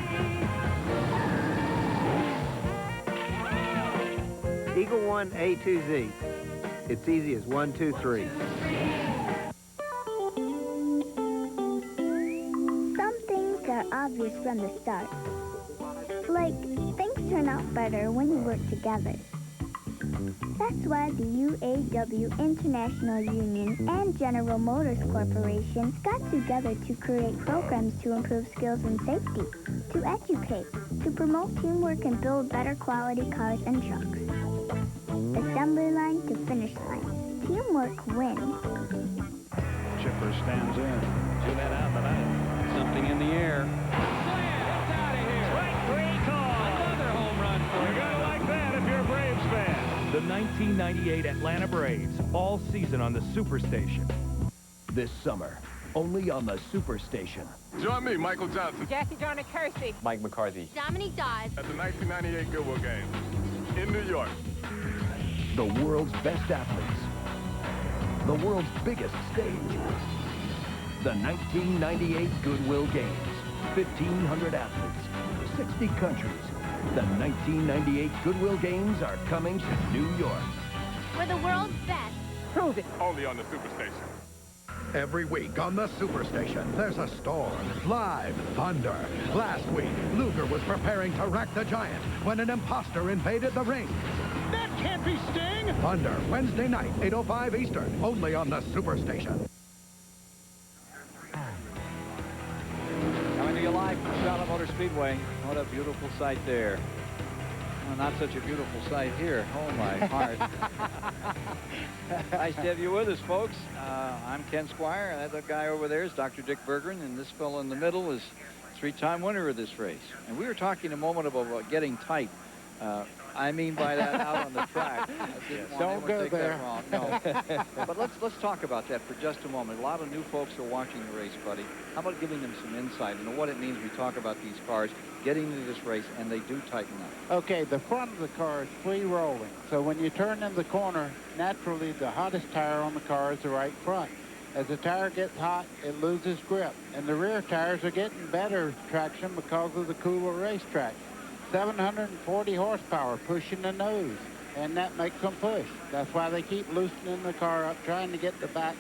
Eagle One A to Z. It's easy as 1, 2, 3. Some things are obvious from the start. Like, things turn out better when you work together. That's why the UAW International Union and General Motors Corporation got together to create programs to improve skills and safety, to educate, to promote teamwork and build better quality cars and trucks. Assembly line to finish line. Teamwork wins. Chipper stands in. 2 men out in the ninth. Something in the air. The 1998 Atlanta Braves, all season on the Superstation. This summer, only on the Superstation. Join me, Michael Johnson. Jackie Johnny Kersey. Mike McCarthy. Dominique Dodds. At the 1998 Goodwill Games in New York. The world's best athletes. The world's biggest stage. The 1998 Goodwill Games. 1,500 athletes. 60 countries. The 1998 Goodwill Games are coming to New York. We're the world's best. Prove it. Only on the Superstation. Every week on the Superstation, there's a storm. Live thunder. Last week, Luger was preparing to rack the Giant when an imposter invaded the ring. That can't be Sting! Thunder, Wednesday night, 8:05 Eastern, only on the Superstation. Coming to you live from Charlotte Motor Speedway. What a beautiful sight there. Well, not such a beautiful sight here. Oh, my heart. Nice to have you with us, folks. I'm Ken Squire, and that guy over there is Dr. Dick Berggren, and this fellow in the middle is 3-time winner of this race. And we were talking a moment about getting tight. I mean by that out on the track. Don't go there. No. But let's talk about that for just a moment. A lot of new folks are watching the race, buddy. How about giving them some insight into what it means we talk about these cars getting into this race, and they do tighten up? Okay, the front of the car is free rolling. So when you turn in the corner, naturally the hottest tire on the car is the right front. As the tire gets hot, it loses grip. And the rear tires are getting better traction because of the cooler racetrack. 740 horsepower pushing the nose, and that makes them push. That's why they keep loosening the car up, trying to get the back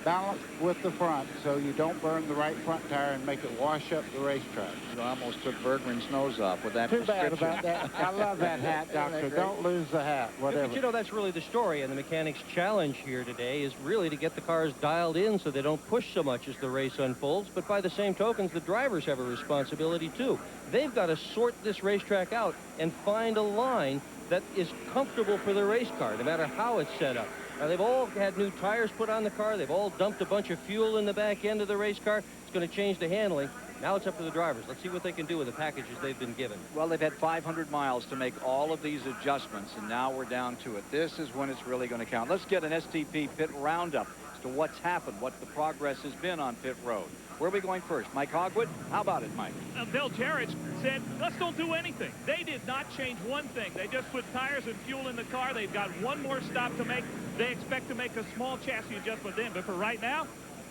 balanced with the front so you don't burn the right front tire and make it wash up the racetrack. You almost took Berggren's nose off with that Too bad prescription. about that. I love that hat, Doctor. Don't lose the hat, whatever. But you know, that's really the story, and the mechanics' challenge here today is really to get the cars dialed in so they don't push so much as the race unfolds. But by the same tokens, the drivers have a responsibility too. They've got to sort this racetrack out and find a line that is comfortable for the race car, no matter how it's set up. Now, they've all had new tires put on the car. They've all dumped a bunch of fuel in the back end of the race car. It's going to change the handling. Now it's up to the drivers. Let's see what they can do with the packages they've been given. Well, they've had 500 miles to make all of these adjustments, and now we're down to it. This is when it's really going to count. Let's get an STP pit roundup as to what's happened, what the progress has been on pit road. Where are we going first? Mike Hogwood? How about it, Mike? Bill Jarrett said, let's don't do anything. They did not change one thing. They just put tires and fuel in the car. They've got one more stop to make. They expect to make a small chassis adjustment then, but for right now,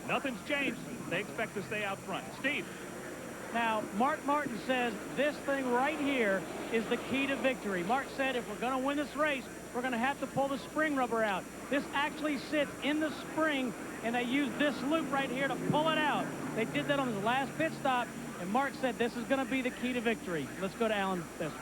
nothing's changed. They expect to stay out front. Steve. Now, Mark Martin says this thing right here is the key to victory. Mark said if we're going to win this race, we're going to have to pull the spring rubber out. This actually sits in the spring, and they use this loop right here to pull it out. They did that on his last pit stop, and Mark said this is going to be the key to victory. Let's go to Alan Besser.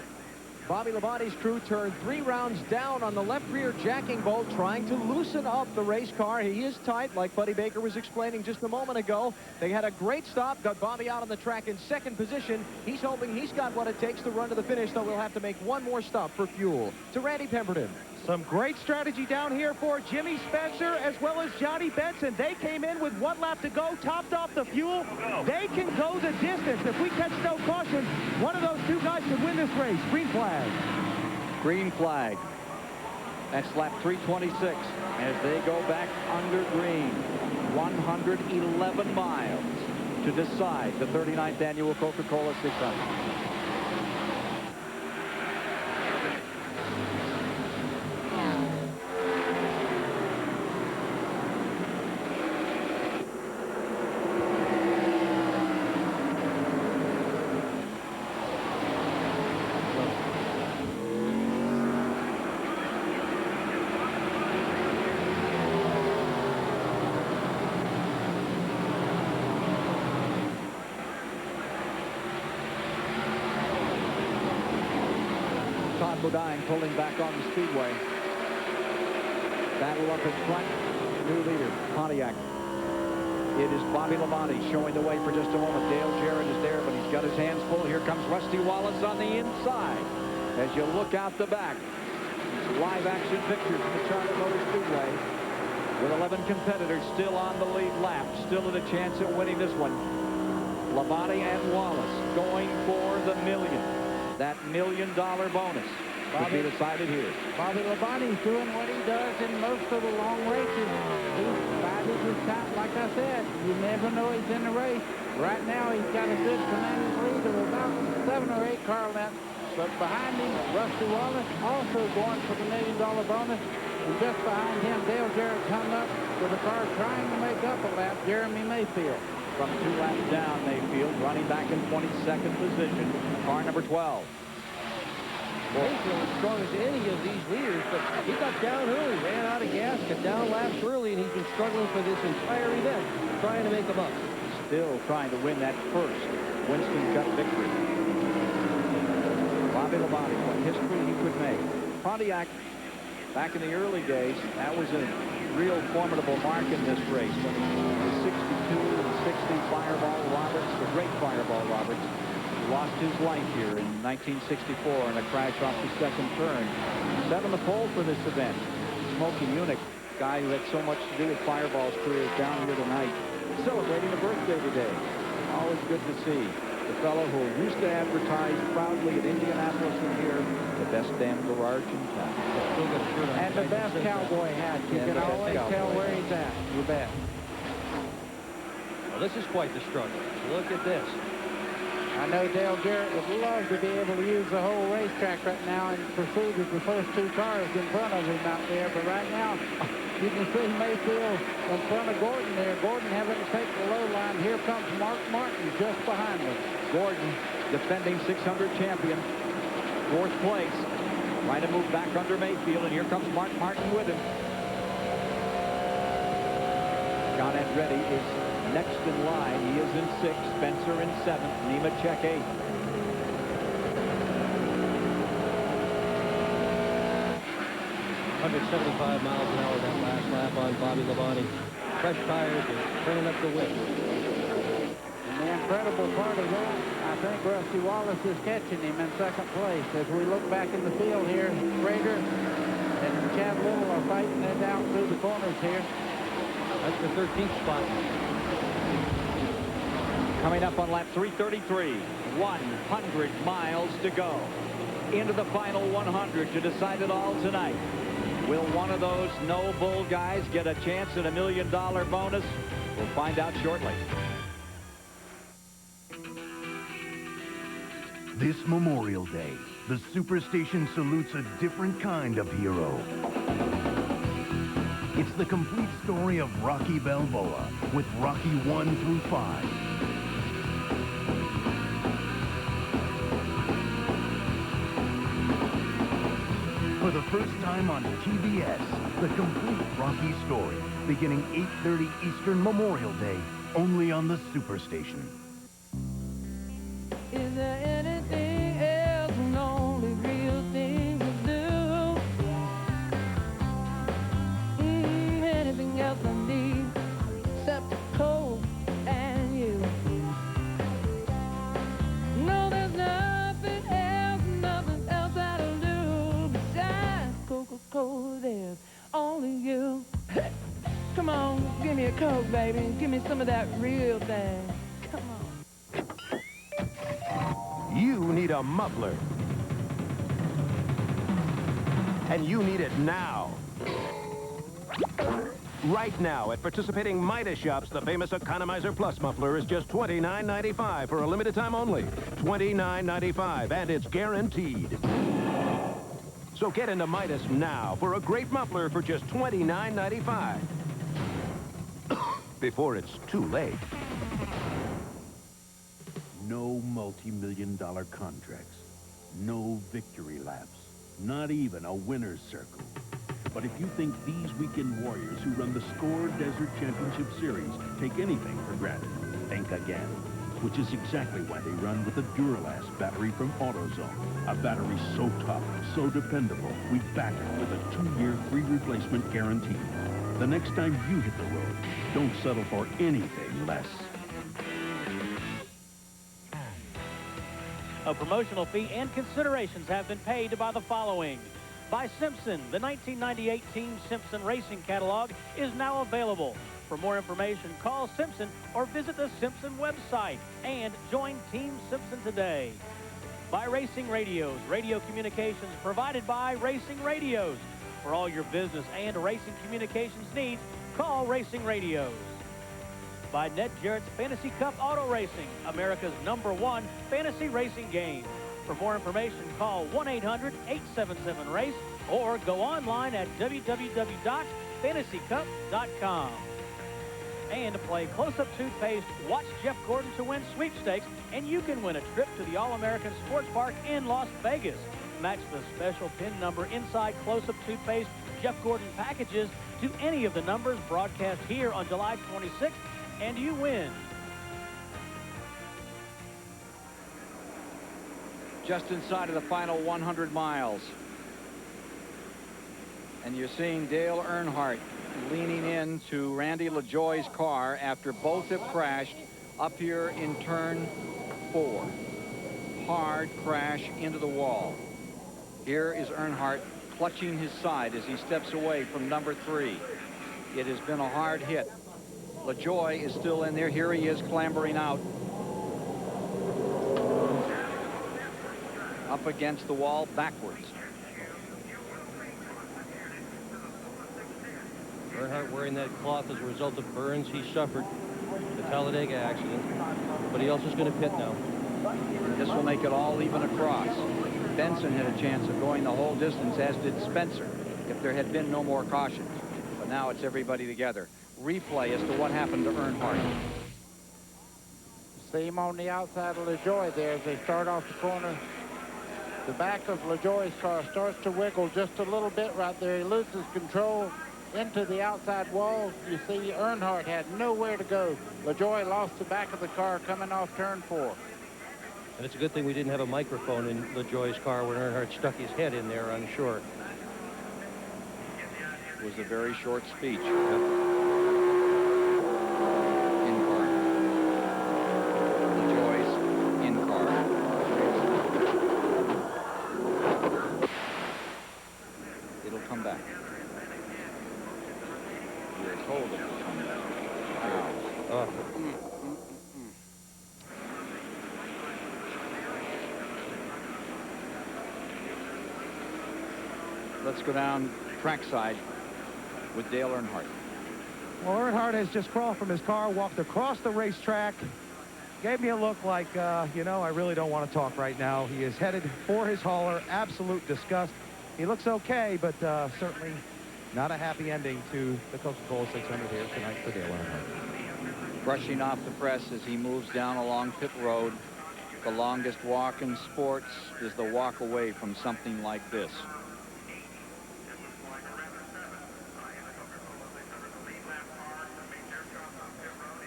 Bobby Labonte's crew turned 3 rounds down on the left rear jacking bolt, trying to loosen up the race car. He is tight, like Buddy Baker was explaining just a moment ago. They had a great stop, got Bobby out on the track in 2nd position. He's hoping he's got what it takes to run to the finish, though we'll have to make one more stop for fuel. To Randy Pemberton. Some great strategy down here for Jimmy Spencer as well as Johnny Benson. They came in with 1 lap to go, topped off the fuel. They can go the distance. If we catch no caution, one of those 2 guys could win this race. Green flag. Green flag. That's lap 326 as they go back under green. 111 miles to decide the 39th annual Coca Cola 600. Bodine pulling back on the speedway. Battle up in front. New leader, Pontiac. It is Bobby Labonte showing the way for just a moment. Dale Jarrett is there, but he's got his hands full. Here comes Rusty Wallace on the inside. As you look out the back, live action pictures from the Charlotte Motor Speedway with 11 competitors still on the lead lap, still at a chance at winning this one. Labonte and Wallace going for the million. That $1 million bonus will be decided here. Bobby Labonte's doing what he does in most of the long races. He's bided his time. Like I said, you never know he's in the race. Right now, he's got a good commanding lead of about 7 or 8 car lengths. But behind him, Rusty Wallace also going for the $1 million bonus. And just behind him, Dale Jarrett's hung up with a car trying to make up a lap, Jeremy Mayfield. From 2 laps down, Mayfield running back in 22nd position. Car number 12. Mayfield as strong as any of these leaders, but he got down early, ran out of gas, got down laps early, and he's been struggling for this entire event, trying to make them up. Still trying to win that first Winston Cup victory. Bobby Labonte, what history he could make. Pontiac, back in the early days, that was a real formidable mark in this race. When the 62 and 60 Fireball Roberts, the great Fireball Roberts, lost his life here in 1964 in a crash off the 2nd turn. Set on the pole for this event. Smokey Munich, guy who had so much to do with Fireball's career, down here tonight, celebrating a birthday today. Always good to see. The fellow who used to advertise proudly at Indianapolis and here, the best damn garage in town. And the best cowboy hat. You can always tell where he's at. You bet. Well, this is quite the struggle. Look at this. I know Dale Jarrett would love to be able to use the whole racetrack right now in pursuit of the first 2 cars in front of him out there. But right now, you can see Mayfield in front of Gordon there. Gordon having to take the low line. Here comes Mark Martin just behind him. Gordon, defending 600 champion, 4th place. Trying to move back under Mayfield, and here comes Mark Martin with him. John Andretti is next in line. He is in 6th, Spencer in 7th, Nemechek 8th. $175 miles an hour that last lap on Bobby Labonte. Fresh tires and turning up the wind. And the incredible part of that, I think Rusty Wallace is catching him in 2nd place. As we look back in the field here, Schrader and Chad Little are fighting it out through the corners here. That's the 13th spot. Coming up on lap 333, 100 miles to go. Into the final 100 to decide it all tonight. Will one of those no bull guys get a chance at $1 million bonus? We'll find out shortly. This Memorial Day, the Superstation salutes a different kind of hero. It's the complete story of Rocky Balboa with Rocky 1 through 5. For the first time on TBS, the complete Rocky story, beginning 8:30 Eastern Memorial Day, only on the Superstation. Is there anything else than only real except Coke and you. No, there's nothing else that'll do besides Coca Cola. There's only you. Come on, give me a Coke, baby. Give me some of that real thing. Come on. You need a muffler. And you need it now. Right now, at participating Midas shops, the famous Economizer Plus muffler is just $29.95 for a limited time only. $29.95, and it's guaranteed. So get into Midas now for a great muffler for just $29.95. Before it's too late. No multi-million-dollar contracts. No victory laps. Not even a winner's circle. But if you think these weekend warriors who run the Score Desert Championship Series take anything for granted, think again. Which is exactly why they run with the Duralast battery from AutoZone. A battery so tough, so dependable, we back it with a 2-year free replacement guarantee. The next time you hit the road, don't settle for anything less. A promotional fee and considerations have been paid by the following. By Simpson, the 1998 Team Simpson Racing Catalog is now available. For more information, call Simpson or visit the Simpson website and join Team Simpson today. By Racing Radios, radio communications provided by Racing Radios. For all your business and racing communications needs, call Racing Radios. By Ned Jarrett's Fantasy Cup Auto Racing, America's #1 fantasy racing game. For more information, call 1-800-877-RACE or go online at www.fantasycup.com. And to play close-up toothpaste, watch Jeff Gordon to win sweepstakes, and you can win a trip to the All-American Sports Park in Las Vegas. Match the special PIN number inside close-up toothpaste Jeff Gordon packages to any of the numbers broadcast here on July 26th, and you win. Just inside of the final 100 miles. And you're seeing Dale Earnhardt leaning into Randy LaJoie's car after both have crashed up here in turn 4. Hard crash into the wall. Here is Earnhardt clutching his side as he steps away from number 3. It has been a hard hit. LaJoie is still in there. Here he is clambering out. Up against the wall backwards. Earnhardt wearing that cloth as a result of burns he suffered in the Talladega accident. But he also is going to pit now. This will make it all even across. Benson had a chance of going the whole distance, as did Spencer, if there had been no more cautions. But now it's everybody together. Replay as to what happened to Earnhardt. See him on the outside of LaJoie there as they start off the corner. The back of LaJoie's car starts to wiggle just a little bit right there. He loses control into the outside wall. You see Earnhardt had nowhere to go. LaJoie lost the back of the car coming off turn 4. And it's a good thing we didn't have a microphone in LaJoie's car when Earnhardt stuck his head in there, I'm sure. It was a very short speech. Let's go down trackside with Dale Earnhardt. Well, Earnhardt has just crawled from his car, walked across the racetrack, gave me a look like, you know, I really don't want to talk right now. He is headed for his hauler, absolute disgust. He looks okay, but certainly not a happy ending to the Coca Cola 600 here tonight for Dale Earnhardt. Brushing off the press as he moves down along pit road. The longest walk in sports is the walk away from something like this.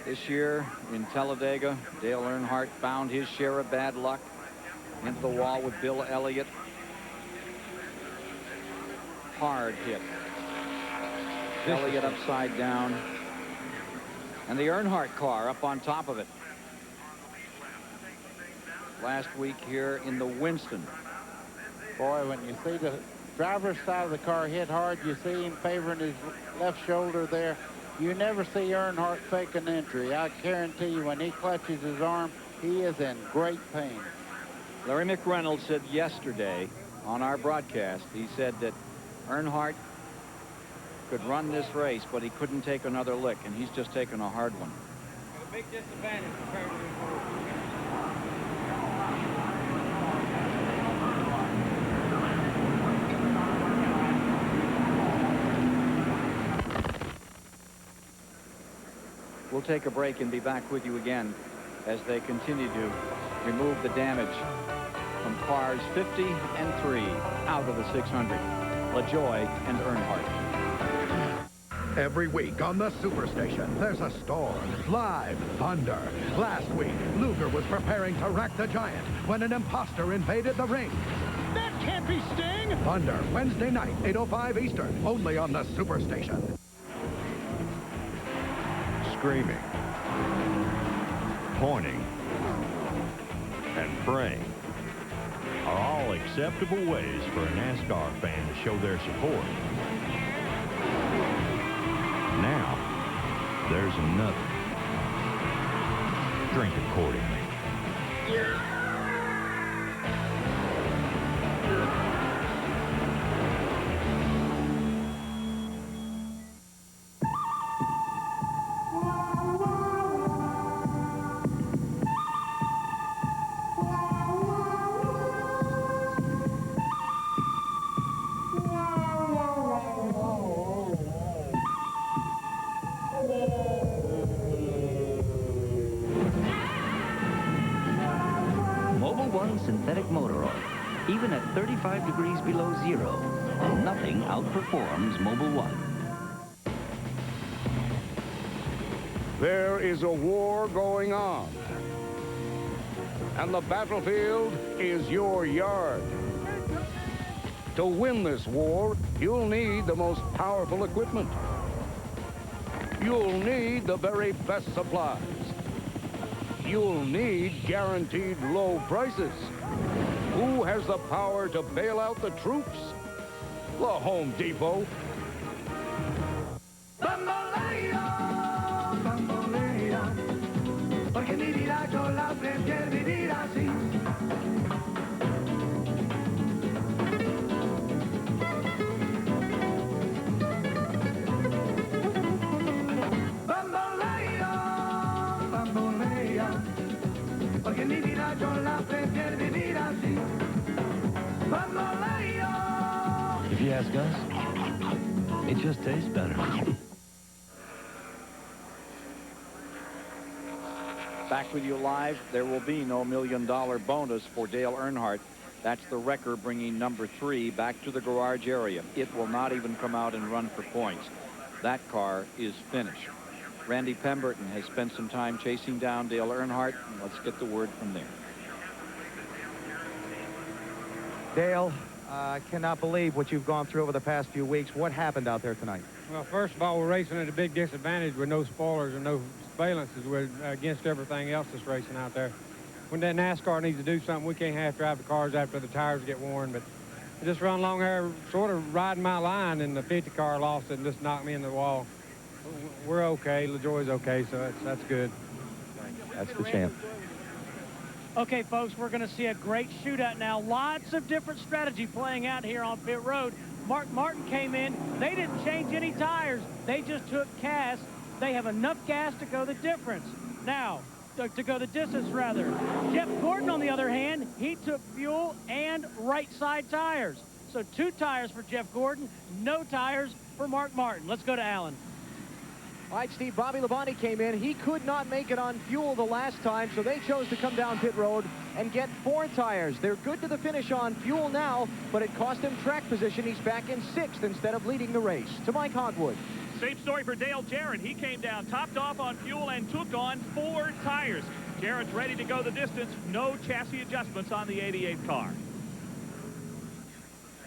This year in Talladega, Dale Earnhardt found his share of bad luck. Into the wall with Bill Elliott. Hard hit. Elliott upside down. And the Earnhardt car up on top of it. Last week here in the Winston. Boy, when you see the driver's side of the car hit hard, you see him favoring his left shoulder there. You never see Earnhardt fake an entry. I guarantee you when he clutches his arm, he is in great pain. Larry McReynolds said yesterday on our broadcast, he said that Earnhardt could run this race, but he couldn't take another lick, and he's just taken a hard one. A big disadvantage compared to before. We'll take a break and be back with you again as they continue to remove the damage from cars 50 and 3 out of the 600. LaJoie and Earnhardt. Every week on the Superstation, there's a storm, live thunder. Last week, Luger was preparing to rack the Giant when an imposter invaded the ring. That can't be Sting! Thunder, Wednesday night, 8:05 Eastern, only on the Superstation. Screaming, pointing, and praying are all acceptable ways for a NASCAR fan to show their support. Now, there's another. Drink accordingly. Synthetic motor oil. Even at 35 degrees below zero, nothing outperforms Mobil 1. There is a war going on, and the battlefield is your yard. To win this war, you'll need the most powerful equipment. You'll need the very best supplies. You'll need guaranteed low prices. Who has the power to bail out the troops? The Home Depot. Bamboleo, bamboleo, porque mi vida yo la prefiero vivir así. Bamboleo, bamboleo, porque mi vida yo la prefiero vivir así. Bamboleo. If you ask us, it just tastes better. Back with you live. There will be no $1 million bonus for Dale Earnhardt. That's the wrecker bringing number 3 back to the garage area. It will not even come out and run for points. That car is finished. Randy Pemberton has spent some time chasing down Dale Earnhardt. Let's get the word from there. Dale, I cannot believe what you've gone through over the past few weeks. What happened out there tonight? Well, first of all, we're racing at a big disadvantage with no spoilers and no valences. We're against everything else that's racing out there. When that NASCAR needs to do something, we can't have to drive the cars after the tires get worn. But I just run along there, sort of riding my line, and the 50 car lost it and just knocked me in the wall. We're okay. LaJoie's okay, so that's good. That's the champ. Okay, folks, we're going to see a great shootout now. Lots of different strategy playing out here on pit road. Mark Martin came in. They didn't change any tires. They just took gas. They have enough gas to go the difference. Now, to go the distance, rather. Jeff Gordon, on the other hand, he took fuel and right side tires. So 2 tires for Jeff Gordon, no tires for Mark Martin. Let's go to Alan. All right, Steve, Bobby Labonte came in. He could not make it on fuel the last time, so they chose to come down pit road and get 4 tires. They're good to the finish on fuel now, but it cost him track position. He's back in 6th instead of leading the race. To Mike Hogwood. Same story for Dale Jarrett. He came down, topped off on fuel, and took on 4 tires. Jarrett's ready to go the distance. No chassis adjustments on the 88 car.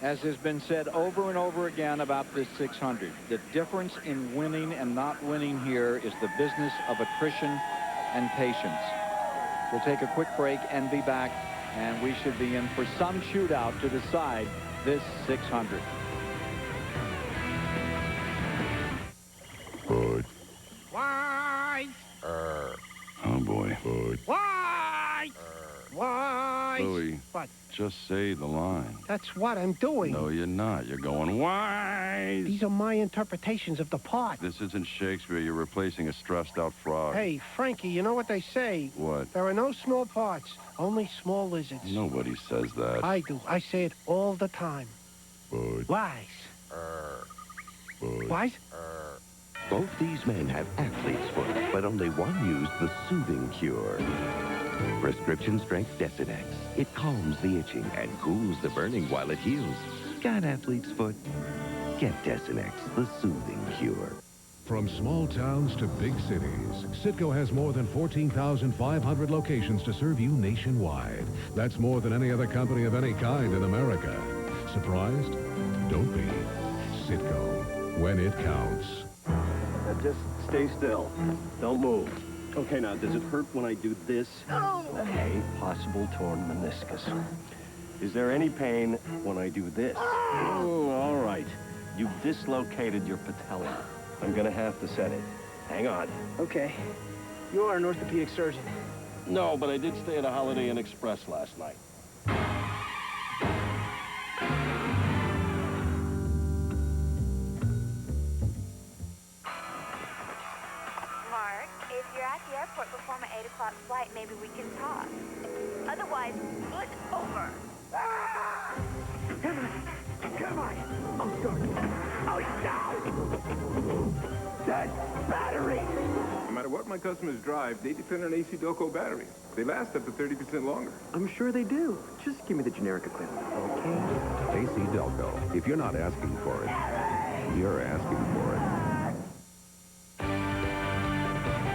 As has been said over and over again about this 600, the difference in winning and not winning here is the business of attrition and patience. We'll take a quick break and be back, and we should be in for some shootout to decide this 600. Bud. Why? Oh, boy. Bud. Why? Why? Louie, What? just say the line. That's what I'm doing. No, you're not. You're going, why? These are my interpretations of the part. This isn't Shakespeare. You're replacing a stressed-out frog. Hey, Frankie, you know what they say? What? There are no small parts, only small lizards. Nobody says that. I do. I say it all the time. Bud. Wise. Bud. Wise? Both these men have athlete's foot, but only one used the soothing cure. Prescription strength Desinex. It calms the itching and cools the burning while it heals. Got athlete's foot? Get Desinex, the soothing cure. From small towns to big cities, Citgo has more than 14,500 locations to serve you nationwide. That's more than any other company of any kind in America. Surprised? Don't be. Citgo, when it counts. Just stay still. Don't move. Okay, now, does it hurt when I do this? No. Okay, possible torn meniscus. Is there any pain when I do this? Oh, all right. You've dislocated your patella. I'm gonna have to set it. Hang on. Okay. You are an orthopedic surgeon. No, but I did stay at a Holiday Inn Express last night. Mark, if you're at the airport before my 8 o'clock flight, maybe we can talk. Otherwise, it's over. Come on. Oh, sorry. Oh, no. That battery. No matter what my customers drive, they depend on AC Delco batteries. They last up to 30% longer. I'm sure they do. Just give me the generic equivalent, okay? AC Delco. If you're not asking for it, you're asking for it.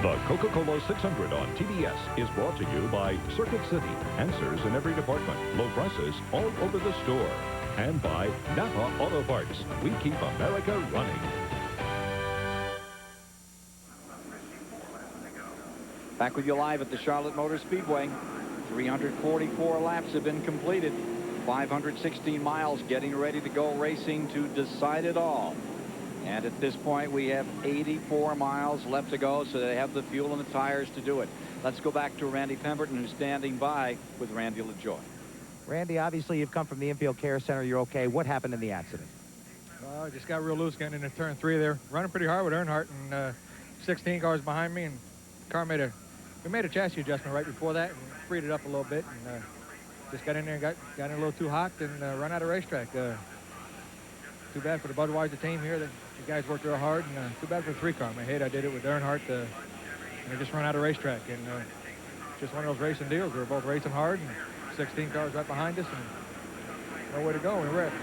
The Coca Cola 600 on TBS is brought to you by Circuit City. Answers in every department. Low prices all over the store. And by Napa Auto Parts. We keep America running. Back with you live at the Charlotte Motor Speedway. 344 laps have been completed. 516 miles getting ready to go racing to decide it all. And at this point, we have 84 miles left to go, so they have the fuel and the tires to do it. Let's go back to Randy Pemberton, who's standing by with Randy LaJoy. Randy, obviously you've come from the Infield Care Center. You're okay. What happened in the accident? Well, I just got real loose getting into turn 3 there. Running pretty hard with Earnhardt, and 16 cars behind me, and the car we made a chassis adjustment right before that and freed it up a little bit, and just got in there and got in a little too hot and run out of racetrack. Too bad for the Budweiser team here. You guys worked real hard, and too bad for the 3-car. I hate I did it with Earnhardt, and they just run out of racetrack. And just one of those racing deals. We were both racing hard, and 16 cars right behind us, and nowhere to go. We wrecked.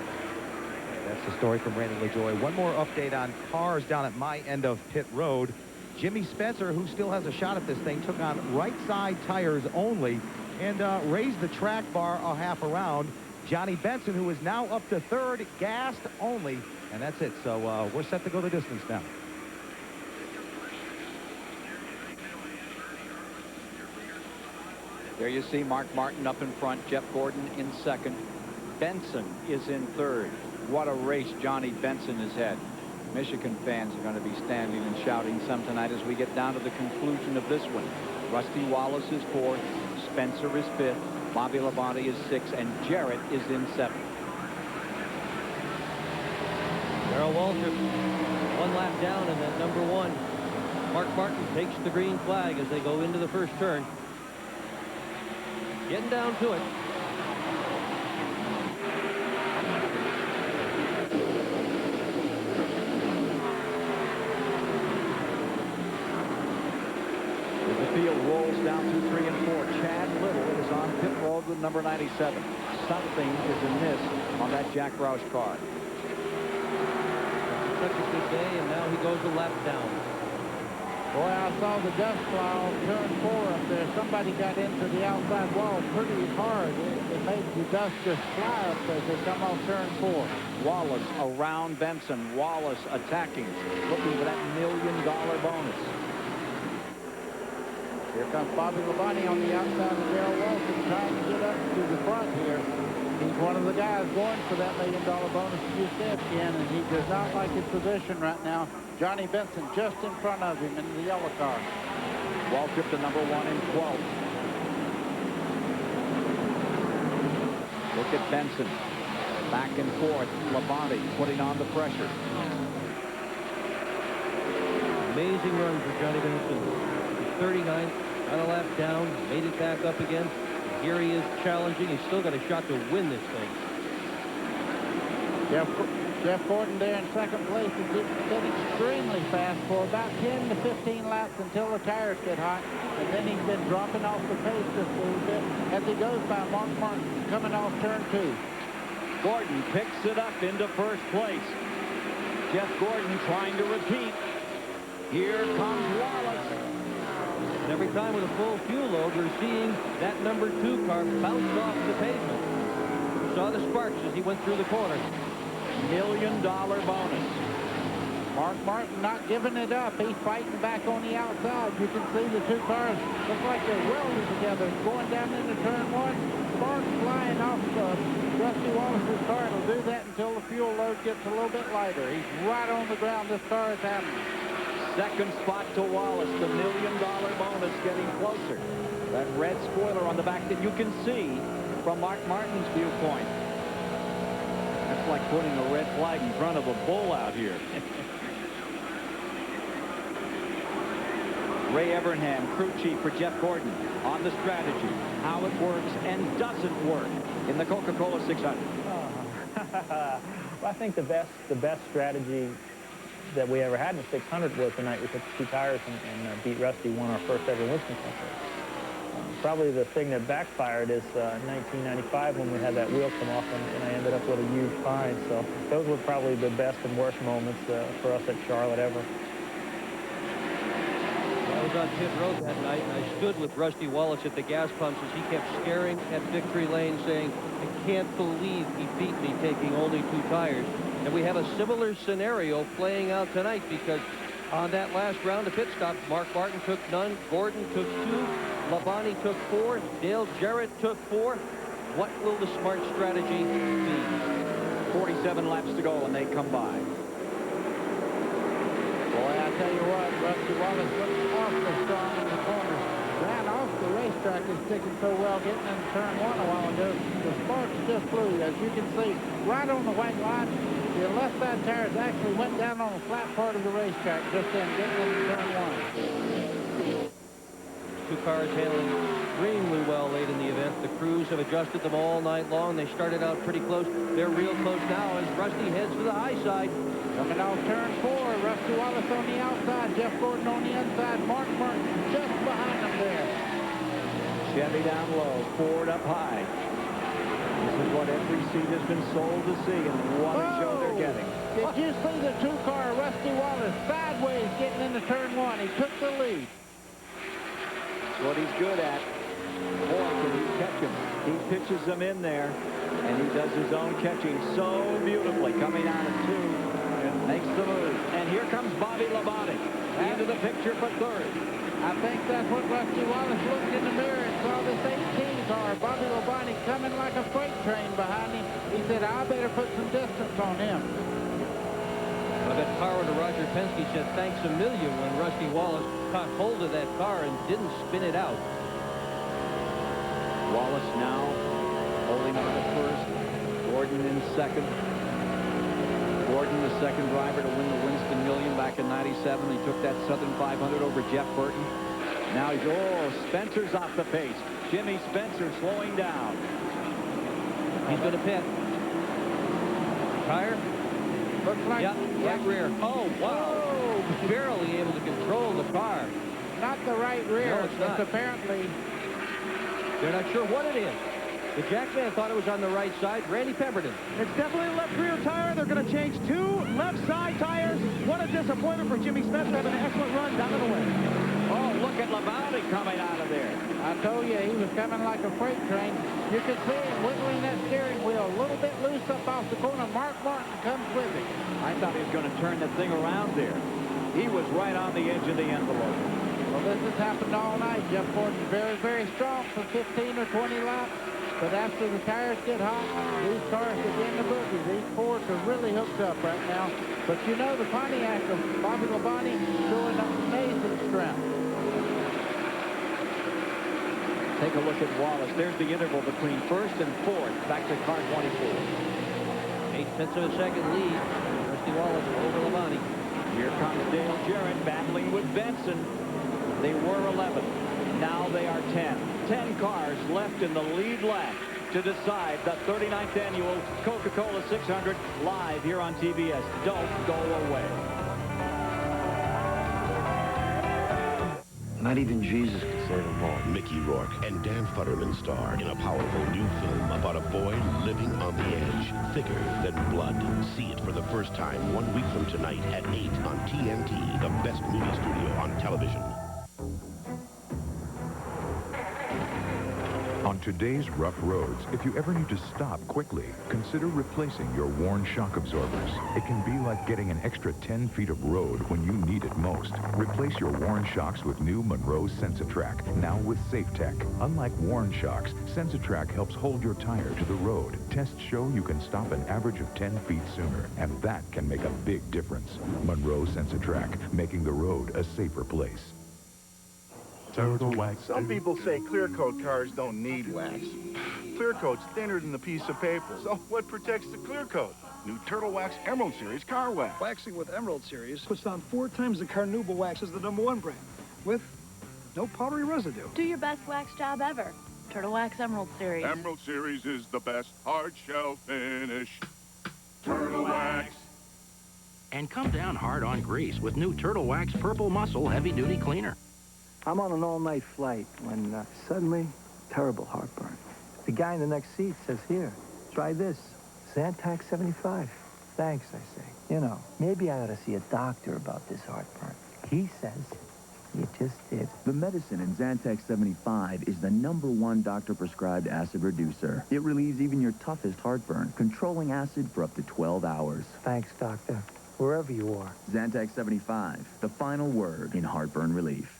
That's the story from Randy LaJoy. One more update on cars down at my end of pit road. Jimmy Spencer, who still has a shot at this thing, took on right side tires only and raised the track bar a half around. Johnny Benson, who is now up to third, gassed only, and that's it. So we're set to go the distance now. There you see Mark Martin up in front, Jeff Gordon in second. Benson is in third. What a race Johnny Benson has had. Michigan fans are going to be standing and shouting some tonight as we get down to the conclusion of this one. Rusty Wallace is fourth, Spencer is fifth, Bobby Labonte is sixth, and Jarrett is in seventh. Darrell Waltrip, one lap down, and then number 1. Mark Martin takes the green flag as they go into the first turn. Getting down to it. The field rolls down to 3 and 4. Chad Little is on pit road with number 97. Something is amiss on that Jack Roush car. Such a good day, and now he goes a lap down. Boy, I saw the dust cloud turn 4 up there. Somebody got into the outside wall pretty hard. It made the dust just fly up as they come off turn 4. Wallace around Benson. Wallace attacking, looking for that $1 million bonus. Here comes Bobby Labonte on the outside of Darrell Walton trying to get up to the front here. He's one of the guys going for that $1 million bonus you said, Ken, and he does not like his position right now. Johnny Benson just in front of him in the yellow car. Waltrip to number 1 in 12th. Look at Benson. Back and forth. Labonte putting on the pressure. Amazing run for Johnny Benson. 39th, got a lap down, made it back up again. Here he is challenging. He's still got a shot to win this thing. Jeff Gordon there in second place is getting extremely fast for about 10 to 15 laps until the tires get hot. And then he's been dropping off the pace just a little bit as he goes by Mark Martin coming off turn 2. Gordon picks it up into first place. Jeff Gordon trying to repeat. Here comes Wallace. And every time with a full fuel load, we're seeing that number 2 car bounce off the pavement. We saw the sparks as he went through the corner. $1 million bonus. Mark Martin not giving it up. He's fighting back on the outside. You can see the 2 cars look like they're welded together. Going down into turn 1. Sparks flying off Rusty Wallace's car. It'll do that until the fuel load gets a little bit lighter. He's right on the ground. This car is happening. Second spot to Wallace. The $1 million bonus getting closer. That red spoiler on the back that you can see from Mark Martin's viewpoint. That's like putting a red flag in front of a bull out here. Ray Evernham, crew chief for Jeff Gordon, on the strategy, how it works and doesn't work in the Coca Cola 600. Well, I think the best strategy that we ever had in the 600 was the night we took the 2 tires and beat Rusty, won our first ever Winston Cup. Probably the thing that backfired is 1995 when we had that wheel come off and I ended up with a huge fine. So those were probably the best and worst moments for us at Charlotte ever. I was on pit road that night, and I stood with Rusty Wallace at the gas pumps as he kept staring at victory lane, saying, I can't believe he beat me taking only 2 tires. And we have a similar scenario playing out tonight because on that last round of pit stops, Mark Martin took none, Gordon took 2, Labonte took 4, Dale Jarrett took 4. What will the smart strategy be? 47 laps to go and they come by. Boy, I tell you what, Rusty Wallace looks awfully strong in the corner. Ran off the racetrack is sticking so well, getting into turn 1 a while ago. The sparks just flew, as you can see, right on the white line. The left side tires actually went down on the flat part of the racetrack just then, getting into turn 1. 2 cars handling extremely well late in the event. The crews have adjusted them all night long. They started out pretty close. They're real close now as Rusty heads to the high side. Coming off turn 4, Rusty Wallace on the outside, Jeff Gordon on the inside, Mark Martin just behind them there. Chevy down low, Ford up high. This is what every seat has been sold to see, and what a show they're getting. Did you see the 2-car Rusty Wallace sideways getting into turn 1? He took the lead. That's what he's good at. Boy, can he catch them. He pitches them in there, and he does his own catching so beautifully. Coming out of 2. Makes the move. And here comes Bobby Labonte into the picture for 3rd. I think that's what Rusty Wallace looked in the mirror and saw this 18 car. Bobby Labonte coming like a freight train behind him. He said, I better put some distance on him. I bet car owner Roger Penske said thanks a million when Rusty Wallace caught hold of that car and didn't spin it out. Wallace now holding on at 1st. Gordon in 2nd. Gordon, the 2nd driver to win the Winston Million back in '97. He took that Southern 500 over Jeff Burton. Now he's, Spencer's off the pace. Jimmy Spencer slowing down. He's going to pit. Tire? Looks like... Yep, right rear. Oh, wow. Oh. Barely able to control the car. Not the right rear. No, it's not. Apparently... They're not sure what it is. The Jackman thought it was on the right side. Randy Pemberton. It's definitely a left rear tire. They're going to change 2 on left side tires. What a disappointment for Jimmy Spencer, having an excellent run down to the way. Oh, look at Labonte coming out of there. I told you, he was coming like a freight train. You could see him wiggling that steering wheel a little bit loose up off the corner. Mark Martin comes with him. I thought he was going to turn the thing around there. He was right on the edge of the envelope. Well, this has happened all night. Jeff Gordon's very, very strong for 15 or 20 laps. But after the tires get hot, these cars begin to boogie. These Fords are really hooked up right now. But you know, the Pontiac of Bobby Labonte showing amazing strength. Take a look at Wallace. There's the interval between first and fourth. Back to car 24. 8/10 of a second lead. Rusty Wallace over Labonte. Here comes Dale Jarrett battling with Benson. They were 11. Now they are 10. 10 cars left in the lead lap to decide the 39th annual Coca Cola 600 live here on TBS. Don't go away. Not even Jesus could save them all. Mickey Rourke and Dan Futterman star in a powerful new film about a boy living on the edge, thicker than blood. See it for the first time 1 week from tonight at 8 on TNT, the best movie studio on television. On today's rough roads, if you ever need to stop quickly, consider replacing your worn shock absorbers. It can be like getting an extra 10 feet of road when you need it most. Replace your worn shocks with new Monroe Sensatrack, now with SafeTech. Unlike worn shocks, Sensatrack helps hold your tire to the road. Tests show you can stop an average of 10 feet sooner, and that can make a big difference. Monroe Sensatrack, making the road a safer place. Turtle wax. Some people say clear coat cars don't need wax. Clear coat's thinner than the piece of paper. So what protects the clear coat? New Turtle Wax Emerald Series car wax. Waxing with Emerald Series puts down 4 times the Carnauba wax as the #1 brand, with no powdery residue. Do your best wax job ever. Turtle Wax Emerald Series. Emerald Series is the best hard shell finish. Turtle Wax. And come down hard on grease with new Turtle Wax Purple Muscle Heavy Duty Cleaner. I'm on an all-night flight when suddenly, terrible heartburn. The guy in the next seat says, here, try this, Zantac 75. Thanks, I say. You know, maybe I ought to see a doctor about this heartburn. He says, you just did. The medicine in Zantac 75 is the #1 doctor-prescribed acid reducer. It relieves even your toughest heartburn, controlling acid for up to 12 hours. Thanks, doctor, wherever you are. Zantac 75, the final word in heartburn relief.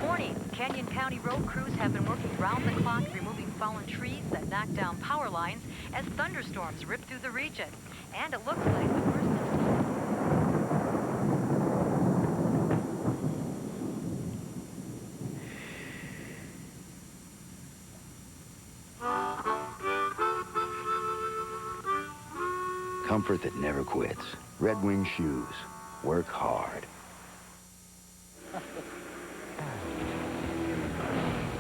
Morning. Canyon County road crews have been working round the clock removing fallen trees that knock down power lines as thunderstorms rip through the region. And it looks like the worst is... Comfort that never quits. Red Wing shoes. Work hard.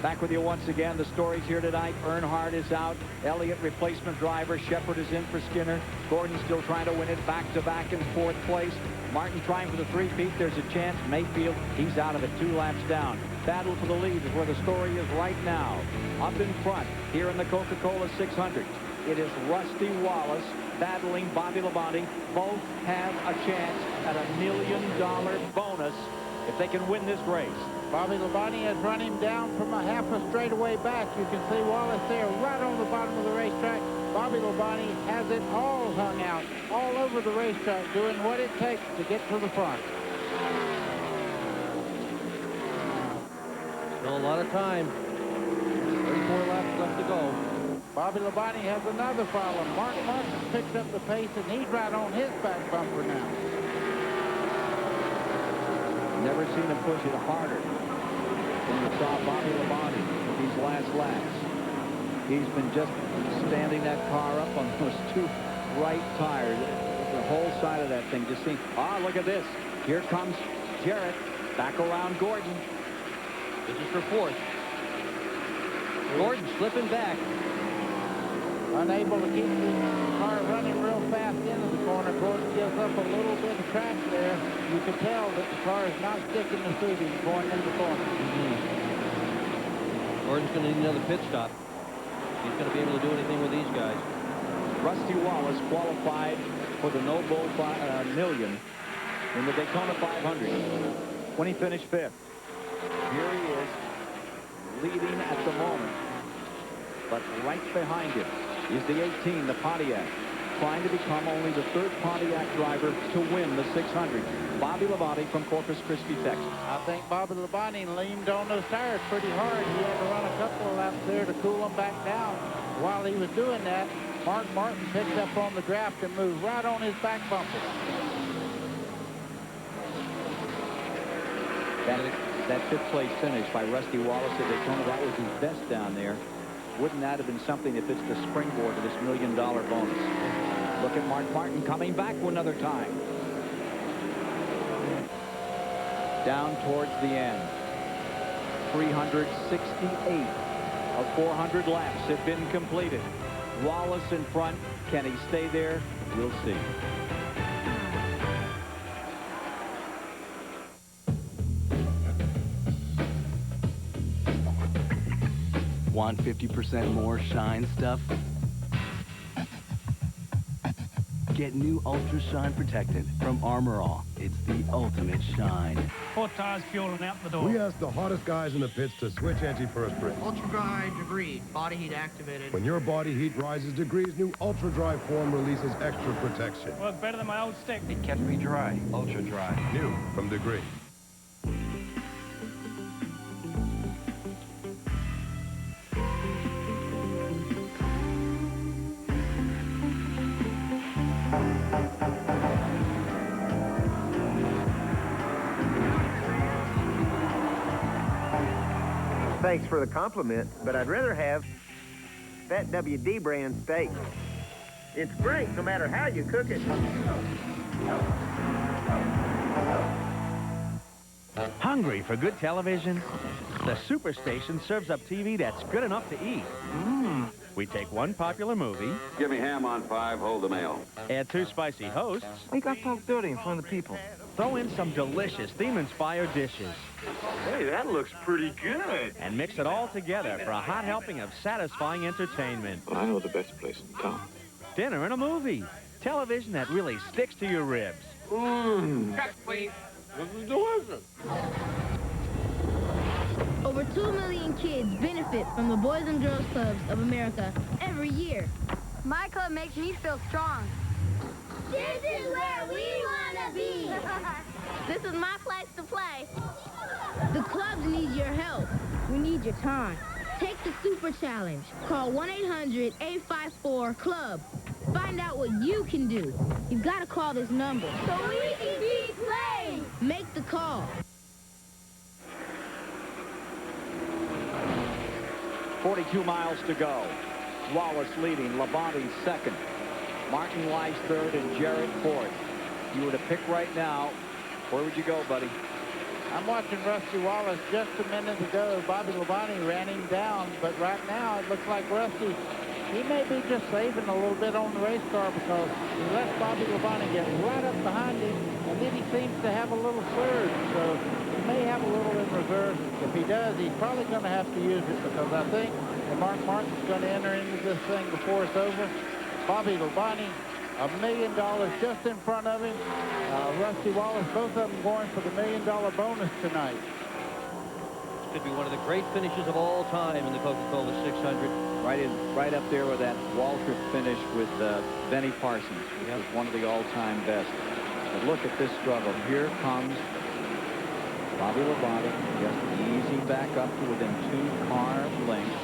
Back with you once again. The stories here tonight. Earnhardt is out. Elliott, replacement driver. Shepard is in for Skinner. Gordon still trying to win it back-to-back in 4th place. Martin trying for the 3-peat. There's a chance. Mayfield, he's out of it 2 laps down. Battle for the lead is where the story is right now. Up in front here in the Coca Cola 600. It is Rusty Wallace battling Bobby Labonte. Both have a chance at a $1 million bonus if they can win this race. Bobby Labonte has run him down from a half a straightaway back. You can see Wallace there right on the bottom of the racetrack. Bobby Labonte has it all hung out, all over the racetrack, doing what it takes to get to the front. Still a lot of time. 34 laps left to go. Bobby Labonte has another problem. Mark Martin picked up the pace, and he's right on his back bumper now. Never seen him push it harder than we saw Bobby Labonte these last laps. He's been just standing that car up on those 2 right tires. The whole side of that thing just seems... Ah, look at this. Here comes Jarrett. Back around Gordon. This is for 4th. Gordon slipping back. Unable to keep the car running real fast into the corner. Gordon gives up a little bit of track there. You can tell that the car is not sticking to suiting going into the corner. Gordon's going to need another pit stop. He's going to be able to do anything with these guys. Rusty Wallace qualified for the No Bull Million in the Daytona 500 when he finished 5th. Here he is, leading at the moment. But right behind him is the 18, the Pontiac, trying to become only the 3rd Pontiac driver to win the 600. Bobby Labonte from Corpus Christi, Texas. I think Bobby Labonte leaned on those tires pretty hard. He had to run a couple of laps there to cool them back down. While he was doing that, Mark Martin picked up on the draft and moved right on his back bumper. That 5th place finish by Rusty Wallace at Daytona, that was his best down there. Wouldn't that have been something if it's the springboard to this $1 million bonus? Look at Mark Martin coming back another time. Down towards the end. 368 of 400 laps have been completed. Wallace in front. Can he stay there? We'll see. Want 50% more shine stuff? Get new Ultra Shine Protectant from Armor All. It's the ultimate shine. 4 tires, fuel, and out the door. We asked the hottest guys in the pits to switch anti-perspirant. Ultra Dry Degree, body heat activated. When your body heat rises degrees, new Ultra Dry form releases extra protection. Worked better than my old stick. It kept me dry. Ultra Dry. New from Degree. Thanks for the compliment, but I'd rather have that WD brand steak. It's great no matter how you cook it. Hungry for good television? The Superstation serves up TV that's good enough to eat. We take one popular movie. Give me ham on 5, hold the mail. Add 2 spicy hosts. We got talk dirty in front of the people. Throw in some delicious theme-inspired dishes. Hey, that looks pretty good. And mix it all together for a hot helping of satisfying entertainment. Well, I know the best place in town. Dinner and a movie. Television that really sticks to your ribs. Cut, please. This is delicious. Over 2 million kids benefit from the Boys and Girls Clubs of America every year. My club makes me feel strong. This is where we want to be. This is my place to play. The clubs need your help. We need your time. Take the Super Challenge. Call 1-800-854-CLUB. Find out what you can do. You've got to call this number. So we can keep playing. Make the call. 42 miles to go. Wallace leading, Labonte second. Martin Weiss third and Jarrett fourth. If you were to pick right now, where would you go, buddy? I'm watching Rusty Wallace. Just a minute ago, Bobby Labonte ran him down, but right now it looks like Rusty, he may be just saving a little bit on the race car because he lets Bobby Labonte get right up behind him, and then he seems to have a little surge, so he may have a little in reserve. If he does, he's probably going to have to use it because I think that Mark Martin's going to enter into this thing before it's over. Bobby Labonte, $1 million just in front of him. Rusty Wallace, both of them going for the $1 million bonus tonight. This could be one of the great finishes of all time in the Coca-Cola 600. Right up there with that Waltrip finish with Benny Parsons, which was one of the all-time best. But look at this struggle. Here comes Bobby Labonte, just easing back up to within 2 car lengths.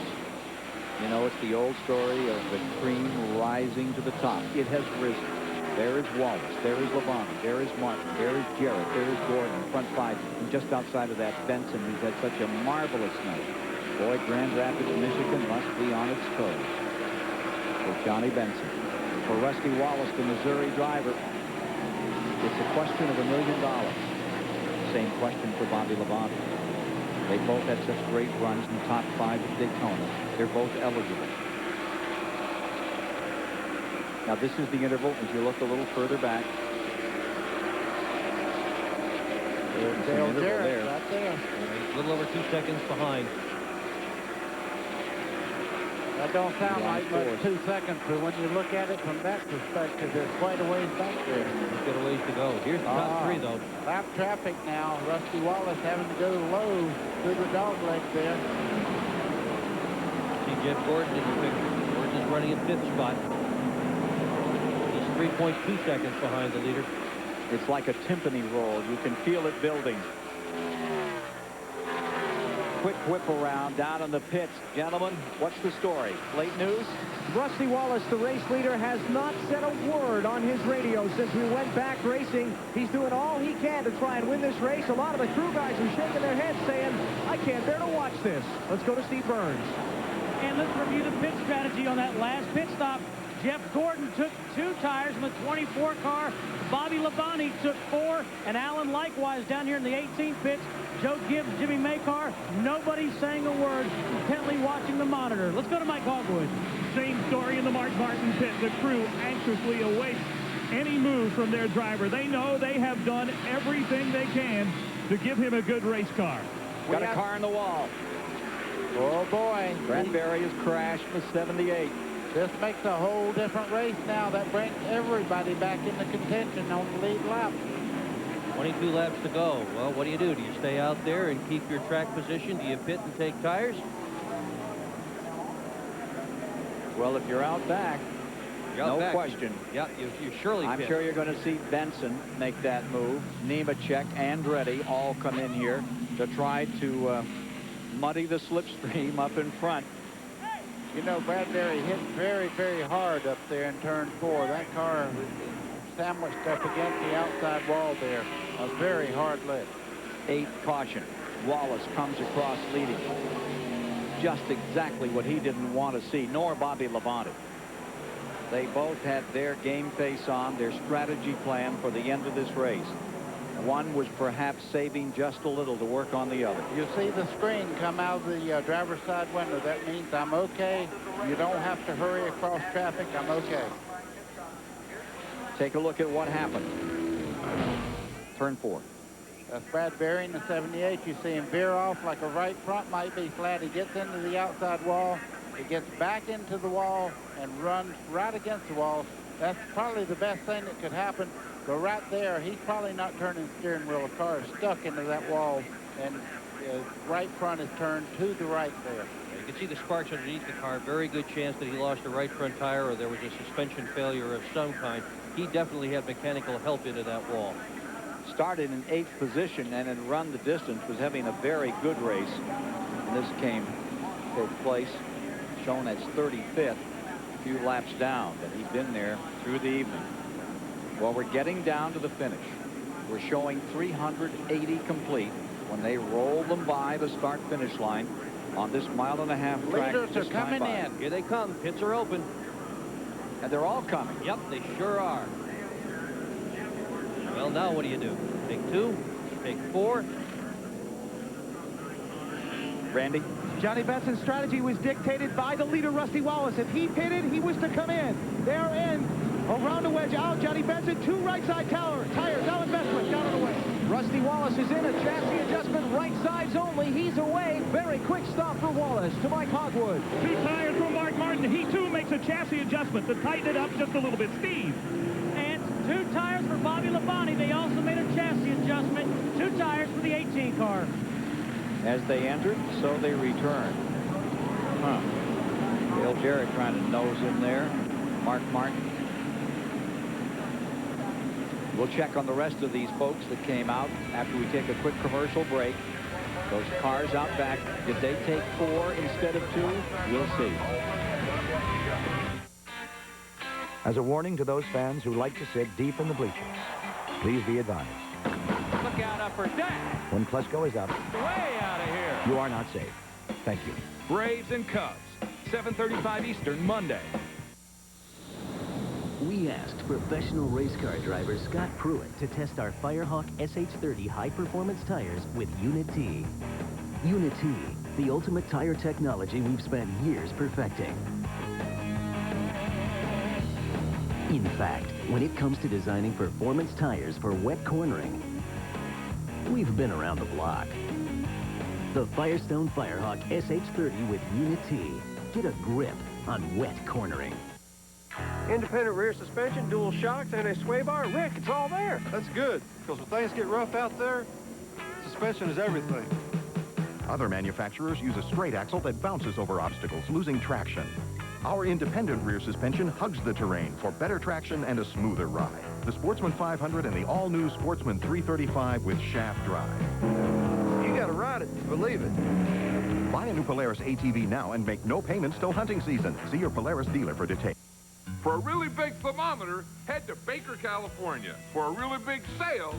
You know, it's the old story of the cream rising to the top. It has risen. There is Wallace. There is Labonte. There is Martin. There is Jarrett. There is Gordon, front 5. And just outside of that, Benson, who's had such a marvelous night. Boy, Grand Rapids, Michigan must be on its toes for Johnny Benson. For Rusty Wallace, the Missouri driver, it's a question of $1 million. Same question for Bobby Labonte. They both had such great runs in the top 5 at Daytona. They're both eligible. Now this is the interval as you look a little further back. There's Dale Jarrett right there. A little over 2 seconds behind. That don't sound like much, 2 seconds, but when you look at it from that perspective, it's quite a ways back there. He's got a ways to go. Here's the top three, though. Lap traffic now. Rusty Wallace having to go low through the dog leg there. See Jeff Gordon in the picture. Gordon is running in 5th spot. He's 3.2 seconds behind the leader. It's like a timpani roll. You can feel it building. Quick whip around down in the pits. Gentlemen, what's the story? Late news? Rusty Wallace, the race leader, has not said a word on his radio since we went back racing. He's doing all he can to try and win this race. A lot of the crew guys are shaking their heads saying, I can't bear to watch this. Let's go to Steve Burns. And let's review the pit strategy on that last pit stop. Jeff Gordon took 2 tires in the 24 car. Bobby Labonte took 4. And Allen likewise down here in the 18 pits. Joe Gibbs, Jimmy Makar, nobody's saying a word, intently watching the monitor. Let's go to Mike Hogwood. Same story in the Mark Martin pit. The crew anxiously awaits any move from their driver. They know they have done everything they can to give him a good race car. Got a car in the wall. Oh, boy. Bradbury has crashed the 78. This makes a whole different race now. That brings everybody back into contention on the lead lap. 22 laps to go. Well, what do? Do you stay out there and keep your track position? Do you pit and take tires? Well, if you're out back, no question. Yeah, you surely I'm pit. sure you're going to see Benson make that move. Nemechek, Andretti all come in here to try to muddy the slipstream up in front. You know, Bradbury hit very, very hard up there in turn 4. That car was sandwiched up against the outside wall there. A very hard lift. 8th caution. Wallace comes across leading. Just exactly what he didn't want to see, nor Bobby Labonte. They both had their game face on, their strategy plan for the end of this race. One was perhaps saving just a little to work on the other. You see the screen come out of the driver's side window. That means I'm okay. You don't have to hurry across traffic. I'm okay. Take a look at what happened. Turn 4. That's Bradbury in the 78. You see him veer off like a right front might be flat. He gets into the outside wall. He gets back into the wall and runs right against the wall. That's probably the best thing that could happen. But right there, he's probably not turning the steering wheel. The car is stuck into that wall, and his right front is turned to the right there. You can see the sparks underneath the car. Very good chance that he lost a right front tire or there was a suspension failure of some kind. He definitely had mechanical help into that wall. Started in 8th position and had run the distance, was having a very good race. And this came to place, shown as 35th, a few laps down, but he'd been there through the evening. Well, we're getting down to the finish. We're showing 380 complete when they roll them by the start-finish line on this 1.5-mile track. Leaders are coming in. Here they come. Pits are open. And they're all coming. Yep, they sure are. Well, now what do you do? Take 2, take 4. Randy? Johnny Benson's strategy was dictated by the leader, Rusty Wallace. If he pitted, he was to come in. They're in. Around the wedge out, Johnny Benson, 2 right side tires, Alan Bestwick down on the way. Rusty Wallace is in, a chassis adjustment, right sides only, he's away. Very quick stop for Wallace to Mike Hogwood. 2 tires for Mark Martin. He too makes a chassis adjustment to tighten it up just a little bit. Steve. And 2 tires for Bobby Labonte. They also made a chassis adjustment. 2 tires for the 18 car. As they entered, so they returned. Dale Jarrett trying to nose in there. Mark Martin. We'll check on the rest of these folks that came out after we take a quick commercial break. Those cars out back, did they take 4 instead of 2? We'll see. As a warning to those fans who like to sit deep in the bleachers, please be advised. Look out upper deck. When Klesko is up, Way out of here. you are not safe. Thank you. Braves and Cubs, 7:35 Eastern, Monday. We asked professional race car driver Scott Pruitt to test our Firehawk SH30 high-performance tires with Unit T. Unit T, the ultimate tire technology we've spent years perfecting. In fact, when it comes to designing performance tires for wet cornering, we've been around the block. The Firestone Firehawk SH30 with Unit T. Get a grip on wet cornering. Independent rear suspension, dual shocks, and a sway bar. Rick, it's all there. That's good, because when things get rough out there, suspension is everything. Other manufacturers use a straight axle that bounces over obstacles, losing traction. Our independent rear suspension hugs the terrain for better traction and a smoother ride. The Sportsman 500 and the all-new Sportsman 335 with shaft drive. You gotta ride it to believe it. Buy a new Polaris ATV now and make no payments till hunting season. See your Polaris dealer for details. For a really big thermometer, head to Baker, California. For a really big sale,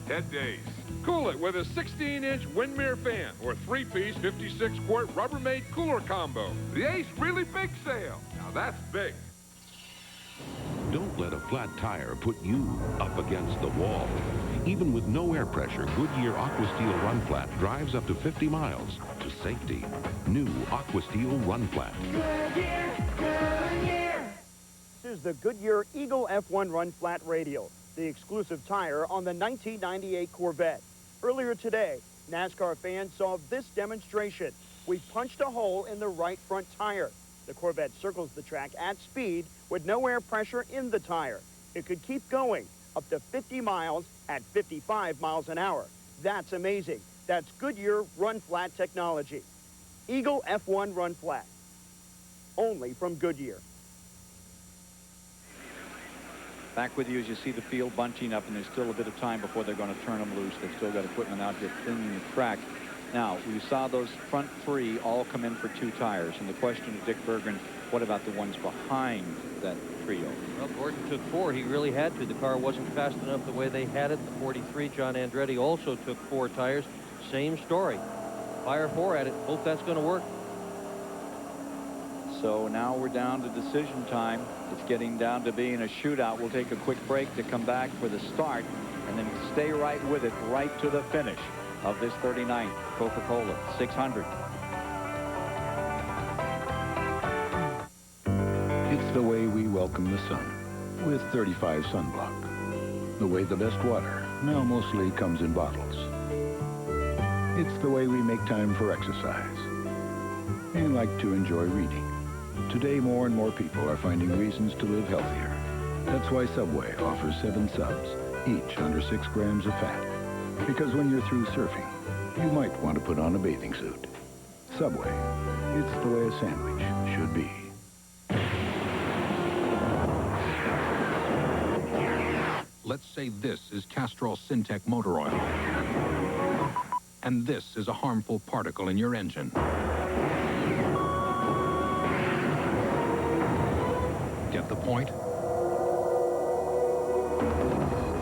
head to Ace. Cool it with a 16-inch Windmere fan or 3-piece 56-quart Rubbermaid cooler combo. The Ace Really Big Sale. Now that's big. Don't let a flat tire put you up against the wall. Even with no air pressure, Goodyear AquaSteel Run Flat drives up to 50 miles to safety. New AquaSteel Run Flat. Goodyear, Goodyear. This is the Goodyear Eagle F1 Run Flat Radial, the exclusive tire on the 1998 Corvette. Earlier today, NASCAR fans saw this demonstration. We punched a hole in the right front tire. The Corvette circles the track at speed with no air pressure in the tire. It could keep going up to 50 miles at 55 miles an hour. That's amazing. That's Goodyear Run Flat technology. Eagle F1 Run Flat. Only from Goodyear. Back with you as you see the field bunching up, and there's still a bit of time before they're going to turn them loose. They've still got equipment out here cleaning the track. Now, we saw those front three all come in for 2 tires, and the question to Dick Berggren, what about the ones behind that trio? Well, Gordon took 4. He really had to. The car wasn't fast enough the way they had it. The 43, John Andretti, also took 4 tires. Same story. Fire 4 at it. Hope that's going to work. So now we're down to decision time. It's getting down to being a shootout. We'll take a quick break to come back for the start and then stay right with it right to the finish of this 39th Coca Cola 600. It's the way we welcome the sun with 35 sunblock. The way the best water now mostly comes in bottles. It's the way we make time for exercise and like to enjoy reading. Today, more and more people are finding reasons to live healthier. That's why Subway offers 7 subs, each under 6 grams of fat. Because when you're through surfing, you might want to put on a bathing suit. Subway, it's the way a sandwich should be. Let's say this is Castrol Syntec motor oil. And this is a harmful particle in your engine. Get the point?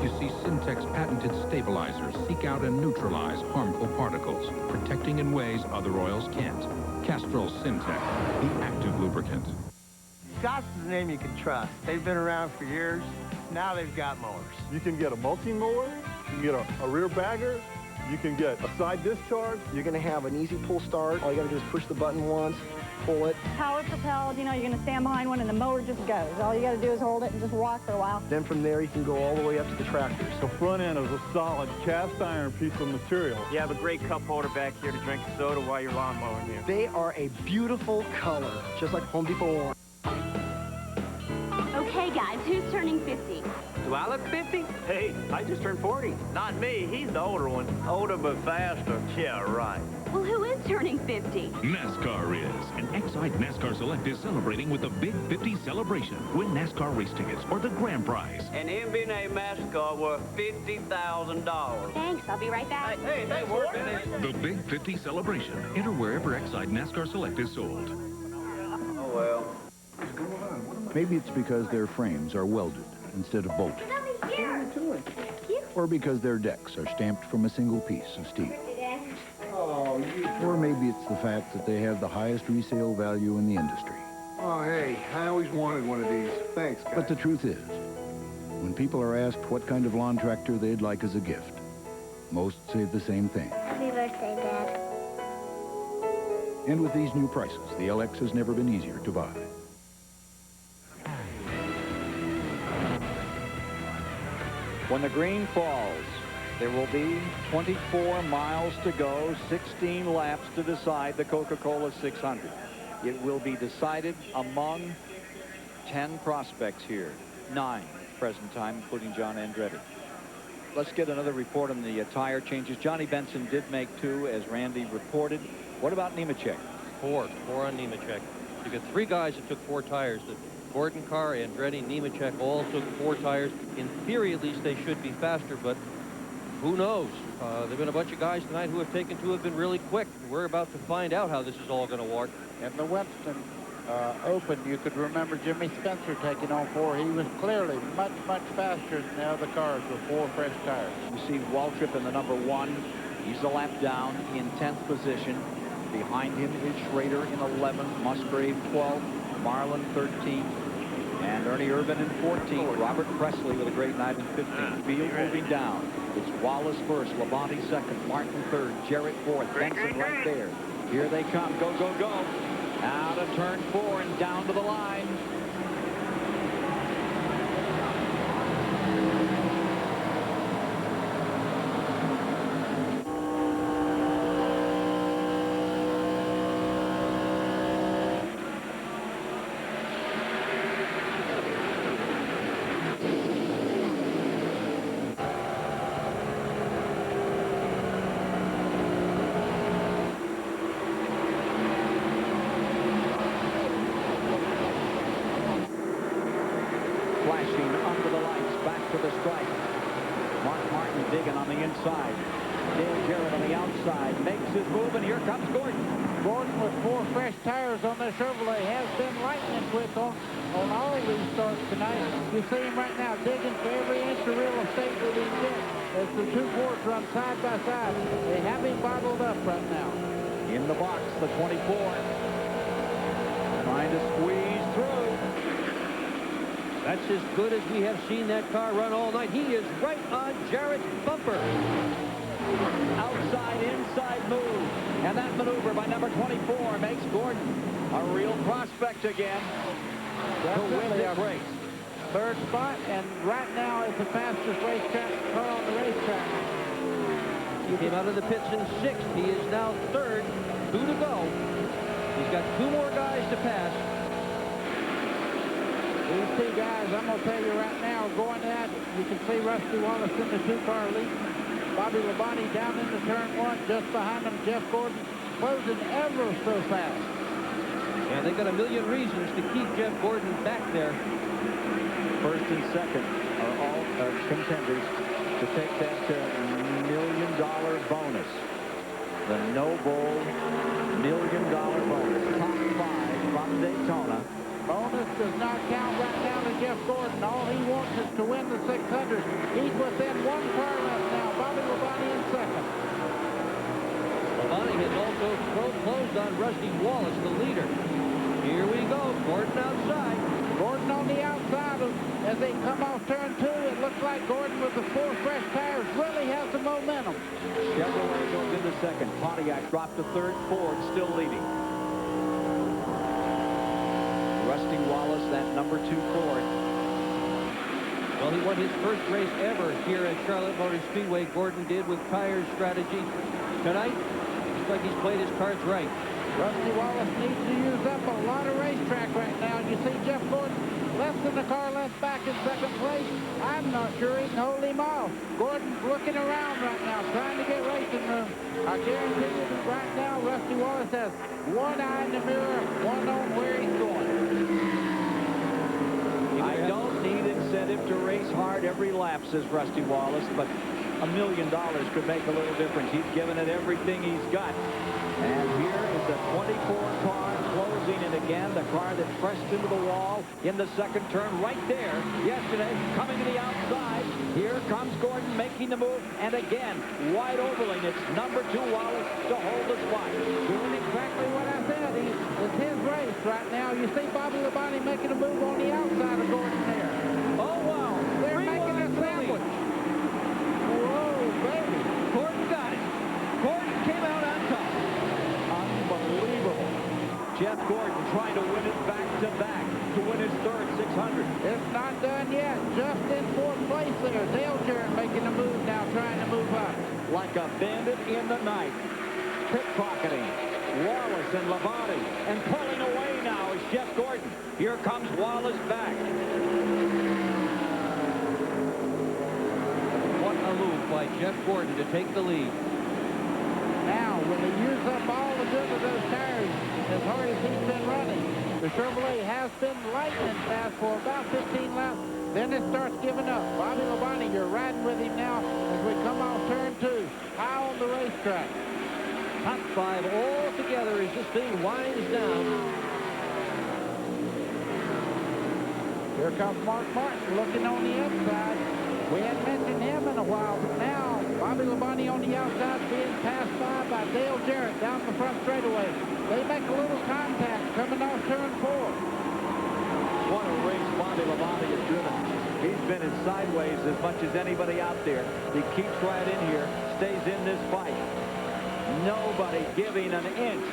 You see, Syntec's patented stabilizers seek out and neutralize harmful particles, protecting in ways other oils can't. Castrol Syntec, the active lubricant. Scott's is a name you can trust. They've been around for years. Now they've got mowers. You can get a multi-mower, you can get a rear bagger, you can get a side discharge. You're going to have an easy pull start. All you got to do is push the button once, pull it. Power propelled, you know, you're going to stand behind one and the mower just goes. All you got to do is hold it and just walk for a while. Then from there, you can go all the way up to the tractors. The front end is a solid cast iron piece of material. You have a great cup holder back here to drink soda while you're lawn mowing here. They are a beautiful color, just like Home Depot orange. Okay, guys, who's turning 50? Do I look 50? Hey, I just turned 40. Not me. He's the older one. Older but faster. Yeah, right. Well, who is turning 50? NASCAR is. And Excite NASCAR Select is celebrating with the Big 50 celebration. Win NASCAR race tickets or the grand prize. And him being a mascot worth $50,000. Thanks, I'll be right back. Hey, thanks for finished. The Big 50 celebration. Enter wherever Excite NASCAR Select is sold. Oh, well. Maybe it's because their frames are welded instead of bolted. Or because their decks are stamped from a single piece of steel. Or maybe it's the fact that they have the highest resale value in the industry. Oh, hey, I always wanted one of these. Thanks, guys. But the truth is, when people are asked what kind of lawn tractor they'd like as a gift, most say the same thing. Happy birthday, Dad. And with these new prices, the LX has never been easier to buy. When the green falls, there will be 24 miles to go, 16 laps to decide the Coca Cola 600. It will be decided among 10 prospects here. 9 present time, including John Andretti. Let's get another report on the tire changes. Johnny Benson did make 2, as Randy reported. What about Nemechek? 4 on Nemechek. You got 3 guys that took 4 tires. The Gordon, Carr, Andretti, Nemechek all took 4 tires. In theory, at least, they should be faster, but who knows? There have been a bunch of guys tonight who have taken 2 have been really quick. We're about to find out how this is all going to work. In the Winston Open, you could remember Jimmy Spencer taking on 4. He was clearly much, much faster than the other cars with 4 fresh tires. You see Waltrip in the number 1. He's a lap down in 10th position. Behind him is Schrader in 11th, Musgrave 12th, Marlin 13th, and Ernie Irvin in 14th. Robert Presley with a great night in 15th. Field moving down. It's Wallace first, Labonte second, Martin third, Jarrett fourth, Benson right there. Here they come. Go, go, go. Out of turn 4 and down to the line. Flashing under the lights, back to the stripe. Mark Martin digging on the inside. Dale Jarrett on the outside, makes his move, and here comes Gordon. Gordon with 4 fresh tires on the Chevrolet has been lightning quick on all these starts tonight. You see him right now digging for every inch of real estate that he can get as the 2 Fords run side by side. They have him bottled up right now. In the box, the 24. Trying to squeeze through. That's as good as we have seen that car run all night. He is right on Jarrett's bumper. Outside, inside move. And that maneuver by number 24 makes Gordon a real prospect again to win this race. 3rd spot, and right now is the fastest racetrack car on the racetrack. He came out of the pits in 6th. He is now 3rd. 2 to go. He's got 2 more guys to pass. These 2 guys, I'm going to tell you right now, going at it, you can see Rusty Wallace in the 2-car lead. Bobby Labonte down into turn 1, just behind him, Jeff Gordon, closing ever so fast. Yeah, they got a million reasons to keep Jeff Gordon back there. 1st and 2nd are all contenders to take that $1 million bonus. The No Bull $1 million bonus. Top 5 from Daytona. Bonus does not count right now to Jeff Gordon. All he wants is to win the 600. He's within 1 car left now. Bobby Labonte in 2nd. Labonte has also closed on Rusty Wallace, the leader. Here we go. Gordon outside. Gordon on the outside. As they come off turn 2, it looks like Gordon with the 4 fresh tires really has the momentum. Chevrolet goes into 2nd. Pontiac dropped to 3rd. Ford still leading. Rusty Wallace, that number 2 Ford. Well, he won his first race ever here at Charlotte Motor Speedway. Gordon did with tire strategy. Tonight, looks like he's played his cards right. Rusty Wallace needs to use up a lot of racetrack right now. You see Jeff Gordon less than a car length back in 2nd place. I'm not sure he can hold him off. Gordon's looking around right now, trying to get racing room. I guarantee you that right now, Rusty Wallace has 1 eye in the mirror, 1 on where he's going. I don't need incentive to race hard every lap, says Rusty Wallace, but $1 million could make a little difference. He's given it everything he's got. And here is the 24 car closing in again, the car that pressed into the wall in the 2nd turn right there yesterday, coming to the outside. Here comes Gordon making the move, and again, wide ovaling. It's number 2 Wallace to hold the spot. Doing exactly what I said. It's his race right now. You see Bobby Labonte making a move on the outside of Gordon there. Oh, wow. They're making a sandwich. Whoa, baby. Gordon got it. Gordon came out on top. Unbelievable. Jeff Gordon trying to win it back-to-back to win his 3rd 600. It's not done yet. Just in 4th place there. Dale Jarrett making a move now, trying to move up. Like a bandit in the night. Pickpocketing. Wallace and Labonte. And pulling away now is Jeff Gordon. Here comes Wallace back. What a move by Jeff Gordon to take the lead. Now, will he use up all the good of those tires as hard as he's been running? The Chevrolet has been lightning fast for about 15 laps. Then it starts giving up. Bobby Labonte, you're riding with him now as we come off turn 2. High on the racetrack. Top 5 all together as this thing winds down. Here comes Mark Martin looking on the inside. We hadn't mentioned him in a while, but now Bobby Labonte on the outside being passed by Dale Jarrett down the front straightaway. They make a little contact coming off turn 4. What a race Bobby Labonte has driven. He's been in sideways as much as anybody out there. He keeps right in here, stays in this fight. Nobody giving an inch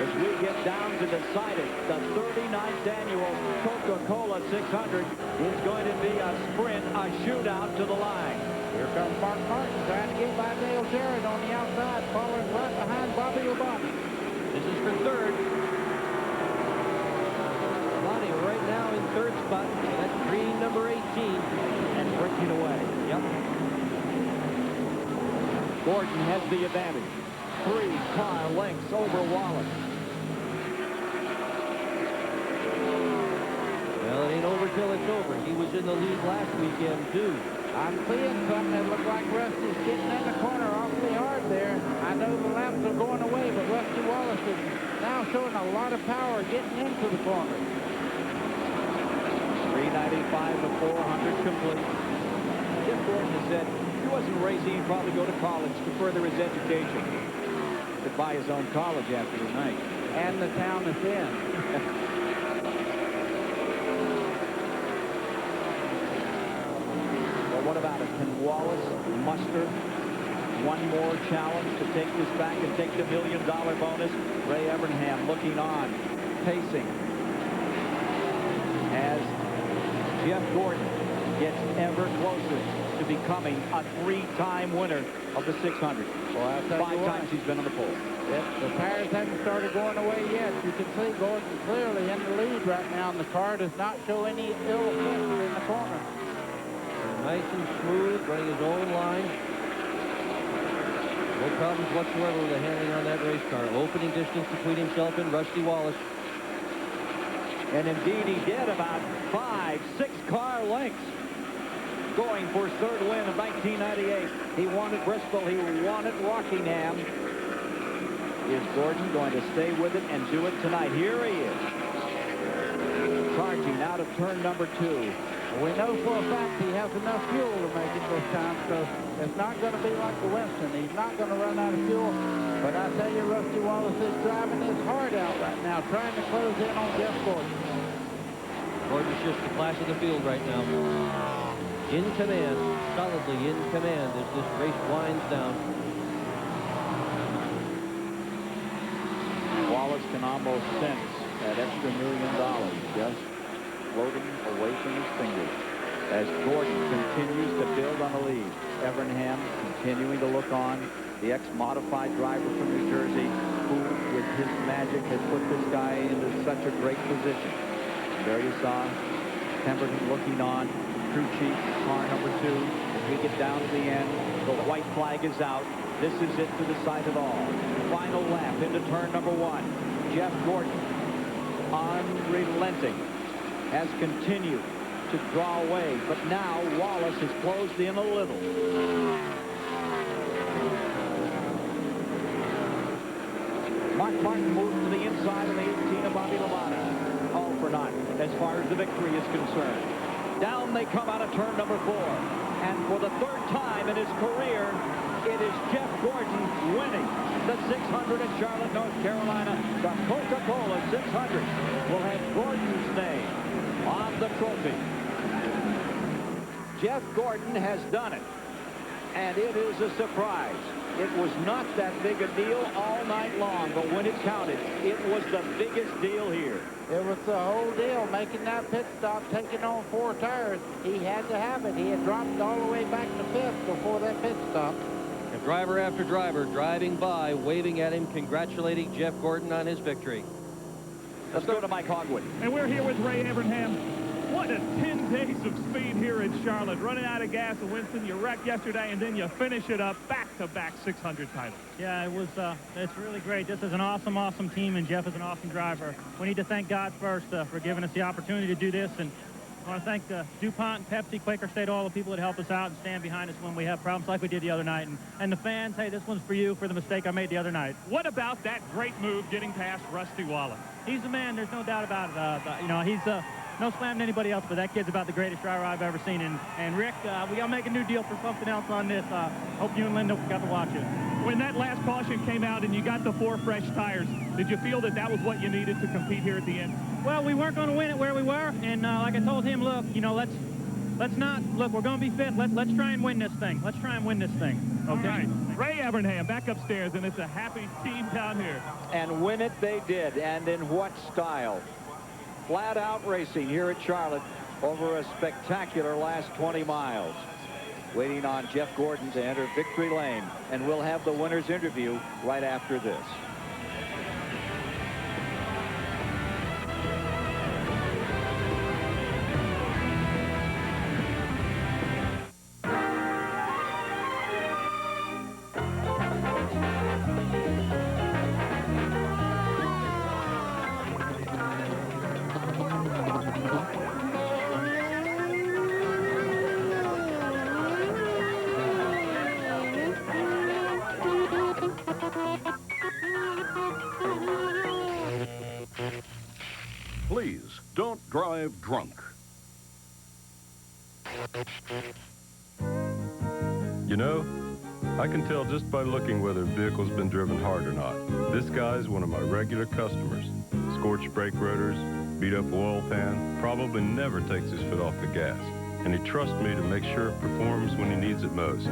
as we get down to decide it. The 39th annual Coca Cola 600 is going to be a sprint, a shootout to the line. Here comes Mark Martin trying to get by Dale Jarrett on the outside, following right behind Bobby Labonte. This is for third. Labonte right now in third spot. That's green number 18. And breaking away. Yep. Gordon has the advantage. 3-car lengths over Wallace. Well, it ain't over till it's over. He was in the lead last weekend, too. I'm seeing something that looks like Rusty's getting in the corner awfully hard there. I know the laps are going away, but Rusty Wallace is now showing a lot of power getting into the corner. 395 to 400 complete. Jeff Gordon has said if he wasn't racing, he'd probably go to college to further his education. Could buy his own college after tonight. And the town is in. Well, what about it? Can Wallace muster one more challenge to take this back and take the $1 million bonus? Ray Evernham looking on, pacing, as Jeff Gordon gets ever closer to becoming a 3-time winner of the 600. Well, I'll tell 5 you times what. he's been on the pole. Yep, the tires haven't started going away yet. You can see Gordon clearly in the lead right now, and the car does not show any ill effect in the corner. Nice and smooth, running his own line. No problems whatsoever with the handling on that race car. Opening distance between himself and Rusty Wallace. And indeed, he did about 5-6-car lengths. Going for his third win of 1998. He wanted Bristol. He wanted Rockingham. Is Gordon going to stay with it and do it tonight? Here he is. Charging out of turn number 2. We know for a fact he has enough fuel to make it this time, so it's not going to be like the Western. He's not going to run out of fuel. But I tell you, Rusty Wallace is driving his heart out right now, trying to close in on Jeff Gordon. Gordon's just the class of the field right now. In command, solidly in command as this race winds down. Wallace can almost sense that extra $1 million just floating away from his fingers as Gordon continues to build on the lead. Evernham continuing to look on, the ex-modified driver from New Jersey, who with his magic has put this guy into such a great position. And there you saw Pemberton looking on, crew chief, car number 2. As we get down to the end, the white flag is out. This is it to decide it all. Final lap into turn number 1. Jeff Gordon, unrelenting, has continued to draw away, but now Wallace has closed in a little. Mark Martin moves to the inside of the 18 of Bobby Labonte. All for naught as far as the victory is concerned. Down they come out of turn number 4. And for the 3rd time in his career, it is Jeff Gordon winning the 600 at Charlotte, North Carolina. The Coca Cola 600 will have Gordon's name on the trophy. Jeff Gordon has done it, and it is a surprise. It was not that big a deal all night long, but when it counted, it was the biggest deal here. It was the whole deal, making that pit stop, taking on 4 tires. He had to have it. He had dropped all the way back to 5th before that pit stop. If driver after driver driving by, waving at him, congratulating Jeff Gordon on his victory. Let's go to Mike Hogwood. And we're here with Ray Abraham. What a 10 days of speed here in Charlotte. Running out of gas in Winston, you wrecked yesterday, and then you finish it up back-to-back 600 titles. Yeah, it was. It's really great. This is an awesome, awesome team, and Jeff is an awesome driver. We need to thank God first for giving us the opportunity to do this, and I want to thank DuPont, Pepsi, Quaker State, all the people that help us out and stand behind us when we have problems like we did the other night. And the fans, hey, this one's for you for the mistake I made the other night. What about that great move getting past Rusty Wallace? He's the man. There's no doubt about it. You know, he's no slam to anybody else, but that kid's about the greatest driver I've ever seen. And Rick, we got to make a new deal for something else on this. Hope you and Linda got to watch it. When that last caution came out and you got the 4 fresh tires, did you feel that that was what you needed to compete here at the end? Well, we weren't going to win it where we were, and like I told him, look, you know, let's not, look, we're going to be fit. Let's try and win this thing. Let's try and win this thing. Okay. All right. Ray Abraham back upstairs, and it's a happy team down here. And win it they did, and in what style? Flat out racing here at Charlotte over a spectacular last 20 miles. Waiting on Jeff Gordon to enter victory lane, and we'll have the winner's interview right after this. Please, don't drive drunk. You know, I can tell just by looking whether a vehicle's been driven hard or not. This guy's one of my regular customers. Scorched brake rotors, beat up oil pan, probably never takes his foot off the gas. And he trusts me to make sure it performs when he needs it most.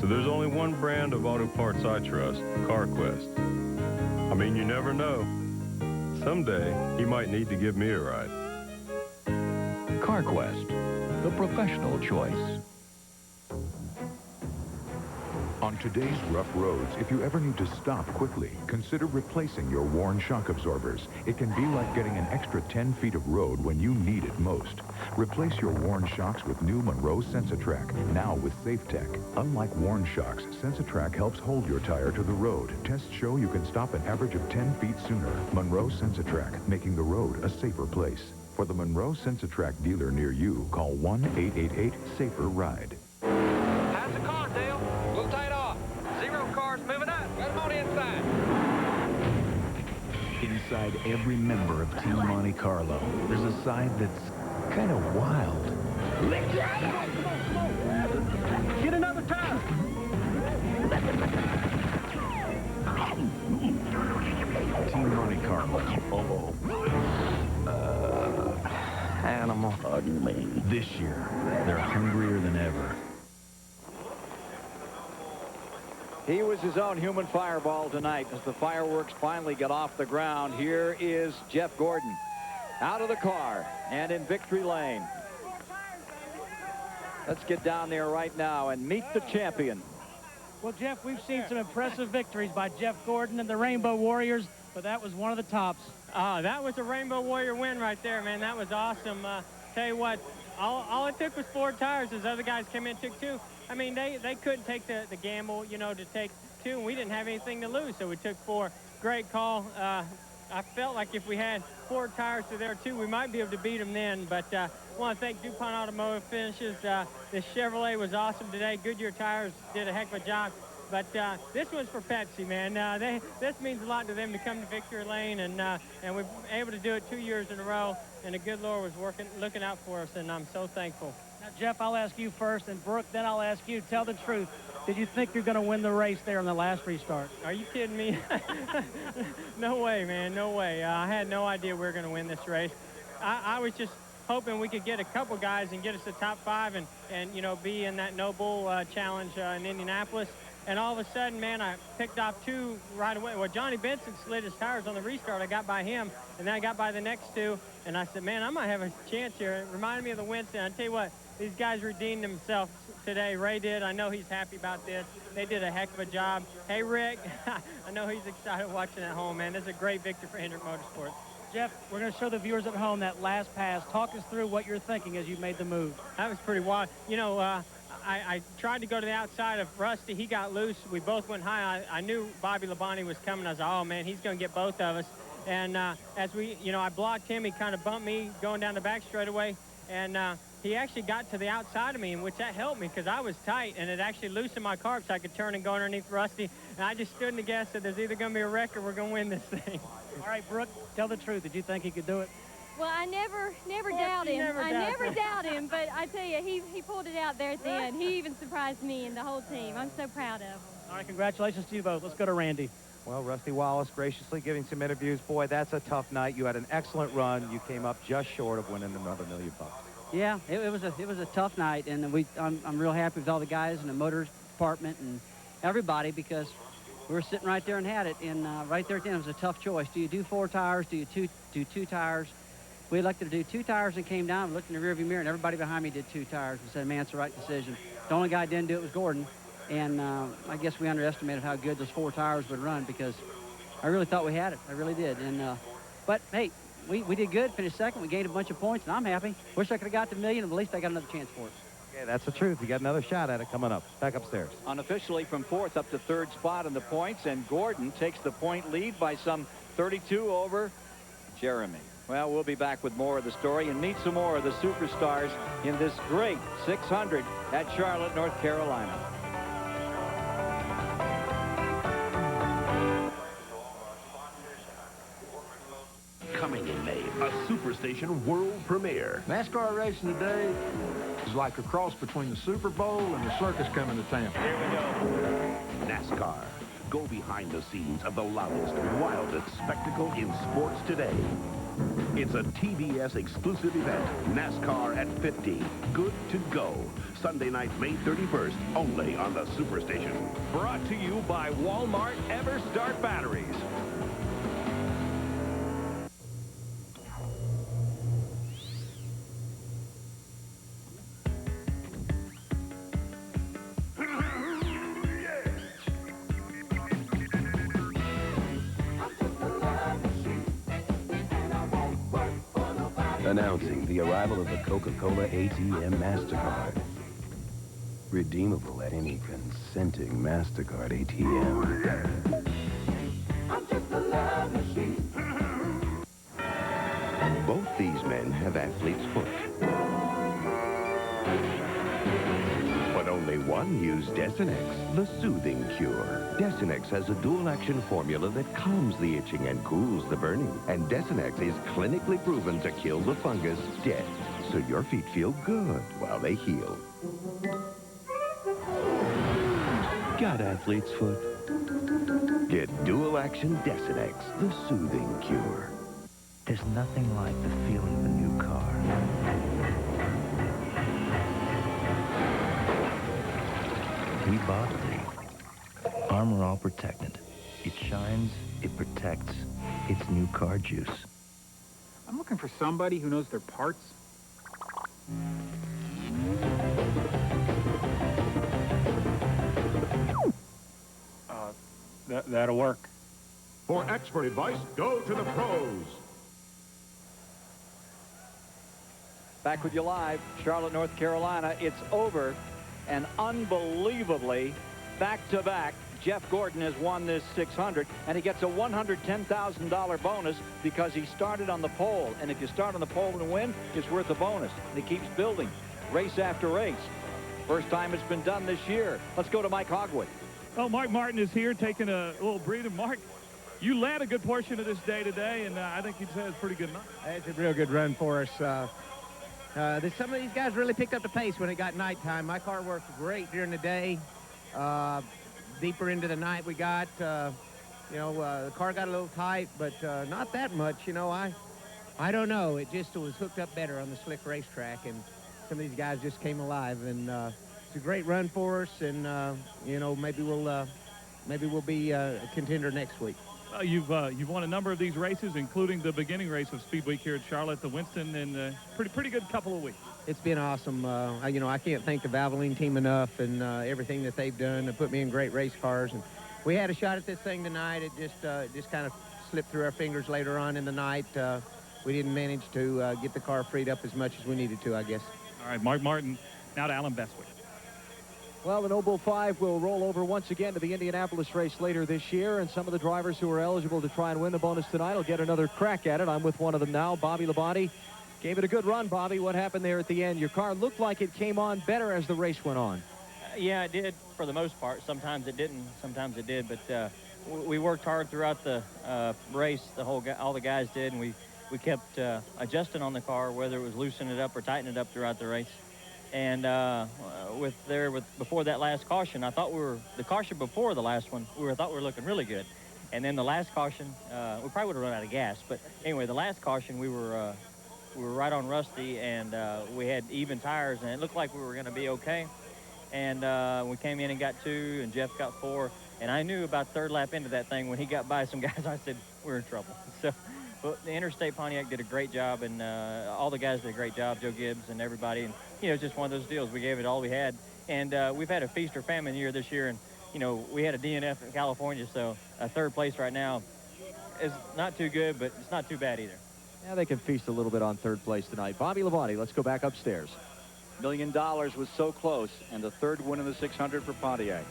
So there's only one brand of auto parts I trust, CarQuest. I mean, you never know. Someday, he might need to give me a ride. CarQuest, the professional choice. On today's rough roads, if you ever need to stop quickly, consider replacing your worn shock absorbers. It can be like getting an extra 10 feet of road when you need it most. Replace your worn shocks with new Monroe SensaTrack, now with SafeTech. Unlike worn shocks, SensaTrack helps hold your tire to the road. Tests show you can stop an average of 10 feet sooner. Monroe SensaTrack, making the road a safer place. For the Monroe SensaTrack dealer near you, call 1-888-SAFER-RIDE. How's the car, Dale? A little tight off. 0 cars moving up. Get them on inside. Inside every member of Team Monte Carlo, there's a side that's kind of wild. Get another tire. Team Monte Carlo. Animal. Pardon me. This year, they're hungrier than ever. He was his own human fireball tonight as the fireworks finally got off the ground. Here is Jeff Gordon out of the car and in victory lane. Let's get down there right now and meet the champion. Well, Jeff, we've seen some impressive victories by Jeff Gordon and the Rainbow Warriors, but that was one of the tops. That was a Rainbow Warrior win right there, man. That was awesome. Tell you what, all it took was 4 tires. As other guys came in and took 2. I mean, they couldn't take the gamble, you know, to take 2, and we didn't have anything to lose, so we took 4. Great call. I felt like if we had 4 tires to their 2, we might be able to beat them then. But I want to thank DuPont Automotive Finishes. This Chevrolet was awesome today. Goodyear tires did a heck of a job. But this one's for Pepsi, man. This means a lot to them to come to victory lane, and we've been able to do it 2 years in a row. And the good Lord was looking out for us, and I'm so thankful. Now, Jeff, I'll ask you first, and Brooke, then I'll ask you. Tell the truth. Did you think you're going to win the race there in the last restart? Are you kidding me? No way, man, no way. I had no idea we were going to win this race. I was just hoping we could get a couple guys and get us the top 5 and you know, be in that No Bull challenge in Indianapolis. And all of a sudden, man, I picked off 2 right away. Well, Johnny Benson slid his tires on the restart. I got by him, and then I got by the next 2. And I said, man, I might have a chance here. It reminded me of the Winston. I tell you what, these guys redeemed themselves today. Ray did. I know he's happy about this. They did a heck of a job. Hey, Rick, I know he's excited watching at home, man. This is a great victory for Hendrick Motorsports. Jeff, we're going to show the viewers at home that last pass. Talk us through what you're thinking as you made the move. That was pretty wild. You know, I tried to go to the outside of Rusty. He got loose. We both went high. I knew Bobby Labonte was coming. I was like, oh, man, he's going to get both of us. And as we, you know, I blocked him. He kind of bumped me going down the back straightaway. And he actually got to the outside of me, in which that helped me because I was tight, and it actually loosened my car so I could turn and go underneath Rusty. And I just stood in the gas that there's either going to be a wreck or we're going to win this thing. All right, Brooke, tell the truth. Did you think he could do it? Well, I never doubt him. I never doubt him, but I tell you, he pulled it out there at the end. He even surprised me and the whole team. I'm so proud of him. All right, congratulations to you both. Let's go to Randy. Well, Rusty Wallace graciously giving some interviews. Boy, that's a tough night. You had an excellent run. You came up just short of winning another $1 million. Yeah, it was a tough night, and I'm real happy with all the guys in the motors department and everybody because we were sitting right there and had it, and right there at the end it was a tough choice. Do you do 4 tires? Do you do two tires? We elected to do 2 tires and came down and looked in the rearview mirror, and everybody behind me did 2 tires and said, man, it's the right decision. The only guy that didn't do it was Gordon, and I guess we underestimated how good those 4 tires would run because I really thought we had it. I really did. And but, hey, we did good, finished second. We gained a bunch of points, and I'm happy. Wish I could have got to $1 million, but at least I got another chance for it. Okay, that's the truth. You got another shot at it coming up. Back upstairs. Unofficially from 4th up to 3rd spot in the points, and Gordon takes the point lead by some 32 over Jeremy. Well, we'll be back with more of the story and meet some more of the superstars in this great 600 at Charlotte, North Carolina. Coming in May, a Superstation world premiere. NASCAR racing today is like a cross between the Super Bowl and the circus coming to town. Here we go. NASCAR. Go behind the scenes of the loudest, wildest spectacle in sports today. It's a TBS exclusive event, NASCAR at 50. Good to go. Sunday night, May 31st, only on the Superstation. Brought to you by Walmart EverStart Batteries. Announcing the arrival of the Coca Cola ATM MasterCard. Redeemable at any consenting MasterCard ATM. I'm just a love machine. Both these men have athlete's foot. But only one used Desinex, the soothing cure. Desinex has a dual-action formula that calms the itching and cools the burning. And Desinex is clinically proven to kill the fungus dead. So your feet feel good while they heal. Got athlete's foot? Get dual-action Desinex, the soothing cure. There's nothing like the feeling of a new car. We bought the Armor All Protectant. It shines, it protects, it's new car juice. I'm looking for somebody who knows their parts. That'll work. For expert advice, go to the pros. Back with you live, Charlotte, North Carolina. It's over, and unbelievably, back-to-back, Jeff Gordon has won this 600, and he gets a $110,000 bonus because he started on the pole. And if you start on the pole and win, it's worth a bonus. And he keeps building, race after race. First time it's been done this year. Let's go to Mike Hogwood. Well, Mark Martin is here taking a little breather. Mark, you led a good portion of this day today, and I think you'd say it's a pretty good night. It's a real good run for us. Some of these guys really picked up the pace when it got nighttime. My car worked great during the day. Deeper into the night we got, the car got a little tight, but not that much. You know, I don't know. It just was hooked up better on the slick racetrack, and some of these guys just came alive. And it's a great run for us, and maybe we'll be a contender next week. You've won a number of these races, including the beginning race of Speed Week here at Charlotte, the Winston, in a pretty good couple of weeks. it's been awesome. You know, I can't thank the Valvoline team enough and everything that they've done to put me in great race cars. And we had a shot at this thing tonight. It just kind of slipped through our fingers later on in the night. We didn't manage to get the car freed up as much as we needed to, I guess. All right, Mark Martin, now to Alan Bestwick. Well, the Noble 5 will roll over once again to the Indianapolis race later this year, and some of the drivers who are eligible to try and win the bonus tonight will get another crack at it. I'm with one of them now, Bobby Labonte. Gave it a good run, Bobby. What happened there at the end? Your car looked like it came on better as the race went on. Yeah, it did for the most part. Sometimes it didn't, sometimes it did, but we worked hard throughout the race. All the guys did, and we kept adjusting on the car, whether it was loosening it up or tightening it up throughout the race. And before that last caution, I thought the caution before the last one, thought we were looking really good. And then the last caution, we probably would have run out of gas. But anyway, the last caution, we were right on Rusty, and we had even tires, and it looked like we were going to be okay. And we came in and got 2, and Jeff got 4. And I knew about third lap into that thing when he got by some guys, I said, we're in trouble. So, but the Interstate Pontiac did a great job, and all the guys did a great job, Joe Gibbs and everybody. And, you know, it's just one of those deals. We gave it all we had. And we've had a feast or famine year this year, and, you know, we had a DNF in California, so a third place right now is not too good, but it's not too bad either. Yeah, they can feast a little bit on third place tonight. Bobby Labonte, let's go back upstairs. $1 million was so close, and the third win in the 600 for Pontiac.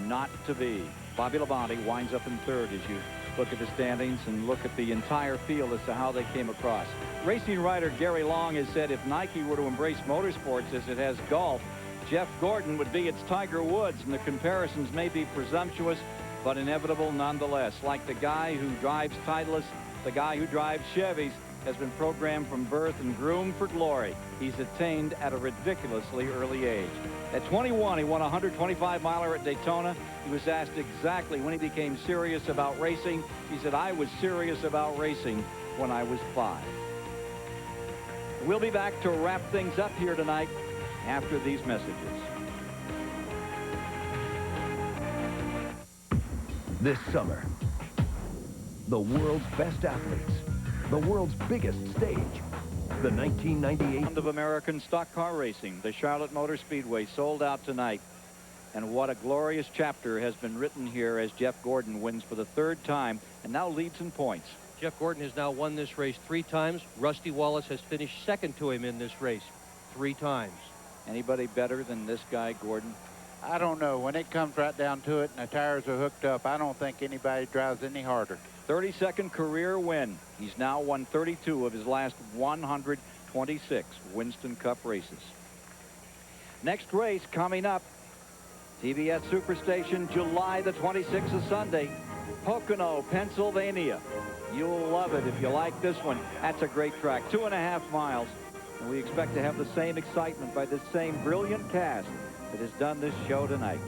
Not to be. Bobby Labonte winds up in third as you look at the standings and look at the entire field as to how they came across. Racing writer Gary Long has said if Nike were to embrace motorsports as it has golf, Jeff Gordon would be its Tiger Woods, and the comparisons may be presumptuous but inevitable nonetheless. Like the guy who drives Titleist, the guy who drives Chevys has been programmed from birth and groomed for glory. He's attained at a ridiculously early age. At 21, he won a 125-miler at Daytona. He was asked exactly when he became serious about racing. He said, I was serious about racing when I was 5. We'll be back to wrap things up here tonight after these messages. This summer, the world's best athletes, the world's biggest stage, the 1998 Round of American Stock Car Racing, the Charlotte Motor Speedway, sold out tonight. And what a glorious chapter has been written here as Jeff Gordon wins for the 3rd time and now leads in points. Jeff Gordon has now won this race 3 times. Rusty Wallace has finished second to him in this race 3 times. Anybody better than this guy, Gordon? I don't know. When it comes right down to it and the tires are hooked up, I don't think anybody drives any harder. 32nd career win. He's now won 32 of his last 126 Winston Cup races. Next race coming up, TBS Superstation, July the 26th of Sunday, Pocono, Pennsylvania. You'll love it if you like this one. That's a great track, 2.5 miles. And we expect to have the same excitement by this same brilliant cast that has done this show tonight.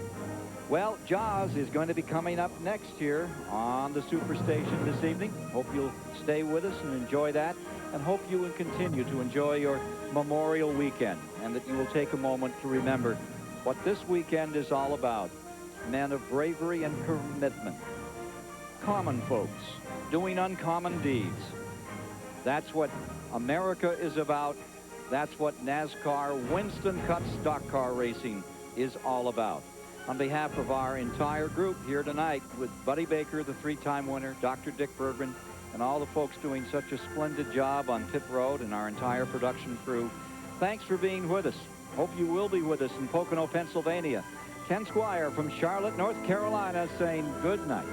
Well, Jaws is going to be coming up next here on the Superstation this evening. Hope you'll stay with us and enjoy that, and hope you will continue to enjoy your Memorial Weekend, and that you will take a moment to remember what this weekend is all about. Men of bravery and commitment. Common folks doing uncommon deeds. That's what America is about. That's what NASCAR Winston Cup Stock Car Racing is all about. On behalf of our entire group here tonight, with Buddy Baker, the 3-time winner, Dr. Dick Bergman, and all the folks doing such a splendid job on pit road, and our entire production crew, thanks for being with us. Hope you will be with us in Pocono, Pennsylvania. Ken Squire from Charlotte, North Carolina, saying good night.